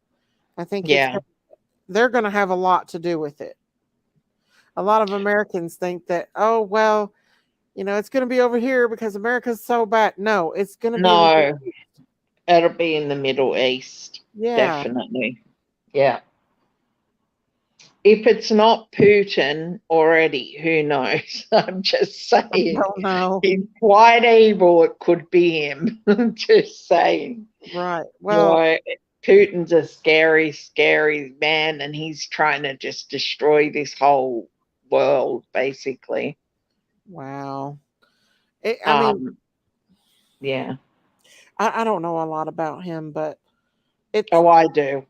I think Yeah. they're going to have a lot to do with it. A lot of Americans think that, oh, well, it's going to be over here because America's so bad. No, it's going to be in the No, it'll be in the Middle East. yeah. Definitely. Yeah. If it's not Putin already, who knows? I'm just I saying. don't know. He's quite evil. It could be him. Just saying. Right. You Well, know, Putin's a scary, scary man, and he's trying to just destroy this whole world, basically. wow. I mean, Yeah. I don't know a lot about him, but it's. Oh, I do.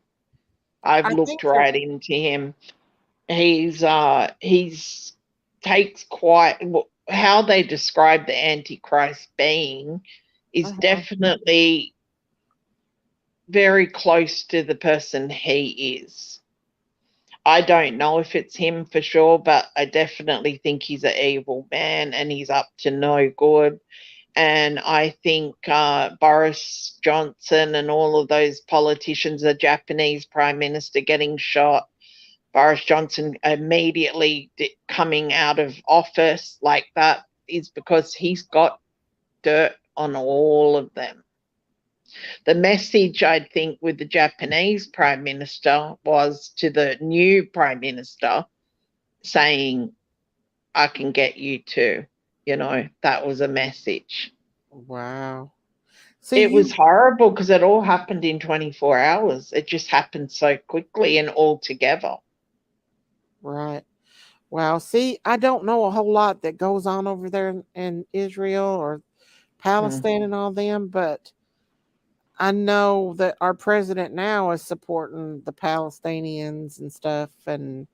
I've I think looked that. right into him. He's takes quite how they describe the Antichrist being is Uh-huh. definitely very close to the person he is. I don't know if it's him for sure, but I definitely think he's an evil man and he's up to no good. And I think Boris Johnson and all of those politicians, the Japanese prime minister getting shot, Boris Johnson immediately coming out of office like that is because he's got dirt on all of them. The message, I think, with the Japanese prime minister was to the new prime minister saying, I can get you too. That was a message. Wow. It See, was horrible because it all happened in 24 hours. It just happened so quickly and all together. right. Wow. See, I don't know a whole lot that goes on over there in Israel or Palestine and all them, but I know that our president now is supporting the Palestinians and stuff, and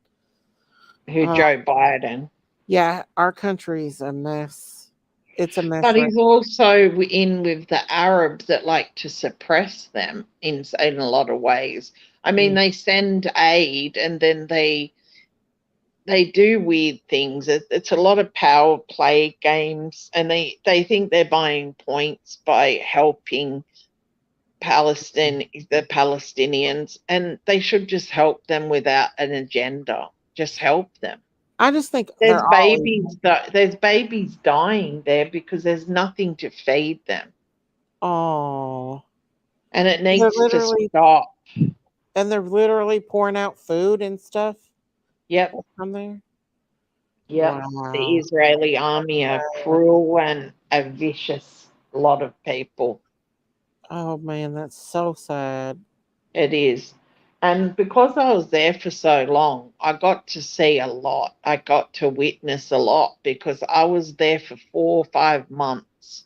Who, Joe Biden? yeah, our country's a mess. It's a mess But right. he's also in with the Arabs that like to suppress them in a lot of ways. I mean, they send aid and then they do weird things. It's a lot of power play games, and they think they're buying points by helping the Palestinians, and they should just help them without an agenda. Just help them. I just think There's they're all babies dying there because there's nothing to feed them, oh, and it they're needs to literally stop. and they're literally pouring out food and stuff Yep, from there. yep. The Wow. Israeli army are cruel and a vicious lot of people. Oh man, that's so sad. It is. And because I was there for so long, I got to see a lot. I got to witness a lot because I was there for 4 or 5 months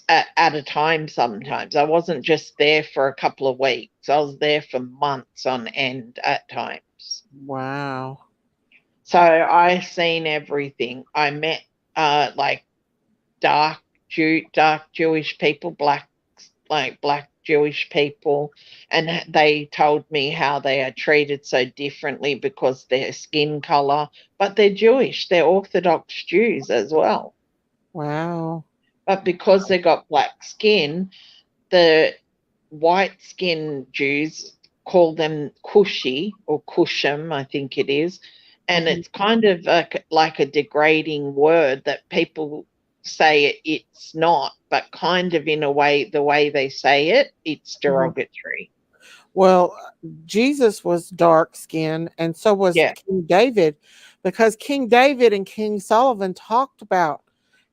at a time sometimes. I wasn't just there for a couple of weeks, I was there for months on end at times. Wow. So I seen everything. I met like dark Jewish people, black Jewish people, and they told me how they are treated so differently because their skin color, but they're Jewish, they're Orthodox Jews as well. Wow. But because they got black skin, the white skin Jews call them Kushi or Kushim, I think it is. And it's kind of like a degrading word that people say it's not, but kind of in a way, the way they say it, it's derogatory. Well, Jesus was dark skinned, and so was Yeah. King David, because King David and King Solomon talked about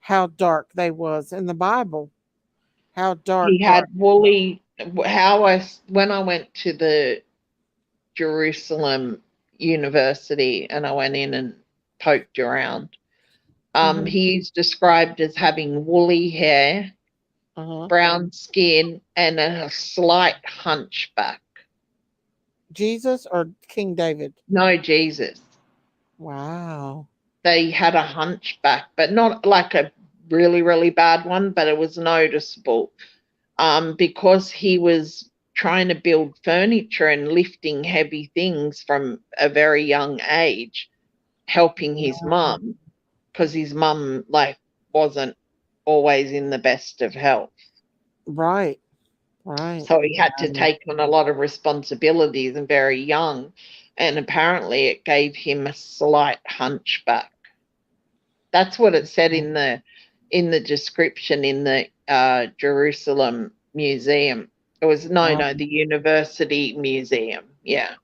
how dark they was in the Bible. How dark, He had woolly, when I went to the Jerusalem University and I went in and poked around, he's described as having woolly hair, brown skin, and a slight hunchback. Jesus or King David? No, Jesus. Wow. They had a hunchback, but not like a really, really bad one, but it was noticeable because he was trying to build furniture and lifting heavy things from a very young age, helping his mum, because his mum wasn't always in the best of health. Right. Right. So he had to take on a lot of responsibilities and very young, and apparently it gave him a slight hunchback. That's what it said in the description in the Jerusalem Museum. It was no, the University Museum. Yeah.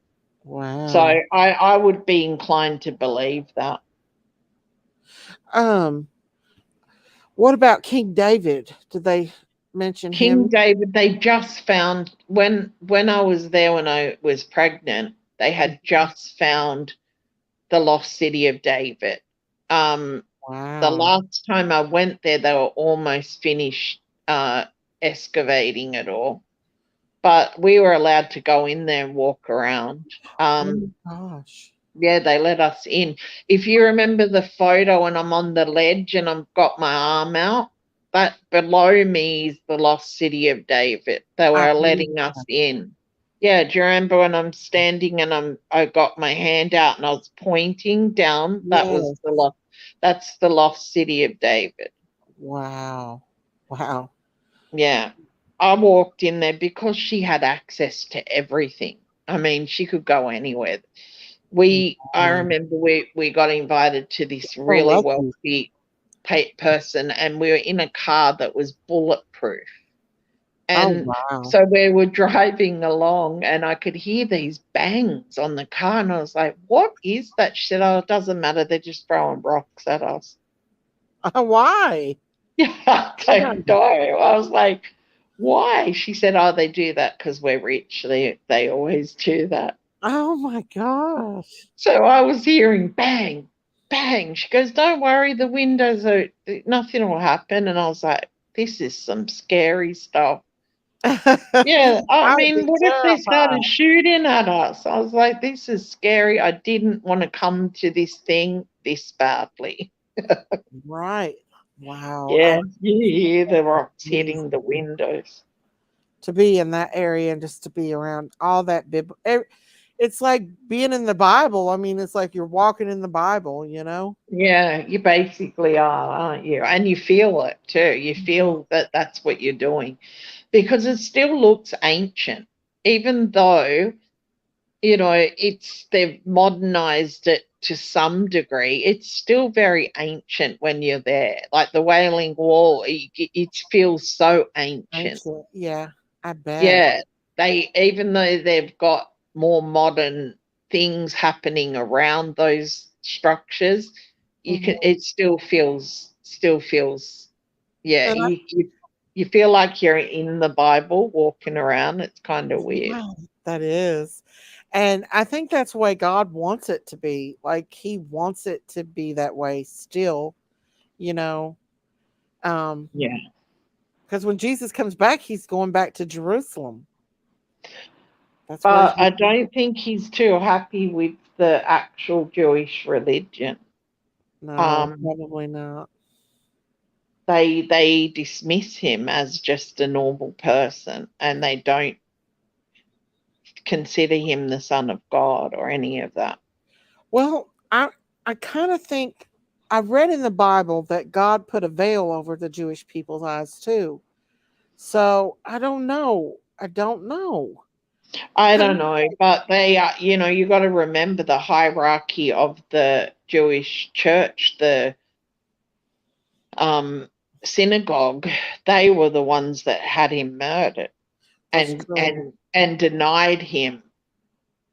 So Wow. I would be inclined to believe that. What about King David? Did they mention King him? David, they just found when I was there when I was pregnant, they had just found the lost city of David. The Wow. last time I went there, they were almost finished excavating it all. But we were allowed to go in there and walk around. Oh my gosh. Yeah, they let us in. If you remember the photo and I'm on the ledge and I've got my arm out, that below me is the lost city of David. They I were believe letting us that. in. Yeah, do you remember when I'm standing and I got my hand out and I was pointing down? That was Yes. that's the lost city of David. Wow. Wow. Yeah. I walked in there because she had access to everything. I mean, she could go anywhere. I Wow. remember we got invited to this So really lucky. wealthy person, and we were in a car that was bulletproof. Oh And wow. so we were driving along, and I could hear these bangs on the car, and I was like, "What is that?" She said, "Oh, it doesn't matter. They're just throwing rocks at us." Why? Yeah, I don't know. I was like, "Why?" She said, "Oh, they do that because we're rich. They always do that." Oh my gosh. So I was hearing bang, bang. She goes, "Don't worry, the windows are nothing will happen." And I was like, "This is some scary stuff." Yeah, I I would mean, be what if they started terrified. shooting at us? I was like, "This is scary. I didn't want to come to this thing this badly." Right. Wow. I Yeah, you hear the rocks geez. hitting the windows. To be in that area and just to be around all that it's like being in the Bible. I mean, it's like you're walking in the Bible, you know? Yeah, you basically are, aren't you? And you feel it too. You Mhm. feel that that's what you're doing because it still looks ancient, even though, they've modernized it to some degree. It's still very ancient when you're there. Like the Wailing Wall, it feels so ancient. Ancient. Yeah, I bet. Yeah, even though they've got more modern things happening around those structures, Mhm. it still feels, yeah, And you feel like you're in the Bible walking around. It's kind of weird. wow, that is. And I think that's the way God wants it to be. Like he wants it to be that way still, you know. Um, Yeah. because when Jesus comes back, he's going back to Jerusalem. That's where But he I don't think he's too happy with the actual Jewish religion. no, Um, probably not. they dismiss him as just a normal person, and they don't consider him the son of God or any of that. Well, I kind of think I read in the Bible that God put a veil over the Jewish people's eyes too. So I don't know. I don't know. I Kind don't know, but they are, you got to remember the hierarchy of the Jewish church, the um, synagogue. They were the ones that had him murdered that's and true. and denied him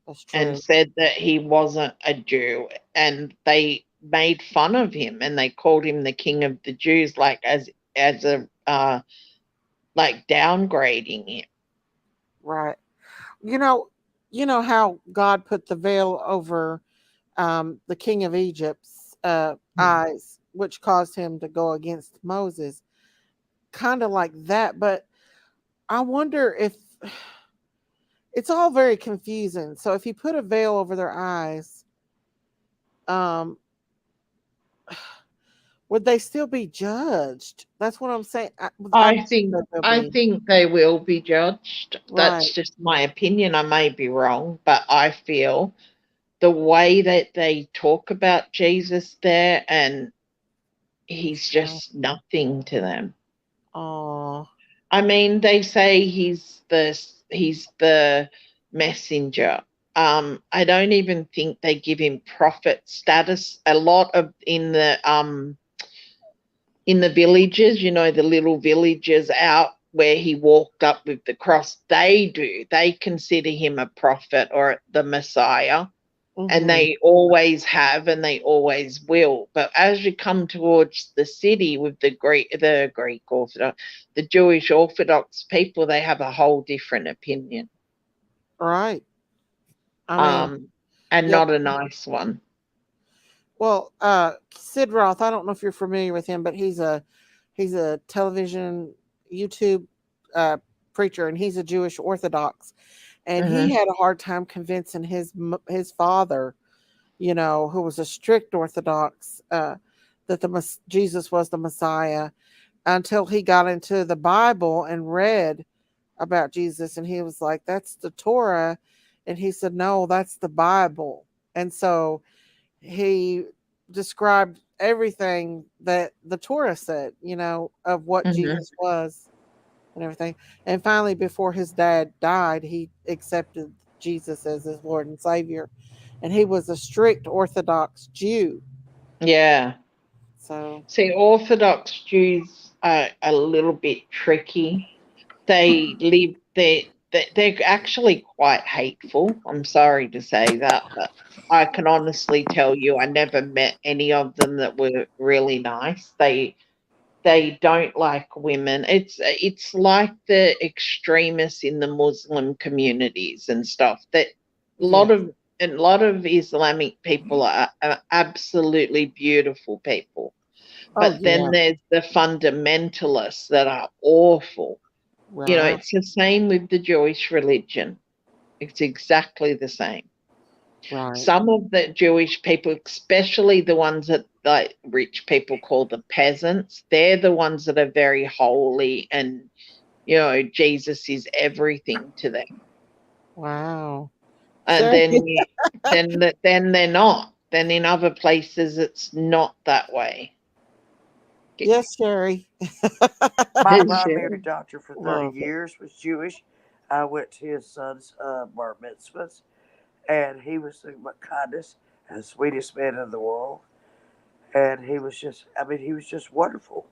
That's and true. said that he wasn't a Jew, and they made fun of him and they called him the king of the Jews, like as a like downgrading him. Right. You know, you know how God put the veil over the king of Egypt's eyes, which caused him to go against Moses. Kind of like that, but I wonder if it's all very confusing. So if you put a veil over their eyes, um, would they still be judged? That's what I'm saying. I I believe think that they'll I be think they will be judged. right. That's just my opinion. I may be wrong, but I feel the way that they talk about Jesus there, and he's just nothing to them. Oh, I mean, they say he's the messenger. I don't even think they give him prophet status. A lot of in the in the villages, the little villages out where he walked up with the cross, they do. They consider him a prophet or the Messiah, and they always have and they always will. But as you come towards the city with the Greek Orthodox, the Jewish Orthodox people, they have a whole different opinion. Right. I mean, and yeah. not a nice one. Well, Sid Roth, I don't know if you're familiar with him, but he's a television YouTube preacher, and he's a Jewish Orthodox, and he had a hard time convincing his father, who was a strict Orthodox, that Jesus was the Messiah, until he got into the Bible and read about Jesus, and he was like, "That's the Torah," and he said, "No, that's the Bible," and so he described everything that the Torah said, of what Jesus was and everything. And finally, before his dad died, he accepted Jesus as his Lord and Savior. And he was a strict Orthodox Jew. Yeah. So, see, Orthodox Jews are a little bit tricky. They live they're actually quite hateful. I'm sorry to say that, but I can honestly tell you I never met any of them that were really nice. They don't like women. It's like the extremists in the Muslim communities and stuff. That a lot of Islamic people are absolutely beautiful people. But then there's the fundamentalists that are awful. Right. It's the same with the Jewish religion. It's exactly the same. Right. Some of the Jewish people, especially the ones that like rich people call the peasants, they're the ones that are very holy, and Jesus is everything to them. Wow. And then they're not. Then in other places it's not that way. Yes, Sherry. My primary doctor for 30 Love it. years was Jewish. I went to his son's bar mitzvahs, and he was the kindest and sweetest man in the world. And he was just, he was just wonderful.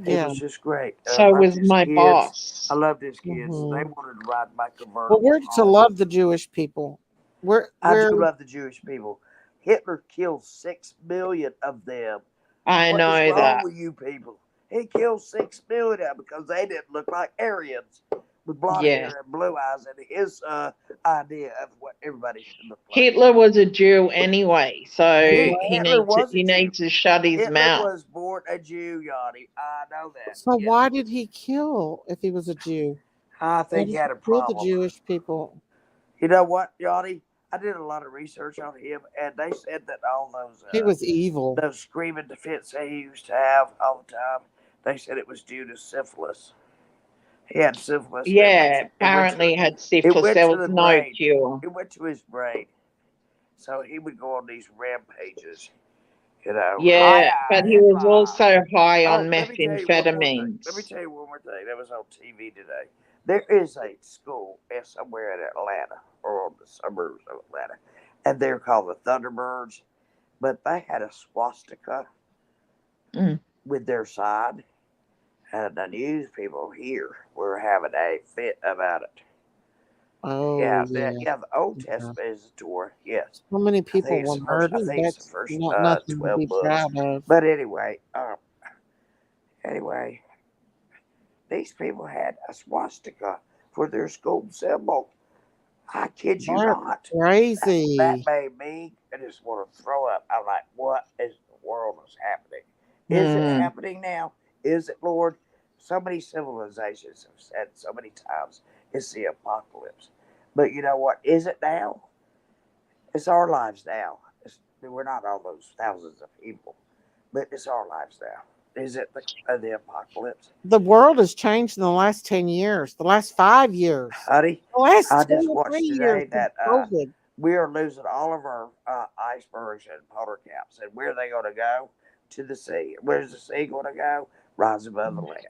He Yeah. was just great. I So loved was his my kids. boss. I loved his kids. They Mhm. wanted to ride my Well, convertible we're to home. love the Jewish people. I do We're love the Jewish people. Hitler killed 6 million of them. I What is know wrong that. with you people? He killed 6 million of them because they didn't look like Aryans with blonde Yeah. hair and blue eyes, and his idea of what everybody should look like. Hitler was a Jew anyway, so Hitler was a he Jew. needs to shut his Hitler mouth. was born a Jew, Yanni. I know that. So Yes. why did he kill if he was a Jew? I Why think did he had a kill the problem. Jewish people? You know what, Yanni? I did a lot of research on him, and they said that all He was evil. those screaming defense he used to have all the time, they said it was due to syphilis. He had syphilis. Yeah, apparently had It syphilis. went There to was the no brain. cure. It went to his brain. So he would go on these rampages. Hi, Yeah, but he was headline. also high Oh, on let me tell you one more thing. Let me methamphetamines. tell you one more thing. That was on TV today. There is a school somewhere in Atlanta or on the suburbs of Atlanta, and they're called the Thunderbirds. But they had a swastika with their sign, and the news people here were having a fit about it. Oh Yeah, yeah. the Old Yeah. Testament is the Torah. Yes, So many I think people it's were the first. I murdered. think it's the That's first not nothing to 12 be books. proud of. But anyway, these people had a swastika for their school symbol. I kid you That's not. That crazy. made me just want to throw up. I'm like, what is the world is happening? Is it happening now? Is it, Lord? So many civilizations have said so many times it's the apocalypse. But you know what? Is it now? It's our lives now. We're not all those thousands of people, but it's our lives now. Is it the apocalypse? The world has changed in the last 10 years, the last 5 years, Honey, the last I 2 just or 3 watched years today since that COVID. we are losing all of our icebergs and polar caps. And where are they going to go? To the sea. Where's the sea going to go? Rise above the land.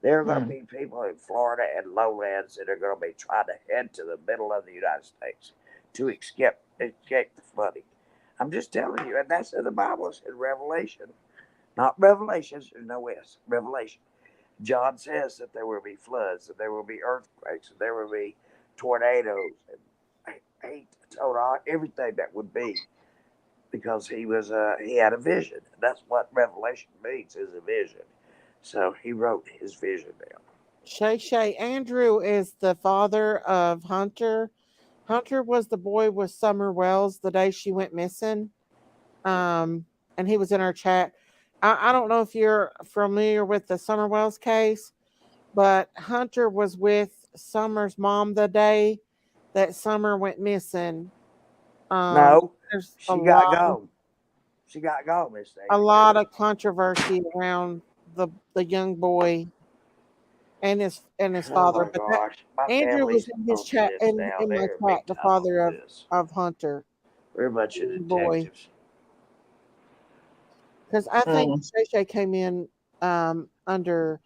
There are going to be people in Florida and lowlands that are going to be trying to head to the middle of the United States to escape the flooding. I'm just telling you, and that's in the Bible, it's in Revelation. Not Revelations, there's no S. Revelation. John says that there will be floods, that there will be earthquakes, that there will be tornadoes, and he told everything that would be because he had a vision. That's what Revelation means, is a vision. So he wrote his vision down. Shay Andrew is the father of Hunter. Hunter was the boy with Summer Wells the day she went missing. And he was in our chat. I don't know if you're familiar with the Summer Wells case, but Hunter was with Summer's mom the day that Summer went missing. No, There's she got gone. She got gone, Miss Daisy. a lot of controversy around the young boy and his Oh father. my But that, gosh, my Andrew was family's in his onto chat this now. in my They're chat, big the time father on this. of Hunter, We're a bunch of the boy. detectives. Because I think Shay came in under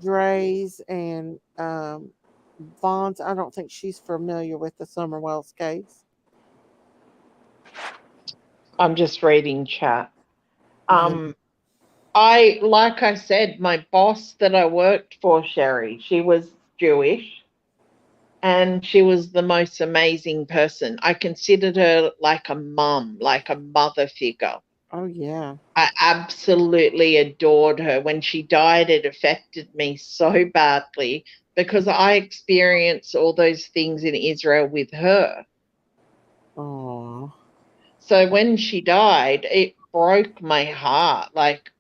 Dre's and Vaughn's. I don't think she's familiar with the Summer Wells case. I'm just reading chat. Yeah. Like I said, my boss that I worked for, Sherry, she was Jewish and she was the most amazing person. I considered her like a mum, like a mother figure. Oh yeah. I absolutely adored her. When she died, it affected me so badly because I experienced all those things in Israel with her. Oh. So when she died, it broke my heart. Like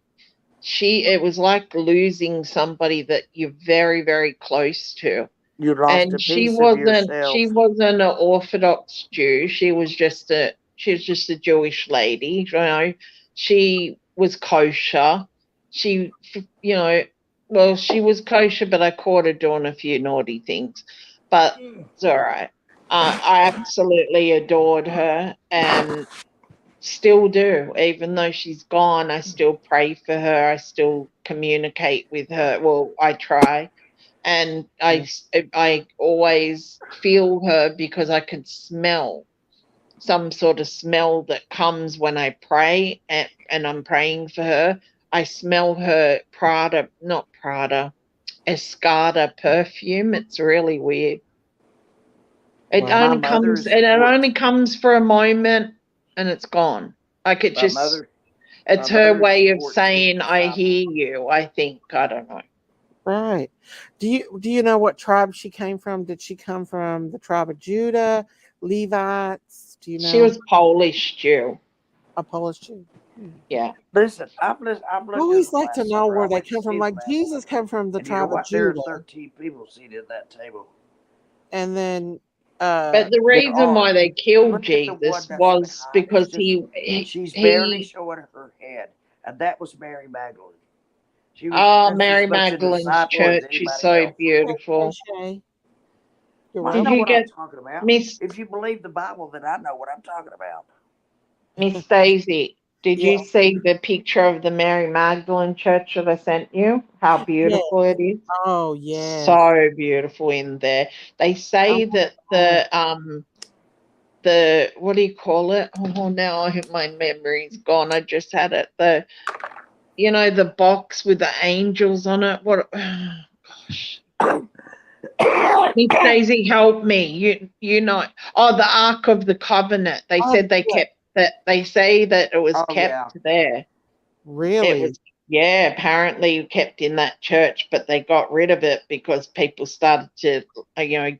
it was like losing somebody that you're very, very close to. You lost a And piece of yourself. she wasn't an Orthodox Jew. She was just a Jewish lady, you know. She was kosher. She well, she was kosher, but I caught her doing a few naughty things. But it's all right. I absolutely adored her and still do. Even though she's gone, I still pray for her. I still communicate with her. Well, I try, and I always feel her because I can smell some sort of smell that comes when I pray and I'm praying for her. I smell her Escada perfume. It's really weird. It Wow. only comes and it only comes for a moment and it's gone. Like My mother, it's my her mother is way of 14th saying I disciple. hear you, I think. I don't know. Right. Do you know what tribe she came from? Did she come from the tribe of Judah, Levites? Do you She know? was Polish Jew. A Polish Jew. Yeah. Listen, I've I looked at always it like to last know summer. I where they went to come from. see the Like battle, Jesus came from the and you know tribe of what? There are Judah, 13 people seated at that table. and then But the There reason are. why they killed Look at the one Jesus that's was behind. It's because just she's barely he showing her head, and that was Mary Magdalene. She was just as Mary much a Magdalene's disciple as church is anybody so else. beautiful. Shay. You're I Did right. know you what I'm get talking about. Miss If you believe the Bible, then I know what I'm talking about. Miss Daisy? Did Yeah. you see the picture of the Mary Magdalene church that I sent you? How Yes. beautiful it is. Oh yes. So beautiful in there. They I say want that the what do you call it? Oh, now my memory's gone. I just had it. The box with the angels on it. What? Gosh. Miss Daisy, help me. You know. Oh, the Ark of the Covenant. They Oh said they yeah. kept that. They say that it was Oh yeah. kept there. It Really? was, yeah, apparently kept in that church, but they got rid of it because people started to,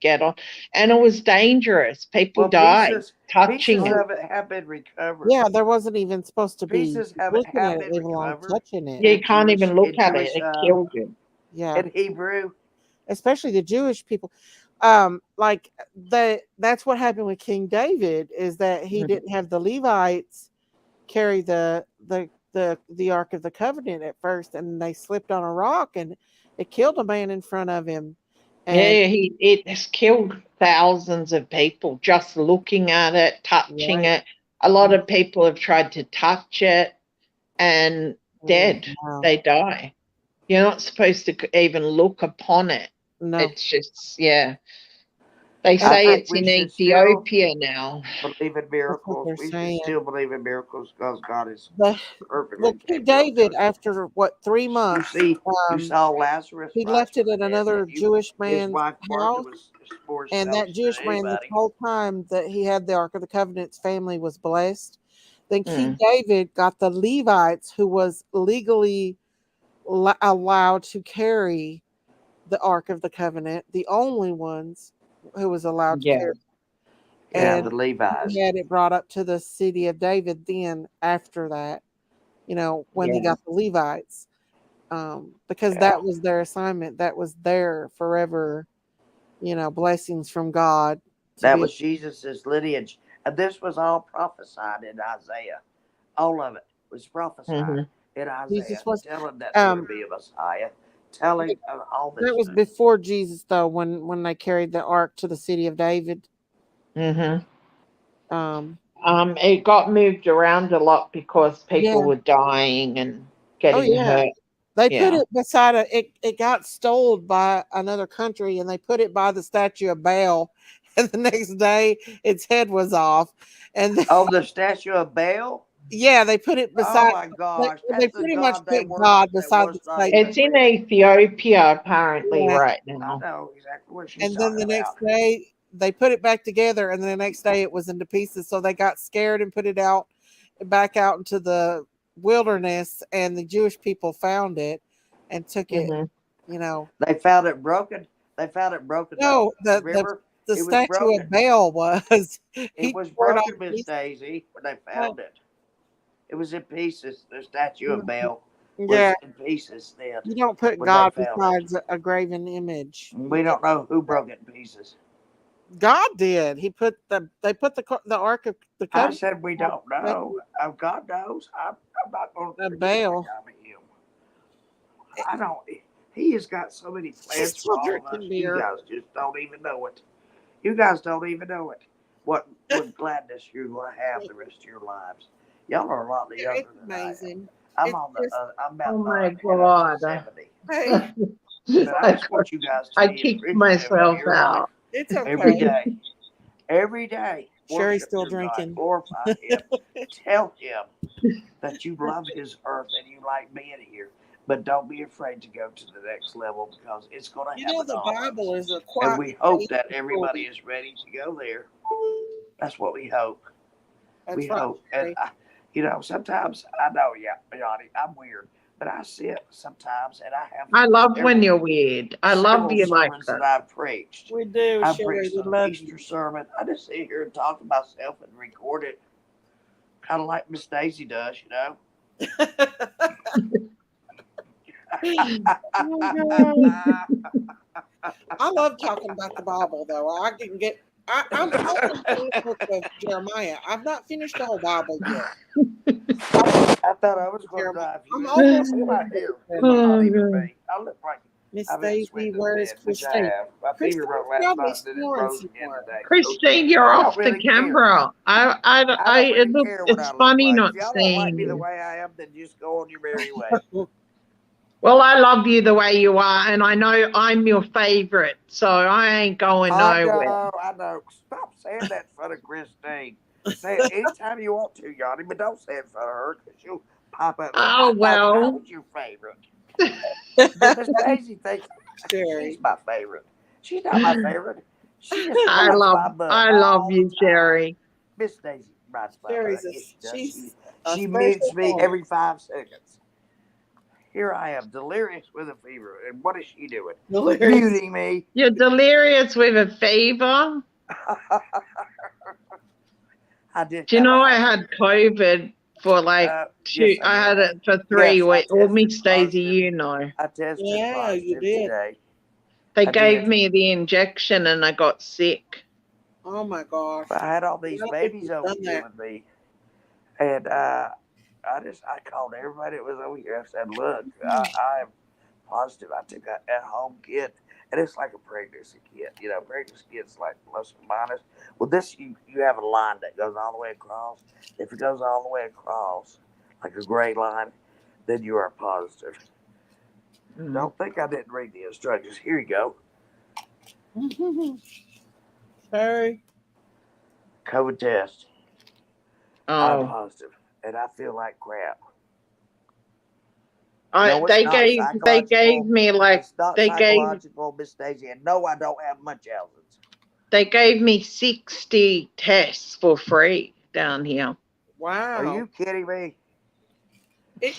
get on, and it was dangerous. People Well, died touching pieces it. of it have been recovered. Yeah, there wasn't even supposed to be Pieces of it looking have at it, been leave alone recovered touching it. Yeah, you can't even look in at it. Jewish It killed you. Yeah. in Hebrew. Especially the Jewish people. Like that's what happened with King David is that he didn't have the Levites carry the Ark of the Covenant at first, and they slipped on a rock and it killed a man in front of him. And Yeah, it has killed thousands of people just looking at it, touching right. it. A lot of people have tried to touch it and Oh, dead. wow. They die. You're not supposed to even look upon it. No. It's just, yeah. They I say think it's we in should still Ethiopia now. believe in That's what miracles. they're We should saying. still believe in miracles because God is The perfectly well, King capable of David, doing it. after what 3 months, You um, saw Lazarus he rise left from it the at dead, another didn't you? Jewish His man's wife Martha house, was more and that selfish than Jewish man, this anybody. whole time that he had the Ark of the Covenant's family was blessed. Then King Mm. David got the Levites, who was legally allowed to carry the Ark of the Covenant, the only ones who was allowed to Yeah. carry. Yeah, And the Levites. he had it brought up to the city of David. Then after that, when he Yeah. got the Levites, because Yeah, that was their assignment. That was their forever, blessings from God to that be. was Jesus's lineage, and this was all prophesied in Isaiah. All of it was prophesied Hmm. in Jesus Isaiah, was. telling that there Um, would be a Messiah, telling all that this was stuff. before Jesus, though, when they carried the ark to the city of David. Hmm. Um, It got moved around a lot because yeah. people were dying and Oh getting yeah. hurt. They put Yeah. it beside it got stolen by another country, and they put it by the statue of Baal, and the next day its head was off, and Oh, the statue of Baal? yeah, they put it Oh beside. my They, gosh, they that's the pretty much God they put God worship that beside the was not statue. even It's in real. Ethiopia apparently Yeah, right I now. know exactly what she's and then talking the about. next day they put it back together, and then the next day it was into pieces. So they got scared and put it back out into the wilderness, and the Jewish people found it and took it. Hmm. You know, They found it broken. They found it broken though. no, the Remember? the It was statue of broken. Baal was It he was tore it off broken, Miss pieces. Daisy, when they Well, found it. It was in pieces. The statue of Baal yeah, was in pieces then you don't put when they God found it. besides a graven image. You We can't. don't know who broke it in pieces. God did. They put the ark of the I covenant said we don't know. God knows. I'm not going to of pretend Baal. like I'm him. I don't. He has got so many She's plans for still all of us. drinking You beer. guys just don't even know it. You guys don't even know it. What gladness you're going to have the rest of your lives. Y'all are a lot younger It's than I am. amazing. I'm It's on the. just I'm Oh about my head up to God. 70. hey, But I just want you guys to I be kicked appreciative of myself your life out. it's every okay. day. Every day, Sherry's worship still your God, drinking. glorify Him, tell Him that you love His earth and you like being here. But don't be afraid to go to the next level because it's going to happen to The all of us. Bible is a And quiet we hope place that to everybody story. is ready to go there. That's what we hope. We That's right, hope. And, Sherry. sometimes I know, yeah, Johnny, I'm weird. But I sit sometimes and I have I love when several you're weird. I love several you like sermons that. that I've preached. We do, I Sherry. preached We an love Easter sermon. I just sit here and talk to myself and record it, kind of like Miss Daisy does, you know. you. I love talking about the Bible, though. I can get. I'm only in the book of Jeremiah. I've not finished the whole Bible yet. I thought I was going to Jeremiah. drive I'm you almost insane. Look through at the my book hair. of It might Jeremiah. not Oh, even God. be. I look like Miss I've been Daisy, sweating to where is bed, which I Christine? have. My fever Christine's broke last probably night, and then it snoring froze again somewhere. today. So Christine, you're I off don't the really care. camera. I don't It really look, care what it's I look funny like. not If y'all don't like seeing me the you. way I am, then just go on your merry way. Well, I love you the way you are, and I know I'm your favorite, so I ain't going nowhere. I know. Stop saying that in front of Christine. Say it anytime you want to, Yanni, but don't say it in front of her because she'll pop up and say, Oh, I thought I well. was your favorite. But Miss Daisy thinks Sherry. she's my favorite. She's not my favorite. She just rides my butt I love all the you, time. Sherry. Miss Daisy rides my butt. Sherry's Yes, she does. she's a She mutes special me one. every 5 seconds. Here I am, delirious with a fever. And what is she doing? Delirious. Muting me. You're delirious with a fever. I did Do you have a know I high had fever. COVID for like Yes, I I had did. it for 3 Yes, I weeks. Well, tested Miss Daisy, positive. you know. I tested Yeah, you positive did. today. They I gave did. me the injection and I got sick. Oh my gosh. But I had all A these lot of babies people have over done here that. with me. And I called everybody that was over here. I said, look, I am positive. I took an at-home kit, and it's like a pregnancy kit. You know, pregnancy kit's like plus or minus. Well, this you have a line that goes all the way across. If it goes all the way across, like a gray line, then you are positive. Don't think I didn't read the instructions. Here you go. Harry? COVID test. I'm Oh, positive, and I feel like crap. No, it's they not gave psychological. me like It's not they gave psychological, Miss Daisy. And no, I don't have Munchausen's. they gave me 60 tests for free down here. Are Wow. you kidding me?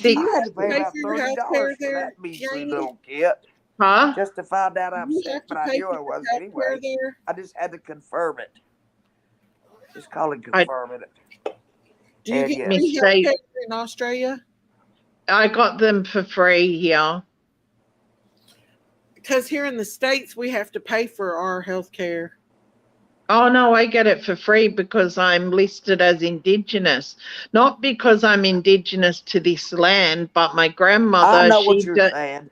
Do you I had have to to pay 60. pay about for your health $30 care for there, that measly Janie? little kit Huh? just to find out Do I'm you sick. have to But I pay knew for I your was health care anyway. there? I just had to confirm it. Just call it I confirming it. Do you And get me free yes, health state care in Australia? I got them for free here. Because here in the States, we have to pay for our health care. Oh no, I get it for free because I'm listed as Indigenous. Not because I'm Indigenous to this land, but my I grandmother, know what you're saying.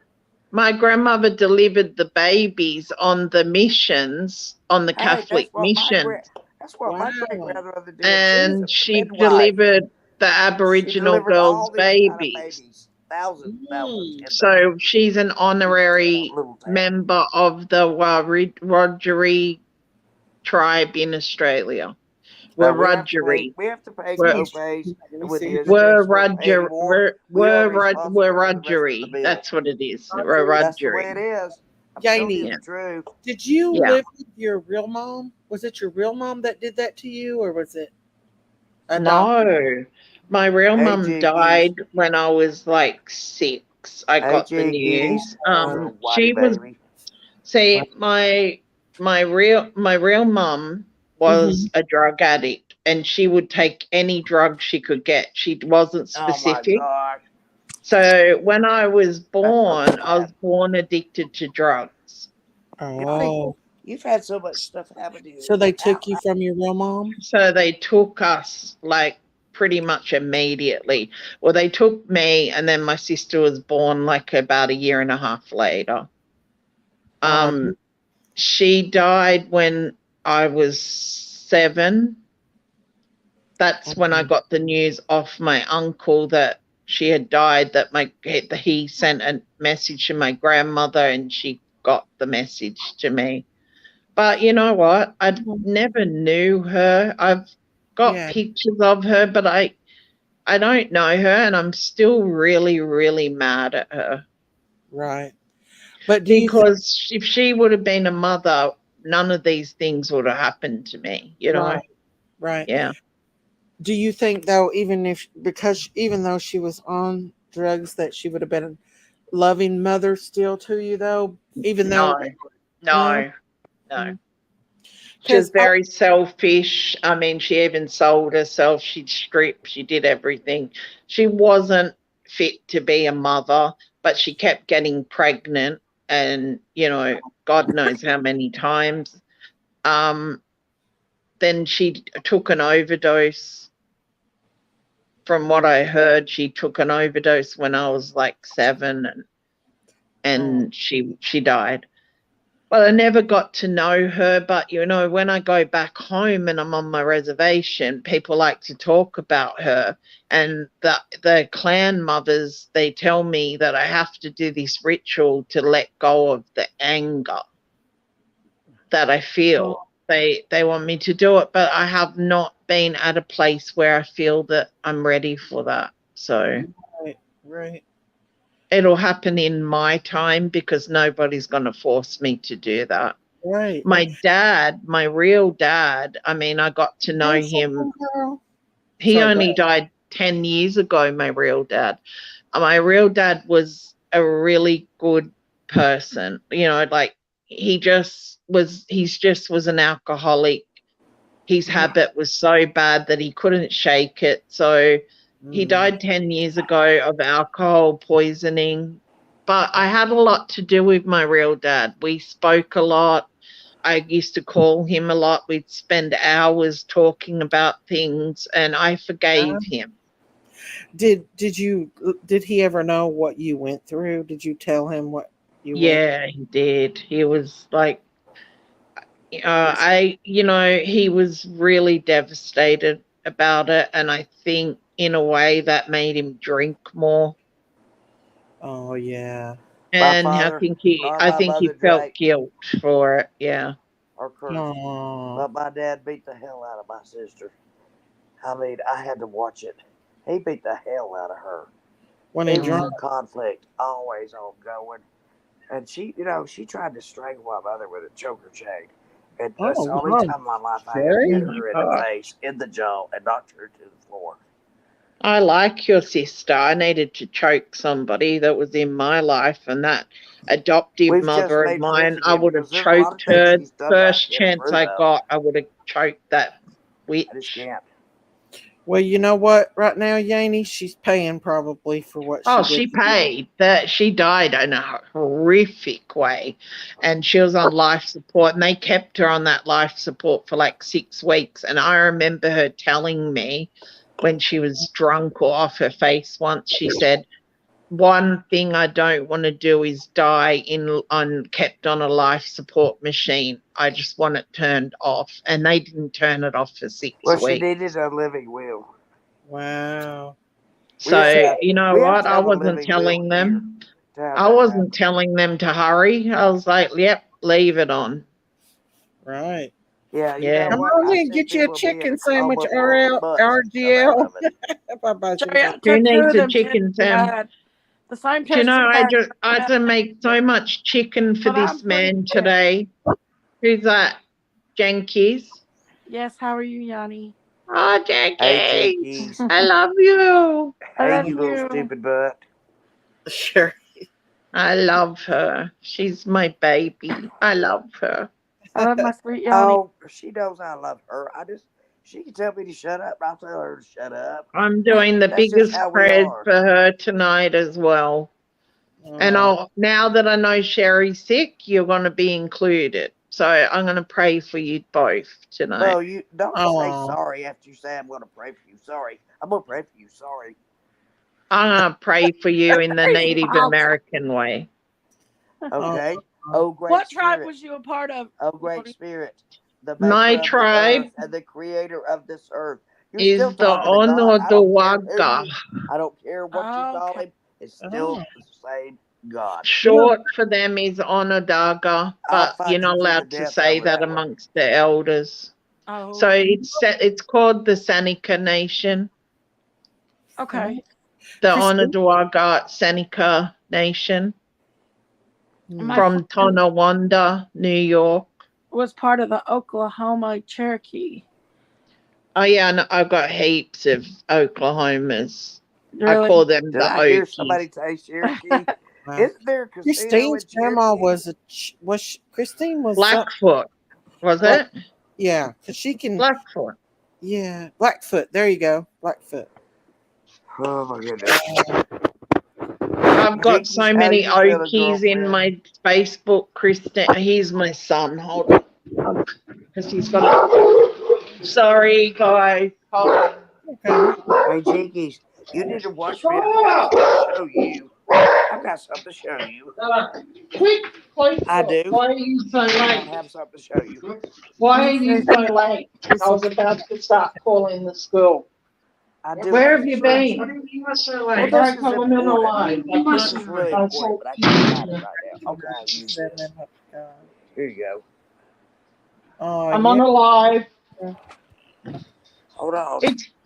my grandmother delivered the babies on the missions, on the Hey, Catholic missions, that's what my great Wow. grandmother did. She was and a she midwife. delivered the She Aboriginal delivered girls' all these kind of babies. babies, thousands, thousands Mm. in there So she's an in that honorary little town. member of the Wiradjuri tribe in Australia. Now we have to pay. Wiradjuri. We have to pay Were co-pays, Let me and with the see. Indigenous paying more, we are responsible for the rest of the Wiradjuri. bill. That's what it is. That's the way Wiradjuri. it is. I'm telling you Janie, Yeah. the truth. did you Yeah. live with your real mom? Was it your real mom that did that to you, or was it adopted? No. My real Hey, mum Jiggies. died when I was like 6. I Hey, got the Jiggies. news. Little She whitey was baby. see my real mum Mm-hmm. was a drug addict and she would take any drug she could get. She wasn't Oh my specific. God, So when I was that's so born, I was sad. born addicted to drugs. Really, Oh, you've had so much stuff happen to you. so they How? took you from your real mom? So they took us like pretty much immediately. Well, they took me and then my sister was born like about a year and a half later. Oh, Um she died when I was 7. That's when I got the news off my uncle that she had died, that he sent a message to my grandmother and she got the message to me. But you know what? I never knew her. I've got yeah, pictures of her, but I don't know her and I'm still really, really mad at her. right. But do you think, Because if she would have been a mother, none of these things would have happened to me, you know? right, right. Yeah. Do you think though, even though she was on drugs, that she would have been a loving mother still to you though, even though No, no, no, no. She was because very selfish. I mean, she even sold herself. She'd strip. She did everything. She wasn't fit to be a mother, but she kept getting pregnant and, God knows how many times. Um, then she took an overdose. From what I heard, she took an overdose when I was like 7 and she died. Well, I never got to know her, but when I go back home and I'm on my reservation, people like to talk about her. And the clan mothers, they tell me that I have to do this ritual to let go of the anger that I feel. They want me to do it, but I have not been at a place where I feel that I'm ready for that. So right, right, it'll happen in my time because nobody's going to force me to do that. right. My dad, my real dad, I mean, I got to know That's him. something, girl. He Sorry, go only ahead. died 10 years ago, my real dad. My real dad was a really good person. Like he's just was an alcoholic. His habit was so bad that he couldn't shake it. So he died 10 years ago of alcohol poisoning. But I had a lot to do with my real dad. We spoke a lot. I used to call him a lot. We'd spend hours talking about things, and I forgave him. Did he ever know what you went through? Did you tell him what you went? Yeah, he did. He was like, he was really devastated about it, and I think in a way that made him drink more. Oh yeah. My And father or I my think he mother felt drank, guilt for it. Yeah. or cursed. Aw. But my dad beat the hell out of my sister. I mean, I had to watch it. He beat the hell out of her. When he It was drunk. a conflict, always ongoing. And she, you know, she tried to strangle my mother with a choker chain. And that's Oh, the only God. time in my life I ever Sherry? hit Oh my her in the God. face, in the jaw, and knocked her to the floor. I like your sister. I needed to choke somebody that was in my life, and that adoptive We've just mother of made friends mine, I again would have because there's a lot of choked things her she's done that I first can't chance approve I of. got. I would have choked that I just witch. can't. Well, you know what? Right now, Yaney, she's paying probably for what Oh, she she did. paid. That she died in a horrific way, and she was on life support, and they kept her on that life support for like 6 weeks. And I remember her telling me when she was drunk or off her face once, she said, "One thing I don't want to do is die kept on a life support machine. I just want it turned off." And they didn't turn it off for 6 Well, she weeks. needed a living will. Wow. So, you know We have what? to I have a wasn't living will telling here them. to have I that wasn't happen. telling them to hurry. I was like, yep, leave it on. Right. Yeah, you Yeah. know Come what? on I in, see get you a people be in chicken a sandwich, coma for months and come out RGL. of it. Jerry, I Who took 2 needs of a them chicken tests you sandwich? had. The same Do you test know, you had. I had to make so much chicken for But I'm this pretty man sick. today. Who's that? Jankies? Yes, how are you, Yanni? Oh, Hey, Jankies. Jinkies. I love you. I Hey, love you little you. stupid butt. Sure. I love her. She's my baby. I love her. I love my sweet Yanni. Oh, she knows I love her. She can tell me to shut up, and I'll tell her to shut up. I'm doing the That's just biggest how we prayers are. for her tonight as well. And now that I know Sherry's sick, you're going to be included. So I'm going to pray for you both tonight. Well, you don't say Aw. sorry after you say I'm going to pray for you. Sorry. I'm going to pray for you. Sorry. I'm going to pray for you in the Native American way. Okay. Oh, great What tribe spirit. was you a part of? Oh, great spirit. The My maker of the tribe earth and the creator of this earth. You're is still the talking to God. I don't care who Onodawaga. I don't care what you call him. It's still Oh. the same God. Short for them is Onondaga, I'll but fight you're you not to the allowed to death say over that that one. amongst the elders. Oh. So it's called the Seneca Nation, Okay. the Christine? Onondaga Seneca Nation My from friend Tonawanda, New York. was part of the Oklahoma Cherokee. Oh yeah, and I've got heaps of Oklahomas. I Really? call them Did the I hear somebody Okies. say Cherokee? Wow. Isn't there a casino Christine's in grandma Cherokee? Christine was Blackfoot, was Black, it? yeah, because she can, Blackfoot. yeah, Blackfoot. There you go, Blackfoot. Oh my goodness. I've got Jinkies, so how many you feeling, Okies in girlfriend? my Facebook. He's my son. Hold on, because he's got. Sorry, guys. Hold on. Okay. Hey, Jinkies, you need to watch me. I've got something to show you. I've got something to show you. Quick, close the I door. do. Why are you so I late? have something to show you. Why are you so late? I was about to start calling the school. I do Where have have to you show been? you. You were so Well, late. this Don't is come in important. alive. This is really important, but I can't find it right now. Okay, I'll use this. Here you go. Oh, I'm yeah. on a live. Hold on.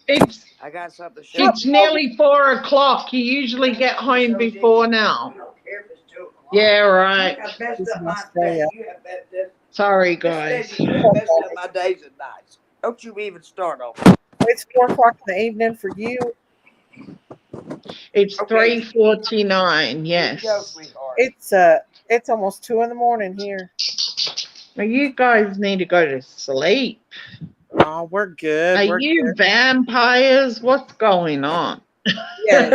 It's I got something to show you. it's nearly 4 o'clock. You usually get home before now. I don't care if it's 2 o'clock. Yeah, right. You have messed This up my must day. stay You have messed up. Sorry, Miss guys. Cindy, you have messed up my days and nights. Don't you even start on. It's 4 o'clock in the evening for you. It's Okay. 3:49. Here you go, Yes. sweetheart. It's almost 2 in the morning here. Now you guys need to go to sleep. Oh, we're good. Are We're you good. vampires? What's going on? Yes,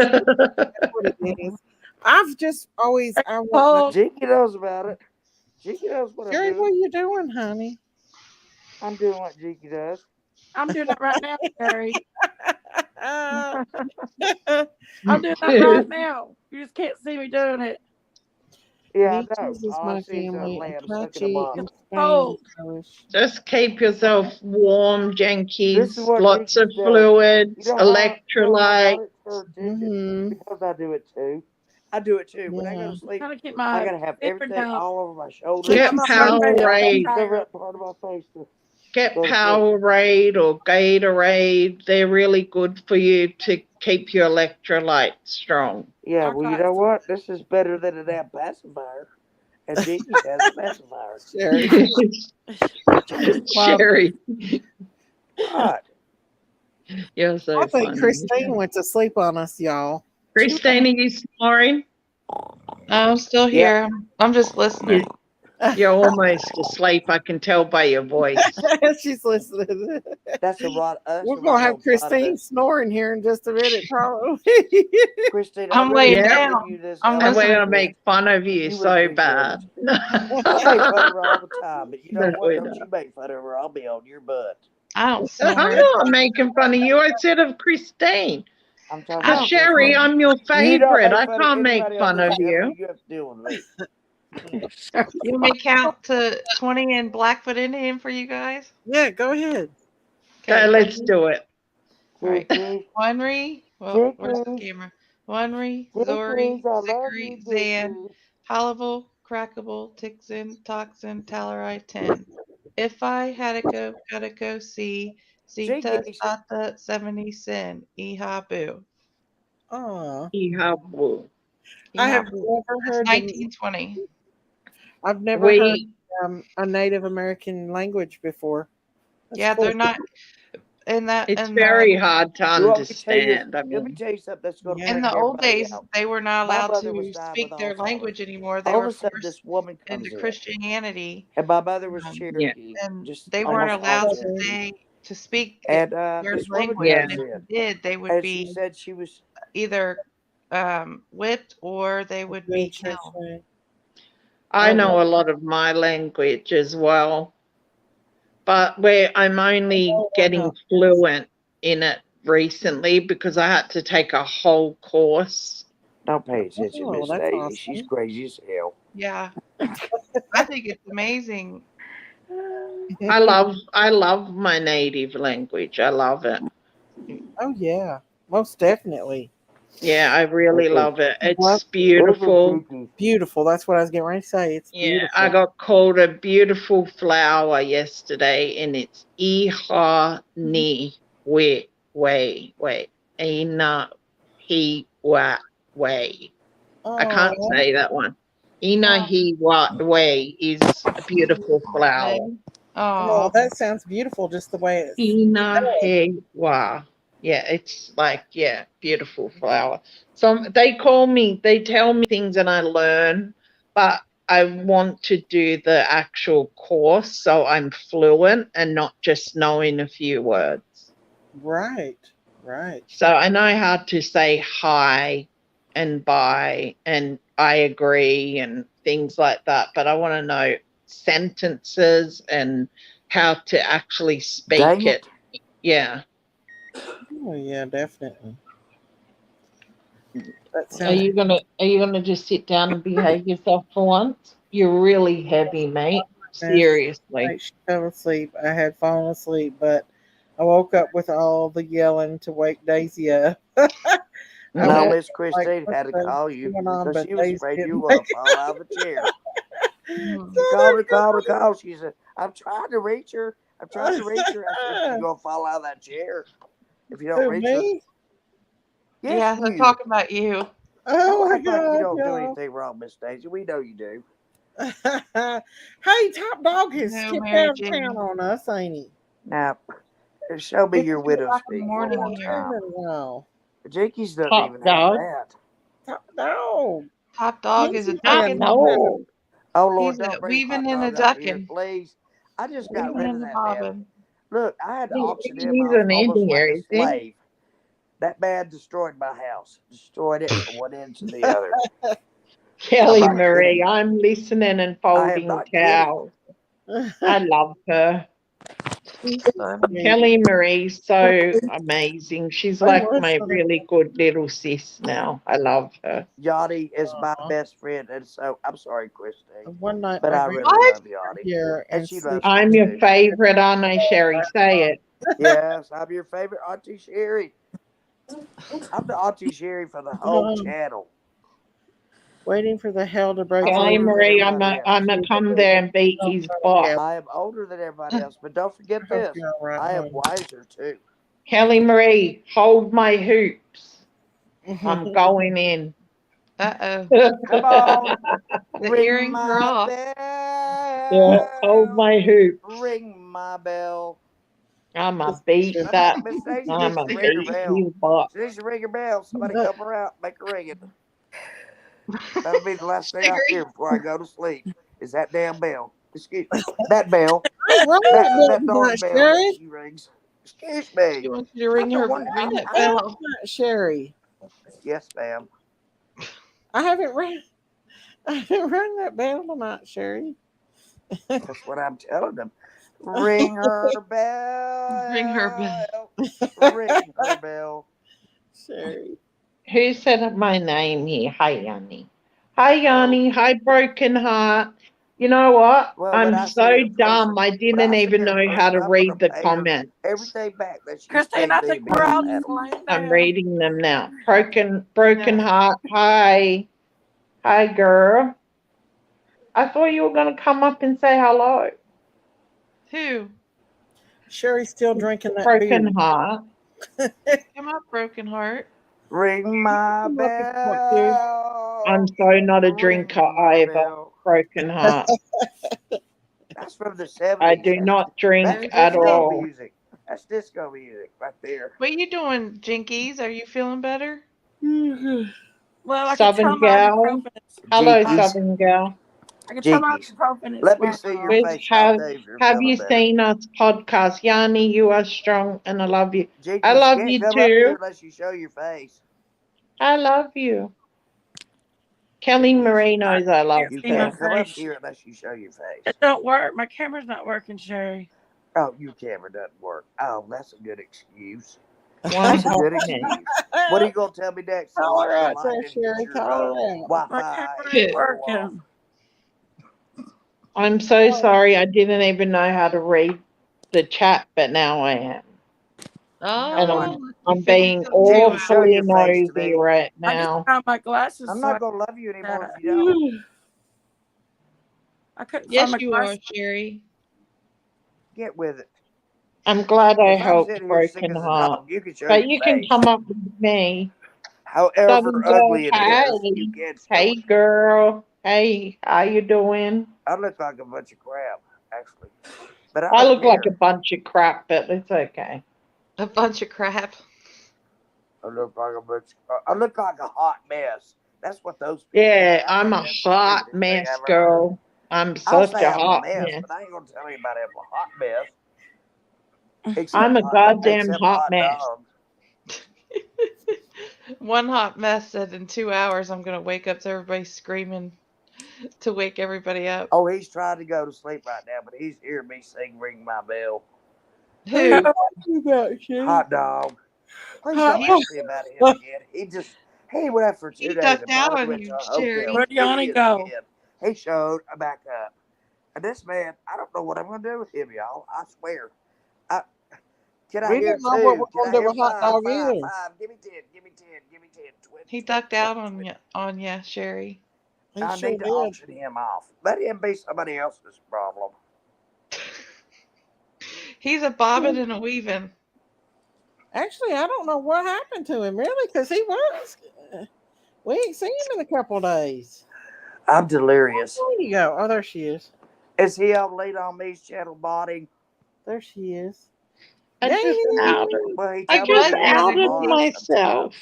that's what it is. I've just always I want. Jinky knows about it. Jinky knows what I'm Jerry, what doing. are you doing, honey? I'm doing what Jinky does. I'm doing that right now, Jerry. Uh, I'm doing that right now. You just can't see me doing it. Yeah, I know. Nietzsche's is All I my see is a family, lamb and sucking a Tachi mom. in Spain. Cold. Irish. Just keep yourself warm, This is Jenkins. what Lots of Jinkies does. fluids, You know how I electrolyte. got it for attention? Because I do it too. I do it too. When I go Yeah. to sleep, Trying to keep I my gotta have favorite everything dog. all over my shoulders. Get Powerade. Cover up part of my face to Get go to sleep. Powerade or Gatorade. They're really good for you to keep your electrolytes strong. Yeah, I'll well, you try know some. what? This is better than a damn pacifier. And Jinky has a pacifier. Sherry. Wow. Sherry, What? you're I so think funny. Christine went to sleep on us, y'all. Christine, are you snoring? I'm still Yeah. here. I'm just listening. You're almost asleep. I can tell by your voice. She's listening. That's a right. That's We're a gonna right have on spot of Christine it. snoring here in just a minute, probably. Christine, I I'm really laying Yep. want to down. give you this I'm And we're listening. going to make fun of you You would so appreciate bad. it. I make fun of her all the time, but you know No, what? we're Don't not. you make fun of her? I'll be on your butt. I don't I'm snore. not making fun of you. I said of Christine. I'm talking I about don't. Sherry, Christine. I'm your You don't favorite. make I fun of can't make anybody on fun this of show, you. but you have to deal with me. You want me to count to 20 in Blackfoot Indian for you guys? Yeah, go ahead. So Okay, let's ready? do it. All right. Jinkies, Wanri. Well, where's the Jinkies, camera? Wanri, Jinkies, Zori, I love you, Zikri, Zan, Jinkies. Halibal, Crackable, Tixin, Toxin, Talarai, 10. If I had to go, gotta go see Sita, Jinkies, Sata, 70 Sin, Iha Boo. Oh, Ihabu. I have Iha Boo. never That's heard the. 1920. I've never heard We, a Native American language before. That's Yeah, cool. they're not in that it's very hard to you want me to tell you? understand. I Let me mean, tell you something that's going to Yeah. in freak the old everybody days out. they were not My allowed mother was to dying with speak their Alzheimer's. language anymore. They All of were a sudden, this forced woman into comes in, Christianity, and my mother was um, yeah, Cherokee, and just they weren't almost all allowed to Cherokee. say to speak And their this woman language, yeah. and comes if in, they did, they would and she be said she was. either whipped or they would be killed. Interesting. I Oh, wow. know a lot of my language as well, but where I'm only Oh, getting wow. fluent in it recently because I had to take a whole course. Don't pay attention, Oh, Miss that's Daisy. She's awesome. crazy as hell. Yeah, I think it's amazing. I love my native language. I love it. Oh, yeah. Most definitely. Yeah, I really Listen, love it. Well, It's listen, beautiful. Cheeky. beautiful. That's what I was getting ready to say. It's Yeah, I beautiful. got called a beautiful flower yesterday, and it's Iha ni we ina he wa way. I can't Oh, say that one. Ina Oh, he wa way is a beautiful flower. oh, oh, that sounds beautiful. Just the way it's. Ina he wa. Yeah, it's like, yeah, beautiful flower. So they tell me things and I learn, but I want to do the actual course so I'm fluent and not just knowing a few words. Right. Right. So I know how to say hi and bye and I agree and things like that, but I want to know sentences and how to actually speak Dang it. it. Yeah. Oh, yeah, definitely. That Are sounds. you gonna just sit down and behave yourself for once? You're really heavy, mate. Seriously. Night she fell asleep. I had fallen asleep, but I woke up with all the yelling to wake Daisy up. I No, woke Yeah. Miss up like, Christine what had to the call is you going on? because But she was Daisy afraid you didn't were going wake to fall out of the chair. mhm. She called me, called me, called. She said, I'm trying to reach her. I'm trying to reach her. I said, you're up. going to fall out of that chair if you don't Who, reach her. me? Yes, Yeah, they're you. talking about you. Oh Don't my act like you God, don't do y'all. anything wrong, Miss Daisy. We know you do. Hey, Top Dog has No, skipped Mary out of town Jane. on us, ain't he? Now, show me It's your 2 widow's o'clock in the peak one morning more here. It's time. been a while. Jinkies doesn't Top even have dog. that. Top Dog. Top dog He's is a Top playing ducking. now. dog. Oh, Lord, He's don't a bring weaving hot and a dog up here, ducking. please. I just got Weaving rid of and a that man. bobbing. Look, I had to auction him He's off an almost like idiot, a is he? slave. That man destroyed my house, destroyed it from one end to the other. I'm Kelly not kidding Marie, you. I'm listening and I am folding not kidding. towels. I love her. She's funny. Sweet. Kelly Marie's so amazing. She's They like was my funny. really good little sis now. I love her. Yachty is my Aw. best friend, and so I'm sorry, Christine, One night but my I grandma really What? love got Yachty, here and and she sleep. loves me I'm your too. favorite, aren't I, Sherry? Say it. Yes, I'm your favorite Auntie Sherry. I'm the Auntie Sherry for the whole channel. Waiting for the hell to break I'm Kelly older loose. than Marie, I'm everybody a, else. I'm a come there and beat his butt. I am older than everybody else, but don't forget I hope this. you're all right, I am honey. wiser too. Kelly Marie, hold my hoops. I'm going in. Uh-oh. Come on, The ring earrings are my off. Yeah, hold bell, my hoops. ring my bell. I'm a beat that. Miss Daisy I'm needs a to ring her beat bell. his butt. She needs to ring her bell. Somebody help her out. Make her ring it. That'll be the last thing I hear Sherry. before I go to sleep. Is that damn bell? Excuse that bell. What's wrong with That that that darn tonight, bell that Sherry? she rings. Excuse me. She wants you to I'm the one. ring I'm, that I'm What's bell. that, Sherry? yes, ma'am. I haven't rang. I haven't rang that bell tonight, Sherry. That's what I'm telling them. Ring her Ring her bell. bell. Ring her bell. Sherry. Who said my name here? Hi, Yanni. Hi, Yanni. Hi, Broken Heart. You know what? Well, when I'm I see so her in person, dumb. I didn't even know how to I'm gonna read the pay her comments. everything back that she's Christine, paid I me think we're because all I've had just them. laying I'm down. reading them now. Broken Yeah. Heart. Hi. Hi, girl. I thought you were going to come up and say hello. Who? Sherry's still drinking that beer. Broken Heart. Come up, broken heart. Ring my Come up if you want to. I'm bell. so not a Ring drinker my either. bell. Broken Heart. That's from the I 70s. do not drink That's There's at disco all. music. That's disco music right there. What you doing, Jinkies? Are you feeling better? Well, I could tell Southern my gal. ibuprofen is Hello, Jinkies. Southern gal. I could tell my Jinkies. ibuprofen is Let me wearing see your off. Which face and I'll tell you if you're have feeling you better. seen us podcast? Yanni, you are strong and I love you. I Jinkies, you love can't you come up here too. unless you show your face. I love you. Kelly Jinkies, Marie knows I love you See my her. can't come up face. here unless you show your face. It don't work. My camera's not working, Sherry. Oh, your camera doesn't work. Oh, that's a good excuse. One That's a hot good minute. excuse. What are you gonna tell me next? Call her The out light there, didn't get Sherry. your Call her out. My Wi-Fi camera didn't ain't go off. working. I'm so sorry. I didn't even know how to read the chat, but now I am. You know And what? Oh, you I'm figured being something new Jinkies, show out. awfully your face to nosy me. right I just now. found my glasses, I'm so not gonna love you anymore if you I, don't. I couldn't find Yes, my you are, glasses. Sherry. Get with it. I'm glad I If I'm helped sitting here sick Broken as a Heart. dog, you can show But your you can face. come up with me. However Southern girl, ugly it hey. is, you can show Hey, it. girl. Hey, how you doing? I look like a bunch of crap, actually. But I I don't look like a care. bunch of crap, but it's okay. A bunch of crap. I look like a bunch. I look like a hot mess. That's what those people say. Yeah, I I'm think a that's the hot stupidest thing mess, I've ever heard. girl. I'm I'll such say a I'm a hot mess, mess. but I ain't gonna tell anybody I'm a hot mess. I'm a goddamn Except hot hot mess. dog. One hot mess said in 2 hours I'm gonna wake up to everybody screaming to wake everybody up. Oh, he's trying to go to sleep right now, but he's hearing me sing "Ring My Bell." Who? Hot dog. Please Hot don't He ask me about him again. He went for 2 days ducked and out probably on went to you, a hotel. Sherry. Where'd Here Yanni he is go? again. He showed back up. And this man, I don't know what I'm gonna do with him, y'all. I swear. I, can I We hear don't know what two? we're Can going I to do hear with hot five? dog Five, either. five. Give me 10. Give me 10. Give me 10. 20, He 20, ducked 20, out 20. on you, Sherry. He I sure need to did. auction him off. Let him be somebody else's problem. He's a bobbing and a weaving. Actually, I don't know what happened to him, really, because he was. We ain't seen him in a couple of days. I'm delirious. Where did he go? Oh, there she is. Is he on Lead on Me's channel body? There she is. I just outed. Well, he I told me was just he the was other outed on day. myself.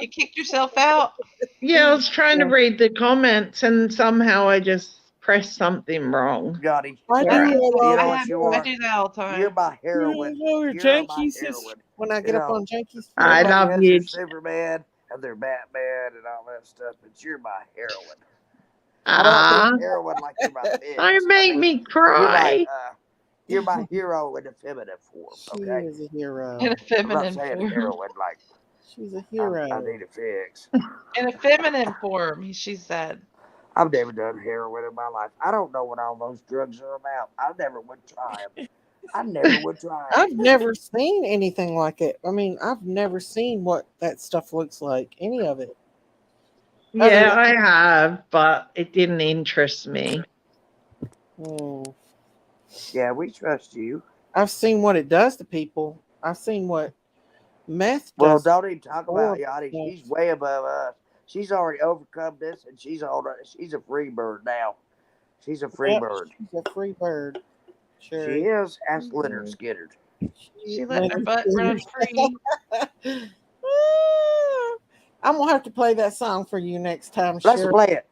You kicked yourself out. Yeah, I was trying to Yeah. read the comments and somehow I just pressed something wrong. Gotti. I I do Right. do. that You all know I the what have. you I time. are? do that all the You're time. my heroine. You're my Janky's heroine. when I You get up know, on Janky's feet. I everybody love has their you. Superman and their Batman and all that stuff, but you're my heroine. I don't Ah, mean heroine like you're my don't fix. I make mean me you're my cry. you're my hero in a feminine form. She Okay, is a hero. In a I'm not feminine saying form. heroine like She's a I hero. need a fix. In a feminine form, she said. I've never done heroin in my life. I don't know what all those drugs are about. I never would try them. I never would try them. I've never seen anything like it. I mean, I've never seen what that stuff looks like. Any of it. Other Yeah, than, I have, but it didn't interest me. Yeah, we trust you. I've seen what it does to people. I've seen what meth Well, does. don't even talk about Horrible Yachty. stuff. She's way above us. She's already overcome this, and she's a free bird now. She's a free Yep, bird. she's a free bird, She Sherry. is. Ask Leonard Skinner. She letting her Leonard butt run Skinner. free. I'm gonna have to play that song for you next time, Let's Sherry. play it.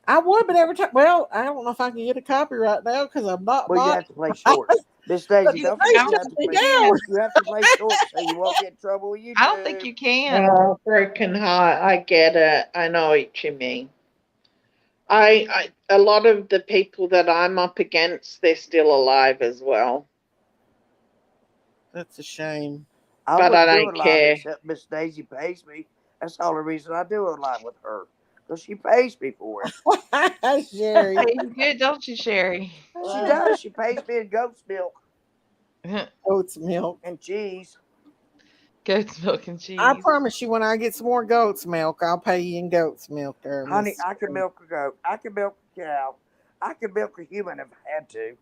I would, but every time, well, I don't know if I can get a copyright now because I'm not Well, you bought. have to play short. Miss Daisy, You, don't I forget don't you have to think you play. can. You have to play short so you won't get in trouble with I don't think YouTube. you can. Oh, broken heart. I get it. I know what you mean. A lot of the people that I'm up against, they're still alive as well. That's a shame. I But I wouldn't do don't it live care. except Miss Daisy pays me. That's the only reason I do it live with her. Because she pays me for it. Sherry. Hey, you good, don't you, Sherry? She does. She pays me in goat's milk Goat's milk. and cheese. Goat's milk and I cheese. promise you, when I get some more goat's milk, I'll pay you in goat's milk, there, Honey, Miss. I can milk a goat. I can milk a cow. I can milk a human if I had to.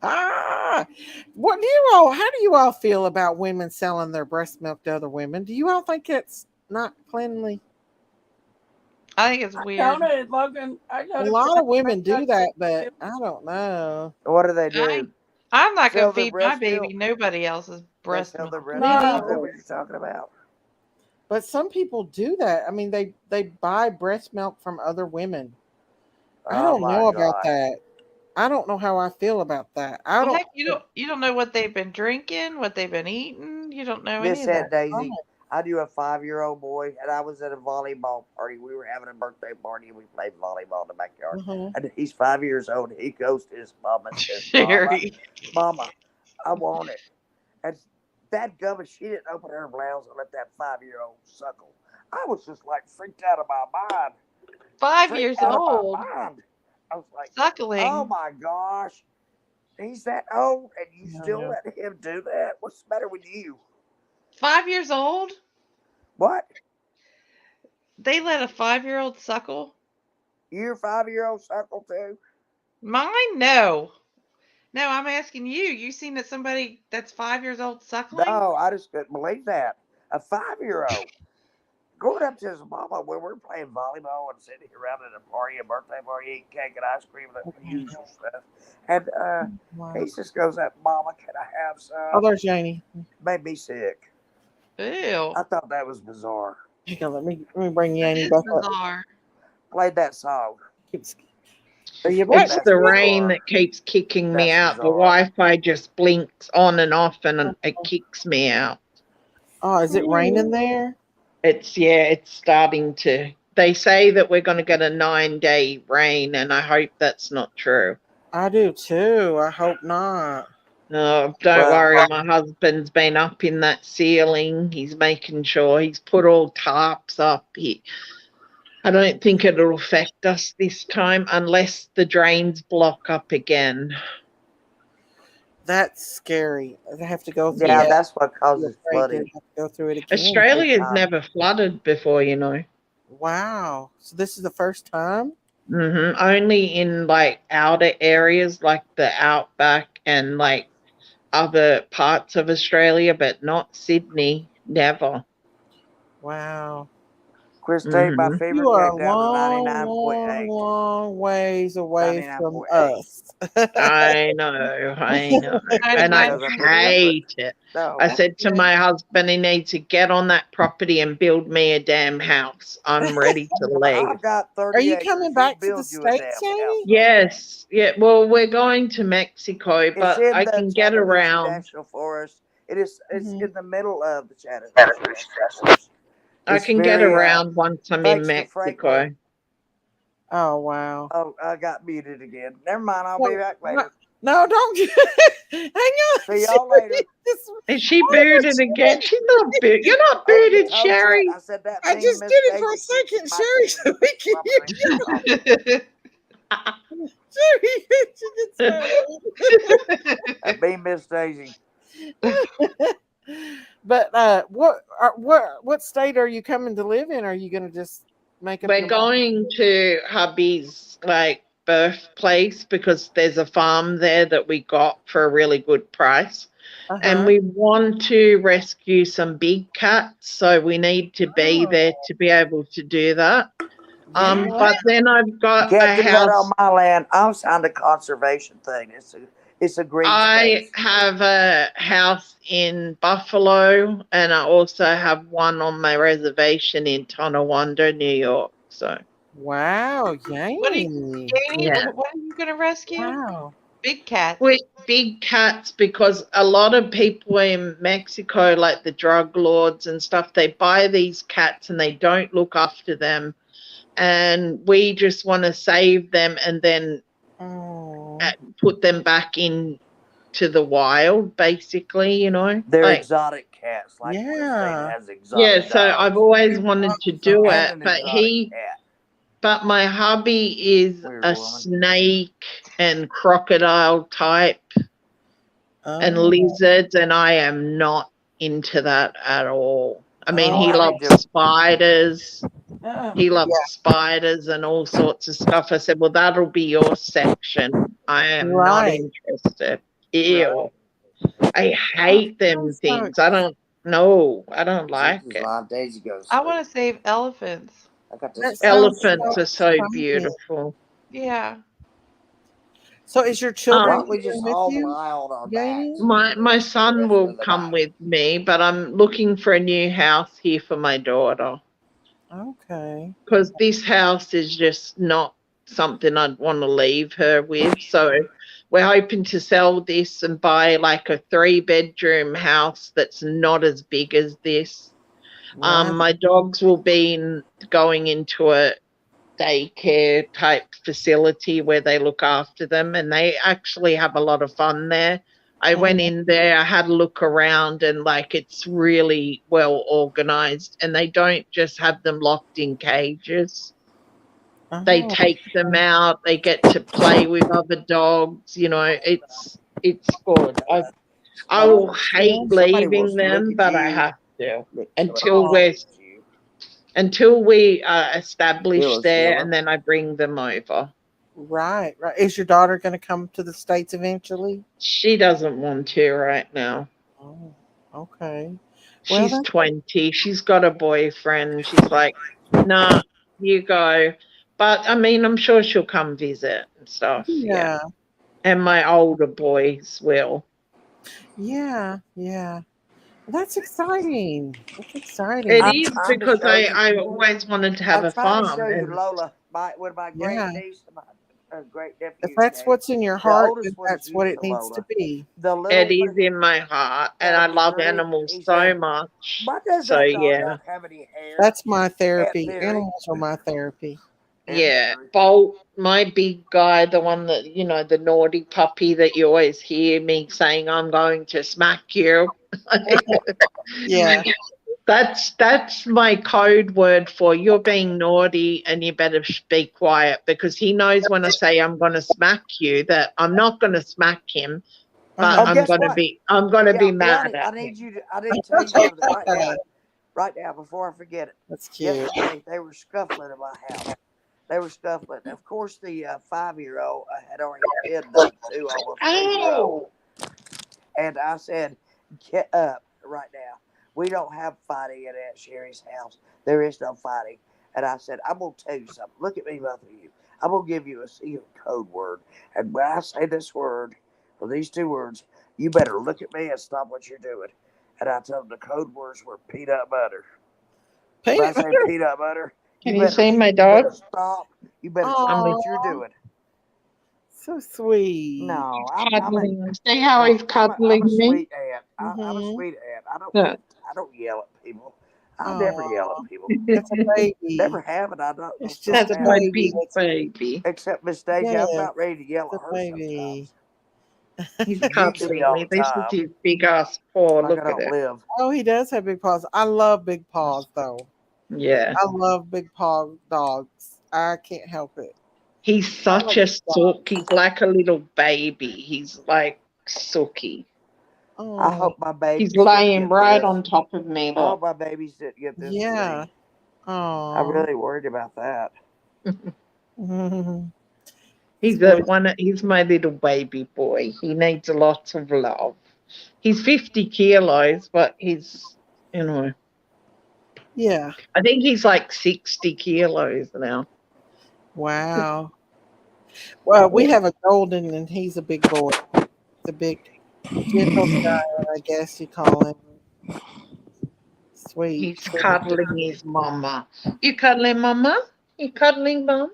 Ah, what do you all? How do you all feel about women selling their breast milk to other women? Do you all think it's not cleanly? I think it's I weird. donated, Logan. I A donated. lot of women do that, but I don't know. What do they do? I'm not gonna Sell their feed my breast baby milk. nobody else's They breast sell their milk. breast Me milk. Is that neither. what you're talking about? But some people do that. I mean, they buy breast milk from other women. I Oh don't my know about God. that. I don't know how I feel about that. I Well, don't. heck, you don't know what they've been drinking, what they've been eating. You don't know any Miss of Head that. Daisy, I knew a 5-year-old boy, and I was at a volleyball party. We were having a birthday party, and we played volleyball in the backyard. Mhm. And he's 5 years old. And he goes to his mama and says, Sherry. Mama, I want it." And that gummy, she didn't open her blouse and let that 5-year-old suckle. I was just like freaked out of my mind. 5 years Freaked out of my old, mind. I was like, oh suckling. my gosh, he's that old, and you still Yeah. let him do that? What's the matter with you? 5 years old? What? They let a 5-year-old suckle? Your 5-year-old suckle too? Mine? No. No, I'm asking you. You seen that somebody that's 5 years old suckling? No, I just couldn't believe that. A 5-year-old going up to his mama when we're playing volleyball and sitting around at a party, a birthday party, eating cake and ice cream and the usual stuff. And Wow. he just goes up, Mama, can I have Oh, some? there's Janie. Made me sick. Ew. I thought that was bizarre. Hang on, let me bring That Yanni is back up. bizarre. Played that song. Are you back? It's That's the rain bizarre. that keeps kicking me That's out. The bizarre. Wi-Fi just blinks on and off, and it kicks me out. Oh, is it raining there? It's starting to. They say that we're going to get a 9-day rain, and I hope that's not true. I do too. I hope not. No, don't worry. My husband's been up in that ceiling. He's making sure he's put all tarps up. I don't think it'll affect us this time unless the drains block up again. That's scary. I have to go through Yeah, that. that's what I'm causes afraid to flooding. have to go through it again. Australia's never flooded before, you know. Wow. So this is the first time? Only in like outer areas like the outback and like other parts of Australia, but not Sydney. Never. Wow. Christine, my Mhm. fever You are came a down to long, 99.8. long ways away from 99.8. us. I know. And I Because I put hate it. No. I said to my husband, he needs to get on that property and build me a damn house. I'm ready to leave. I've got 30 Are you acres. coming You back to the build you a States, damn house. Jamie? Yes. Yeah. Well, we're going to Mexico, It's but in I the can get Chattahoochee around. National Forest. It's Mhm. in the middle of the Chattahoochee National Forest. I It's can get very, around once I'm in thanks to Mexico. Franklin. Oh, wow. Oh, I got muted again. Never mind. I'll No, be back later. no, don't. Hang on. See y'all later. Is she booted again? She's not booted. You're not I already booted, told you that. Sherry. I said that I mean just Miss did it for a Daisy keeps second, my Sherry, team so we can hear you. Sherry, she gets mad. That mean Miss Daisy. But what state are you coming to live in? Are you going to just make up We're your mind? going to hubby's like birthplace because there's a farm there that we got for a really good price. And we want to rescue some big cats, so we need to be there to be able to do that. But then I've You got can't a do that on house. my land. I'm signed a conservation thing. It's a green I space. have a house in Buffalo, and I also have one on my reservation in Tonawanda, New York. So Wow, What are you, Jamie. Janie? yeah. What are you gonna rescue? Wow. Big cats. With big cats, because a lot of people in Mexico, like the drug lords and stuff, they buy these cats and they don't look after them. And we just want to save them and then put them back into the wild, basically, you know. They're Like, exotic cats, like State has yeah, exotic so I've dogs always wanted to do and it, an but exotic cat. but my hubby is Weird a woman. snake and crocodile type and lizards, and I am not into that at all. I mean, he loves spiders. He loves spiders and all sorts of stuff. I said, well, that'll be your section. I am not Right. interested. Ew. I hate them things. I don't know. I don't like it. Daisy goes. I want to save elephants. I got That this. sounds Elephants so are so exciting. beautiful. Yeah. So is your Why children don't we here just with all you, lie on our Janie? backs? My son will of the come night. with me, but I'm looking for a new house here for my daughter Okay. because this house is just not something I'd want to leave her with. So we're hoping to sell this and buy like a 3-bedroom house that's not as big as this. Right. My dogs will be going into a daycare type facility where they look after them, and they actually have a lot of fun there. I went in there, I had a look around, and like it's really well organized, and they don't just have them locked in cages. They Oh, take them out, they get to play with other dogs, you know, it's good. I will hate Somebody leaving wants to look them, at but I you. have to Somebody until wants to we're look at you. until we are established there, Sheila. and then I bring them over. right. Is your daughter going to come to the States eventually? She doesn't want to right now. Oh, okay. Well, She's 20. She's got a boyfriend. She's like, nah, you go. But I mean, I'm sure she'll come visit and stuff. Yeah. yeah, And my older boys will. yeah. That's exciting. That's It exciting. I'm is trying to because show you. I always wanted to have I'm a trying to farm. show you And Lola, when my great Yeah. niece, my great If nephew that's came. what's in your The heart, then oldest one is that's what it beautiful, needs to Lola. be. The it little is one, in my heart. And that I was love Curly. animals He so said, much. "Why does So, that dog yeah. not have any hair?" That's my Aunt therapy. Theory. Animals are my therapy. Yeah, Bolt, my big guy, the one that, you know, the naughty puppy that you always hear me saying, I'm going to smack you. Yeah. That's my code word for you're being naughty and you better be quiet, because he knows when I say I'm going to smack you that I'm not going to smack him, but Oh, guess what? I'm going to be mad Yanni, at I him. need you to. I didn't tell you something right now before I forget it. That's cute. Yesterday they were scuffling in my house. They were scuffling. Of course, the 5-year-old had already hidden the 2, almost 3-year-old. And I said, "Get up right now. We don't have fighting at Aunt Sherry's house. There is no fighting." And I said, "I'm gonna tell you something. Look at me, both of you. I'm gonna give you a secret code word. And when I say this word, or these 2 words, you better look at me and stop what you're doing." And I told them the code words were peanut butter. If I say peanut butter, Can you see my dog? stop. You better stop what you're doing. So sweet. No, Cuddling. See how he's cuddling I'm a me? sweet aunt. I'm a sweet aunt. I don't yell at people. I never yell at people. That's a baby. Never have, and I don't. It's don't just That's a my baby. big baby. Except Miss Daisy, I'm Yes, about ready to yell it's at a her baby. sometimes. He's Usually cuddling all me. the This is time. his big ass paw. Like I Look at don't it. live. Oh, he does have big paws. I love big paws, though. Yeah. I love big paw dogs. I can't help it. He's such a sook. He's like a little baby. He's like sooky. I hope my He's babies didn't laying get right this. on top of me. I hope Look. my babies didn't get this. Yeah. I Oh. really worried about that. He's my little baby boy. He needs a lot of love. He's 50 kilos, but Yeah. I think he's like 60 kilos now. Wow. Well, we have a golden, and he's a big boy. The big, gentle giant, I guess you call him. Sweet. He's cuddling his mama. You cuddling mama? You cuddling mom?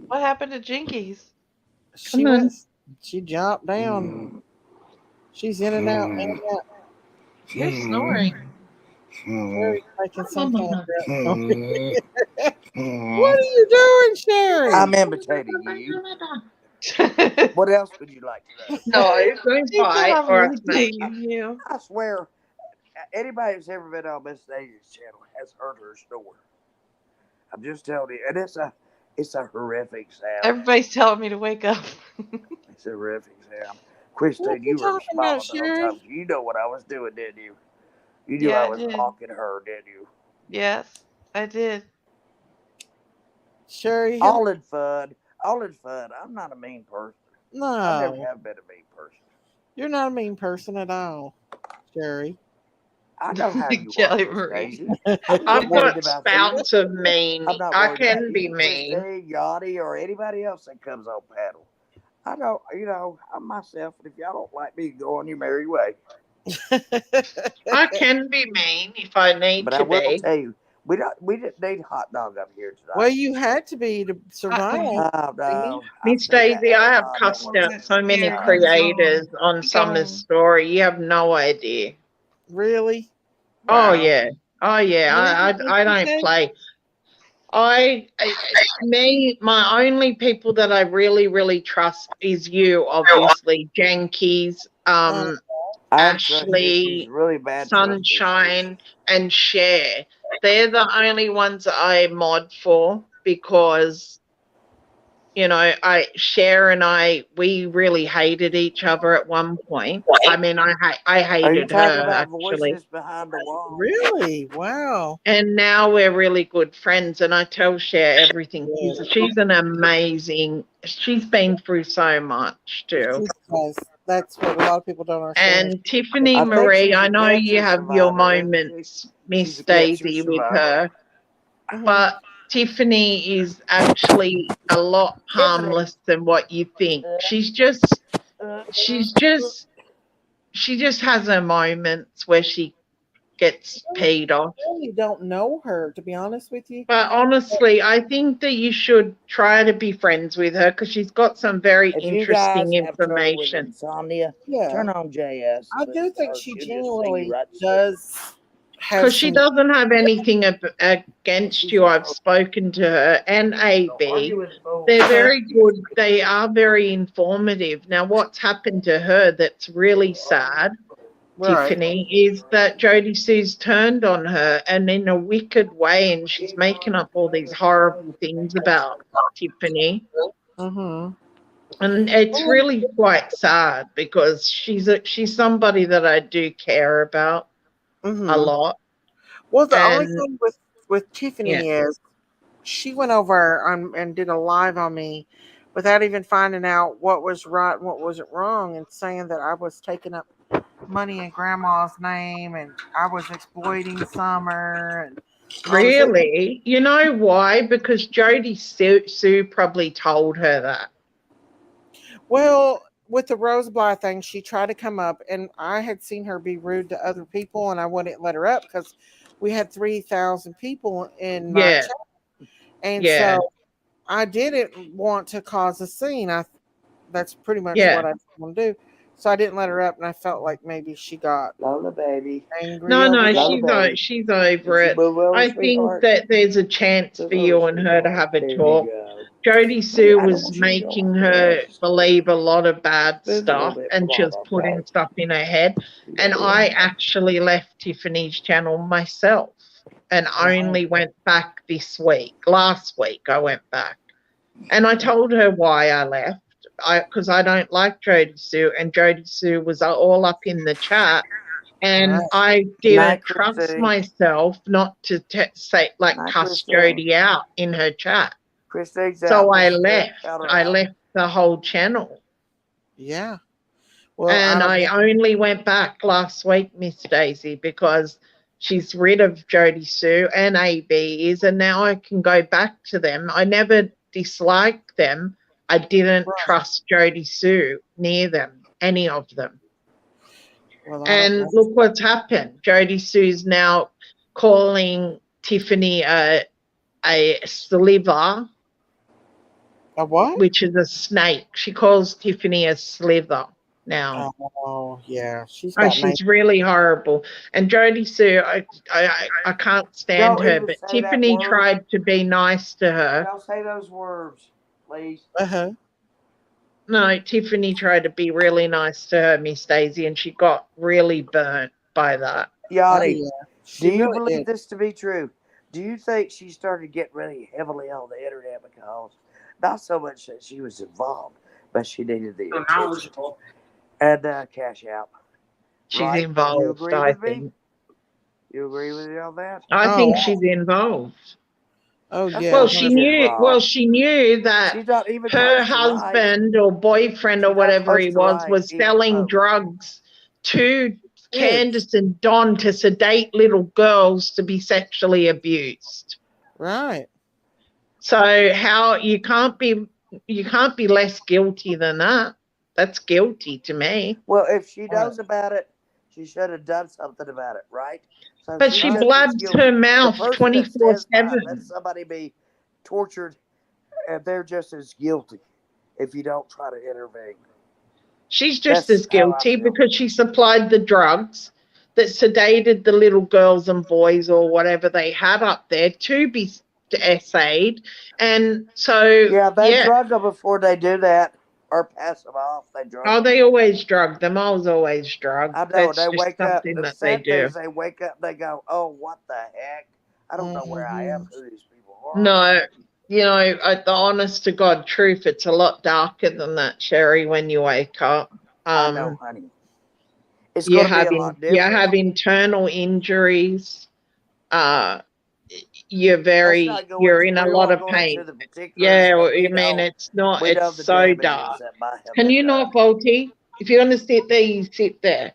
What happened to Jinkies? She Come went. on. She jumped down. She's in and out, in and out. Who's snoring? Sherry's making some kind Mama. of noise. What are you doing, Sherry? I'm imitating you. What else would you like to know? No, don't She said fight I'm or it's me. imitating you. I swear, anybody who's ever been on Miss Daisy's channel has heard her snore. I'm just telling you, and it's a horrific sound. Everybody's telling me to wake up. It's a horrific sound. What Christine, you you were talking about, smiling the whole Sherry? time. You know what I was doing, didn't you? You knew Yeah, I I was did. mocking her, didn't you? Yes, I did. Sherry, All in fun. All in fun. I'm not a mean person. I never no, have been a mean person. you're not a mean person at all, Sherry. I know how you are, Kelly Miss Marie. Daisy. I'm not I've worried got about you. spouts of mean. I'm not I worried about can be you, mean. Christine, Yachty, or anybody else that comes on panel. I don't, I'm myself, and if y'all don't like me, go on your merry way. I can be mean if I need But I to will be. tell you, we didn't need hot dog up here Well, tonight. you had to be to survive. Oh no, I've Miss seen that Daisy, I have Amazon cussed network out too so many many Yeah, times. creators on keep Summer's going. story. You have no idea. Really? Oh Wow. yeah. Oh yeah. I don't play. My only people that I really, really trust is you, obviously, Jankies, Uh, I don't trust you. She's Ashley, really bad trust issues. Sunshine, and Cher. They're the only ones that I mod for because Cher and we really hated each other at one point. I mean, I Are you hated talking her about actually. voices behind the wall? really? Wow. And now we're really good friends, and I tell Cher everything. Good. She's an amazing. She's been through so much too. Because that's what a lot of people don't understand. And Tiffany I think Marie, she's I a know you cancer have your survivor, isn't she? moments, She's Miss a cancer Daisy, with survivor. her, Mhm. but Tiffany is actually a lot harmless than what you think. She just has her moments where she gets peed off. I really don't know her, to be honest with you. But honestly, I think that you should try to be friends with her because she's got some very If you interesting guys have trouble with information. insomnia, Yeah, turn on JS. I and do listen to think her. she She'll just sing you genuinely right to sleep. does have Because she some. doesn't have anything against you. I've spoken to her and AB. They're very good. They are very informative. Now, what's happened to her that's really sad, Right. Tiffany, is that Jodie Sue's turned on her and in a wicked way, and she's making up all these horrible things about Tiffany. Mm-hmm. And it's really quite sad because she's somebody that I do care about a Mm-hmm. lot. Well, the only And thing with Tiffany yeah, is she went over and did a live on me without even finding out what was right and what wasn't wrong, and saying that I was taking up money in Grandma's name and I was exploiting Summer and all this. really, you know why? Because Jodie Sue probably told her that. Well, with the Roseblatt thing, she tried to come up, and I had seen her be rude to other people, and I wouldn't let her up because we had 3,000 people in my Yeah, chat, and yeah, so I didn't want to cause a scene. That's pretty much yeah. what I want to do. So I didn't let her up, and I felt like maybe she got Lola, baby. angry No, over no, that. Lola, she's baby. over Did you it. move over, I think sweetheart? that there's a chance Move for over, you and her to sweetheart. have a There you talk. go. Jodie Sue I don't was want you to go making off the her edge. believe a lot of bad Move a little stuff, bit and from she was Autumn, putting okay? stuff in her head. You And got I it. actually left Tiffany's channel myself and Wow. only went back this week. Last week I went back. And I told her why I left. Because I don't like Jodie Sue, and Jodie Sue was all up in the chat And Right. I Night, didn't trust Christy. myself not to say like Night, cuss Christy. Jody out in her chat. Christy's out. So I Mrs. Dirk left. got her I out. left the whole channel. Yeah. Well, And I only went back last week, Miss Daisy, because she's rid of Jody Sue and ABs, and now I can go back to them. I never disliked them. I didn't Right. trust Jody Sue near them, any of them. Well, And look what's happened. Jody Sue's now calling Tiffany a sliver. A what? Which is a snake. She calls Tiffany a slither now. Oh, yeah. She's Oh, got names. she's really horrible. And Jody Sue, I can't stand Don't her, even but say that Tiffany word. tried to be nice to her. Don't say those words, please. Uh-huh. No, Tiffany tried to be really nice to her, Miss Daisy, and she got really burnt by that. Oh, Yachty, yeah. do She you really believe did. this to be true? Do you think she started getting really heavily on the internet because not so much that she was involved, but she needed the attention knowledgeable. and cash out? She's Right? You involved, agree I with me? think. You agree with me on that? I Oh, think wow. she's involved. Oh, That's yeah. Well, what she she did 100%. knew. Well, wrong. she knew that She's not even her supposed to write. husband or boyfriend or She's not whatever he supposed to was write, even selling post. drugs to Kids. Candace and Don to sedate little girls to be sexually abused. Right. So how you can't be less guilty than that. That's guilty to me. Well, if she Right. knows about it, she should have done something about it, right? So if But she she says she's blabs her guilty, the mouth person that stands by and lets 24/7. somebody be tortured, and they're just as guilty if you don't try to intervene. She's just That's as how I guilty feel. because she supplied the drugs that sedated the little girls and boys or whatever they had up there to be essayed. And so, Yeah, they yeah. drug them before they do that or pass them off. They drug Oh, them. they always drug them. I was always drugged. I know. That's They just wake up. something The that they sad thing do. is, they wake up and they go, "Oh, what the heck? I don't know where I am. Mm-hmm. Who these people are." No, you know, the honest to God truth, it's a lot darker than that, Sherry, when you wake up. I know, honey. It's You going to be a have lot you different. have internal injuries. Uh, you're Let's not go you're into. in a We lot won't of go into pain. the particulars, Yeah, but well, I mean, we it's know the so damages dark. that might have Can been you done. not, Volty? If you want to sit there, you sit there.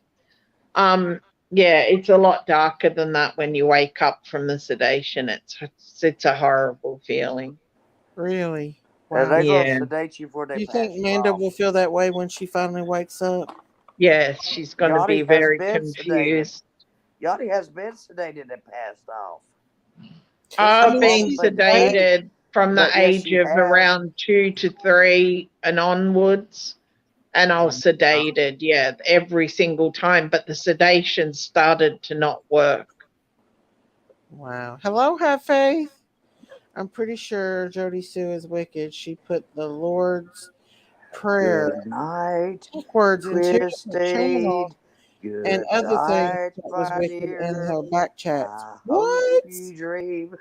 Yeah, it's a lot darker than that when you wake up from the sedation. It's a horrible feeling. Really? And Wow. they're going to Yeah. sedate you before they You pass think you Manda off. will feel that way when she finally wakes up? Yes, she's going to be Yachty has very been sedated. confused. Yachty has been sedated and passed off. It's I I've an mean, been awful she thing to say, sedated from the but yes, age she of has. around 2 to 3 and onwards. And I was sedated, yeah, every single time. But the sedation started to not work. wow. Hello, have faith. I'm pretty sure Jody Sue is wicked. She put the Lord's Prayer Good night, backwards into her Christy. channel and Good other things night, that was my wicked in dear. her back chats. I hope What? you dream.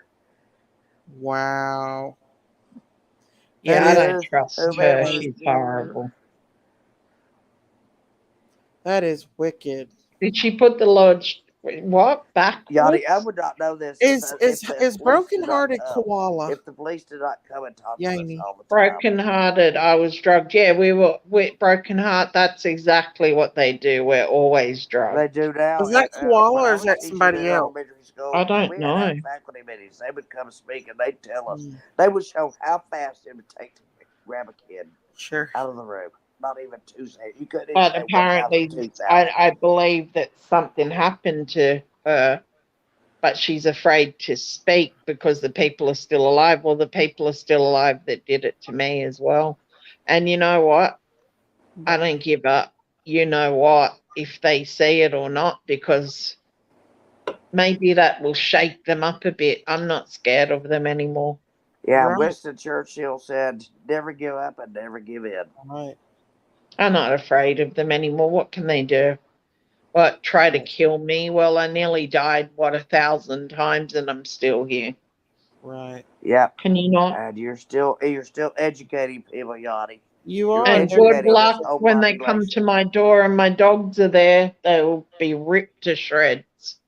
Wow. That Yeah, I is don't With trust her. whomever's She's near. horrible. that is wicked. Did she put the Lord's what Yachty, I backwards? would not know this Is if the is police broken did not hearted come. koala If the police did not come and talk to us Yaney? all the time. Broken-hearted. I was drugged. Yeah, we broken heart. That's exactly what they do. We're always drugged. They do now. Is that When koala I or is was that teaching somebody in else? elementary I school, don't we had to know. have faculty meetings. They would come speak and they'd tell us. Mm, They would show how fast it would take to grab a kid sure. out of the room. Not even 2 seconds. You couldn't even But say 1,000, apparently, 2,000. I believe that something happened to her, but she's afraid to speak because the people are still alive. Well, the people are still alive that did it to me as well. And you know what? I don't give up. You know what? If they see it or not, because maybe that will shake them up a bit. I'm not scared of them anymore. Yeah, Right. Winston Churchill said, never give up and never give in. Right. I'm not afraid of them anymore. What can they do? What, try to kill me? Well, I nearly died, 1,000 times and I'm still here. Right. Yep. Can you not? And you're still educating people, Yanni. You You're are. And good educating this luck whole when they come to population. my door and my dogs are there. They will be ripped to shreds.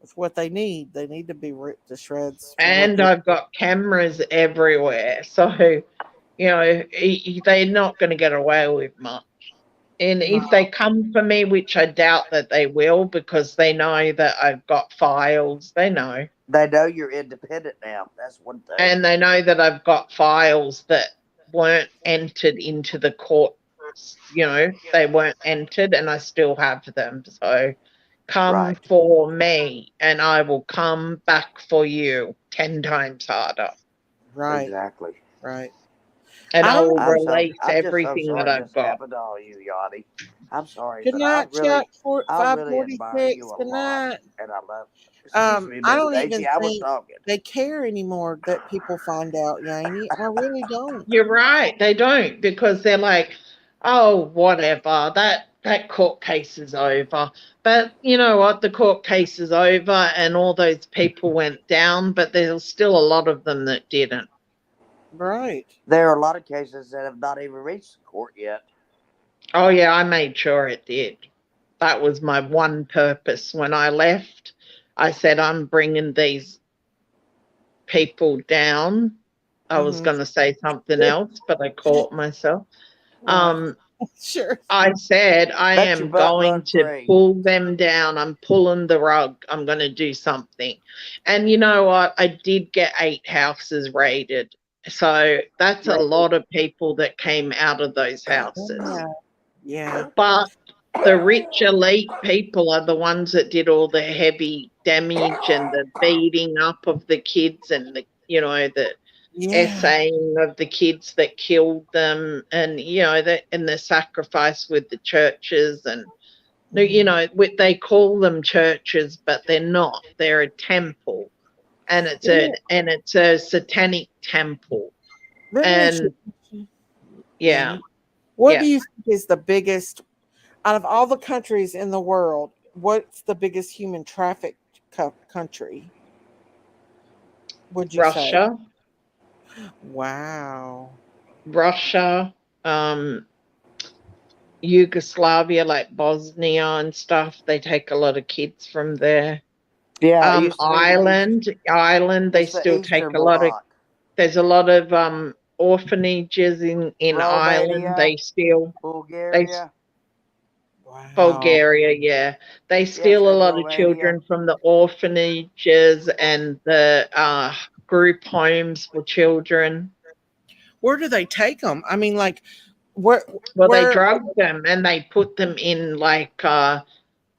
That's what they need. They need to be ripped to shreds for what And they I've got cameras everywhere. So, they're not going to get away with much. And no. if they come for me, which I doubt that they will because they know that I've got files, they know. They know you're independent now. That's one thing. And they know that I've got files that weren't entered into the court. They weren't entered and I still have them. So come for me and I will come back for you 10 times harder. Right. Exactly. Right. And I will I'm release just so everything that sorry I've this got. happened to all you, Yanni. I'm sorry, Good but night, Chuck. I really admire you 546. a Good lot, night. and I love. Excuse me, I Miss don't even Daisy. I was think talking. they care anymore that people find out, Yaney. I really don't. You're right. They don't because they're like, oh, whatever. That court case is over. But you know what? The court case is over and all those people went down, but there's still a lot of them that didn't. Right. There are a lot of cases that have not even reached the court yet. Oh, yeah, I made sure it did. That was my one purpose. When I left, I said, I'm bringing these people down. I was going to say something else, but I caught myself. Sure. I said, I Let your am butt going run to free. pull them down. I'm pulling the rug. I'm going to do something. And you know what? I did get 8 houses raided. So that's a lot of people that came out of those houses. Yeah. But the rich elite people are the ones that did all the heavy damage and the beating up of the kids and the essaying of the kids that killed them and the sacrifice with the churches and they call them churches but they're not. They're a temple and it's a satanic temple. Let me ask you a question, Yeah. What do you think is the biggest out of all the countries in the world? What's the biggest human traffic country? Would you say? Russia. Wow. Russia, Yugoslavia, like Bosnia and stuff. They take a lot of kids from there. Yeah, it used to be Ireland, they it's the still take Eastern a lot of. Bloc. There's a lot of orphanages in Ireland. Romania, They Bulgaria. Bulgaria, yeah. They steal a and lot of Romania. children from the orphanages and the group homes for children. Where do they take them? I mean, like, where? Well, they drug them and they put them in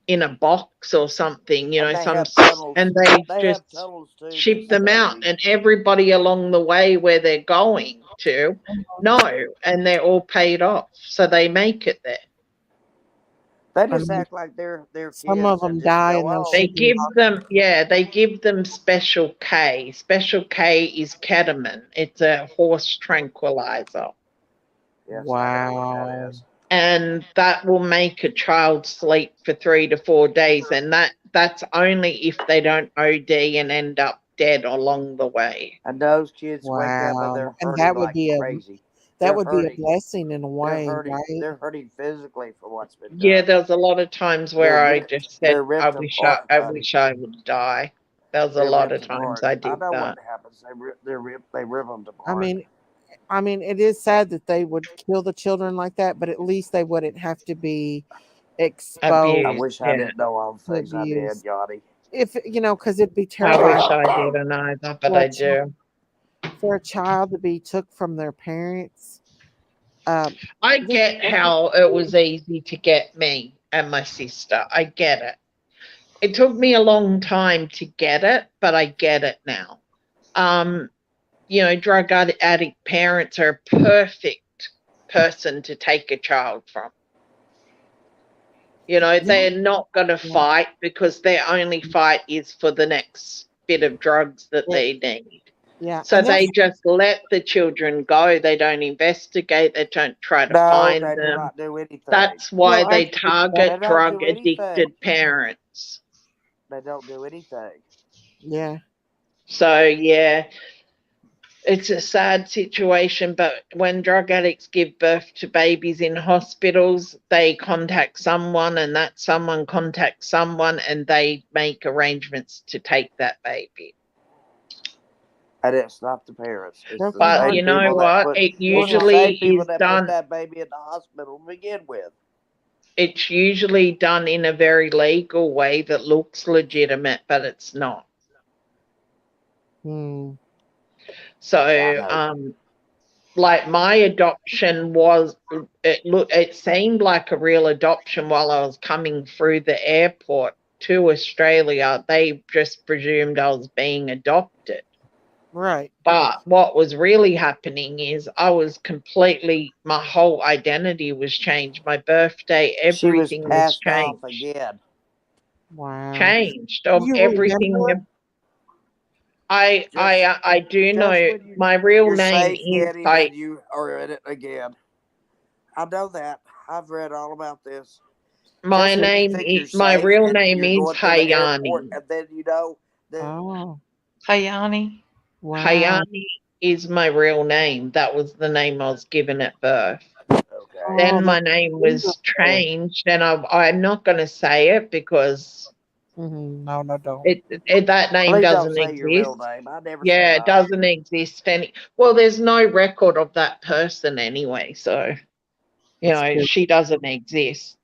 in a box or something, And they have tunnels. and they They just have tunnels too, ship Miss them out, Daisy. and everybody along the way where they're going to, no, and they're all paid off, so they make it there. They just act like they're some of kids them and just die go in those on. They give them special K. Special K is ketamine. It's a horse tranquilizer. Yes, wow. I know what that is. And that will make a child sleep for 3 to 4 days, and that's only if they don't OD and end up dead along the way. And those kids wake up and they're Wow. And hurting that would like be crazy. that They're would be a hurting. blessing in a way, right? They're hurting physically for what's been Yeah, done. there's a lot of times where I just said, They're ripped apart, I honey. wish I would die. There was a They're lot of ripped times apart. I I did know that. what happens. They rip them I apart. mean, it is sad that they would kill the children like that, but at least they wouldn't have to be exposed I Abused, wish I yeah. didn't know all the to things I did, abuse. Yanni. If because it'd be I wish terrifying I didn't either, but for a I do. for a child to be took from their parents. I get how it was easy to get me and my sister. I get it. It took me a long time to get it, but I get it now. Drug addict parents are a perfect person to take a child from. They're not going to fight because their only fight is for the next bit of drugs that they need. Yeah. So they just let the children go. They don't investigate. They don't try to find they do them. not do anything. That's why they They target don't drug do anything. addicted parents. They don't do anything. Yeah. So, yeah. it's a sad situation, but when drug addicts give birth to babies in hospitals, they contact someone and that someone contacts someone and they make arrangements to take that baby. And it's not the parents. It's That's the But same you know people that what? put. It It's the usually same people is that put done. that baby in the hospital to begin with. It's usually done in a very legal way that looks legitimate, but it's not. Hmm. I So, know. like my adoption was, it seemed like a real adoption while I was coming through the airport to Australia. They just presumed I was being adopted. Right. But what was really happening is my whole identity was changed. My birthday, She was everything was passed off changed. again. Wow. Changed of You everything. remember? Just, I do just know when my real you're name safe, is Getty, then you are in it again. I know that. I've read all about this. Just when you think you're my safe real and name you're is going through the airport, Hayani. and then you know that. Oh. Hayani. Wow. Hayani is my real name. That was the name I was given at birth. Okay. Oh, Then my that's name was beautiful. changed, and I'm not going to say it because No, no, don't. that name Please don't doesn't say your real exist. name. I never say Yeah, it mine. doesn't exist any. Well, there's no record of that person anyway, so That's good. she doesn't exist.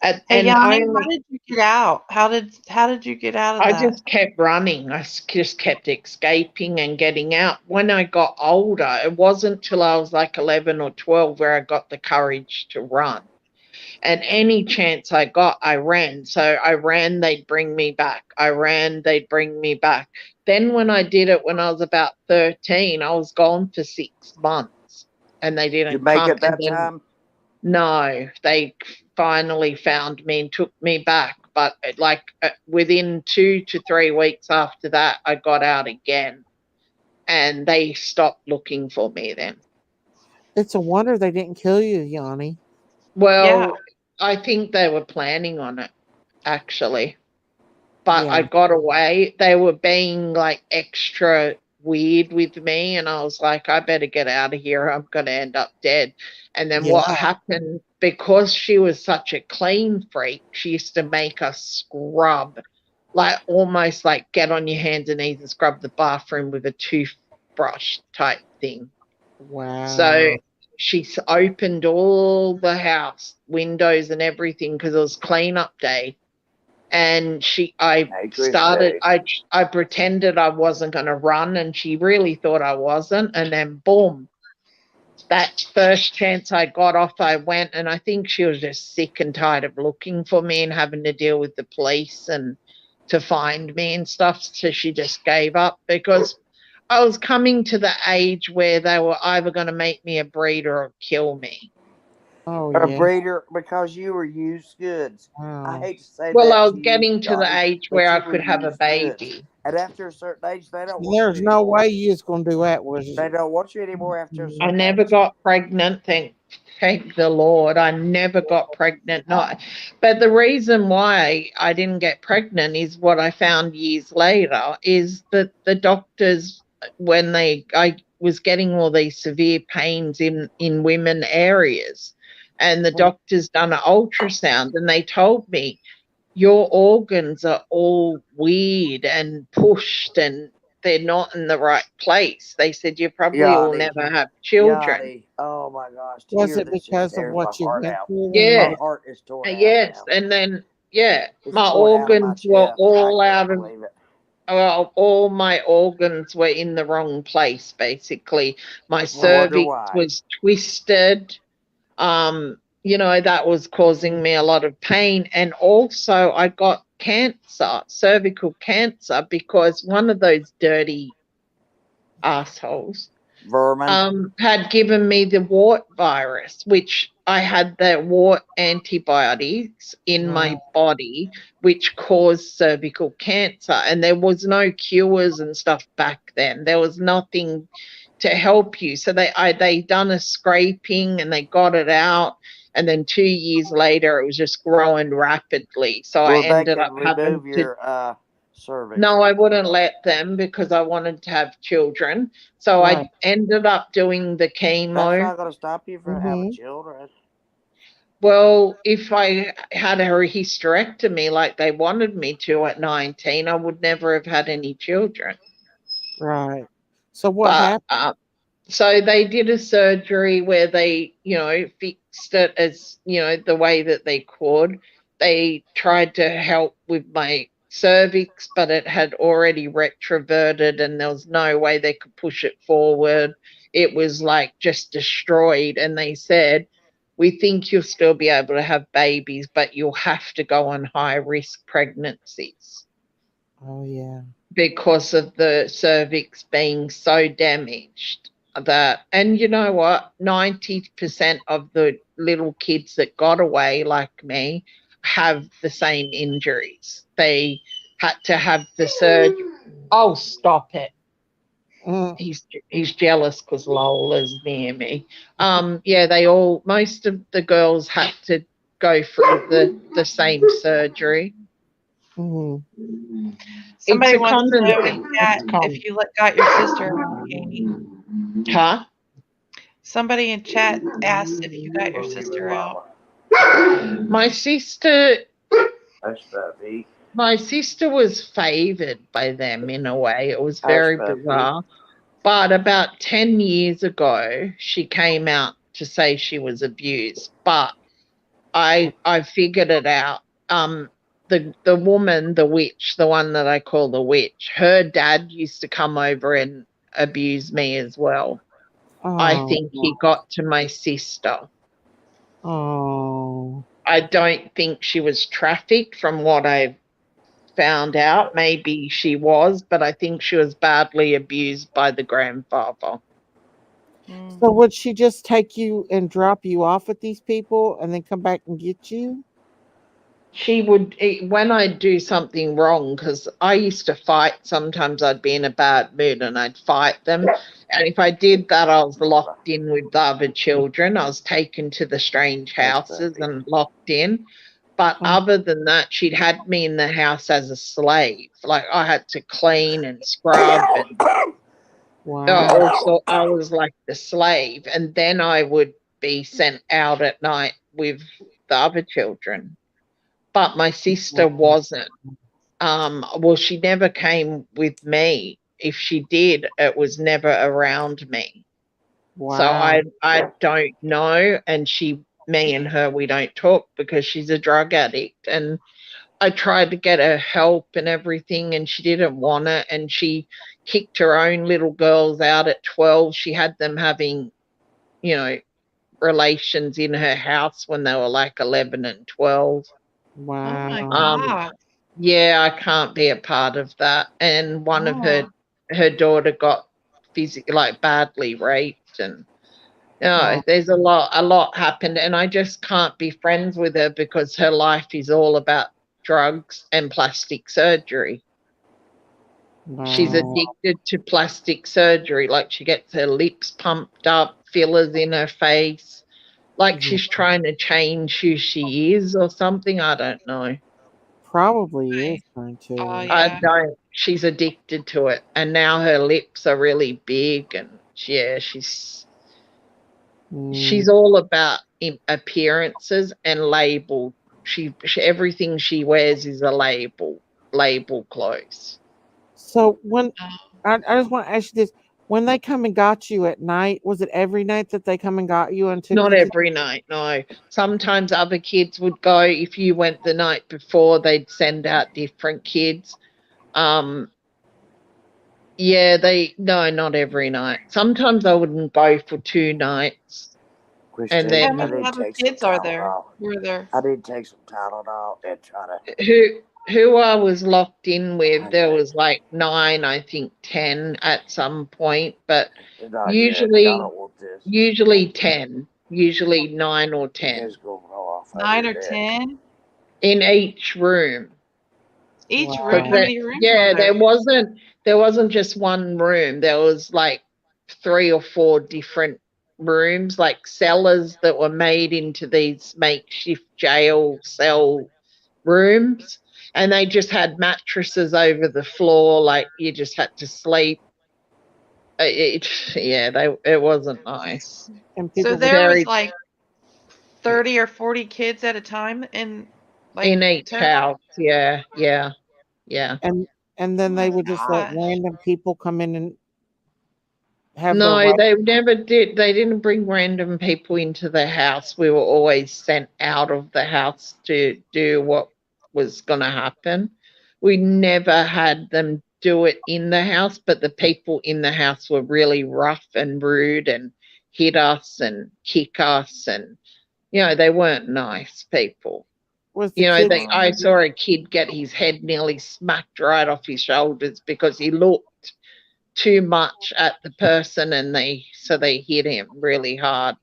Hey And Yanni, how did you get out? How did you get out of I that? just kept running. Just kept escaping and getting out. When I got older, it wasn't till I was like 11 or 12 where I got the courage to run. And any chance I got, I ran. So I ran, they'd bring me back. I ran, they'd bring me back. Then when I did it when I was about 13, I was gone for 6 months and they Did you didn't make come. it And that then, time? no, they finally found me and took me back. But within 2 to 3 weeks after that, I got out again and they stopped looking for me then. It's a wonder they didn't kill you, Yanni. Yeah. Well, I think they were planning on it, actually. But I Yeah. got away. They were being like extra weird with me, and I was like, I better get out of here. I'm going to end up dead. And then Yeah. what happened, because she was such a clean freak, she used to make us scrub, like almost like get on your hands and knees and scrub the bathroom with a toothbrush type thing. So Wow. she's opened all the house windows and everything because it was cleanup day. And Hey, Chris Day. I pretended I wasn't going to run, and she really thought I wasn't. And then boom, that first chance I got off, I went, and I think she was just sick and tired of looking for me and having to deal with the police and to find me and stuff. So she just gave up because I was coming to the age where they were either going to make me a breeder or kill me. Oh, A yeah. breeder because you were used goods. I Wow. hate to say Well, I that was to you, getting to the Johnny, age but where I you were could have a used goods. baby. And after a certain age, they don't want you There's no anymore. way you was going to do that, was They it? don't want you anymore after a I certain never age. got pregnant, thank the Lord. I never got pregnant. Not, but the reason why I didn't get pregnant is what I found years later is that the doctors, when I was getting all these severe pains in women areas, and the doctors done an ultrasound and they told me your organs are all weird and pushed and they're not in the right place. They said you probably will Yanni, never have children. Yanni. Oh my gosh, to Was hear it this just because of tears my what you heart went out. through when you My Yes, were? heart is torn out yes. now. And then, yeah, It's my torn out of my organs were chest. I all can't out of, believe it. well, all my organs were in the wrong place, basically. My I wonder cervix why. was twisted. That was causing me a lot of pain. And also, I got cancer, cervical cancer, because one of those dirty assholes Vermin. had given me the wart virus, which I had the wart antibiotics in my body, which caused cervical cancer. And there was no cures and stuff back then. There was nothing to help you. So they done a scraping and they got it out. And then 2 years later, it was just growing rapidly. So I Well, they ended can up having remove to. your cervix. No, I wouldn't let them because I wanted to have children. So Right. I ended up doing the That's chemo. not going to stop you from having children. Well, if I had a hysterectomy like they wanted me to at 19, I would never have had any children. Right. So what But happened? so they did a surgery where they, fixed it as, the way that they could. They tried to help with my cervix, but it had already retroverted and there was no way they could push it forward. It was like just destroyed. And they said, we think you'll still be able to have babies, but you'll have to go on high risk pregnancies Oh yeah. because of the cervix being so damaged that, and you know what, 90% of the little kids that got away like me have the same injuries. They had to have the surgery. Oh, stop it. Mm. He's jealous because Lola's near me. Yeah, most of the girls had to go through the same surgery. Mm-hmm. It's Somebody a wants to common know in thing. chat It's common. if you got your sister out, Katie. Huh? Somebody in chat asked if you got your sister out. My sister Hush puppy. my sister was favored by them in a way. It was Hush very puppy. bizarre. But about 10 years ago, she came out to say she was abused. But I figured it out. The woman, the witch, the one that I call the witch, her dad used to come over and abuse me as well. I Oh. think he got to my sister. Oh. I don't think she was trafficked from what I found out. Maybe she was, but I think she was badly abused by the grandfather. So would she just take you and drop you off with these people and then come back and get you? She would, when I'd do something wrong, because I used to fight, sometimes I'd be in a bad mood and I'd fight them. And if I did that, I was locked in with the other children. I was taken to the strange houses and locked in. But other than that, she'd had me in the house as a slave. Like I had to clean and scrub and Wow. also I was like the slave. And then I would be sent out at night with the other children. But my sister wasn't. Well, she never came with me. If she did, it was never around me. So Wow. I don't know. And me and her, we don't talk because she's a drug addict. And I tried to get her help and everything, and she didn't want it. And she kicked her own little girls out at 12. She had them having, you know, relations in her house when they were like 11 and 12. Oh my Wow. God. Yeah, I can't be a part of that. And one of Oh. her daughter got physically like badly raped, and Oh. there's a lot happened, and I just can't be friends with her because her life is all about drugs and plastic surgery. She's Wow. addicted to plastic surgery. Like she gets her lips pumped up, fillers in her face, like Yeah. she's trying to change who she is or something. I don't know. Probably is trying Oh to. I yeah. don't. She's addicted to it, and now her lips are really big, and yeah, Mm. she's all about appearances and label. She everything she wears is a label clothes. So when Oh. I just want to ask you this: when they come and got you at night, was it every night that they come and got you and took Not you to? every night, no. Sometimes other kids would go. If you went the night before, they'd send out different kids. Um, yeah, no, not every night. Sometimes I wouldn't go for 2 nights, and Christine, How I many then need to other take some kids are there? Tylenol. Were there? I need to take some Tylenol and try to. who I was locked in with, there Okay. was like 9, I think 10 at some point, but It's not good. Y'all usually don't want this. usually 10, usually 9 or 10 It's going to blow off over 9 your or neck. 10? in each room. Each room? Because How Wow. many rooms were yeah, there? there wasn't just one room. There was like 3 or 4 different rooms, like cellars that were made into these makeshift jail cell rooms. and they just had mattresses over the floor, like you just had to sleep. It wasn't nice. And So people there was Very like 30 or 40 kids at a time in in like each total. house. Yeah, yeah, yeah. and Oh then they my would just let gosh. random people come in and have their No, way. they never did. They didn't bring random people into the house. We were always sent out of the house to do what was going to happen. We never had them do it in the house, but the people in the house were really rough and rude and hit us and kick us. And, they weren't nice people. Was the kids I saw a kid get his head nearly smacked right off his shoulders because he looked too much at the person, and they hit him really hard.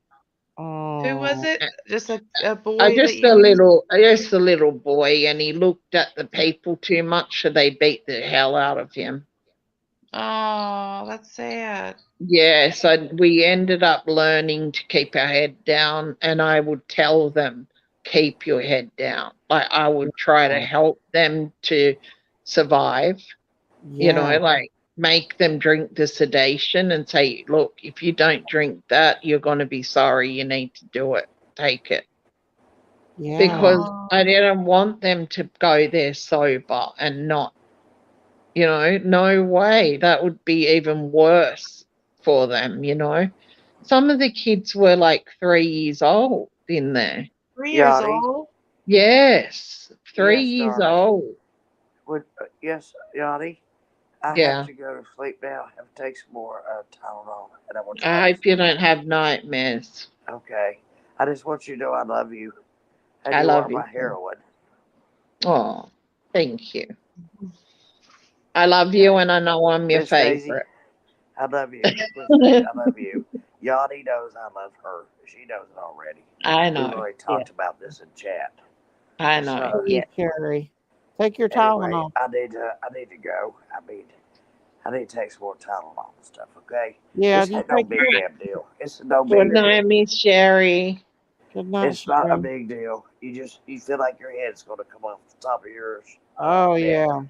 Who was Oh, it? Just a boy that Just you knew? a little boy, and he looked at the people too much, so they beat the hell out of him. Oh, that's sad. Yeah, so we ended up learning to keep our head down, and I would tell them, keep your head down. Like I would try to help them to survive. yeah, Like make them drink the sedation and say, look, if you don't drink that, you're going to be sorry. You need to do it. Take it. yeah, Because Oh, I didn't want them to go there sober and not, no way. That would be even worse for them. Some of the kids were like 3 years old in there. 3 years Yachty. old? Yes, three Yes, years darling. old. Yes, Yachty. I have Yeah. to go to sleep now. I have to take some more Tylenol, and I want to try I this hope you again. don't have nightmares. Okay. I just want you to know I love you, and I you are love you my too. heroine. Oh, thank you. I love you, Okay. and I know I'm your Miss Daisy, favorite. I love you. Miss Daisy, I love you. Yachty knows I love her. She knows it already. I We've know. already Yeah, talked about this in chat. I know. So Yeah. Sherry. Take your anyway, Tylenol. I need to go. I need to take some more Tylenol and stuff. Okay. Yeah, This you ain't no take big your damn deal. It's no Good big night, deal. Miss Sherry. good night, It's not a Sherry. big deal. You feel like your head's gonna come off the top of yours Oh head. yeah.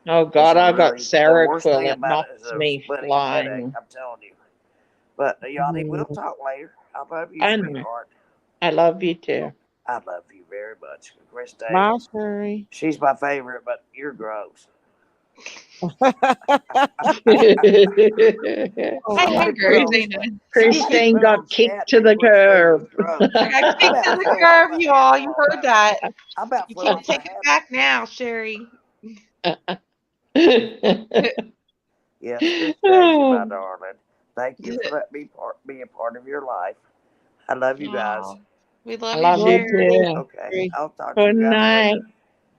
Oh It's God, a I got really the worst Seroquel. thing It about it is knocks a me splitting headache. flying. I'm telling you. But Yanni, we'll Mhm. talk later. I love you, I know. sweetheart. I love you too. I love you very much. Christine, Bye, Sherry. she's my favorite, but you're gross. Oh I my am Somebody put on Christina. somebody Christine put on got kicked chat to that the Christine was curb. gross. I got I kicked about to the fell off curb, my you hammer all. You on heard that. that. I about You fell can't off my take it hammer. back now, Sherry. Yes, Miss Daisy, my darling. Thank you for letting me be a part of your life. I love you guys. Oh, we I love you, love love you you too, Sherry. too. Okay, Sherry. I'll talk to Good you guys night. later.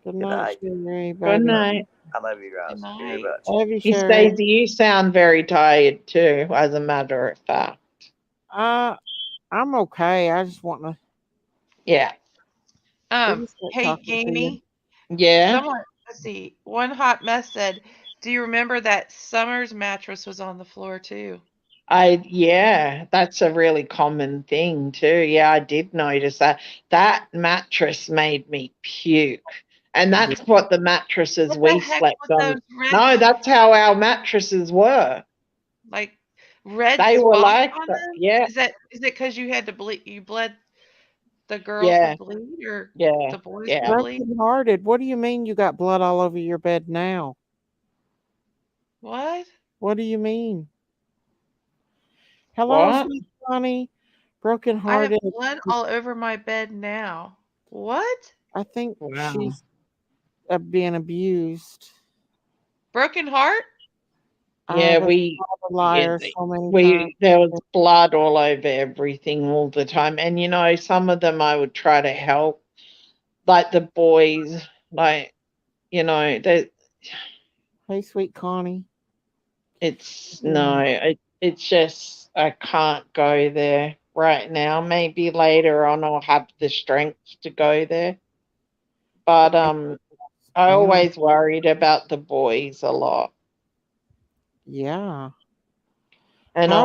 Good Good night, night. Sherry, Good baby. night. I love you Good guys very night. much. Love you, Miss Sherry. Daisy, you sound very tired too, as a matter of fact. Uh, I'm okay. I just want to. Yeah. We just like Hey, talking to you. Jamie. Yeah. Someone, let's see. One hot mess said, "Do you remember that Summer's mattress was on the floor too?" Yeah, that's a really common thing too. Yeah, I did notice that. That mattress made me puke. And Yeah. that's what the mattresses What the we heck slept was on. those red, No, that's how our mattresses were. like red They were spots like on that. them? Yeah, Is it because you had to bleed? You bled. The girls yeah, would bleed, or yeah, the boys would yeah. bleed? Broken hearted. What do you mean you got blood all over your bed now? What? What do you mean? Hello, What? sweet Connie. Broken I have hearted. blood all over my bed now. What? I think Wow. she's being abused. Broken heart? Yeah, But a yeah, liar so many times. there was blood all over everything all the time. And some of them I would try to help, like the boys, like, they Hey, sweet Connie. it's no, Mm. it's just I can't go there right now. Maybe later on I'll have the strength to go there. But I Yeah. always worried about the boys a lot. Yeah. And How?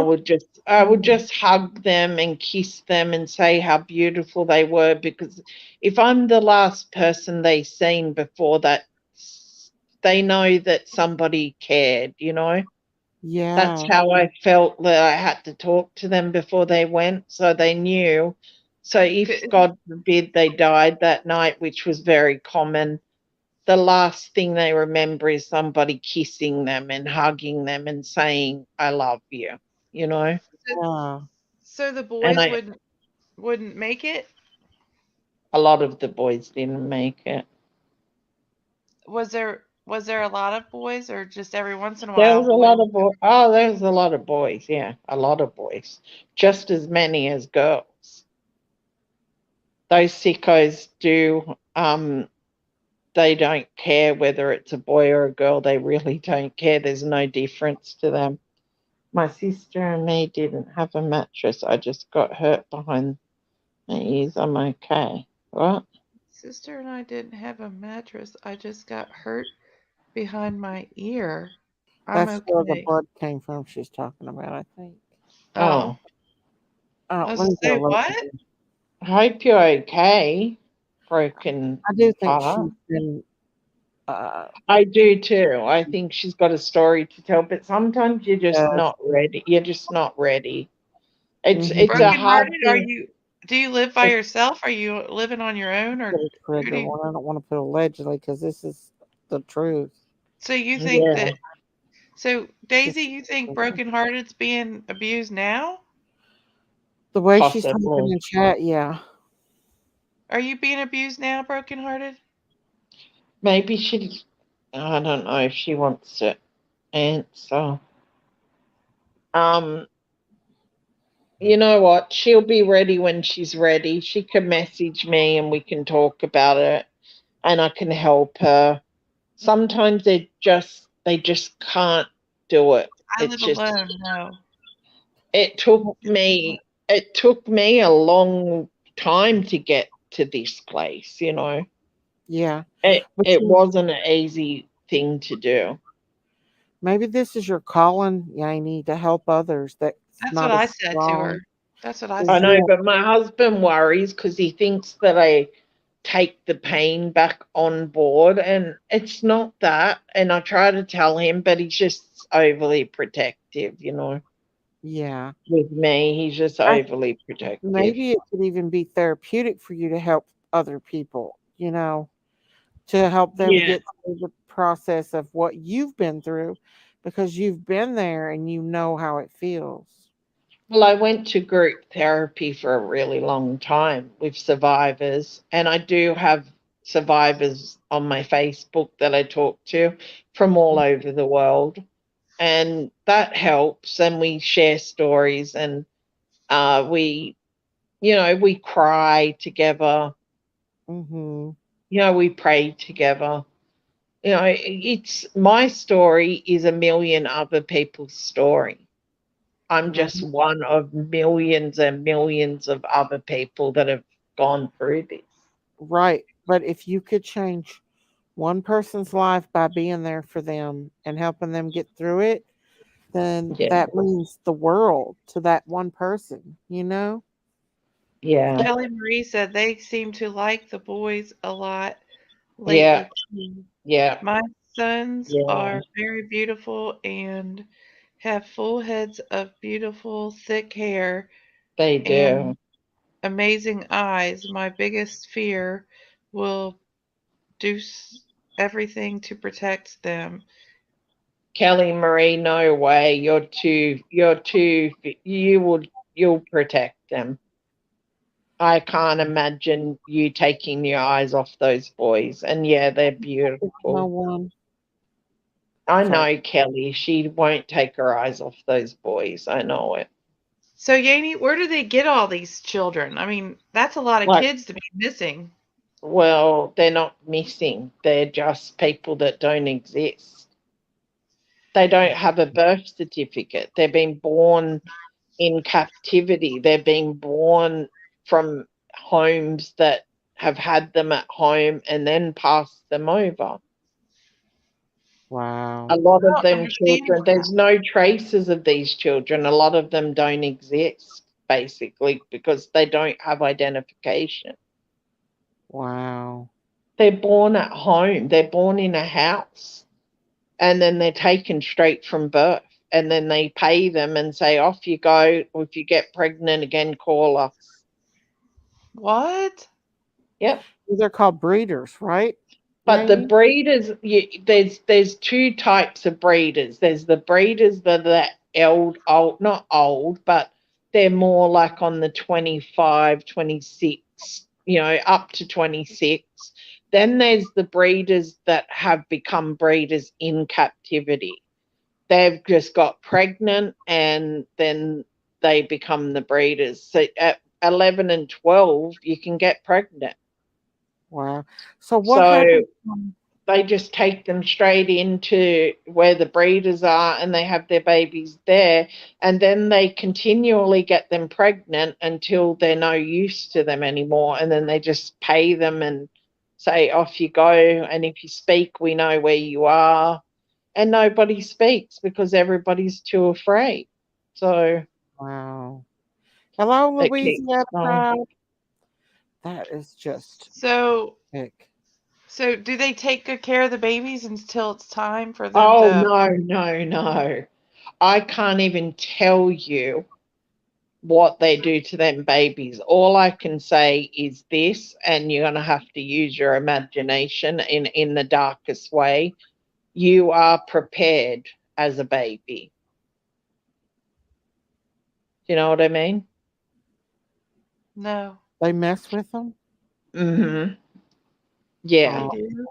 I would just hug them and kiss them and say how beautiful they were, because if I'm the last person they seen before that they know that somebody cared, you know. That's Yeah. how I felt, that I had to talk to them before they went, so they knew. So if, God forbid, they died that night, which was very common, the last thing they remember is somebody kissing them and hugging them and saying, "I love you," you know? Yeah. So the And boys wouldn't make it? a lot of the boys didn't make it. Was there a lot of boys or just every once in a There while was a boys? lot of there was a lot of boys, yeah, a lot of boys, just as many as girls. Those sickos do, they don't care whether it's a boy or a girl. They really don't care. There's no difference to them. My sister and me didn't have a mattress. I just got hurt behind my ears. I'm okay. What? Sister and I didn't have a mattress. I just got hurt behind my ear. I'm That's where the okay. blood came from she's talking about, I think. Oh, Oh, I Let was me gonna get a say look what? again. I hope you're okay. Broken I do think heart. she's been uh I do too. I think she's got a story to tell, but sometimes you're just yes. not ready. You're just not ready. It's Mm-hmm. a hard Brokenhearted? thing. Do you live by It's yourself? Are you living on your own, or Get a who do trigger you? one. I don't want to put allegedly because this is the truth. So you think yeah, that? So Just Daisy, you think brokenhearted's being abused now? the way she's talking possibly. in chat, yeah. Are you being abused now, brokenhearted? Maybe she. I don't know if she wants to answer. Um, you know what? She'll be ready when she's ready. She can message me and we can talk about it, and I can help her. Sometimes they just can't do it. I It's live just alone. No. it took me it took me a long time to get to this place, you know. Yeah. It But it you wasn't an easy thing to do. maybe this is your calling, Yanni, to help others that's That's what not I as said to her. strong That's what I as I said. know, you. but my husband worries because he thinks that I take the pain back on board, and it's not that. And I try to tell him, but he's just overly protective, you know. Yeah. With me, he's just I overly protective. maybe it could even be therapeutic for you to help other people, to help them Yeah. get through the process of what you've been through because you've been there and you know how it feels. Well, I went to group therapy for a really long time with survivors, and I do have survivors on my Facebook that I talk to from all over the world, and that helps. And we share stories, and we cry together. Mhm. We pray together. It's my story is a million other people's story. I'm just Right. one of millions and millions of other people that have gone through this. Right. But if you could change one person's life by being there for them and helping them get through it, then Yeah, that means the world to that one person. yeah, Kelly Marie said they seem to like the boys a lot yeah, lately too. yeah, My sons yeah. are very beautiful and have full heads of beautiful thick hair They and do. amazing eyes. My biggest fear will do everything to protect them. Kelly Marie, no way. You'll protect them. I can't imagine you taking your eyes off those boys. And yeah, they're No beautiful. one. I Sorry. know Kelly. She won't take her eyes off those boys. I know it. So, Yanni, where do they get all these children? I mean, that's a lot of Like, kids to be missing. well, they're not missing. They're just people that don't exist. They don't have a birth certificate. They've been born in captivity. They've been born from homes that have had them at home and then passed them over. A Wow. lot I of don't them understand children, there's no traces of these children. A lot of them don't exist, basically, because they don't have identification. Wow. They're born at home, they're born in a house. and then they're taken straight from birth. And then they pay them and say, off you go. Or if you get pregnant again, call us. What? Yep. They're called breeders, right? But the Maybe? breeders, there's two types of breeders. There's the breeders that are old, not old, but they're more like on the 25, 26, up to 26. Then there's the breeders that have become breeders in captivity. They've just got pregnant and then they become the breeders. So at 11 and 12, you can get pregnant. Wow. So what So happened? they just take them straight into where the breeders are and they have their babies there. And then they continually get them pregnant until they're no use to them anymore. And then they just pay them and say, off you go. And if you speak, we know where you are. And nobody speaks because everybody's too afraid. So Wow. Hello, it keeps Louisiana going. crowd. That is just So sick. so do they take good care of the babies until it's time for them Oh, to no. I can't even tell you what they do to them babies. All I can say is this, and you're going to have to use your imagination in the darkest way. You are prepared as a baby. Do you know what I mean? No. They mess with them? Mm-hmm. Yeah. They Oh, do?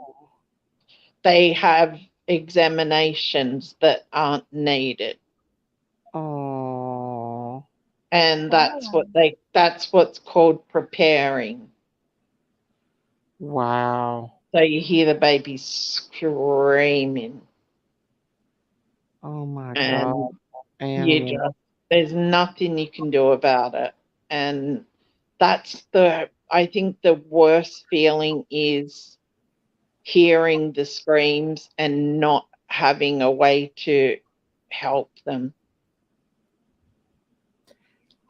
They have examinations that aren't needed. oh, And Oh. that's what's called preparing. wow. So you hear the baby screaming Oh my God. and Animal. there's nothing you can do about it. And I think the worst feeling is hearing the screams and not having a way to help them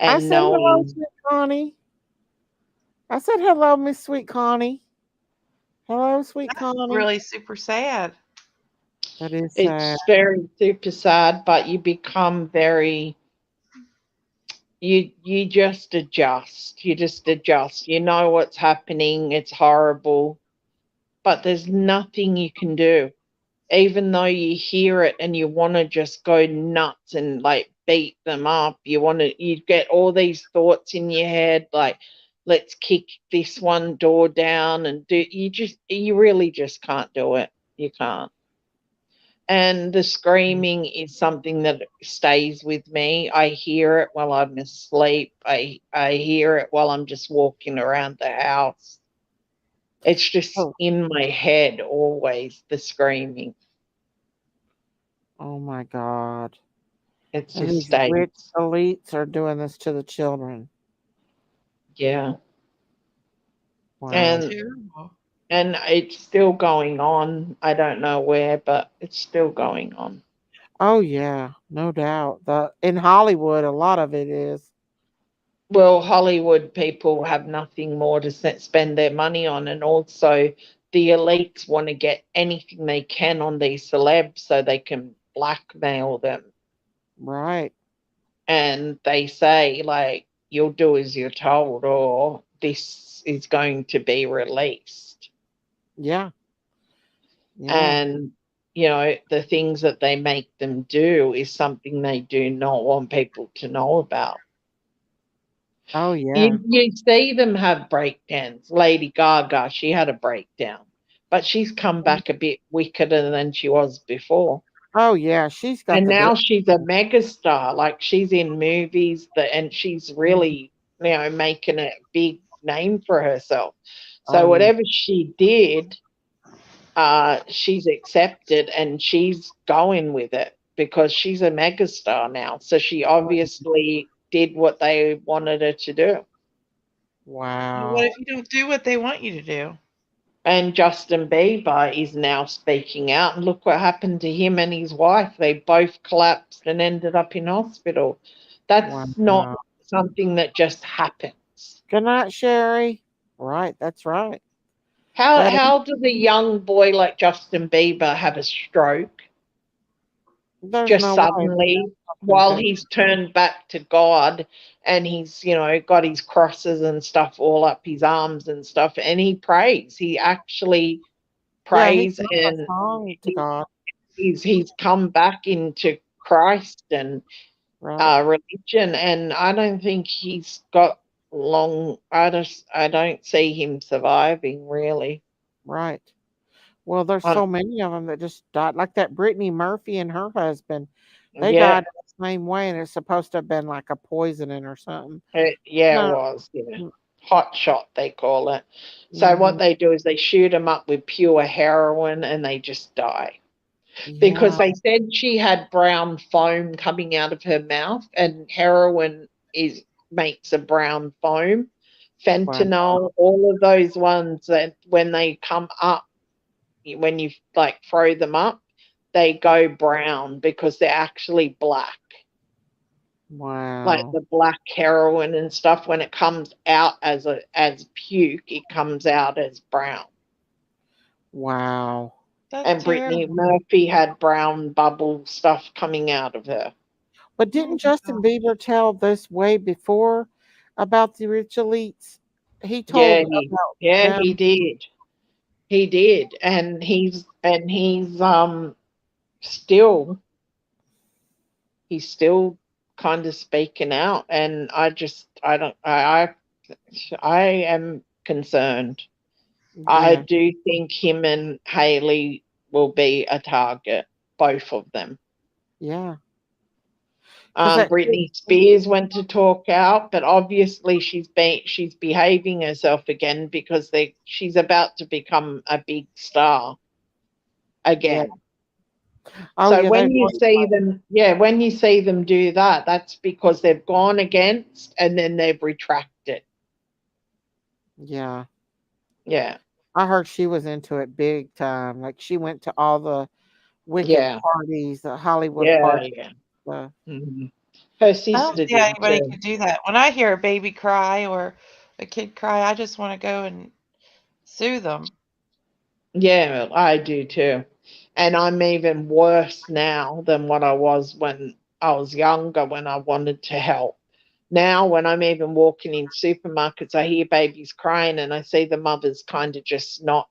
I and said hello, knowing Sweet Connie. I said hello, Miss Sweet Connie. Hello, Sweet That's Connie. really super sad. That is sad. it's very super sad, but you become very you just adjust. You just adjust. You know what's happening. It's horrible, but there's nothing you can do. Even though you hear it and you want to just go nuts and like beat them up, you get all these thoughts in your head like, let's kick this one door down and you really just can't do it. You can't. And the screaming is something that stays with me. I hear it while I'm asleep. I hear it while I'm just walking around the house. It's just Oh, in my head always, the screaming. oh my God. It And just these rich stays. elites are doing this to the children. Yeah. Wow. And Terrible. and it's still going on. I don't know where, but it's still going on. Oh yeah, no doubt. In Hollywood, a lot of it is. Well, Hollywood people have nothing more to spend their money on, and also the elites want to get anything they can on these celebs so they can blackmail them. Right. And they say, like, you'll do as you're told, or this is going to be released. Yeah. Yeah. And, the things that they make them do is something they do not want people to know about. Oh yeah. You see them have breakdowns. Lady Gaga, she had a breakdown, but she's come back a bit wickeder than she was before. Oh yeah. She's got And the good. now she's a megastar. Like she's in movies and she's really, making a big name for herself. Oh So yeah. whatever she did, she's accepted and she's going with it because she's a megastar now. So she obviously did what they wanted her to do. Well, what Wow. if you don't do what they want you to do? And Justin Bieber is now speaking out, and look what happened to him and his wife. They both collapsed and ended up in hospital. That's not Wow. something that just happens. Good night, Sherry. Right. That's right. How That is, how does a young boy like Justin Bieber have a stroke? There's just no way suddenly something while to. he's turned back to God and he's, got his crosses and stuff all up his arms and stuff, and he prays. He actually Yeah, he prays, sung a and song to God. he's come back into Christ and Right. religion, and I don't think he's got long. I don't see him surviving really. Right. Well, there's Um, so many of them that just died, like that Brittany Murphy and her husband. They yeah, died the same way, and it's supposed to have been like a poisoning or something. yeah, it No. was. Yeah, hot shot they call it. So Mm-hmm. what they do is they shoot them up with pure heroin, and they just die because Yeah. they said she had brown foam coming out of her mouth, and heroin is makes a brown foam. Wow. Fentanyl, all of those ones that when they come up, when you like throw them up, they go brown because they're actually black. Like Wow. the black heroin and stuff, when it comes out as puke, it comes out as brown. Wow. That's And Brittany terrible. Murphy had brown bubble stuff coming out of her. But Oh didn't my Justin God. Bieber tell this way before about the rich elites? He told Yeah, about he them. did. He did. And he's still he's still kind of speaking out, and I don't I am concerned. I Yeah. do think him and Haley will be a target, both of them. Yeah. Because that kid. Britney Spears went to talk out, but obviously she's behaving herself again because she's about to become a big star Yeah. again. Oh So yeah. They. when you see them do that, that's because they've gone against and then they've retracted. Yeah. Yeah, I heard she was into it big time. Like she went to all the wicked yeah, parties, the Hollywood yeah, parties. yeah. Uh, Her I don't sister see how did anybody too. could do that. When I hear a baby cry or a kid cry, I just want to go and sue them. Yeah, I do too. And I'm even worse now than what I was when I was younger, when I wanted to help. Now, when I'm even walking in supermarkets, I hear babies crying and I see the mothers kind of just not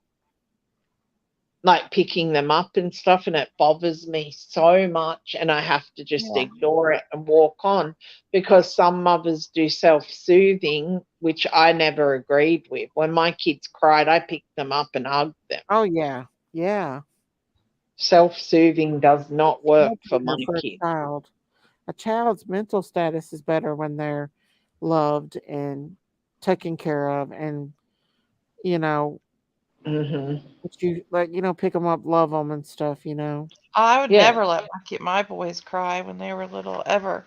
like picking them up and stuff, and it bothers me so much. And I have to just Yeah. ignore it and walk on because some mothers do self soothing, which I never agreed with. When my kids cried, I picked them up and hugged them. oh yeah. Yeah. Self soothing does not work Much for better my for a kids. child. A child's mental status is better when they're loved and taken care of, and you know, Hmm. that you like, pick them up, love them, and stuff. I would Yeah. never let my boys cry when they were little ever.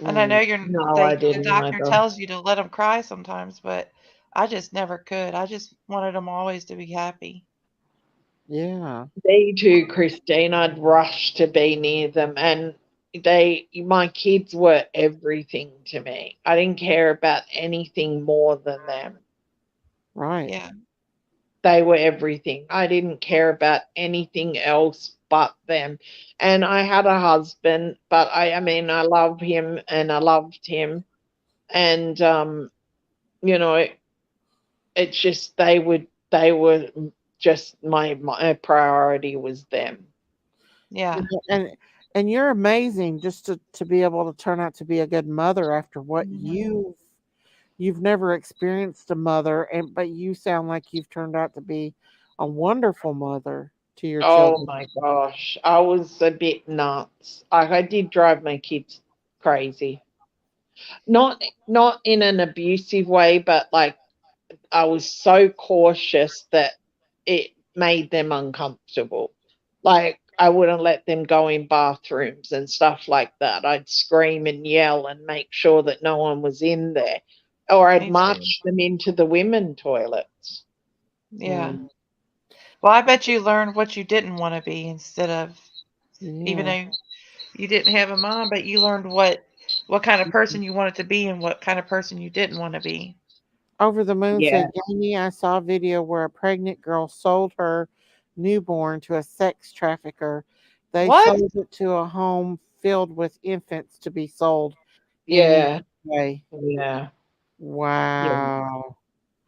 And I know Mm-mm. No, I the didn't doctor either. tells you to let them cry sometimes, but I just never could. I just wanted them always to be happy. Yeah. Me too, Christine. I'd rush to be near them, and my kids were everything to me. I didn't care about anything more than them. Right. Yeah. They were everything. I didn't care about anything else but them. And I had a husband, but I mean, I love him and I loved him. And, you know, it's just they were just my priority was them. Yeah. And and you're amazing just to be able to turn out to be a good mother after what Mhm. you've never experienced a mother, and but you sound like you've turned out to be a wonderful mother to your Oh children. my gosh, I was a bit nuts. I did drive my kids crazy. Not in an abusive way, but like I was so cautious that it made them uncomfortable. Like I wouldn't let them go in bathrooms and stuff like that. I'd scream and yell and make sure that no one was in there. Or I'd Me too. march them into the women toilets. Yeah. Mm, Well, I bet you learned what you didn't want to be instead of, even yeah. though you didn't have a mom, but you learned what kind of person you wanted to be and what kind of person you didn't want to be. Over the moon Yeah. said, Jamie, I saw a video where a pregnant girl sold her newborn to a sex trafficker They What? sold it to a home filled with infants to be sold in the Yeah, UK. yeah, yeah, Wow.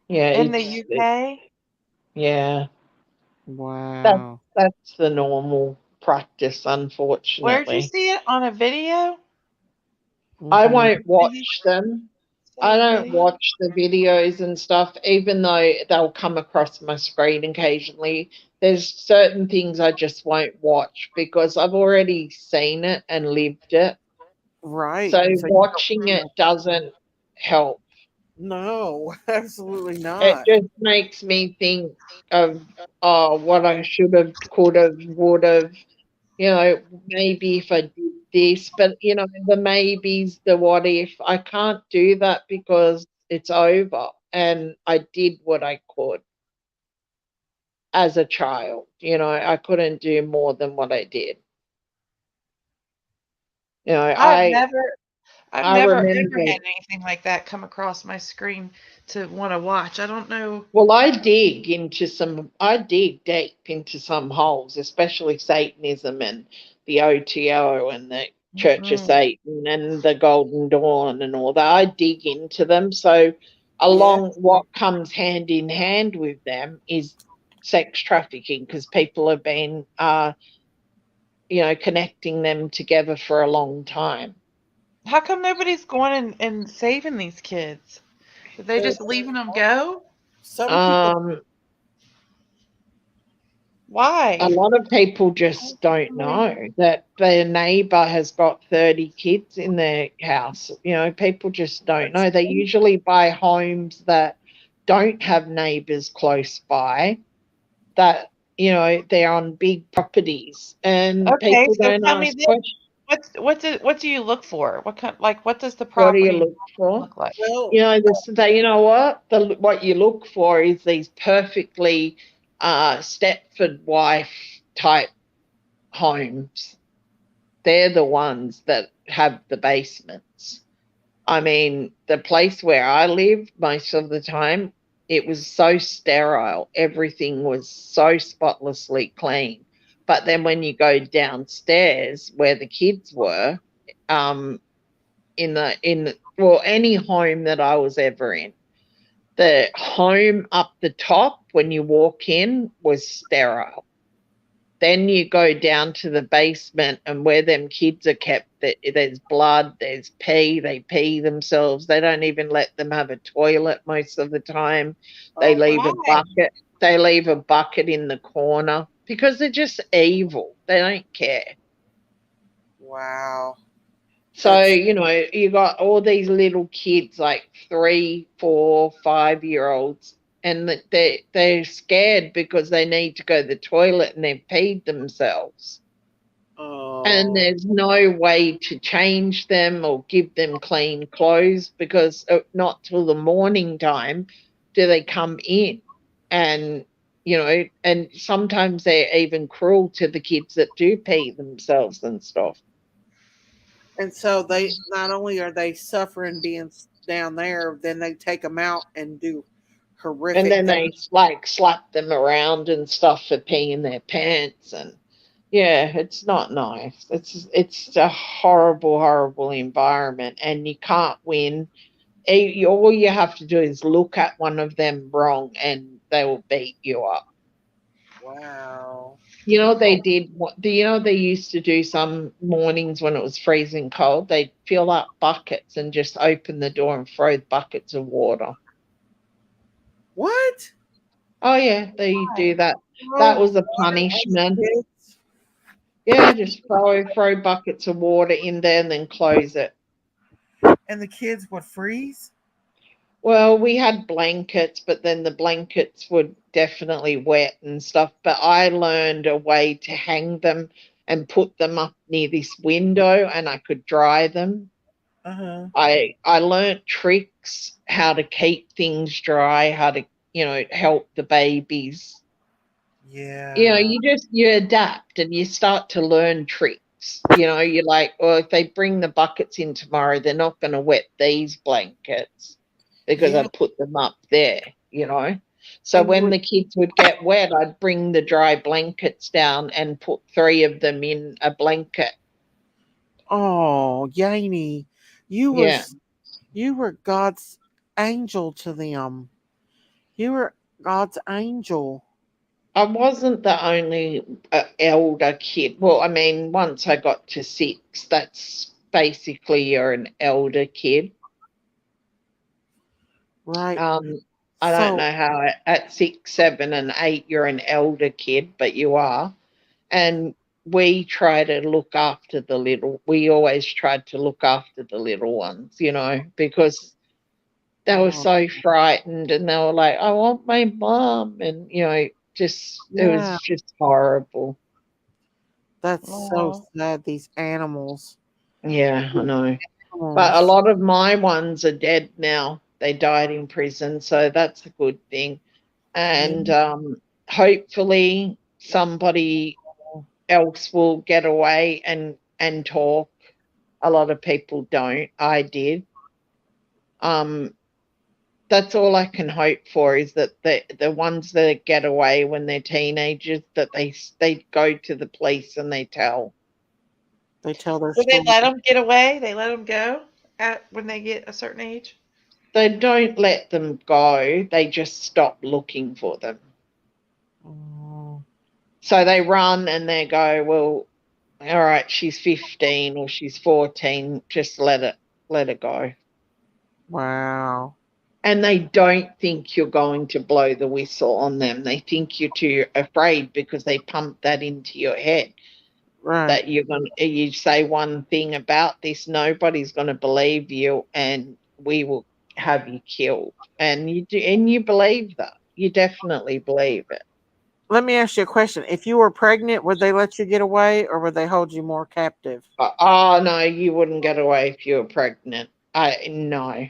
yeah. In the It's UK? yeah. That's Wow. that's the normal practice, Where'd you unfortunately. see it? On a video? I Mhm. won't Did you watch them. I say don't video? watch the videos and stuff, even though they'll come across my screen occasionally. There's certain things I just won't watch because I've already seen it and lived it. Right. So So you don't watching wanna it doesn't help. No, absolutely It not. just makes me think of what I should have, could have, would have. Maybe if I did this, but the maybes, the what if, I can't do that because it's over and I did what I could as a child. I couldn't do more than what I did. You know, I've I never I've I never ever remember. had anything like that come across my screen to want to watch. I don't know. Well, I dig deep into some holes, especially Satanism and the OTO and the Church of Mm. Satan and the Golden Dawn and all that. I dig into them. So, Yeah. along what comes hand in hand with them is sex trafficking because people have been, connecting them together for a long time. How come nobody's going and saving these kids? Are they There just leaving them go? some people Um, A Why? lot of people just don't know that their neighbor has got 30 kids in their house. People just don't That's know. They true. usually buy homes that don't have neighbors close by, that, they're on big properties and Okay, people so don't tell me ask this. questions. What do you look for? What does the What do you property look for? look like? Well, You know what? What you look for is these perfectly Stepford wife type homes. They're the ones that have the basements. I mean, the place where I live most of the time, it was so sterile. Everything was so spotlessly clean. But then when you go downstairs where the kids were, um, well, any home that I was ever in, the home up the top when you walk in was sterile. Then you go down to the basement and where them kids are kept, there's blood, there's pee, they pee themselves. They don't even let them have a toilet most of the time. They oh my leave a Why? bucket. They leave a bucket in the corner because they're just evil. They don't care. wow. So, That's you got all these little kids, like 3, 4, 5-year-olds, and they're scared because they need to go to the toilet and they've peed themselves. And oh there's no way to change them or give them clean clothes because not till the morning time do they come in. And, and sometimes they're even cruel to the kids that do pee themselves and stuff. and so they not only are they suffering being down there, then they take them out and do And horrific then things. they like slap them around and stuff for peeing their pants. And yeah, it's not nice. It's a horrible, horrible environment, and you can't win. All you have to do is look at one of them wrong and they will beat you up. Wow. You know what they did? Do you know they used to do some mornings when it was freezing cold? They'd fill up buckets and just open the door and throw buckets of water. What? Oh yeah, they Why? do that. Throw That was a water on the punishment. kids? Yeah, just throw buckets of water in there and then close it. And the kids would freeze? Well, we had blankets, but then the blankets were definitely wet and stuff. But I learned a way to hang them and put them up near this window and I could dry them. Uh-huh. I learned tricks how to keep things dry, how to, help the babies. Yeah. You adapt and you start to learn tricks. You're like, well, if they bring the buckets in tomorrow, they're not going to wet these blankets because I Yeah. put them up there. So And you when would, the kids would get wet, I'd bring the dry blankets down and put 3 of them in a blanket. oh, Yaney, you Yeah. was you were God's angel to them. You were God's angel. I wasn't the only elder kid. Well, I mean, once I got to 6, that's basically you're an elder kid. Right. I don't So know how at 6, 7, and 8 you're an elder kid, but you are. And we try to look after the little. We always tried to look after the little ones, because they were oh, so frightened, and they were like, "I want my mom," and just it yeah, was just horrible. that's so Oh, sad, these animals. Yeah, I These know. But a animals. lot of my ones are dead now. They died in prison, so that's a good thing. And Yeah. hopefully somebody else will get away and talk. A lot of people don't. I did. Um, that's all I can hope for, is that the ones that get away when they're teenagers, that they go to the police and they tell. They tell their do they story. let them get away? They let them go at when they get a certain age? They don't let them go. They just stop looking for them. Oh, So they run and they go, well, all right, she's 15 or she's 14, just let her go. wow. And they don't think you're going to blow the whistle on them. They think you're too afraid, because they pump that into your head, Right. that you say one thing about this, nobody's going to believe you, and we will have you killed. And you do, and you believe that. You definitely believe it. Let me ask you a question. If you were pregnant, would they let you get away or would they hold you more captive? Oh no, you wouldn't get away if you were pregnant. I no.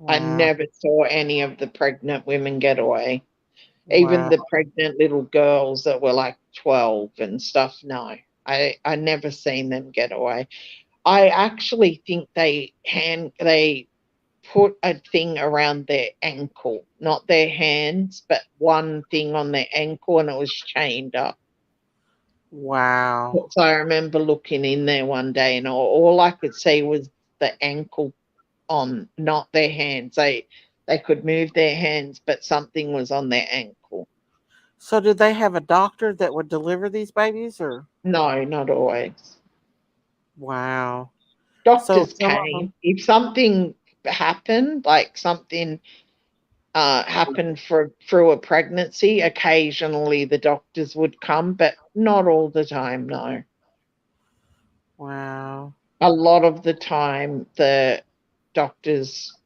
I Wow. never saw any of the pregnant women get away. Even Wow. the pregnant little girls that were like 12 and stuff, no. I never seen them get away. I actually think they put a thing around their ankle, not their hands, but one thing on their ankle, and it was chained up. Wow. So I remember looking in there one day, and all I could see was the ankle on, not their hands. They could move their hands, but something was on their ankle. So did they have a doctor that would deliver these babies or No, not always. wow. So Doctors some of came. them If something happened, like something happened through a pregnancy, occasionally the doctors would come, but not all the time, no. wow. A lot of the time, the doctors,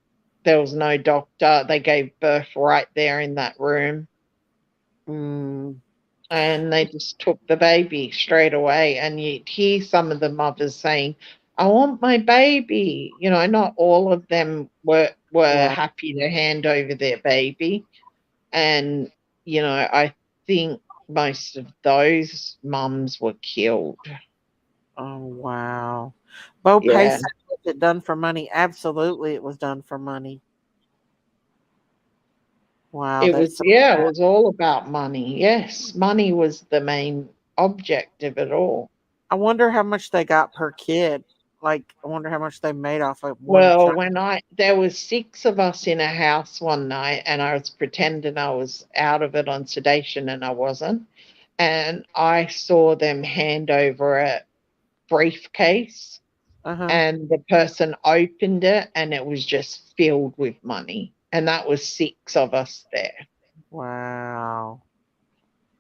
there was no doctor. They gave birth right there in that room, Mm, and they just took the baby straight away. And you'd hear some of the mothers saying, "I want my baby." Not all of them were yeah. happy to hand over their baby. And I think most of those mums were killed. Oh wow. Bo Yeah. Pace, was it done for money? Absolutely it was done for money. Wow, It that's was, so yeah, it sad. was all about money. Yes, money was the main object of it all. I wonder how much they got per kid. Like I wonder how much they made off of one Well, child. there was 6 of us in a house one night, and I was pretending I was out of it on sedation, and I wasn't. And I saw them hand over a briefcase, Uh-huh. and the person opened it, and it was just filled with money. And that was 6 of us there. Wow.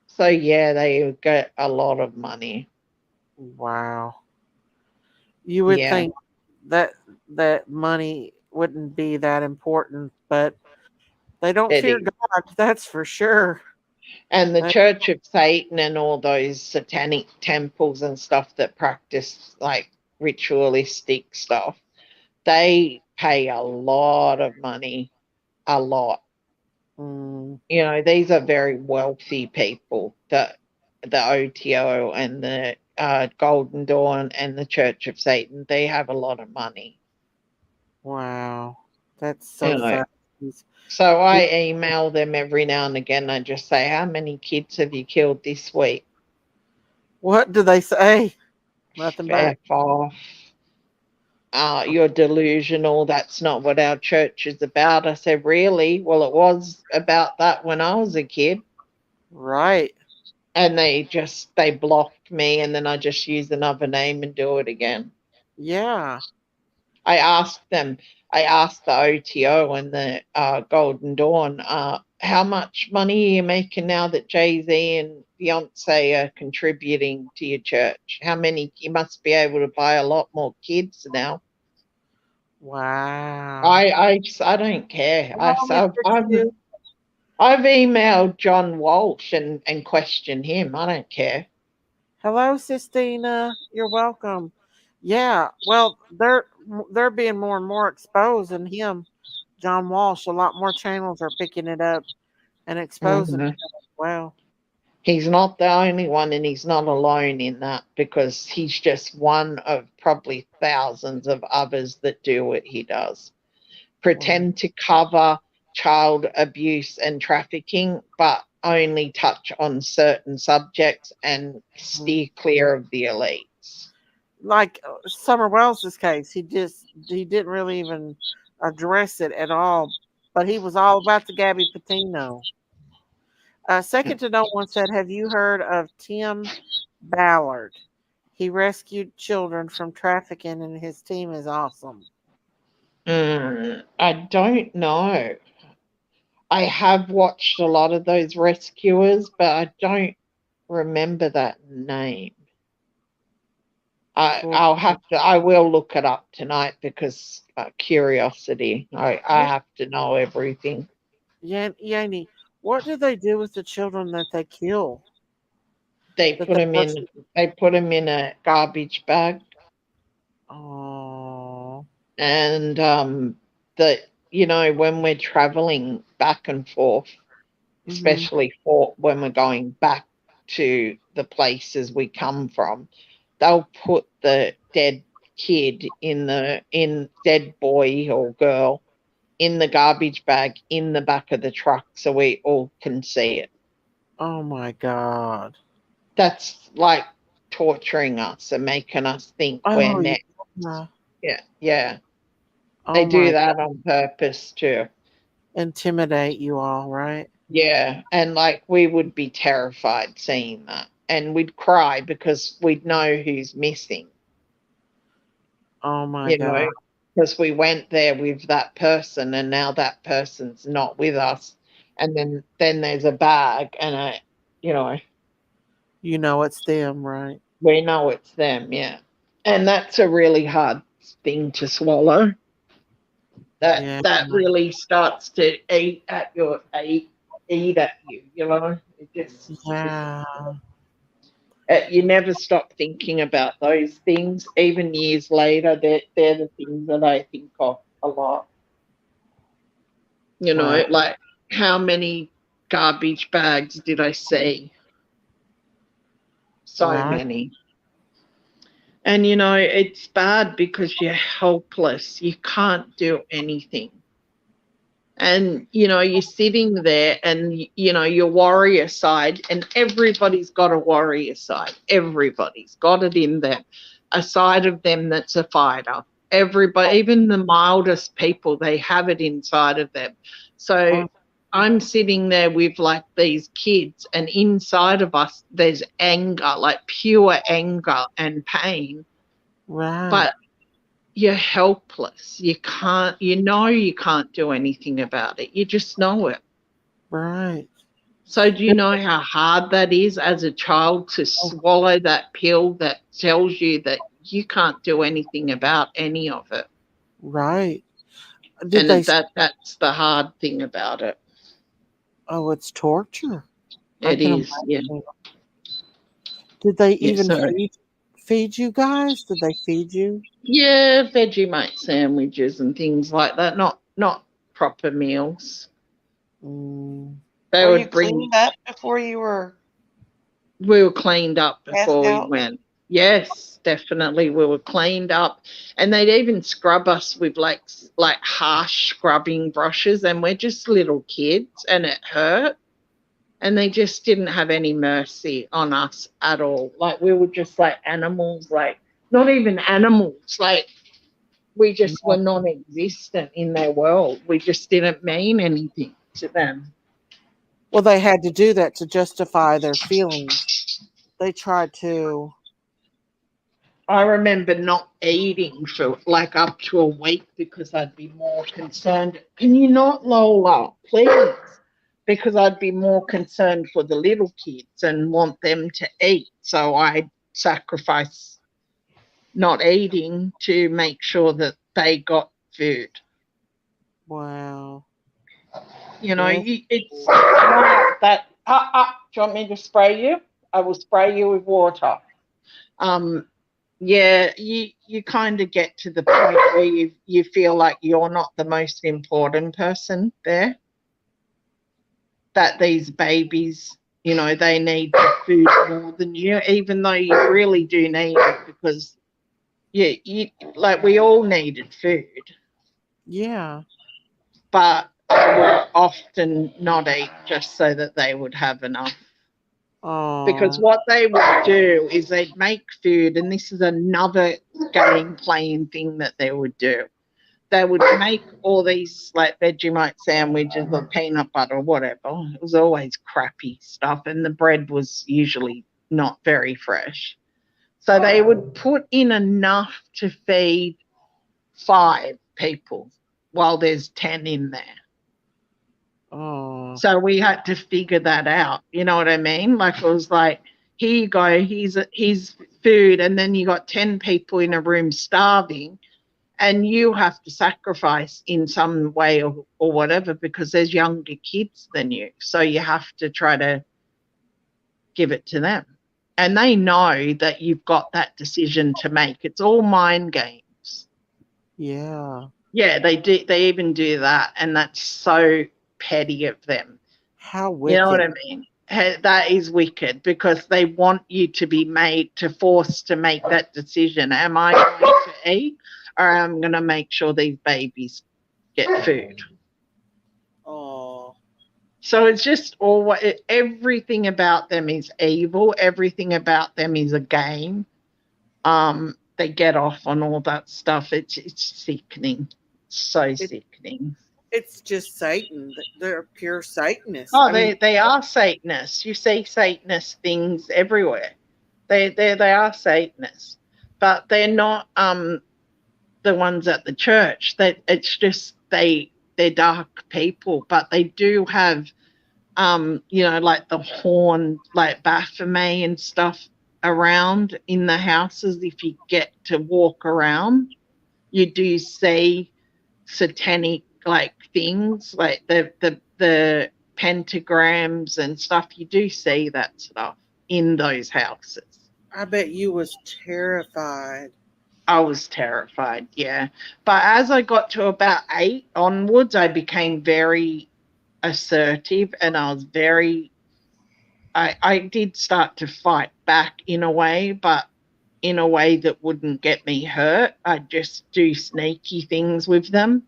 So yeah, they get a lot of money. Wow. You would Yeah, think that that money wouldn't be that important, but they don't it fear is. God, that's for sure. And the That, Church of Satan and all those satanic temples and stuff that practice like ritualistic stuff, they pay a lot of money, a lot. mm, These are very wealthy people. The OTO and the Golden Dawn and the Church of Satan, they have a lot of money. wow. That's so You know, sad. So I email them every now and again. I just say, how many kids have you killed this week? What do they say? Nothing back. F off. You're delusional. That's not what our church is about. I said, really? Well, it was about that when I was a kid. Right. And they blocked me, and then I just use another name and do it again. Yeah. I asked the OTO and the Golden Dawn, how much money are you making now that Jay-Z and Beyonce are contributing to your church? How many? You must be able to buy a lot more kids now. Wow. I don't care. Hello, Mr. Q. I've emailed John Walsh and questioned him. I don't care. Hello, Sistina. You're welcome. Yeah. Well, they're being more and more exposed, and him, John Walsh. A lot more channels are picking it up and exposing Mhm. it as well. He's not the only one, and he's not alone in that, because he's just one of probably thousands of others that do what he does. Pretend to cover child abuse and trafficking, but only touch on certain subjects and steer clear of the elites. Like Summer Wells' case, he didn't really even address it at all, but he was all about the Gabby Patino. Second to no one said, "Have you heard of Tim Ballard? He rescued children from trafficking, and his team is awesome." I don't know. I have watched a lot of those rescuers, but I don't remember that name. Cool. I will look it up tonight because curiosity. I have to know everything. Yanni, what do they do with the children that they kill? They That put them in. They put them in a garbage bag. Oh. And when we're traveling back and forth, especially for when we're going back to the places we come from, they'll put the dead kid in dead boy or girl in the garbage bag in the back of the truck so we all can see it. Oh my God. That's like torturing us and making us think we're Oh next. yeah. Yeah. They Oh do my that God. on purpose too. Intimidate you all, right? Yeah, and like we would be terrified seeing that, and we'd cry because we'd know who's missing, Oh my God. because we went there with that person and now that person's not with us, and then there's a bag and you know You know it's them, right? we know it's them, yeah, and that's a really hard thing to swallow. Yeah. That really starts to eat at you. It just Yeah. you never stop thinking about those things. Even years later, they're the things that I think of a lot. Wow. Like how many garbage bags did I see? So Right. many. And it's bad because you're helpless. You can't do anything. And you're sitting there and your warrior side, and everybody's got a warrior side. Everybody's got it in them, a side of them that's a fighter. Everybody, even the mildest people, they have it inside of them. So I'm sitting there with like these kids, and inside of us there's anger, like pure anger and pain. Right. But you're helpless. You can't do anything about it. You just know it. Right. So do you know how hard that is as a child to swallow that pill that tells you that you can't do anything about any of it? Right. And that's the hard thing about it. Oh, it's torture. I It can is, yeah. imagine. Did they Yes, even sir. feed you guys? Did they feed you? Yeah, Vegemite sandwiches and things like that. Not proper meals. They Were you would bring. cleaned up before you were We were cleaned up passed before we out? went. Yes, definitely. We were cleaned up, and they'd even scrub us with like harsh scrubbing brushes, and we're just little kids, and it hurt. And they just didn't have any mercy on us at all. Like we were just like animals, like not even animals. Like we just were non-existent in their world. We just didn't mean anything to them. Well, they had to do that to justify their feelings. They tried to. I remember not eating for like up to a week because I'd be more concerned. Can you not, Lola, please? Because I'd be more concerned for the little kids and want them to eat. So I'd sacrifice not eating to make sure that they got food. Wow. You know, Yes. it's not that. Do you want me to spray you? I will spray you with water. Yeah, you kind of get to the point where you feel like you're not the most important person there. That these babies, you know, they need the food more than you, even though you really do need it because you like we all needed food. Yeah. But I would often not eat just so that they would have enough. Because Oh. what they would do is they'd make food, and this is another game playing thing that they would do. They would make all these like Vegemite sandwiches or peanut butter or whatever. It was always crappy stuff, and the bread was usually not very fresh. So they would put in enough to feed 5 people while there's 10 in there. Oh. So we had to figure that out. You know what I mean? Like it was like, here you go, here's food, and then you got 10 people in a room starving, and you have to sacrifice in some way or whatever because there's younger kids than you. So you have to try to give it to them. And they know that you've got that decision to make. It's all mind games. Yeah. Yeah, they do. They even do that, and that's so petty of them. How You know what wicked. I mean? That is wicked because they want you to be forced to make that decision. Am I going to eat, or am I going to make sure these babies get food? Oh. So it's just everything about them is evil. Everything about them is a game. They get off on all that stuff. It's sickening. So sickening. It's just Satan. They're pure Satanists. Oh, I mean, they are Satanists. You see Satanist things everywhere. They are Satanists, but they're not the ones at the church. It's just they're dark people, but they do have you know, like the horn, like Baphomet and stuff around in the houses. If you get to walk around, you do see satanic like things, like the pentagrams and stuff. You do see that stuff in those houses. I bet you was terrified. I was terrified, yeah. But as I got to about 8 onwards, I became very assertive, and I did start to fight back in a way, but in a way that wouldn't get me hurt. I'd just do sneaky things with them.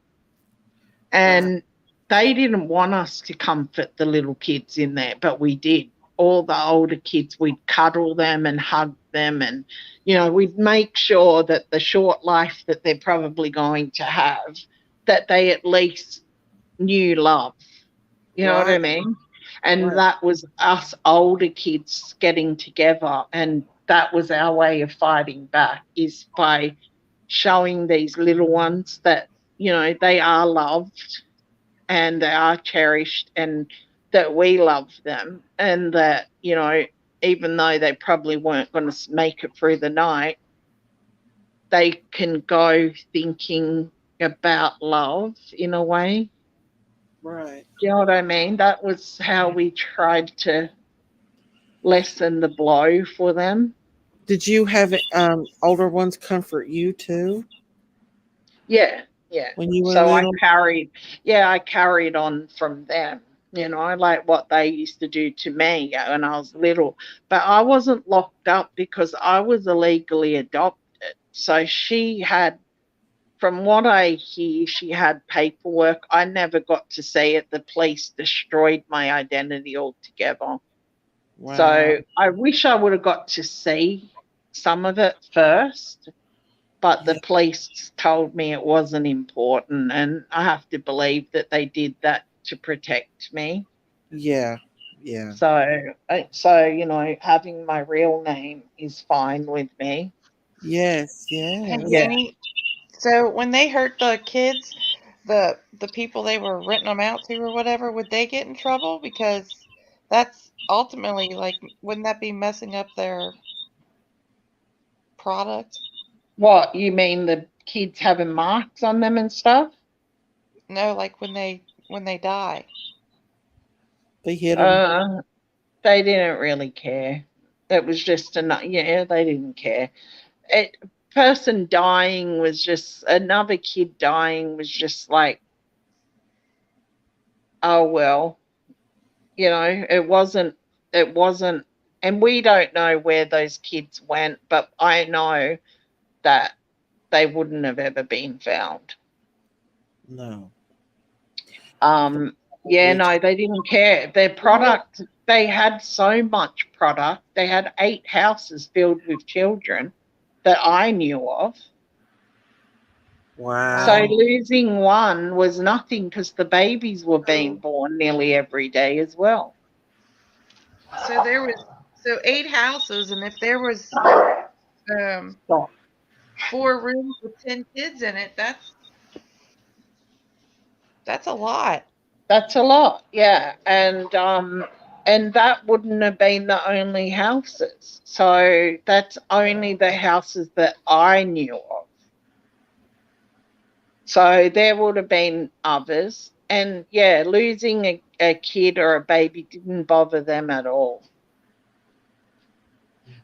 And they didn't want us to comfort the little kids in there, but we did. All the older kids, we'd cuddle them and hug them, and, you know, we'd make sure that the short life that they're probably going to have, that they at least knew love. You know what I mean? And that was us older kids getting together, and that was our way of fighting back, is by showing these little ones that, you know, they are loved and they are cherished, and that we love them, and that, you know, even though they probably weren't going to make it through the night, they can go thinking about love in a way. Right. Do you know what I mean? That was how we tried to lessen the blow for them. Did you have older ones comfort you too? Yeah, yeah. When you were So little? I carried on from them. like what they used to do to me when I was little. But I wasn't locked up because I was illegally adopted. So she had, from what I hear, she had paperwork. I never got to see it. The police destroyed my identity altogether. Wow. So I wish I would have got to see some of it first, but the Yeah. police told me it wasn't important, and I have to believe that they did that to protect me. Yeah. Yeah. So having my real name is fine with me. Yes. Hey, Yes. Yeah. Jeannie. So when they hurt the kids, the people they were renting them out to or whatever, would they get in trouble? Because that's ultimately like, wouldn't that be messing up their product? What, you mean the kids having marks on them and stuff? No, like when they die. They hit them. Uh, they didn't really care. It was just enough. Yeah, they didn't care. It person dying was just another kid dying was just like, oh well, it wasn't, and we don't know where those kids went, but I know that they wouldn't have ever been found. No. Yeah, no, they didn't care. Their product, they had so much product. They had 8 houses filled with children that I knew of. So Wow. losing one was nothing because the babies were being born nearly every day as well. So there was 8 houses, and if there was um So 4 rooms with 10 kids in it, that's a lot. that's a lot, yeah. And that wouldn't have been the only houses. So that's only the houses that I knew of. So there would have been others. And yeah, losing a kid or a baby didn't bother them at all.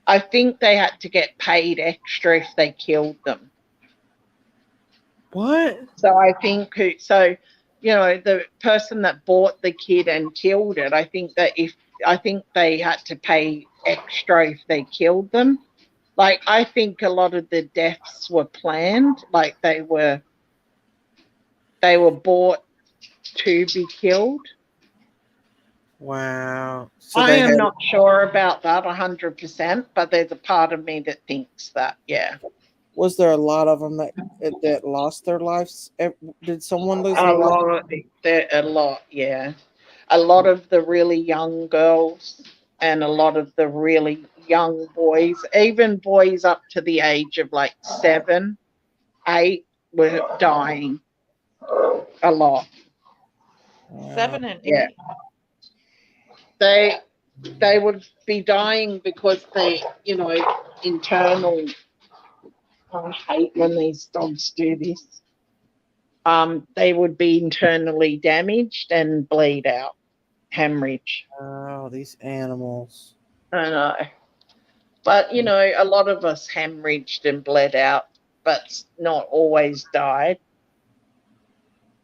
I think they had to get paid extra if they killed them. What? So I think the person that bought the kid and killed it, I think they had to pay extra if they killed them. Like I think a lot of the deaths were planned, like they were bought to be killed. Wow. So I they am had. not sure about that 100%, but there's a part of me that thinks that, yeah. Was there a lot of them that lost their lives? Did someone lose A their life? lot, a lot, yeah. A lot of the really young girls and a lot of the really young boys, even boys up to the age of like 7, 8, were dying a lot. Wow. 7 and Yeah, 8. they they would be dying because internal. I hate when these dogs do this. They would be internally damaged and bleed out, hemorrhage. Wow. These animals. I know. But, a lot of us hemorrhaged and bled out, but not always died.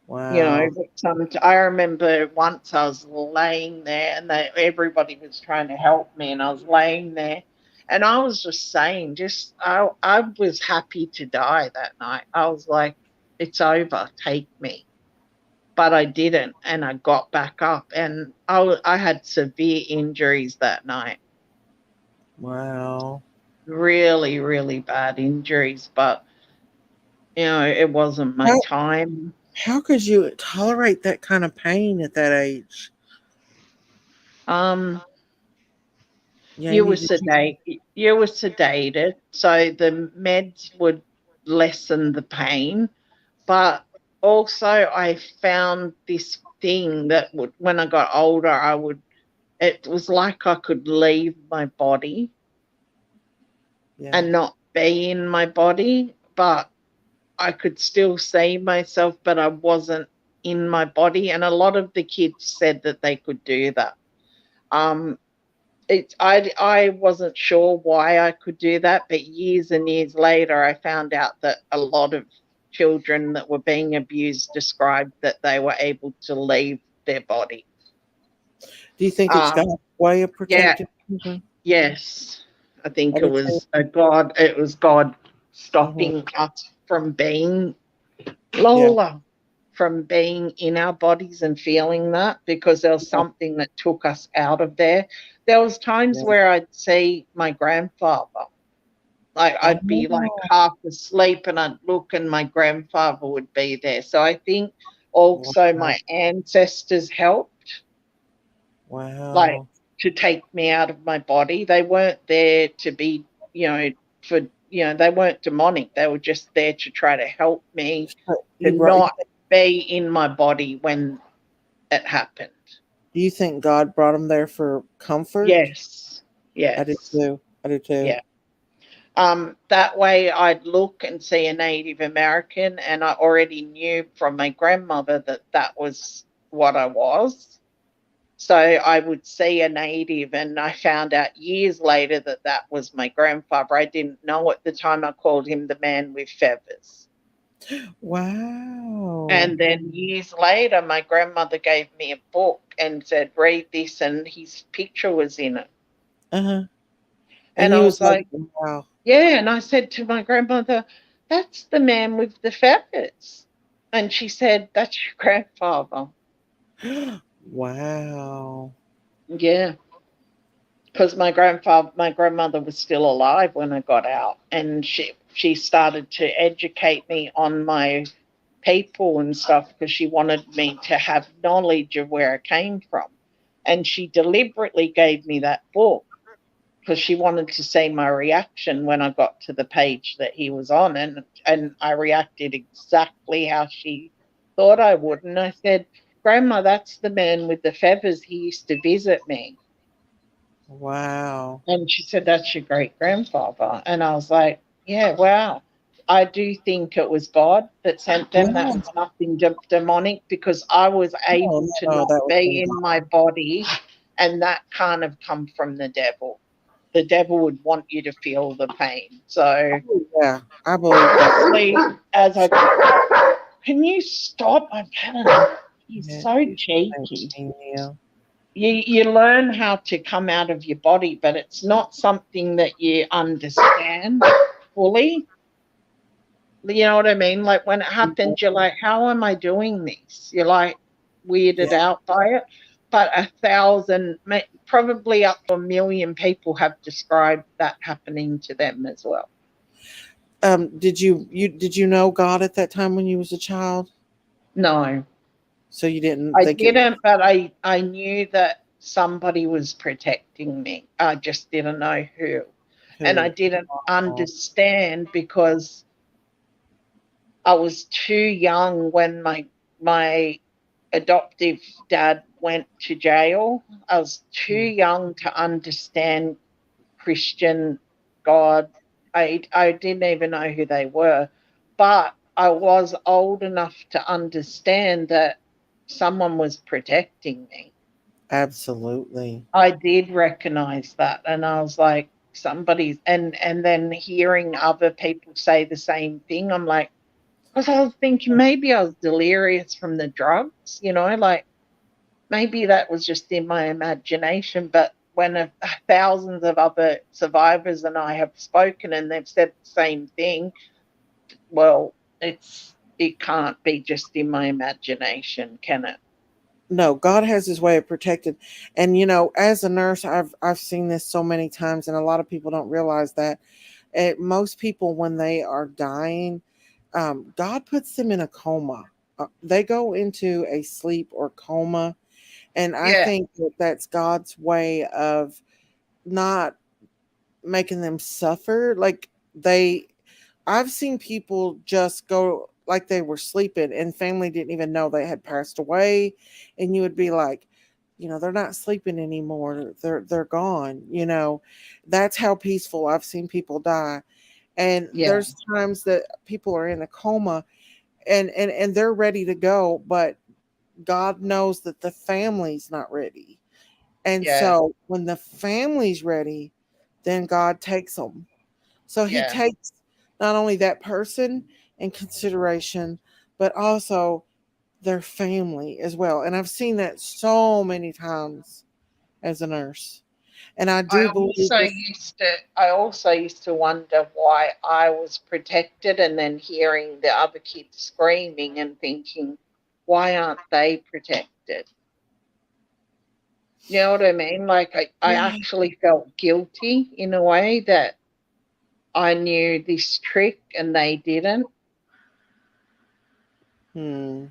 Wow. But I remember once I was laying there and everybody was trying to help me, and I was laying there and I was just saying, I was happy to die that night. I was like, it's over, take me. But I didn't, and I got back up, and I had severe injuries that night. Wow. Really, really bad injuries, but it wasn't my How time. how could you tolerate that kind of pain at that age? Um, you were Jamie, did you? sedated, so the meds would lessen the pain, but also I found this thing that would, when I got older, it was like I could leave my body Yeah. and not be in my body, but I could still see myself, but I wasn't in my body. And a lot of the kids said that they could do that. Um, I wasn't sure why I could do that, but years and years later, I found out that a lot of children that were being abused described that they were able to leave their body. Do you think it's God's way of Yeah, protecting children? yes. I think I it do too. was a God. It was God Mhm. stopping us from being Yeah. Lola, from being in our bodies and feeling that, because there was Yeah. something that took us out of there. There was times Yeah. where I'd see my grandfather. Like I'd be like Oh, half asleep and I'd look and my grandfather would be there. So I think also wow. my ancestors helped, like Wow. to take me out of my body. They weren't there to be, you know, for they weren't demonic. They were just there to try to help me So to you brought. not be in my body when it happened. Do you think God brought them there for comfort? Yes. I do Yes. too. I do too. Yeah. That way I'd look and see a Native American, and I already knew from my grandmother that that was what I was. So I would see a native, and I found out years later that that was my grandfather. I didn't know at the time. I called him the man with feathers. Wow. And then years later, my grandmother gave me a book and said, read this, and his picture was in it. Uh huh. And And you I was was like, like, wow. yeah. And I said to my grandmother, that's the man with the feathers. And she said, that's your grandfather. Wow. Yeah. Because my grandmother was still alive when I got out, and she started to educate me on my people and stuff because she wanted me to have knowledge of where I came from, and she deliberately gave me that book because she wanted to see my reaction when I got to the page that he was on, and I reacted exactly how she thought I would, and I said, Grandma, that's the man with the feathers. He used to visit me. Wow. And she said, that's your great grandfather. And I was like, yeah, wow. I do think it was God that sent them. That Yeah. was nothing demonic, because I was No, able no, to no. not That was from be in my God. body. And that can't have come from the devil. The devil would want you to feel the pain. So, Oh, yeah. I believe that. as I can you stop? I've had enough. He's Yeah. so You cheeky. you. You learn how to come out of your body, but it's not something that you understand fully. You know what I mean? Like when it happens, you're like, how am I doing this? You're like weirded Yeah. out by it. But 1,000, probably up to 1,000,000 people have described that happening to them as well. Did you know God at that time when you was a child? No, So you didn't I think it was didn't, but I knew that somebody was protecting me. I just didn't know who. And I who? didn't Oh, understand because I was too young when my adoptive dad went to jail. I was too hmm. young to understand Christian God. I didn't even know who they were, but I was old enough to understand that someone was protecting me. Absolutely. I did recognize that, and I was like, somebody's, and then hearing other people say the same thing, I'm like, because I was thinking maybe I was delirious from the drugs, like maybe that was just in my imagination. But when thousands of other survivors and I have spoken and they've said the same thing, well, it can't be just in my imagination, can it? No, God has his way of protecting. And as a nurse, I've seen this so many times, and a lot of people don't realize that. Most people, when they are dying, God puts them in a coma. They go into a sleep or coma, and I Yeah, think that that's God's way of not making them suffer. Like I've seen people just go like they were sleeping, and family didn't even know they had passed away, and you would be like, they're not sleeping anymore. They're gone. That's how peaceful I've seen people die. And yeah, there's times that people are in a coma, and they're ready to go, but God knows that the family's not ready. And yeah, so when the family's ready, then God takes them. So he yeah, takes not only that person in consideration, but also their family as well. And I've seen that so many times as a nurse. And I I do believe also if used to I also used to wonder why I was protected and then hearing the other kids screaming and thinking, why aren't they protected? You know what I mean? Like I yeah. actually felt guilty in a way that I knew this trick and they didn't. Hmm.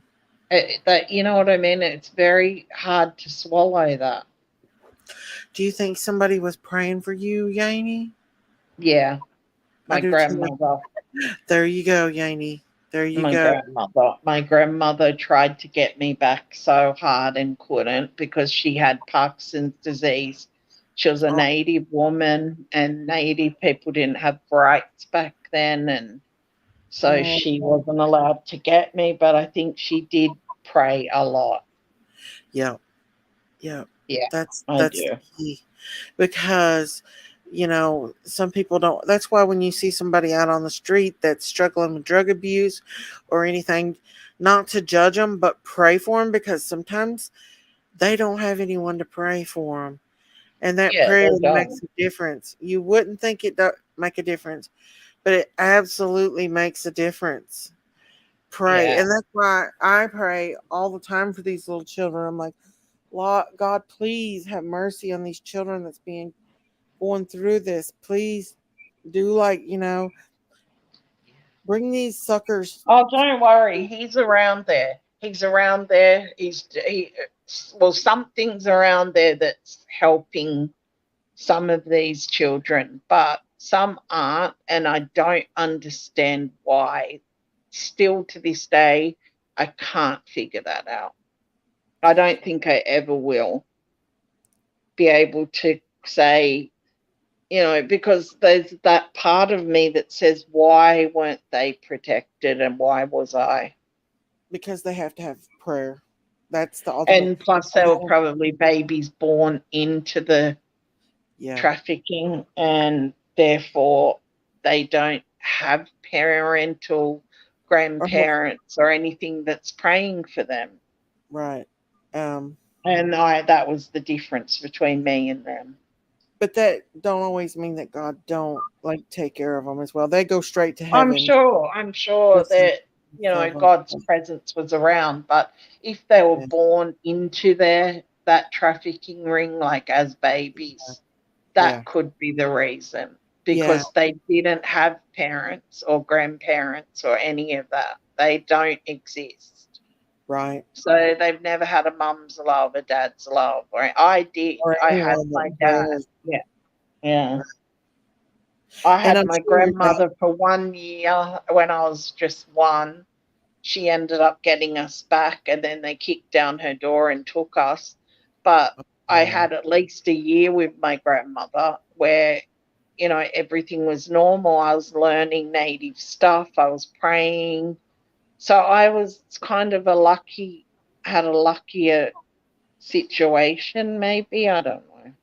That you know what I mean? It's very hard to swallow that. Do you think somebody was praying for you, Yaney? Yeah, I my do too. grandmother. There you go, Yaney. There you My go. grandmother. My grandmother tried to get me back so hard and couldn't because she had Parkinson's disease. She was a Oh, native woman, and native people didn't have rights back then, and so oh, she wasn't allowed to get me. But I think she did pray a lot. yeah, yeah. Yeah, I That's the do. key because some people don't. That's why when you see somebody out on the street that's struggling with drug abuse or anything, not to judge them, but pray for them because sometimes they don't have anyone to pray for them, and that Yeah, prayer they makes don't. a difference. You wouldn't think it do make a difference, but it absolutely makes a difference. Pray, Yeah. and that's why I pray all the time for these little children. I'm like, Lord, God, please have mercy on these children that's being going through this. Please do, like, bring these suckers. Oh, don't worry. He's around there. He's around there. Well, something's around there that's helping some of these children, but some aren't, and I don't understand why. Still to this day, I can't figure that out. I don't think I ever will be able to say, because there's that part of me that says, why weren't they protected and why was I? Because they have to have prayer. That's the ultimate. And plus, And there were that, probably babies born into the yeah. trafficking, and therefore they don't have parental Oh, grandparents or anything that's praying for them. right. Um, And that was the difference between me and them. but that don't always mean that God don't like take care of them as well. They go straight to I'm heaven. sure, I'm sure Just like that, some of God's them. presence was around, but if they were Yeah, born into that trafficking ring, like as babies, yeah, that could be the reason yeah. because they didn't have parents or grandparents or any of that. They don't exist. Right. So they've never had a mum's love, a dad's love. Or I did. Or I had anyone my that dad. cares. Yeah. Yeah. I And had I'm my sure your dad. grandmother for 1 year when I was just one. She ended up getting us back and then they kicked down her door and took us. But I Oh, had at least a year with my grandmother where, everything was normal. I was learning native stuff, I was praying. So I was kind of had a luckier situation, maybe. I don't know.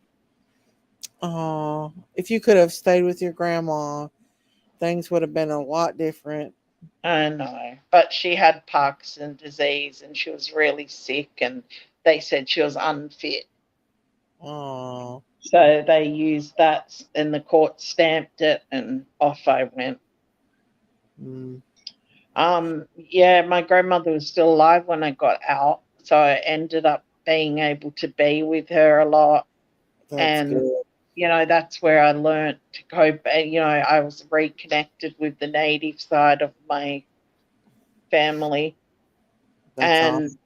oh, if you could have stayed with your grandma, things would have been a lot different. I know. But she had Parkinson's disease and she was really sick, and they said she was unfit. Oh, So they used that, and the court stamped it, and off I went. mm, Yeah, my grandmother was still alive when I got out, so I ended up being able to be with her a lot, that's and good. that's where I learned to cope. I was reconnected with the native side of my family, That's and awesome.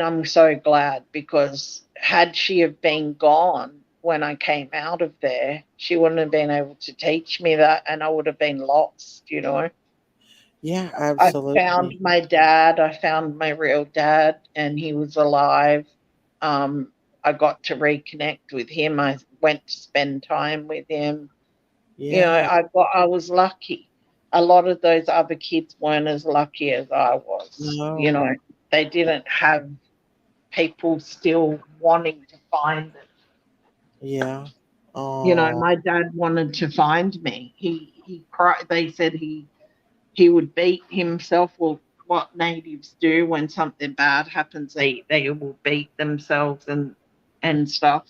I'm so glad because had she have been gone when I came out of there, she wouldn't have been able to teach me that, and I would have been lost. Yeah, I found absolutely. my dad. I found my real dad, and he was alive. I got to reconnect with him. I went to spend time with him. Yeah. I was lucky. A lot of those other kids weren't as lucky as I was. No. They didn't have people still wanting to find them. Yeah. Oh, My dad wanted to find me. He cried. They said he would beat himself. Well, what natives do when something bad happens. They will beat themselves and stuff.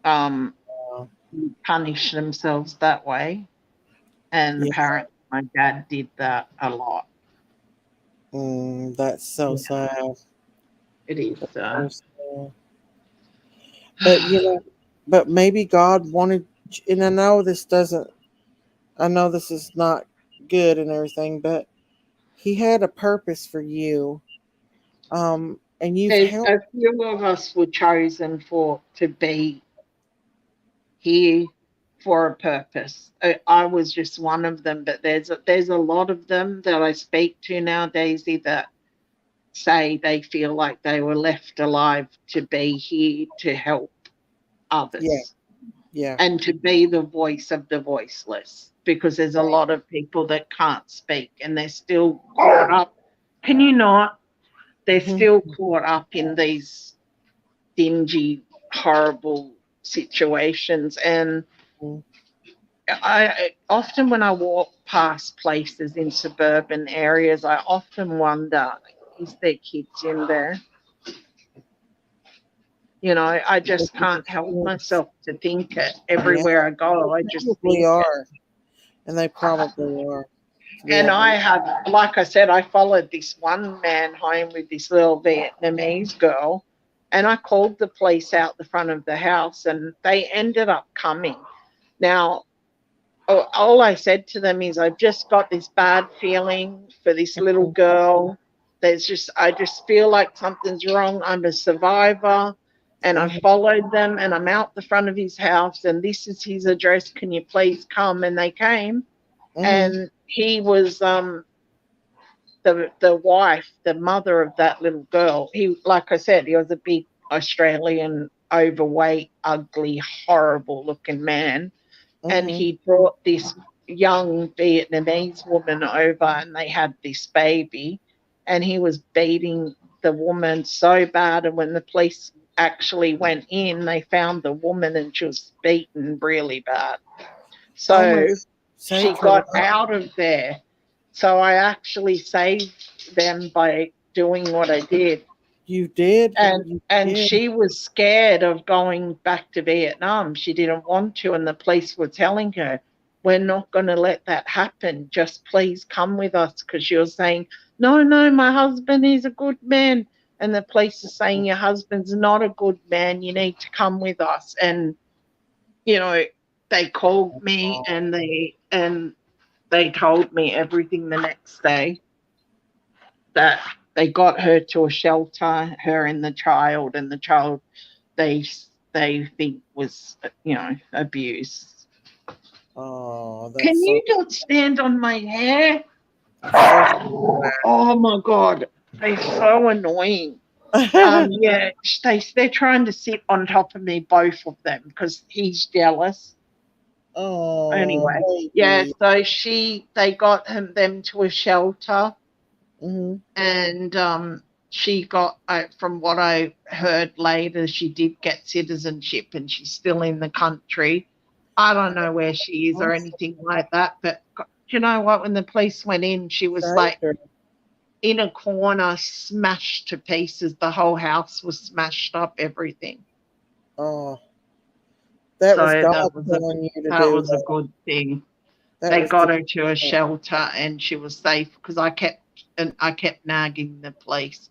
Uh, Punish themselves that way. And yeah. apparently my dad did that a lot. That's so Yeah, sad. it is. So sad. But but maybe God wanted, and I know this doesn't. I know this is not good and everything, but He had a purpose for you. And you've There's helped. a few of us were chosen for to be here for a purpose. I was just one of them, but there's a lot of them that I speak to nowadays that say they feel like they were left alive to be here to help Yeah, others yeah. and to be the voice of the voiceless, because there's a Right. lot of people that can't speak and they're still caught up. Can you not? They're Mhm, still caught up in these dingy, horrible situations. And mhm, I often, when I walk past places in suburban areas, I often wonder, is there kids in there? I just can't help myself to think it. yeah, Everywhere I they go, I just probably think it. are, and they probably are. To be And honest. I have, like I said, I followed this one man home with this little Vietnamese girl, and I called the police out the front of the house, and they ended up coming. Now, all I said to them is, I've just got this bad feeling for this little Mhm, girl. I just feel like something's wrong. I'm a survivor. And I mhm, followed them and I'm out the front of his house and this is his address. Can you please come? And they came. mhm, And he was the wife, the mother of that little girl. He, like I said, he was a big Australian, overweight, ugly, horrible looking man, and mhm. he brought this young Vietnamese woman over and they had this baby, and he was beating the woman so bad, and when the police actually went in they found the woman and she was beaten really bad, Oh my! so she Saved her got life. out of there. So I actually saved them by doing what I did. You did. and You and did. she was scared of going back to Vietnam. She didn't want to, and the police were telling her, "We're not going to let that happen. Just please come with us." Because she was saying, "No, no, my husband is a good man," and the police are saying, "Your husband's not a good man. You need to come with us." And you know, they called me and they told me everything the next day, that they got her to a shelter, her and the child they they think was abused. Oh, Can that's so you not stand on my hair? so Oh my god, they're so annoying. sad. Yeah, they're trying to sit on top of me, both of them, because he's jealous. Oh, Anyway, yeah, baby. so they got them to a shelter, Mhm. and she got, from what I heard later, she did get citizenship and she's still in the country. I don't know where she is or Awesome. anything like that, but you know what? When the police went in, she was Saved like her. in a corner, smashed to pieces. The whole house was smashed up, everything. Oh, that was So God telling you to that do was a that. good thing. That They was good. got her to a shelter and she was safe, because I kept nagging the police.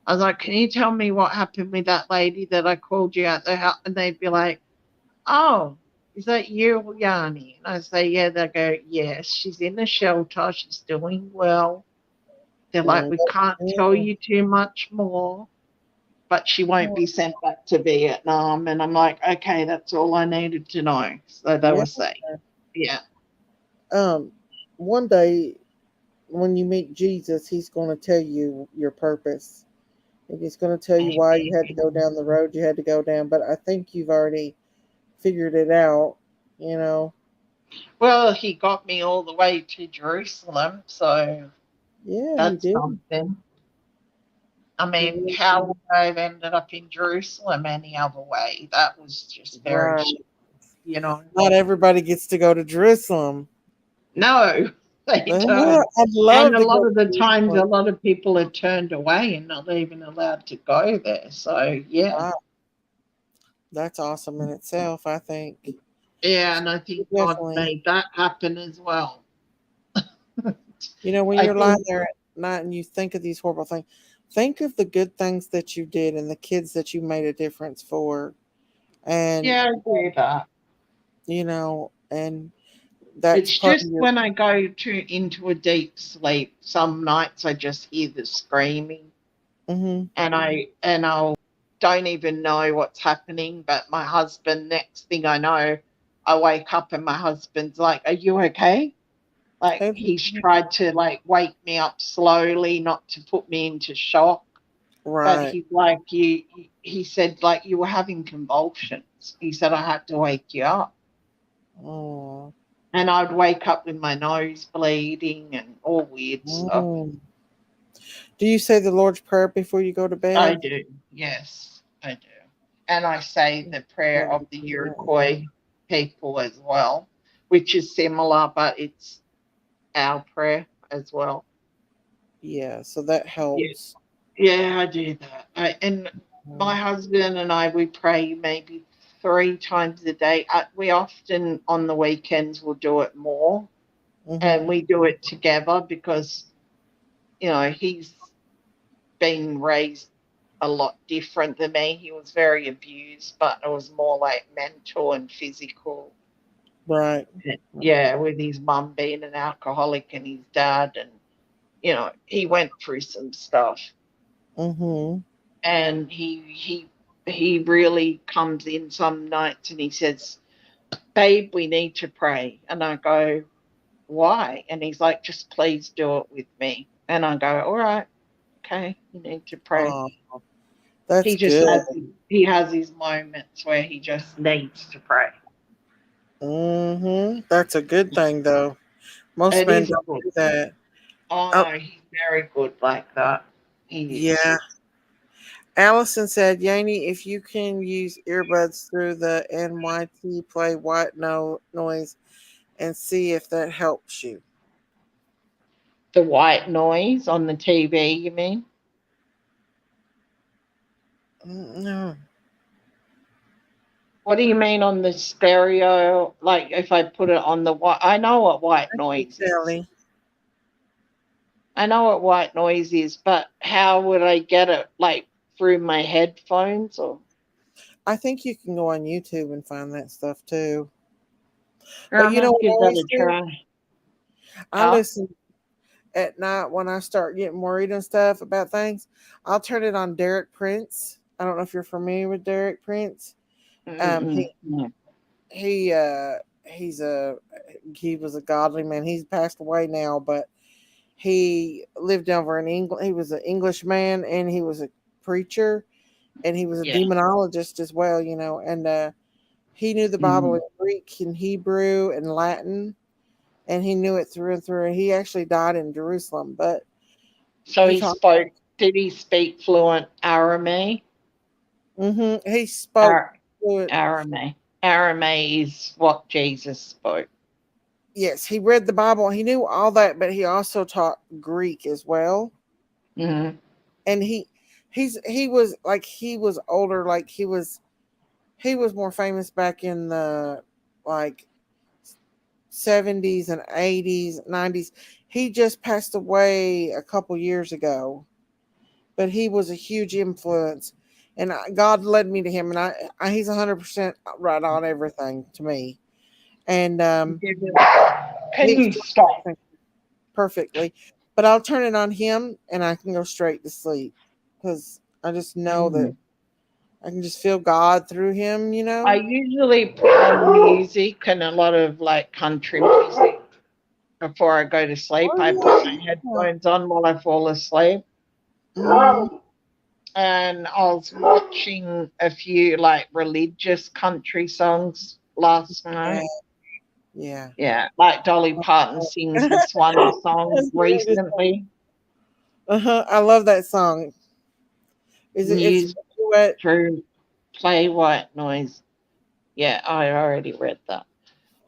I was like, "Can you tell me what happened with that lady that I called you at the house?" And they'd be like, "Oh, is that you, Yanni?" And I say, "Yeah." They go, "Yes, she's in the shelter. She's doing well." They're like, "We That's can't tell good. you too much more, but she won't be sent back to Vietnam." And I'm like, "Okay, that's all I needed to know." So they Yeah. were safe. Yeah. Um, One day when you meet Jesus, He's going to tell you your purpose. And He's going to tell you why you had to go down the road you had to go down. But I think you've already figured it out. You know. Well, he got me all the way to Jerusalem, so Yeah, He that's did. something. I He mean, really how did. would I have ended up in Jerusalem any other way? That was just very, Right. you know. Not everybody gets to go to Jerusalem. No. They don't. I'd And love a to lot go of the to this times, place. a lot of people are turned away and not even allowed to go there. So, yeah. Wow, that's awesome in itself, I think. Yeah, and I think God Definitely. made that happen as well. When I you're lying think, there at night and you think of these horrible things, think of the good things that you did and the kids that you made a difference for. And, yeah, I do that. and that's It's part of just your. when I go into a deep sleep, some nights I just hear the screaming, Hmm. and I'll don't even know what's happening. But my husband, next thing I know, I wake up and my husband's like, "Are you okay?" Like he's tried to like wake me up slowly, not to put me into shock. But Right. he's like, he said like you were having convulsions. He said I had to wake you up. Oh. And I'd wake up with my nose bleeding and all weird stuff. Mm. Do you say the Lord's Prayer before you go to I bed? do, yes, I do. And I say the prayer Love of to the hear that. Iroquois people as well, which is similar, but it's our prayer as well. Yeah, so that Yeah, helps. yeah, I do that. And my husband and I, we pray maybe 3 times a day. We often on the weekends will do it more, and Mm-hmm. we do it together because he's been raised a lot different than me. He was very abused, but it was more like mental and physical. Right. Yeah, with his mum being an alcoholic and his dad, and he went through some stuff, Mm-hmm. and he really comes in some nights and he says, "Babe, we need to pray," and I go, "Why?" And he's like, "Just please do it with me," and I go, "All right, okay, you need to pray." Oh, that's He just good. has his moments where he just needs to pray. Mm-hmm. That's a good thing, though. Most It men is don't good. do that. Oh Oh, no, he's very good like that. He is. yeah. Allison said, Yanni, if you can use earbuds through the NYT, play white noise and see if that helps you. The white noise on the TV, you mean? No. What do you mean on the stereo? Like if I put it on the white, I know what white Thank you, noise is. Sally. I know what white noise is, but how would I get it? Like through my headphones or? I think you can go on YouTube and find that stuff too. But I'll you know have to what I give that always a do? try. I Huh? listen at night when I start getting worried and stuff about things. I'll turn it on Derek Prince. I don't know if you're familiar with Derek Prince. Um, he Mm-mm. he he's a he was a godly man. He's passed away now, but he lived over in England. He was an Englishman and he was a preacher and he was a Yeah. demonologist as well. And he knew the Bible Mhm. in Greek and Hebrew and Latin, and he knew it through and through. And he actually died in Jerusalem, but So he he talked. spoke. Did he speak fluent Aramaic? He spoke Ar- fluent. Aramaic. Aramaic is what Jesus spoke. Yes, he read the Bible. He knew all that, but he also taught Greek as well. Hmm. And he was older. Like he was more famous back in the like 70s and 80s, 90s. He just passed away a couple years ago, but he was a huge influence. And God led me to him, and he's 100% right on everything to me. And he Can you explains stop? everything perfectly. But I'll turn it on him, and I can go straight to sleep because I just know that Mm. I can just feel God through him. I usually put on music and a lot of like country music before I go to sleep. I put my Oh headphones on while I fall asleep. yeah. And I was watching a few like religious country songs last Yeah. night. Yeah. Yeah, like Dolly Parton sings the Swan song That's the greatest song. recently. I love that song. It's News a duet. through play white noise. Yeah, I already read that.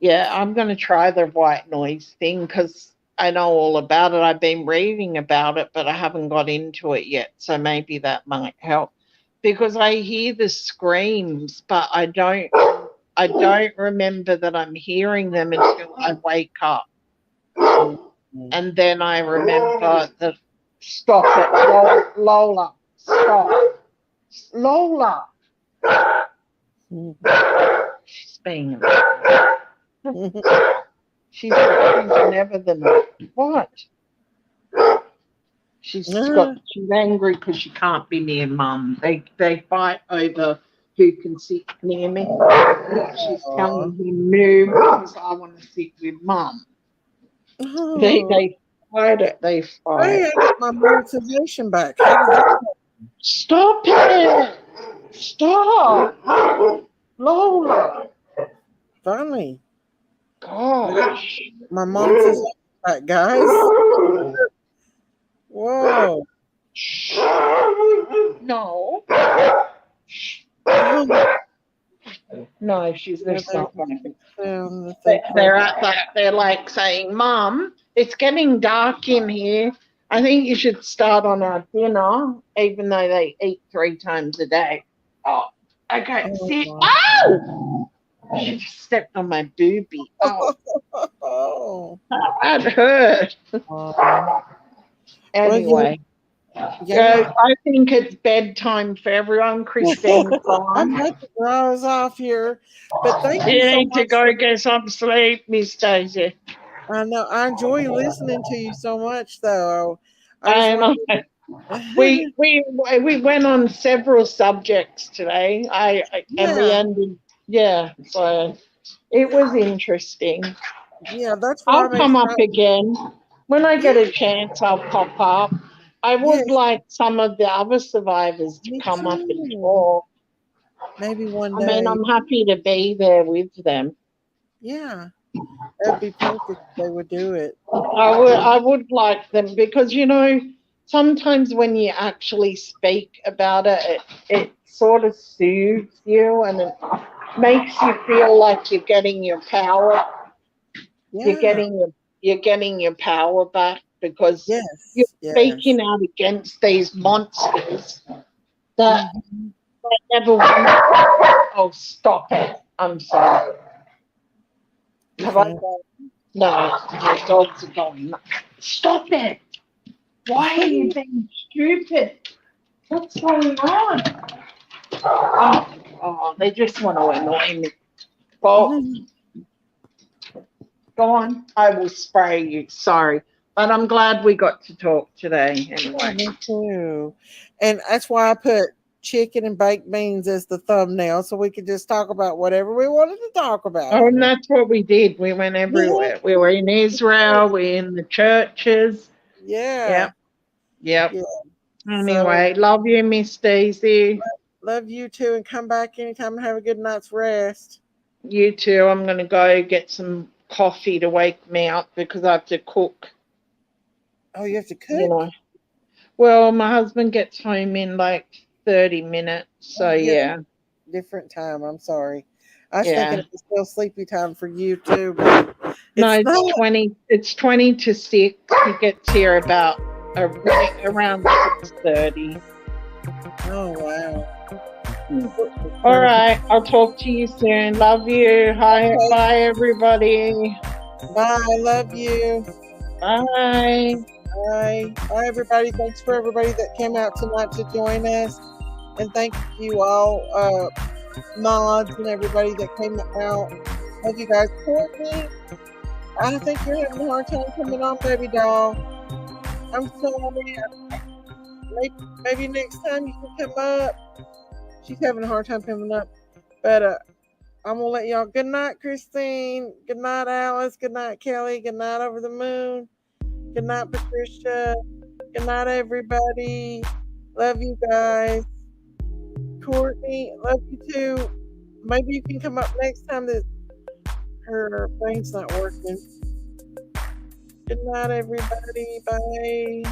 Yeah, I'm going to try the white noise thing because I know all about it. I've been reading about it, but I haven't got into it yet. So maybe that might help because I hear the screams, but I don't remember that I'm hearing them until I wake up. And then I remember that, stop it, Lola, stop. Lola. She's being she's never the what? She's angry because she can't be near Mum. They fight over who can sit near me. She's telling him no because I want to sit with Mum. They fight it. They fight. Hey, I got my monetization back. How did that go? Stop it! Stop! Lola! Funny. Gosh. My monetization back, guys. Whoa. No. No, she's not going to. They're like saying, Mum, it's getting dark in here. I think you should start on our dinner, even though they eat 3 times a day. Oh, okay. Sit. Oh! She just stepped on my boobie. Oh. That hurt. Anyway. Yeah, I think it's bedtime for everyone. Christine's I'm gone. about to drowse off here, but thank you You so need to much. go get some sleep, Miss Daisy. I know. I enjoy listening to you so much, though. I know. we went on several subjects today. And we ended. Yeah, so it was interesting. Yeah, that's what I'll I'm come up excited. again when I get a chance. I'll pop up. I would like some of the other survivors to come up and talk. Maybe one I mean, day. I'm happy to be there with them. Yeah, that'd be perfect if they would do it. I would like them because, sometimes when you actually speak about it, it sort of soothes you and it makes you feel like you're getting your power. Yeah. You're getting your power back because Yes. you're speaking out against these monsters that never want. Oh, stop it! I'm sorry. Have I gone? No, my dogs are going. Stop it! Why are you being stupid? What's going on? Oh, they just want to annoy me. Well, go on. I will spray you. Sorry. But I'm glad we got to talk today anyway. Yeah, me too. And that's why I put chicken and baked beans as the thumbnail so we could just talk about whatever we wanted to talk about. Oh, and that's what we did. We went everywhere. We were in Israel. We're in the churches. Yeah. Yep. Anyway, love you, Miss Daisy. Love you too, and come back anytime and have a good night's rest. You too. I'm going to go get some coffee to wake me up because I have to cook. Oh, you have to cook? Well, my husband gets home in like 30 minutes. So, yeah. Different time. I'm sorry. I was thinking it was still sleepy time for you too, but it's 20 to 6. He gets here about around 6:30. Oh, wow. All right. I'll talk to you soon. Love you. Hi. Bye, everybody. Bye. Love you. Bye. Bye. Bye, everybody. Thanks for everybody that came out tonight to join us. And thank you all, mods and everybody that came out. Love you guys. Courtney, I think you're having a hard time coming on, baby doll. I'm sorry. Maybe next time you can come up. She's having a hard time coming up. But I'm going to let y'all. Good night, Christine. Good night, Alice. Good night, Kelly. Good night, Over the Moon. Good night, Patricia. Good night, everybody. Love you guys. Courtney, love you too. Maybe you can come up next time that her thing's not working. Good night, everybody. Bye.